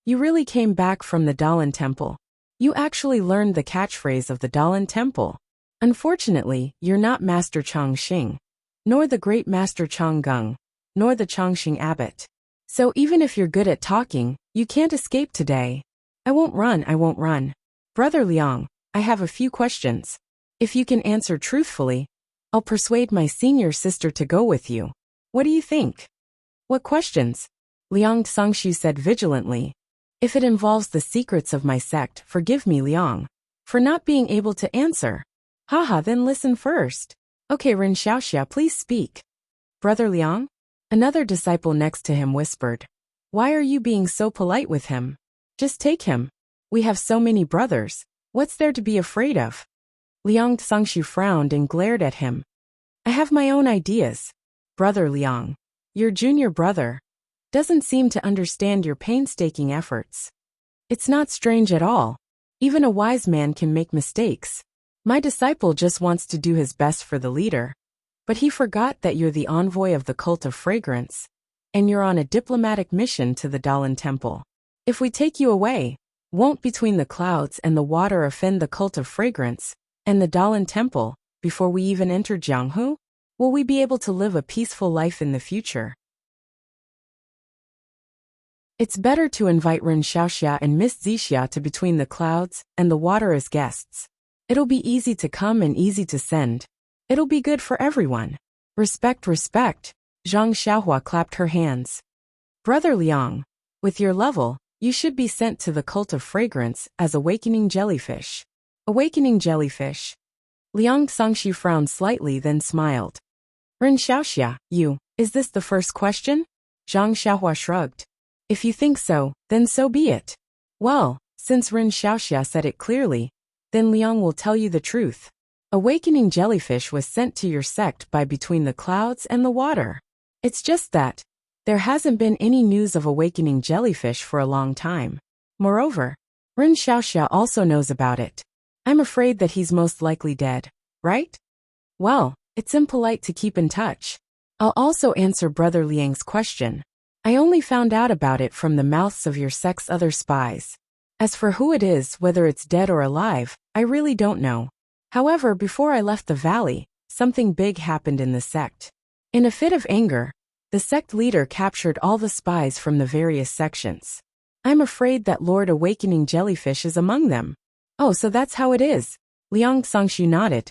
"You really came back from the Dalan Temple. You actually learned the catchphrase of the Dalan Temple. Unfortunately, you're not Master Changxing, nor the great Master Changgung, nor the Changxing abbot. So even if you're good at talking, you can't escape today." I won't run. Brother Liang, I have a few questions. If you can answer truthfully, I'll persuade my senior sister to go with you. What do you think?" "What questions?" Liang Xiangshu said vigilantly. "If it involves the secrets of my sect, forgive me, Liang, for not being able to answer." "Haha, then listen first." "Okay, Ren Xiaoxia, please speak." "Brother Liang?" Another disciple next to him whispered. "Why are you being so polite with him? Just take him. We have so many brothers. What's there to be afraid of?" Liang Xiangshu frowned and glared at him. "I have my own ideas. Brother Liang, your junior brother, doesn't seem to understand your painstaking efforts. It's not strange at all. Even a wise man can make mistakes. My disciple just wants to do his best for the leader. But he forgot that you're the envoy of the cult of fragrance, and you're on a diplomatic mission to the Dalan Temple. If we take you away, won't between the clouds and the water offend the cult of fragrance and the Dalan Temple before we even enter Jianghu? Will we be able to live a peaceful life in the future? It's better to invite Ren Xiaoxia and Miss Zixia to between the clouds and the water as guests. It'll be easy to come and easy to send. It'll be good for everyone. Respect. Zhang Xiaohua clapped her hands. Brother Liang, with your level, you should be sent to the cult of fragrance as awakening jellyfish. Awakening jellyfish. Liang Xiangshu frowned slightly then smiled. Ren Xiaoxia, is this the first question? Zhang Xiaohua shrugged. If you think so, then so be it. Well, since Ren Xiaoxia said it clearly, then Liang will tell you the truth. Awakening jellyfish was sent to your sect by between the clouds and the water. It's just that there hasn't been any news of awakening jellyfish for a long time. Moreover, Ren Xiaoxia also knows about it. I'm afraid that he's most likely dead, right? Well, it's impolite to keep in touch. I'll also answer Brother Liang's question. I only found out about it from the mouths of your sect's other spies. As for who it is, whether it's dead or alive, I really don't know. However, before I left the valley, something big happened in the sect. In a fit of anger, the sect leader captured all the spies from the various sections. I'm afraid that Lord Awakening Jellyfish is among them. Oh, so that's how it is. Liang Songshu nodded.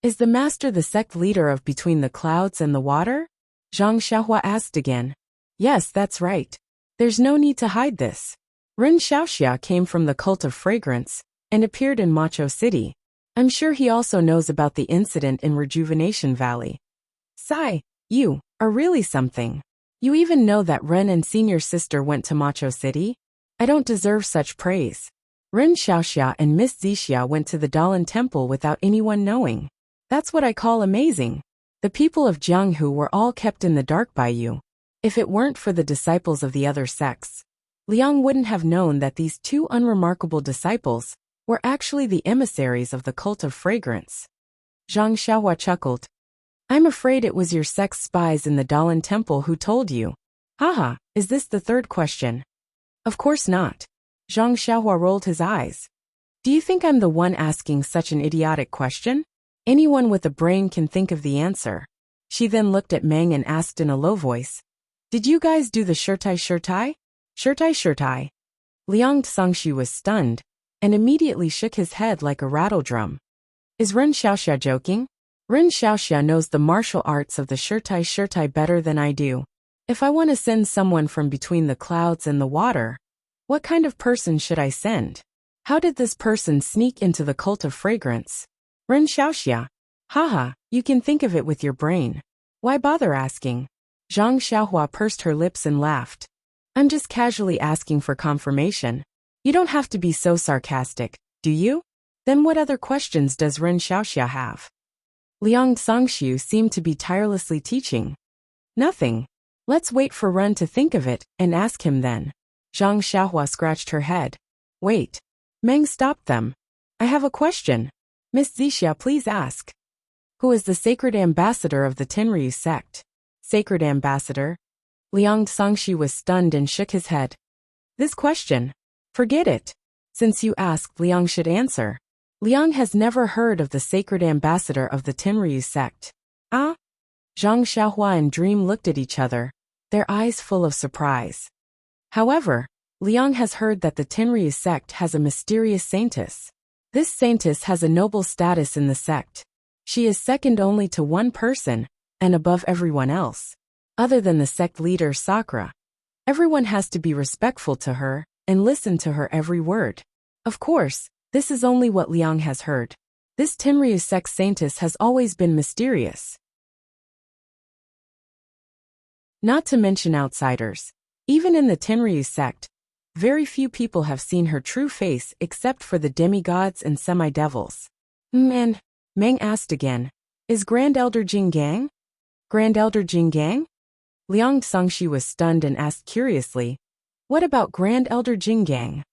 Is the master the sect leader of Between the Clouds and the Water? Zhang Xiaohua asked again. Yes, that's right. There's no need to hide this. Ren Xiaoxia came from the Cult of Fragrance and appeared in Macho City. I'm sure he also knows about the incident in Rejuvenation Valley. Sai, you are really something. You even know that Ren and senior sister went to Macho City? I don't deserve such praise. Ren Xiaoxia and Miss Zixia went to the Dalan Temple without anyone knowing. That's what I call amazing. The people of Jianghu were all kept in the dark by you. If it weren't for the disciples of the other sects, Liang wouldn't have known that these two unremarkable disciples were actually the emissaries of the Cult of Fragrance. Zhang Xiaohua chuckled. I'm afraid it was your sect's spies in the Dalan Temple who told you. Haha, is this the third question? Of course not. Zhang Xiaohua rolled his eyes. Do you think I'm the one asking such an idiotic question? Anyone with a brain can think of the answer. She then looked at Meng and asked in a low voice. Did you guys do the shirtai shirtai? Shirtai shirtai. Liang Songshu was stunned and immediately shook his head like a rattle drum. Is Ren Xiaoxia joking? Ren Xiaoxia knows the martial arts of the shirtai shirtai better than I do. If I want to send someone from Between the Clouds and the Water, what kind of person should I send? How did this person sneak into the Cult of Fragrance? Ren Xiaoxia. Haha, you can think of it with your brain. Why bother asking? Zhang Xiaohua pursed her lips and laughed. I'm just casually asking for confirmation. You don't have to be so sarcastic, do you? Then what other questions does Ren Xiaoxia have? Liang Songshu seemed to be tirelessly teaching. Nothing. Let's wait for Ren to think of it and ask him then. Zhang Xiaohua scratched her head. Wait. Meng stopped them. I have a question. Miss Zixia, please ask. Who is the sacred ambassador of the Tenryu sect? Sacred ambassador? Liang Songshu was stunned and shook his head. This question? Forget it. Since you asked, Liang should answer. Liang has never heard of the sacred ambassador of the Tenryu sect. Ah? Zhang Xiaohua and Dream looked at each other, their eyes full of surprise. However, Liang has heard that the Tenryu sect has a mysterious saintess. This saintess has a noble status in the sect. She is second only to one person, and above everyone else. Other than the sect leader Sakura. Everyone has to be respectful to her, and listen to her every word. Of course, this is only what Liang has heard. This Tenryu sect saintess has always been mysterious. Not to mention outsiders. Even in the Tenryu sect, very few people have seen her true face except for the demigods and semi-devils. And Meng asked again, is Grand Elder Jinggang? Grand Elder Jinggang? Liang Songshu was stunned and asked curiously, what about Grand Elder Jinggang?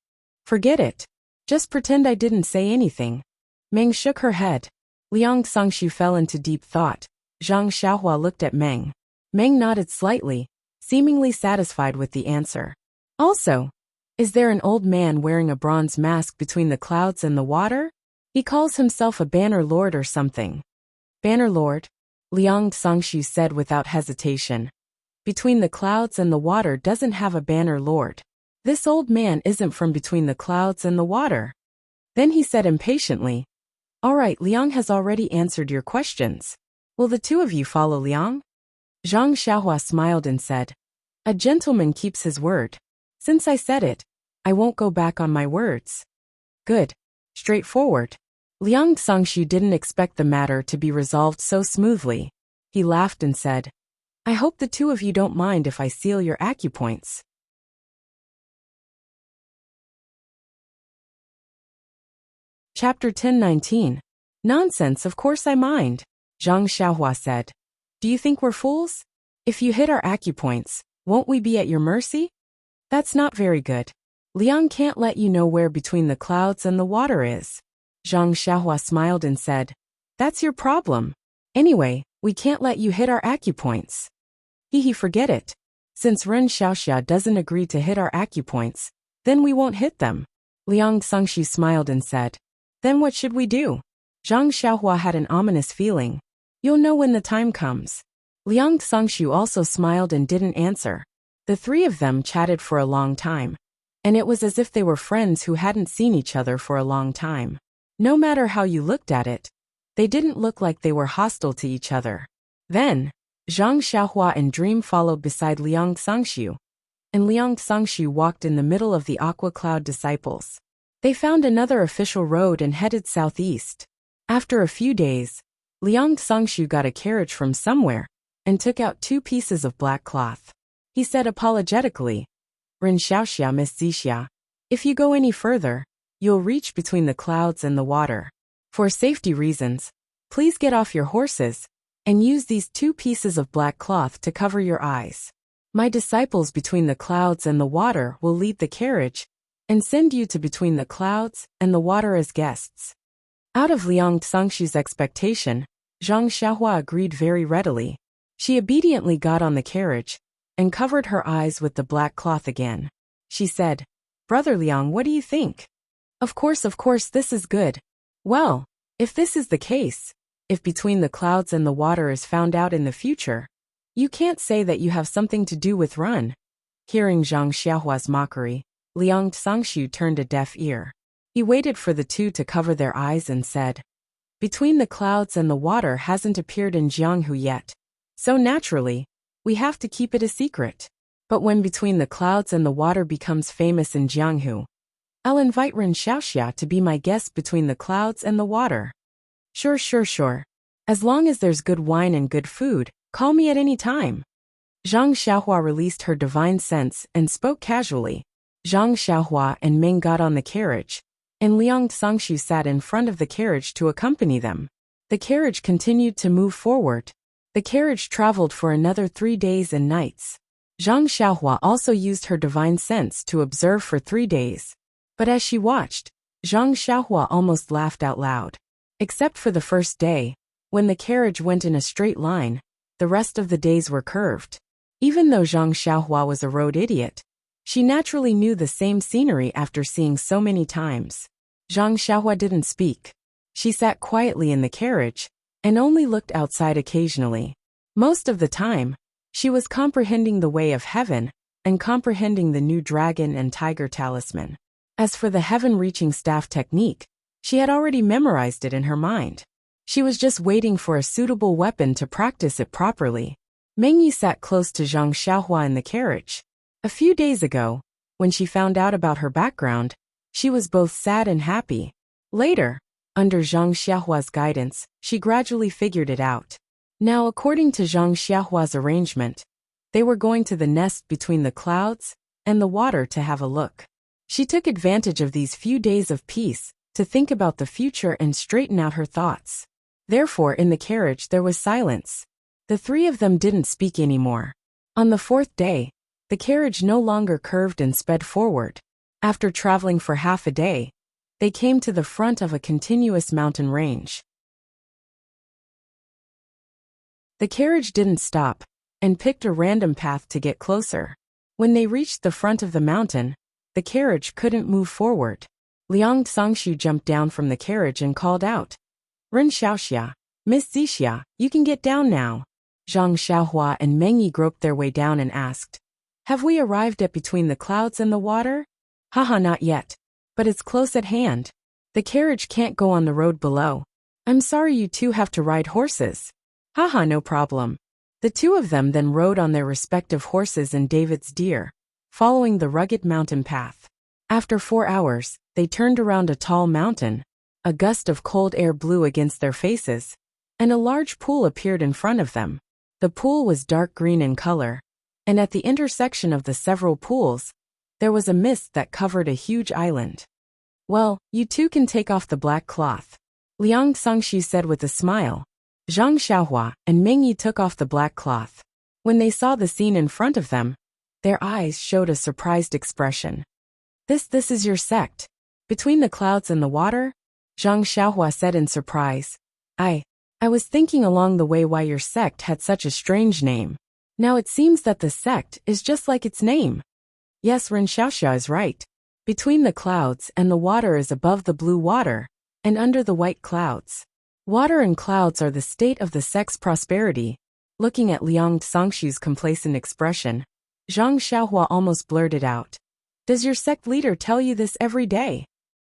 Forget it. Just pretend I didn't say anything. Meng shook her head. Liang Songshu fell into deep thought. Zhang Xiaohua looked at Meng. Meng nodded slightly, seemingly satisfied with the answer. Also, is there an old man wearing a bronze mask Between the Clouds and the Water? He calls himself a Banner Lord or something. Banner Lord? Liang Songshu said without hesitation. Between the Clouds and the Water doesn't have a Banner Lord. This old man isn't from Between the Clouds and the Water. Then he said impatiently, all right, Liang has already answered your questions. Will the two of you follow Liang? Zhang Xiaohua smiled and said, a gentleman keeps his word. Since I said it, I won't go back on my words. Good. Straightforward. Liang Songshu didn't expect the matter to be resolved so smoothly. He laughed and said, I hope the two of you don't mind if I seal your acupoints. Chapter 10:19. Nonsense, of course I mind. Zhang Xiaohua said. Do you think we're fools? If you hit our acupoints, won't we be at your mercy? That's not very good. Liang can't let you know where between the clouds and the water is. Zhang Xiaohua smiled and said, "That's your problem. Anyway, we can't let you hit our acupoints." Forget it. Since Ren Xiaoxia doesn't agree to hit our acupoints, then we won't hit them. Liang Xangxu smiled and said, "Then what should we do?" Zhang Xiaohua had an ominous feeling. "You'll know when the time comes." Liang Xangxu also smiled and didn't answer. The three of them chatted for a long time, and it was as if they were friends who hadn't seen each other for a long time. No matter how you looked at it, they didn't look like they were hostile to each other. Then, Zhang Xiaohua and Dream followed beside Liang Xangxu, and Liang Xangxu walked in the middle of the Aqua Cloud disciples. They found another official road and headed southeast. After a few days, Liang Xangxu got a carriage from somewhere and took out 2 pieces of black cloth. He said apologetically, "Ren Xiaoxia, Miss Zixia, if you go any further, you'll reach between the clouds and the water. For safety reasons, please get off your horses and use these 2 pieces of black cloth to cover your eyes. My disciples between the clouds and the water will lead the carriage and send you to between the clouds and the water as guests." Out of Liang Xangxu's expectation, Zhang Xiaohua agreed very readily. She obediently got on the carriage and covered her eyes with the black cloth again. She said, "Brother Liang, what do you think?" Of course, this is good." "Well, if this is the case, if between the clouds and the water is found out in the future, you can't say that you have something to do with Run." Hearing Zhang Xiaohua's mockery, Liang Xangxu turned a deaf ear. He waited for the two to cover their eyes and said, "Between the clouds and the water hasn't appeared in Jianghu yet, so naturally, we have to keep it a secret. But when between the clouds and the water becomes famous in Jianghu, I'll invite Ren Xiaoxia to be my guest between the clouds and the water." Sure. As long as there's good wine and good food, call me at any time." Zhang Xiaohua released her divine sense and spoke casually. Zhang Xiaohua and Ming got on the carriage, and Liang Xangxu sat in front of the carriage to accompany them. The carriage continued to move forward. The carriage traveled for another 3 days and nights. Zhang Xiaohua also used her divine sense to observe for 3 days. But as she watched, Zhang Xiaohua almost laughed out loud. Except for the first day, when the carriage went in a straight line, the rest of the days were curved. Even though Zhang Xiaohua was a road idiot, she naturally knew the same scenery after seeing so many times. Zhang Xiaohua didn't speak. She sat quietly in the carriage and only looked outside occasionally. Most of the time, she was comprehending the way of heaven and comprehending the new dragon and tiger talisman. As for the heaven-reaching staff technique, she had already memorized it in her mind. She was just waiting for a suitable weapon to practice it properly. Mengyi sat close to Zhang Xiaohua in the carriage. A few days ago, when she found out about her background, she was both sad and happy. Later, under Zhang Xiaohua's guidance, she gradually figured it out. Now, according to Zhang Xiaohua's arrangement, they were going to the nest between the clouds and the water to have a look. She took advantage of these few days of peace to think about the future and straighten out her thoughts. Therefore, in the carriage there was silence. The 3 of them didn't speak anymore. On the 4th day, the carriage no longer curved and sped forward. After traveling for half a day, they came to the front of a continuous mountain range. The carriage didn't stop, and picked a random path to get closer. When they reached the front of the mountain, the carriage couldn't move forward. Liang Xangxu jumped down from the carriage and called out, "Ren Xiaoxia, Miss Zixia, you can get down now." Zhang Xiaohua and Mengyi groped their way down and asked, "Have we arrived at between the clouds and the water?" "Haha, not yet. But it's close at hand. The carriage can't go on the road below. I'm sorry you two have to ride horses." "Haha, no problem." The 2 of them then rode on their respective horses and David's deer, following the rugged mountain path. After 4 hours, they turned around a tall mountain. A gust of cold air blew against their faces, and a large pool appeared in front of them. The pool was dark green in color, and at the intersection of the several pools, there was a mist that covered a huge island. "Well, you two can take off the black cloth," Liang Xangxu said with a smile. Zhang Xiaohua and Mengyi took off the black cloth. When they saw the scene in front of them, their eyes showed a surprised expression. This is your sect. Between the clouds and the water? Zhang Xiaohua said in surprise. I was thinking along the way why your sect had such a strange name. Now it seems that the sect is just like its name. Yes, Ren Xiaoxia is right. Between the clouds and the water is above the blue water, and under the white clouds. Water and clouds are the state of the sect's prosperity. Looking at Liang Sangshu's complacent expression, Zhang Xiaohua almost blurted out. Does your sect leader tell you this every day?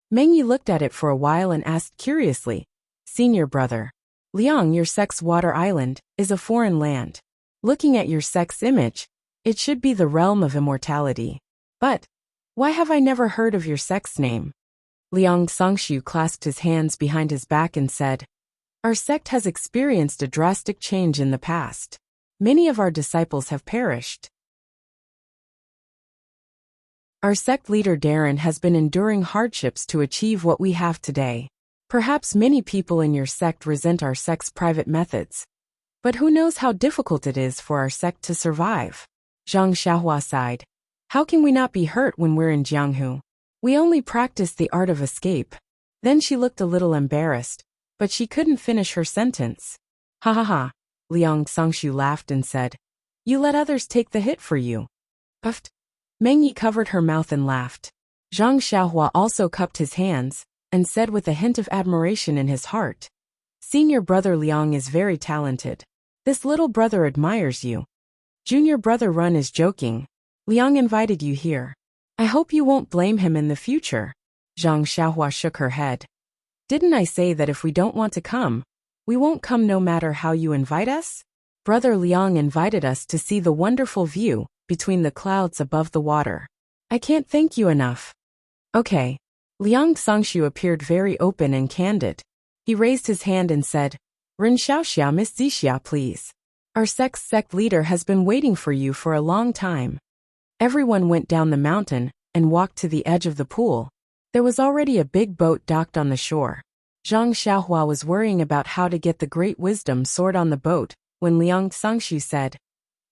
Meng Yi looked at it for a while and asked curiously. Senior brother. Liang, your sect's water island, is a foreign land. Looking at your sect's image, it should be the realm of immortality. But why have I never heard of your sect's name? Liang Sangshu clasped his hands behind his back and said, Our sect has experienced a drastic change in the past. Many of our disciples have perished. Our sect leader Darren has been enduring hardships to achieve what we have today. Perhaps many people in your sect resent our sect's private methods. But who knows how difficult it is for our sect to survive? Zhang Xiaohua sighed. How can we not be hurt when we're in Jianghu? We only practice the art of escape. Then she looked a little embarrassed, but she couldn't finish her sentence. Ha ha ha. Liang Sangshu laughed and said, You let others take the hit for you. Puffed. Meng Yi covered her mouth and laughed. Zhang Xiaohua also cupped his hands, and said with a hint of admiration in his heart, Senior brother Liang is very talented. This little brother admires you. Junior brother Run is joking. Liang invited you here. I hope you won't blame him in the future. Zhang Xiaohua shook her head. Didn't I say that if we don't want to come, we won't come no matter how you invite us? Brother Liang invited us to see the wonderful view between the clouds above the water. I can't thank you enough. Okay. Liang Sangshu appeared very open and candid. He raised his hand and said, Ren Xiaoxia, Miss Zixia, please. Our sect's sect leader has been waiting for you for a long time. Everyone went down the mountain and walked to the edge of the pool. There was already a big boat docked on the shore. Zhang Xiaohua was worrying about how to get the great wisdom sword on the boat when Liang Sangshu said,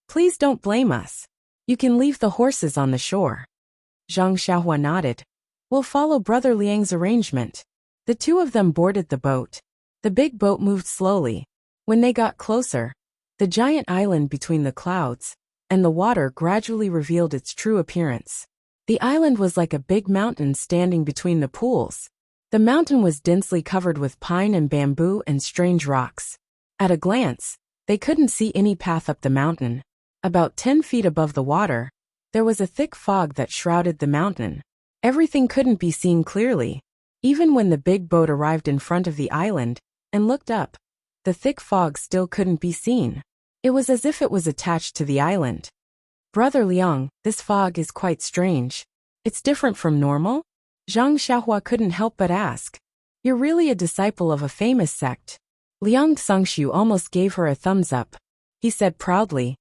Please don't blame us. You can leave the horses on the shore. Zhang Xiaohua nodded. We'll follow Brother Liang's arrangement. The two of them boarded the boat. The big boat moved slowly. When they got closer, the giant island between the clouds and the water gradually revealed its true appearance. The island was like a big mountain standing between the pools. The mountain was densely covered with pine and bamboo and strange rocks. At a glance, they couldn't see any path up the mountain. About 10 feet above the water, there was a thick fog that shrouded the mountain. Everything couldn't be seen clearly. Even when the big boat arrived in front of the island and looked up, the thick fog still couldn't be seen. It was as if it was attached to the island. Brother Liang, this fog is quite strange. It's different from normal? Zhang Xiaohua couldn't help but ask. You're really a disciple of a famous sect. Liang Sangshu almost gave her a thumbs up. He said proudly,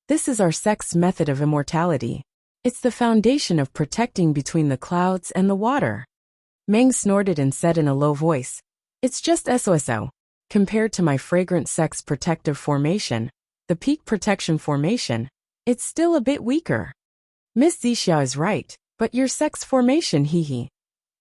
This is our sect's method of immortality. It's the foundation of protecting between the clouds and the water. Meng snorted and said in a low voice, It's just SOSO. Compared to my fragrant sect's protective formation, the peak protection formation, it's still a bit weaker. Miss Zixia is right, but your sect's formation hee.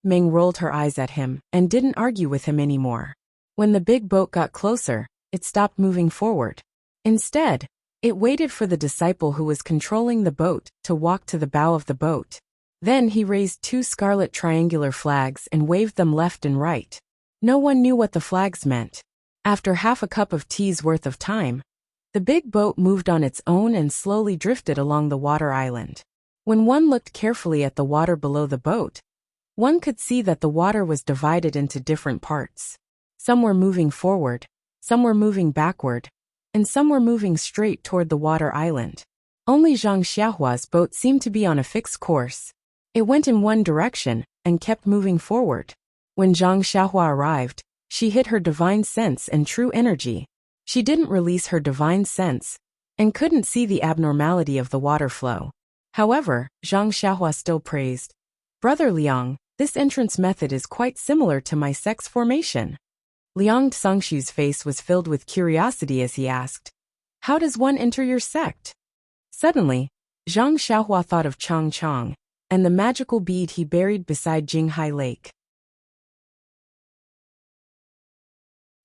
Meng rolled her eyes at him and didn't argue with him anymore. When the big boat got closer, it stopped moving forward. Instead, it waited for the disciple who was controlling the boat to walk to the bow of the boat. Then he raised 2 scarlet triangular flags and waved them left and right. No one knew what the flags meant. After half a cup of tea's worth of time, the big boat moved on its own and slowly drifted along the water island. When one looked carefully at the water below the boat, one could see that the water was divided into different parts. Some were moving forward, some were moving backward, and some were moving straight toward the water island. Only Zhang Xiaohua's boat seemed to be on a fixed course. It went in one direction and kept moving forward. When Zhang Xiaohua arrived, she hid her divine sense and true energy. She didn't release her divine sense and couldn't see the abnormality of the water flow. However, Zhang Xiaohua still praised, Brother Liang, this entrance method is quite similar to my sect's formation. Liang Sangshu's face was filled with curiosity as he asked, How does one enter your sect? Suddenly, Zhang Xiaohua thought of Chang Chang. and the magical bead he buried beside Jinghai Lake.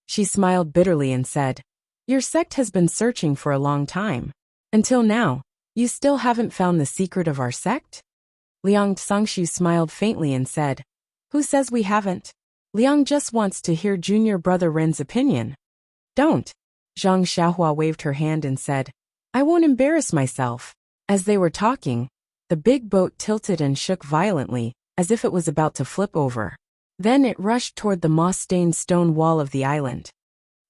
She smiled bitterly and said, "Your sect has been searching for a long time. Until now, you still haven't found the secret of our sect?" Liang Sangshu smiled faintly and said, "Who says we haven't? Liang just wants to hear junior brother Ren's opinion." "Don't." Zhang Xiaohua waved her hand and said, "I won't embarrass myself." As they were talking, the big boat tilted and shook violently, as if it was about to flip over. Then it rushed toward the moss-stained stone wall of the island.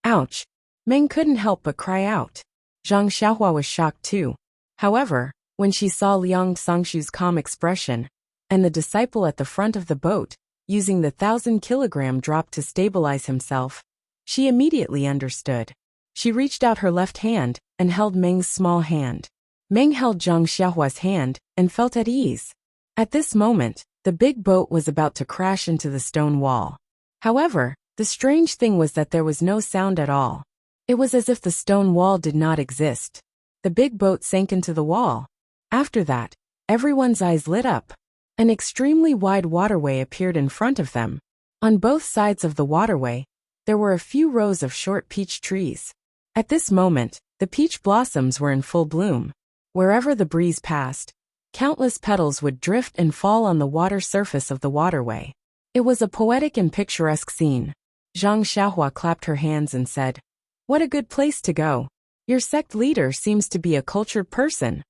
"Ouch!" Meng couldn't help but cry out. Zhang Xiaohua was shocked too. However, when she saw Liang Sangshu's calm expression, and the disciple at the front of the boat, using the 1,000-kilogram drop to stabilize himself, she immediately understood. She reached out her left hand and held Meng's small hand. Meng held Zhang Xiaohua's hand and felt at ease. At this moment, the big boat was about to crash into the stone wall. However, the strange thing was that there was no sound at all. It was as if the stone wall did not exist. The big boat sank into the wall. After that, everyone's eyes lit up. An extremely wide waterway appeared in front of them. On both sides of the waterway, there were a few rows of short peach trees. At this moment, the peach blossoms were in full bloom. Wherever the breeze passed, countless petals would drift and fall on the water surface of the waterway. It was a poetic and picturesque scene. Zhang Xiaohua clapped her hands and said, "What a good place to go. Your sect leader seems to be a cultured person."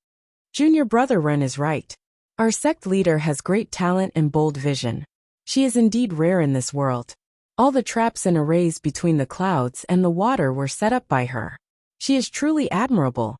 Junior brother Ren is right. Our sect leader has great talent and bold vision. She is indeed rare in this world. All the traps and arrays between the clouds and the water were set up by her. She is truly admirable.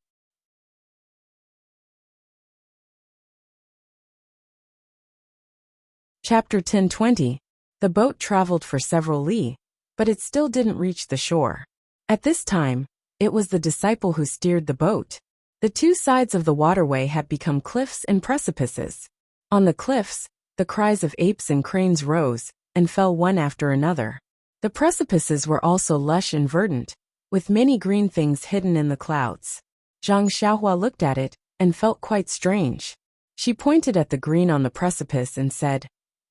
Chapter 10:20. The boat traveled for several li, but it still didn't reach the shore. At this time, it was the disciple who steered the boat. The two sides of the waterway had become cliffs and precipices. On the cliffs, the cries of apes and cranes rose and fell one after another. The precipices were also lush and verdant, with many green things hidden in the clouds. Zhang Xiaohua looked at it and felt quite strange. She pointed at the green on the precipice and said,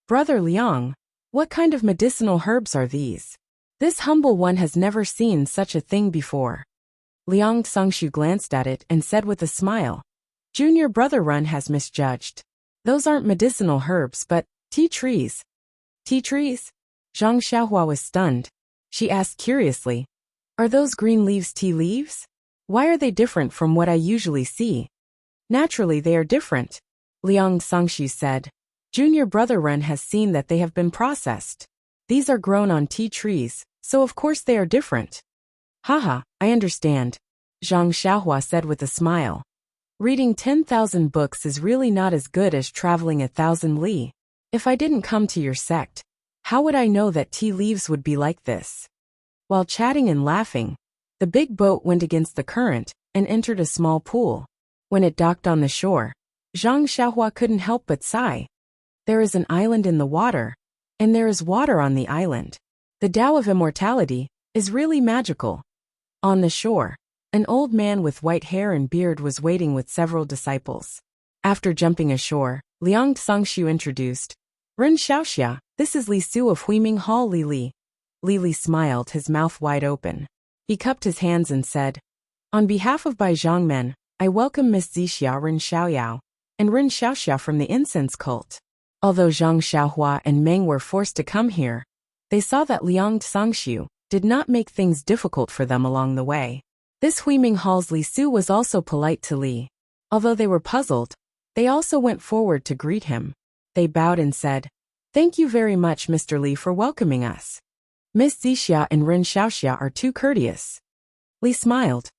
"Brother Liang, what kind of medicinal herbs are these? This humble one has never seen such a thing before." Liang Sangshu glanced at it and said with a smile, "Junior brother Ren has misjudged. Those aren't medicinal herbs but tea trees." "Tea trees?" Zhang Xiaohua was stunned. She asked curiously, "Are those green leaves tea leaves? Why are they different from what I usually see?" "Naturally they are different," Liang Sangshu said. "Junior brother Ren has seen that they have been processed. These are grown on tea trees, so of course they are different." "Haha, I understand," Zhang Xiaohua said with a smile. "Reading 10,000 books is really not as good as traveling 1,000 li. If I didn't come to your sect, how would I know that tea leaves would be like this?" While chatting and laughing, the big boat went against the current and entered a small pool. When it docked on the shore, Zhang Xiaohua couldn't help but sigh. There is an island in the water, and there is water on the island. The Tao of Immortality is really magical. On the shore, an old man with white hair and beard was waiting with several disciples. After jumping ashore, Liang Sangshu introduced, "Ren Xiaoxia, this is Li Su of Huiming Hall Li Li." Li Li smiled, his mouth wide open. He cupped his hands and said, "On behalf of Bai Zhangmen, I welcome Miss Zixia Ren Xiaoyao and Ren Xiaoxia from the incense cult." Although Zhang Xiaohua and Meng were forced to come here, they saw that Liang Sangshu did not make things difficult for them along the way. This Huiming Hall's Li Su was also polite to Li. Although they were puzzled, they also went forward to greet him. They bowed and said, "Thank you very much, Mr. Li, for welcoming us. Miss Zixia and Ren Xiaoxia are too courteous." Li smiled.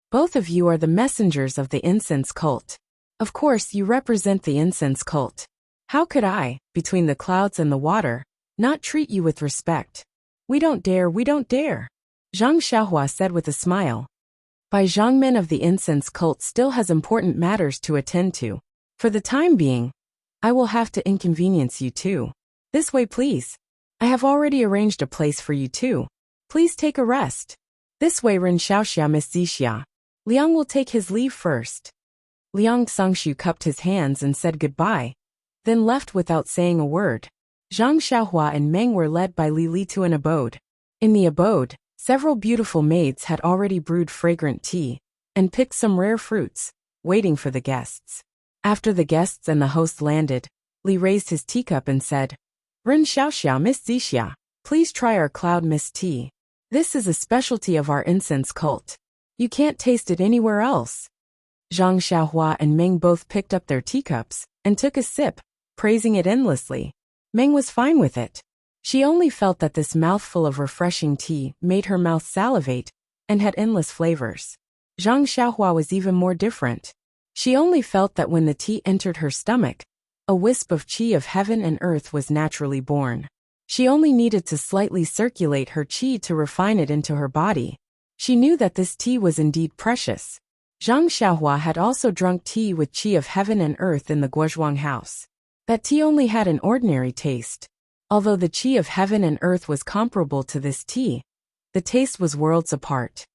"Both of you are the messengers of the incense cult. Of course, you represent the incense cult. How could I, between the clouds and the water, not treat you with respect? We don't dare, we don't dare," Zhang Xiaohua said with a smile. Bai Zhangmen of the incense cult still has important matters to attend to. For the time being, I will have to inconvenience you too. This way please. I have already arranged a place for you too. Please take a rest. This way Ren Xiaoxia, Miss Zixia. Liang will take his leave first. Liang Sangshu cupped his hands and said goodbye. then left without saying a word. Zhang Xiaohua and Meng were led by Li Li to an abode. In the abode, several beautiful maids had already brewed fragrant tea and picked some rare fruits, waiting for the guests. After the guests and the host landed, Li raised his teacup and said, "Ren Xiaoxia Miss Zixia, please try our cloud mist tea. This is a specialty of our incense cult. You can't taste it anywhere else." Zhang Xiaohua and Meng both picked up their teacups and took a sip, praising it endlessly. Meng was fine with it. She only felt that this mouthful of refreshing tea made her mouth salivate and had endless flavors. Zhang Xiaohua was even more different. She only felt that when the tea entered her stomach, a wisp of qi of heaven and earth was naturally born. She only needed to slightly circulate her qi to refine it into her body. She knew that this tea was indeed precious. Zhang Xiaohua had also drunk tea with qi of heaven and earth in the Guozhuang house. That tea only had an ordinary taste. Although the qi of heaven and earth was comparable to this tea, the taste was worlds apart.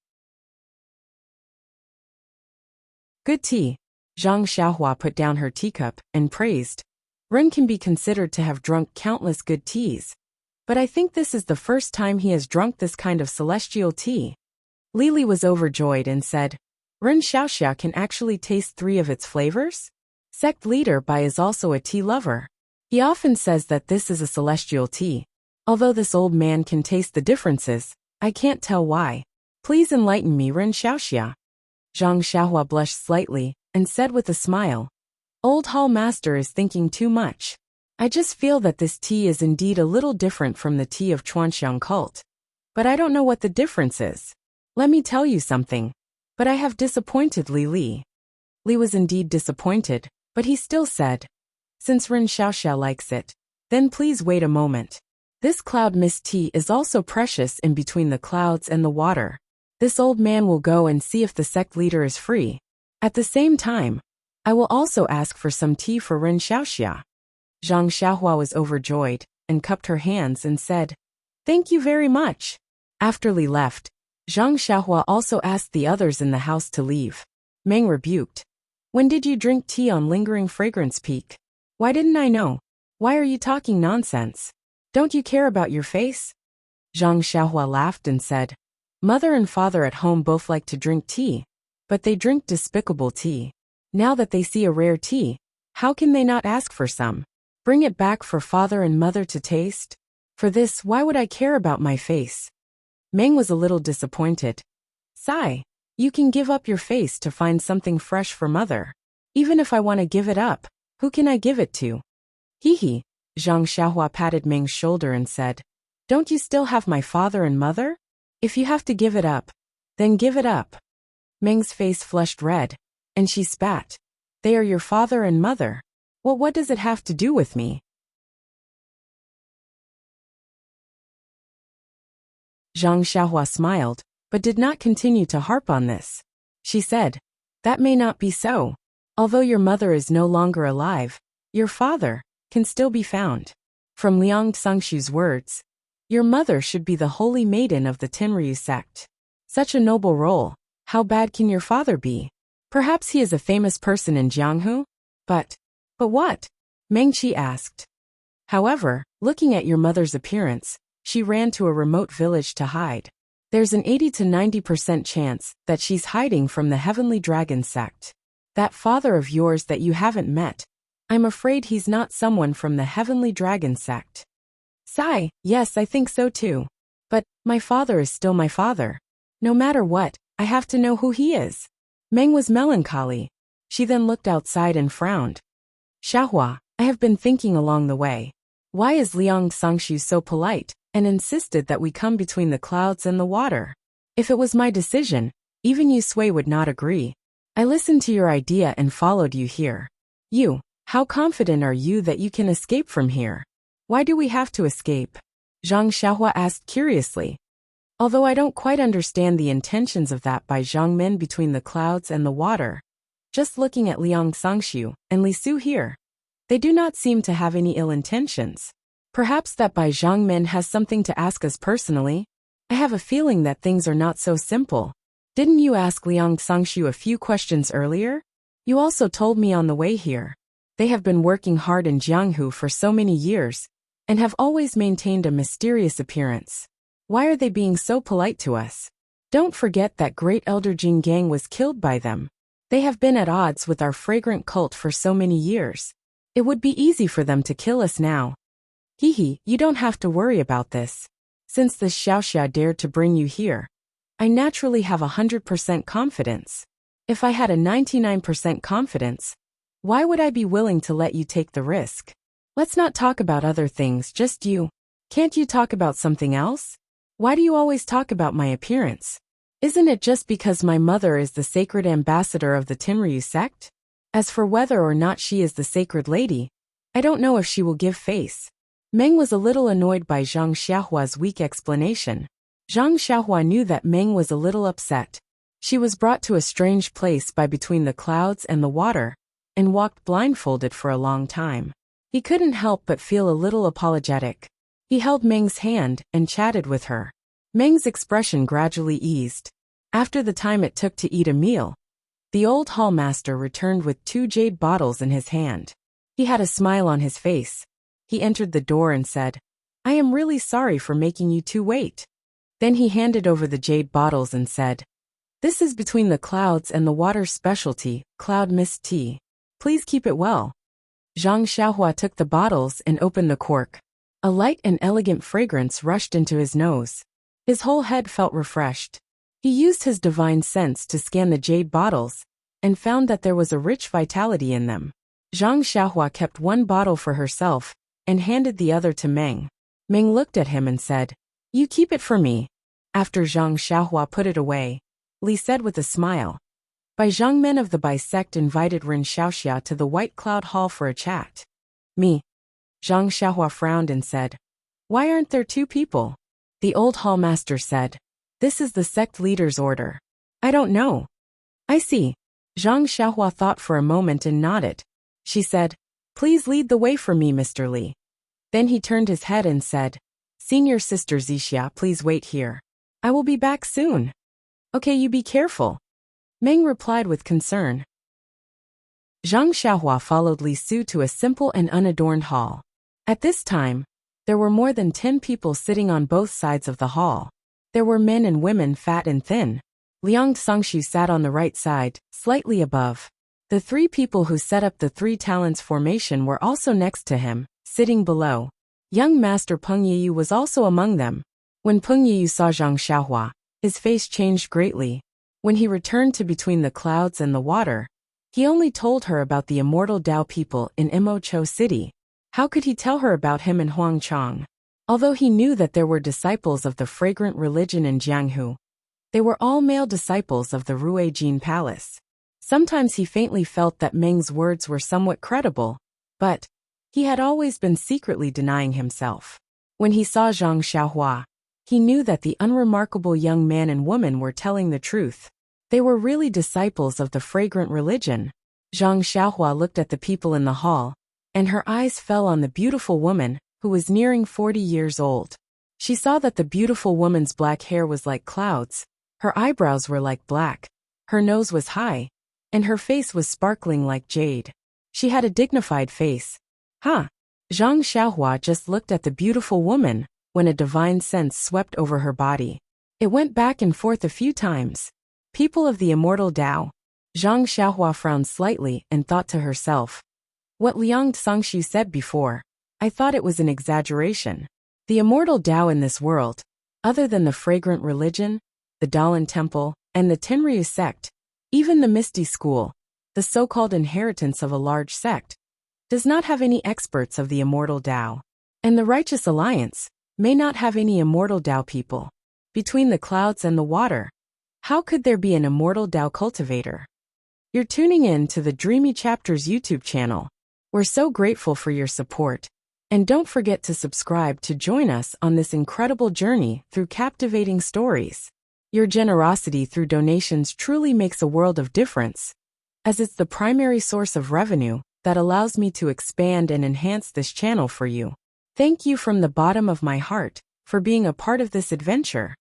Good tea. Zhang Xiaohua put down her teacup and praised. Ren can be considered to have drunk countless good teas, but I think this is the first time he has drunk this kind of celestial tea. Lili was overjoyed and said, "Ren Xiaoxia can actually taste 3 of its flavors?" Sect leader Bai is also a tea lover. He often says that this is a celestial tea. Although this old man can taste the differences, I can't tell why. Please enlighten me, Ren Xiaoxia. Zhang Xiaohua blushed slightly and said with a smile, "Old Hall Master is thinking too much. I just feel that this tea is indeed a little different from the tea of Chuanxiang cult. But I don't know what the difference is. Let me tell you something. But I have disappointed Li Li." Li was indeed disappointed, but he still said, "Since Ren Xiaoxia likes it, then please wait a moment. This cloud mist tea is also precious in between the clouds and the water. This old man will go and see if the sect leader is free. At the same time, I will also ask for some tea for Ren Xiaoxia." Zhang Xiaohua was overjoyed and cupped her hands and said, "Thank you very much." After Li left, Zhang Xiaohua also asked the others in the house to leave. Meng rebuked, "When did you drink tea on Lingering Fragrance Peak? Why didn't I know? Why are you talking nonsense? Don't you care about your face?" Zhang Xiaohua laughed and said, "Mother and father at home both like to drink tea, but they drink despicable tea. Now that they see a rare tea, how can they not ask for some? Bring it back for father and mother to taste? For this, why would I care about my face?" Meng was a little disappointed. "Sigh, you can give up your face to find something fresh for mother. Even if I want to give it up, who can I give it to?" "Hee hee." Zhang Xiaohua patted Meng's shoulder and said, "Don't you still have my father and mother? If you have to give it up, then give it up." Meng's face flushed red, and she spat. "They are your father and mother. Well, what does it have to do with me?" Zhang Xiaohua smiled, but did not continue to harp on this. She said, "That may not be so. Although your mother is no longer alive, your father can still be found. From Liang Sangshu's words, your mother should be the holy maiden of the Tenryu sect. Such a noble role, how bad can your father be? Perhaps he is a famous person in Jianghu? But what?" Meng Qi asked. "However, looking at your mother's appearance, she ran to a remote village to hide. There's an 80 to 90% chance that she's hiding from the Heavenly Dragon sect. That father of yours that you haven't met, I'm afraid he's not someone from the Heavenly Dragon sect." "Sigh, yes, I think so too. But my father is still my father. No matter what, I have to know who he is." Meng was melancholy. She then looked outside and frowned. "Xiaohua, I have been thinking along the way. Why is Liang Sangshu so polite and insisted that we come between the clouds and the water? If it was my decision, even Yu Sui would not agree. I listened to your idea and followed you here. You, how confident are you that you can escape from here? Why do we have to escape?" Zhang Xiaohua asked curiously. Although I don't quite understand the intentions of that by Zhang Men between the clouds and the water, just looking at Liang Sangshu and Li Su here, they do not seem to have any ill intentions. Perhaps that Bai Zhangmen has something to ask us personally. I have a feeling that things are not so simple. Didn't you ask Liang Sangshu a few questions earlier? You also told me on the way here. They have been working hard in Jianghu for so many years, and have always maintained a mysterious appearance. Why are they being so polite to us? Don't forget that great elder Jing Gang was killed by them. They have been at odds with our fragrant cult for so many years. It would be easy for them to kill us now. Hehe, you don't have to worry about this. Since this Xiaoxia dared to bring you here, I naturally have 100% confidence. If I had a 99% confidence, why would I be willing to let you take the risk? Let's not talk about other things, just you. Can't you talk about something else? Why do you always talk about my appearance? Isn't it just because my mother is the sacred ambassador of the Tenryu sect? As for whether or not she is the sacred lady, I don't know if she will give face. Meng was a little annoyed by Zhang Xiaohua's weak explanation. Zhang Xiaohua knew that Meng was a little upset. She was brought to a strange place by between the clouds and the water, and walked blindfolded for a long time. He couldn't help but feel a little apologetic. He held Meng's hand and chatted with her. Meng's expression gradually eased. After the time it took to eat a meal, the old hallmaster returned with 2 jade bottles in his hand. He had a smile on his face. He entered the door and said, "I am really sorry for making you 2 wait." Then he handed over the jade bottles and said, "This is between the clouds and the water's specialty, cloud mist tea. Please keep it well." Zhang Xiaohua took the bottles and opened the cork. A light and elegant fragrance rushed into his nose. His whole head felt refreshed. He used his divine sense to scan the jade bottles, and found that there was a rich vitality in them. Zhang Xiaohua kept 1 bottle for herself, and handed the other to Meng. Meng looked at him and said, "You keep it for me." After Zhang Xiaohua put it away, Li said with a smile, "Bai Zhangmen of the Bai sect invited Ren Xiaoxia to the White Cloud Hall for a chat." "Me?" Zhang Xiaohua frowned and said, "Why aren't there 2 people?" The old hallmaster said, "This is the sect leader's order." "I don't know." "I see." Zhang Xiaohua thought for a moment and nodded. She said, "Please lead the way for me, Mr. Li." Then he turned his head and said, "Senior Sister Zixia, please wait here. I will be back soon." "Okay, you be careful." Meng replied with concern. Zhang Xiaohua followed Li Su to a simple and unadorned hall. At this time, there were more than 10 people sitting on both sides of the hall. There were men and women, fat and thin. Liang Songshu sat on the right side, slightly above. The 3 people who set up the 3 talents formation were also next to him, sitting below. Young Master Peng Yiyu was also among them. When Peng Yiyu saw Zhang Xiaohua, his face changed greatly. When he returned to between the clouds and the water, he only told her about the immortal Dao people in Imocho City. How could he tell her about him in Huangchang? Although he knew that there were disciples of the fragrant religion in Jianghu, they were all male disciples of the Ruijin Palace. Sometimes he faintly felt that Meng's words were somewhat credible, but he had always been secretly denying himself. When he saw Zhang Xiaohua, he knew that the unremarkable young man and woman were telling the truth. They were really disciples of the fragrant religion. Zhang Xiaohua looked at the people in the hall, and her eyes fell on the beautiful woman, who was nearing 40 years old. She saw that the beautiful woman's black hair was like clouds, her eyebrows were like black, her nose was high, and her face was sparkling like jade. She had a dignified face. Huh? Zhang Xiaohua just looked at the beautiful woman, when a divine sense swept over her body. It went back and forth a few times. People of the immortal Dao. Zhang Xiaohua frowned slightly and thought to herself, what Liang Songshu said before, I thought it was an exaggeration. The immortal Dao in this world, other than the fragrant religion, the Dalan temple, and the Tenryu sect, even the Misty School, the so-called inheritance of a large sect, does not have any experts of the immortal Dao. And the Righteous Alliance may not have any immortal Dao people. Between the clouds and the water, how could there be an immortal Dao cultivator? You're tuning in to the Dreamy Chapters YouTube channel. We're so grateful for your support. And don't forget to subscribe to join us on this incredible journey through captivating stories. Your generosity through donations truly makes a world of difference, as it's the primary source of revenue that allows me to expand and enhance this channel for you. Thank you from the bottom of my heart for being a part of this adventure.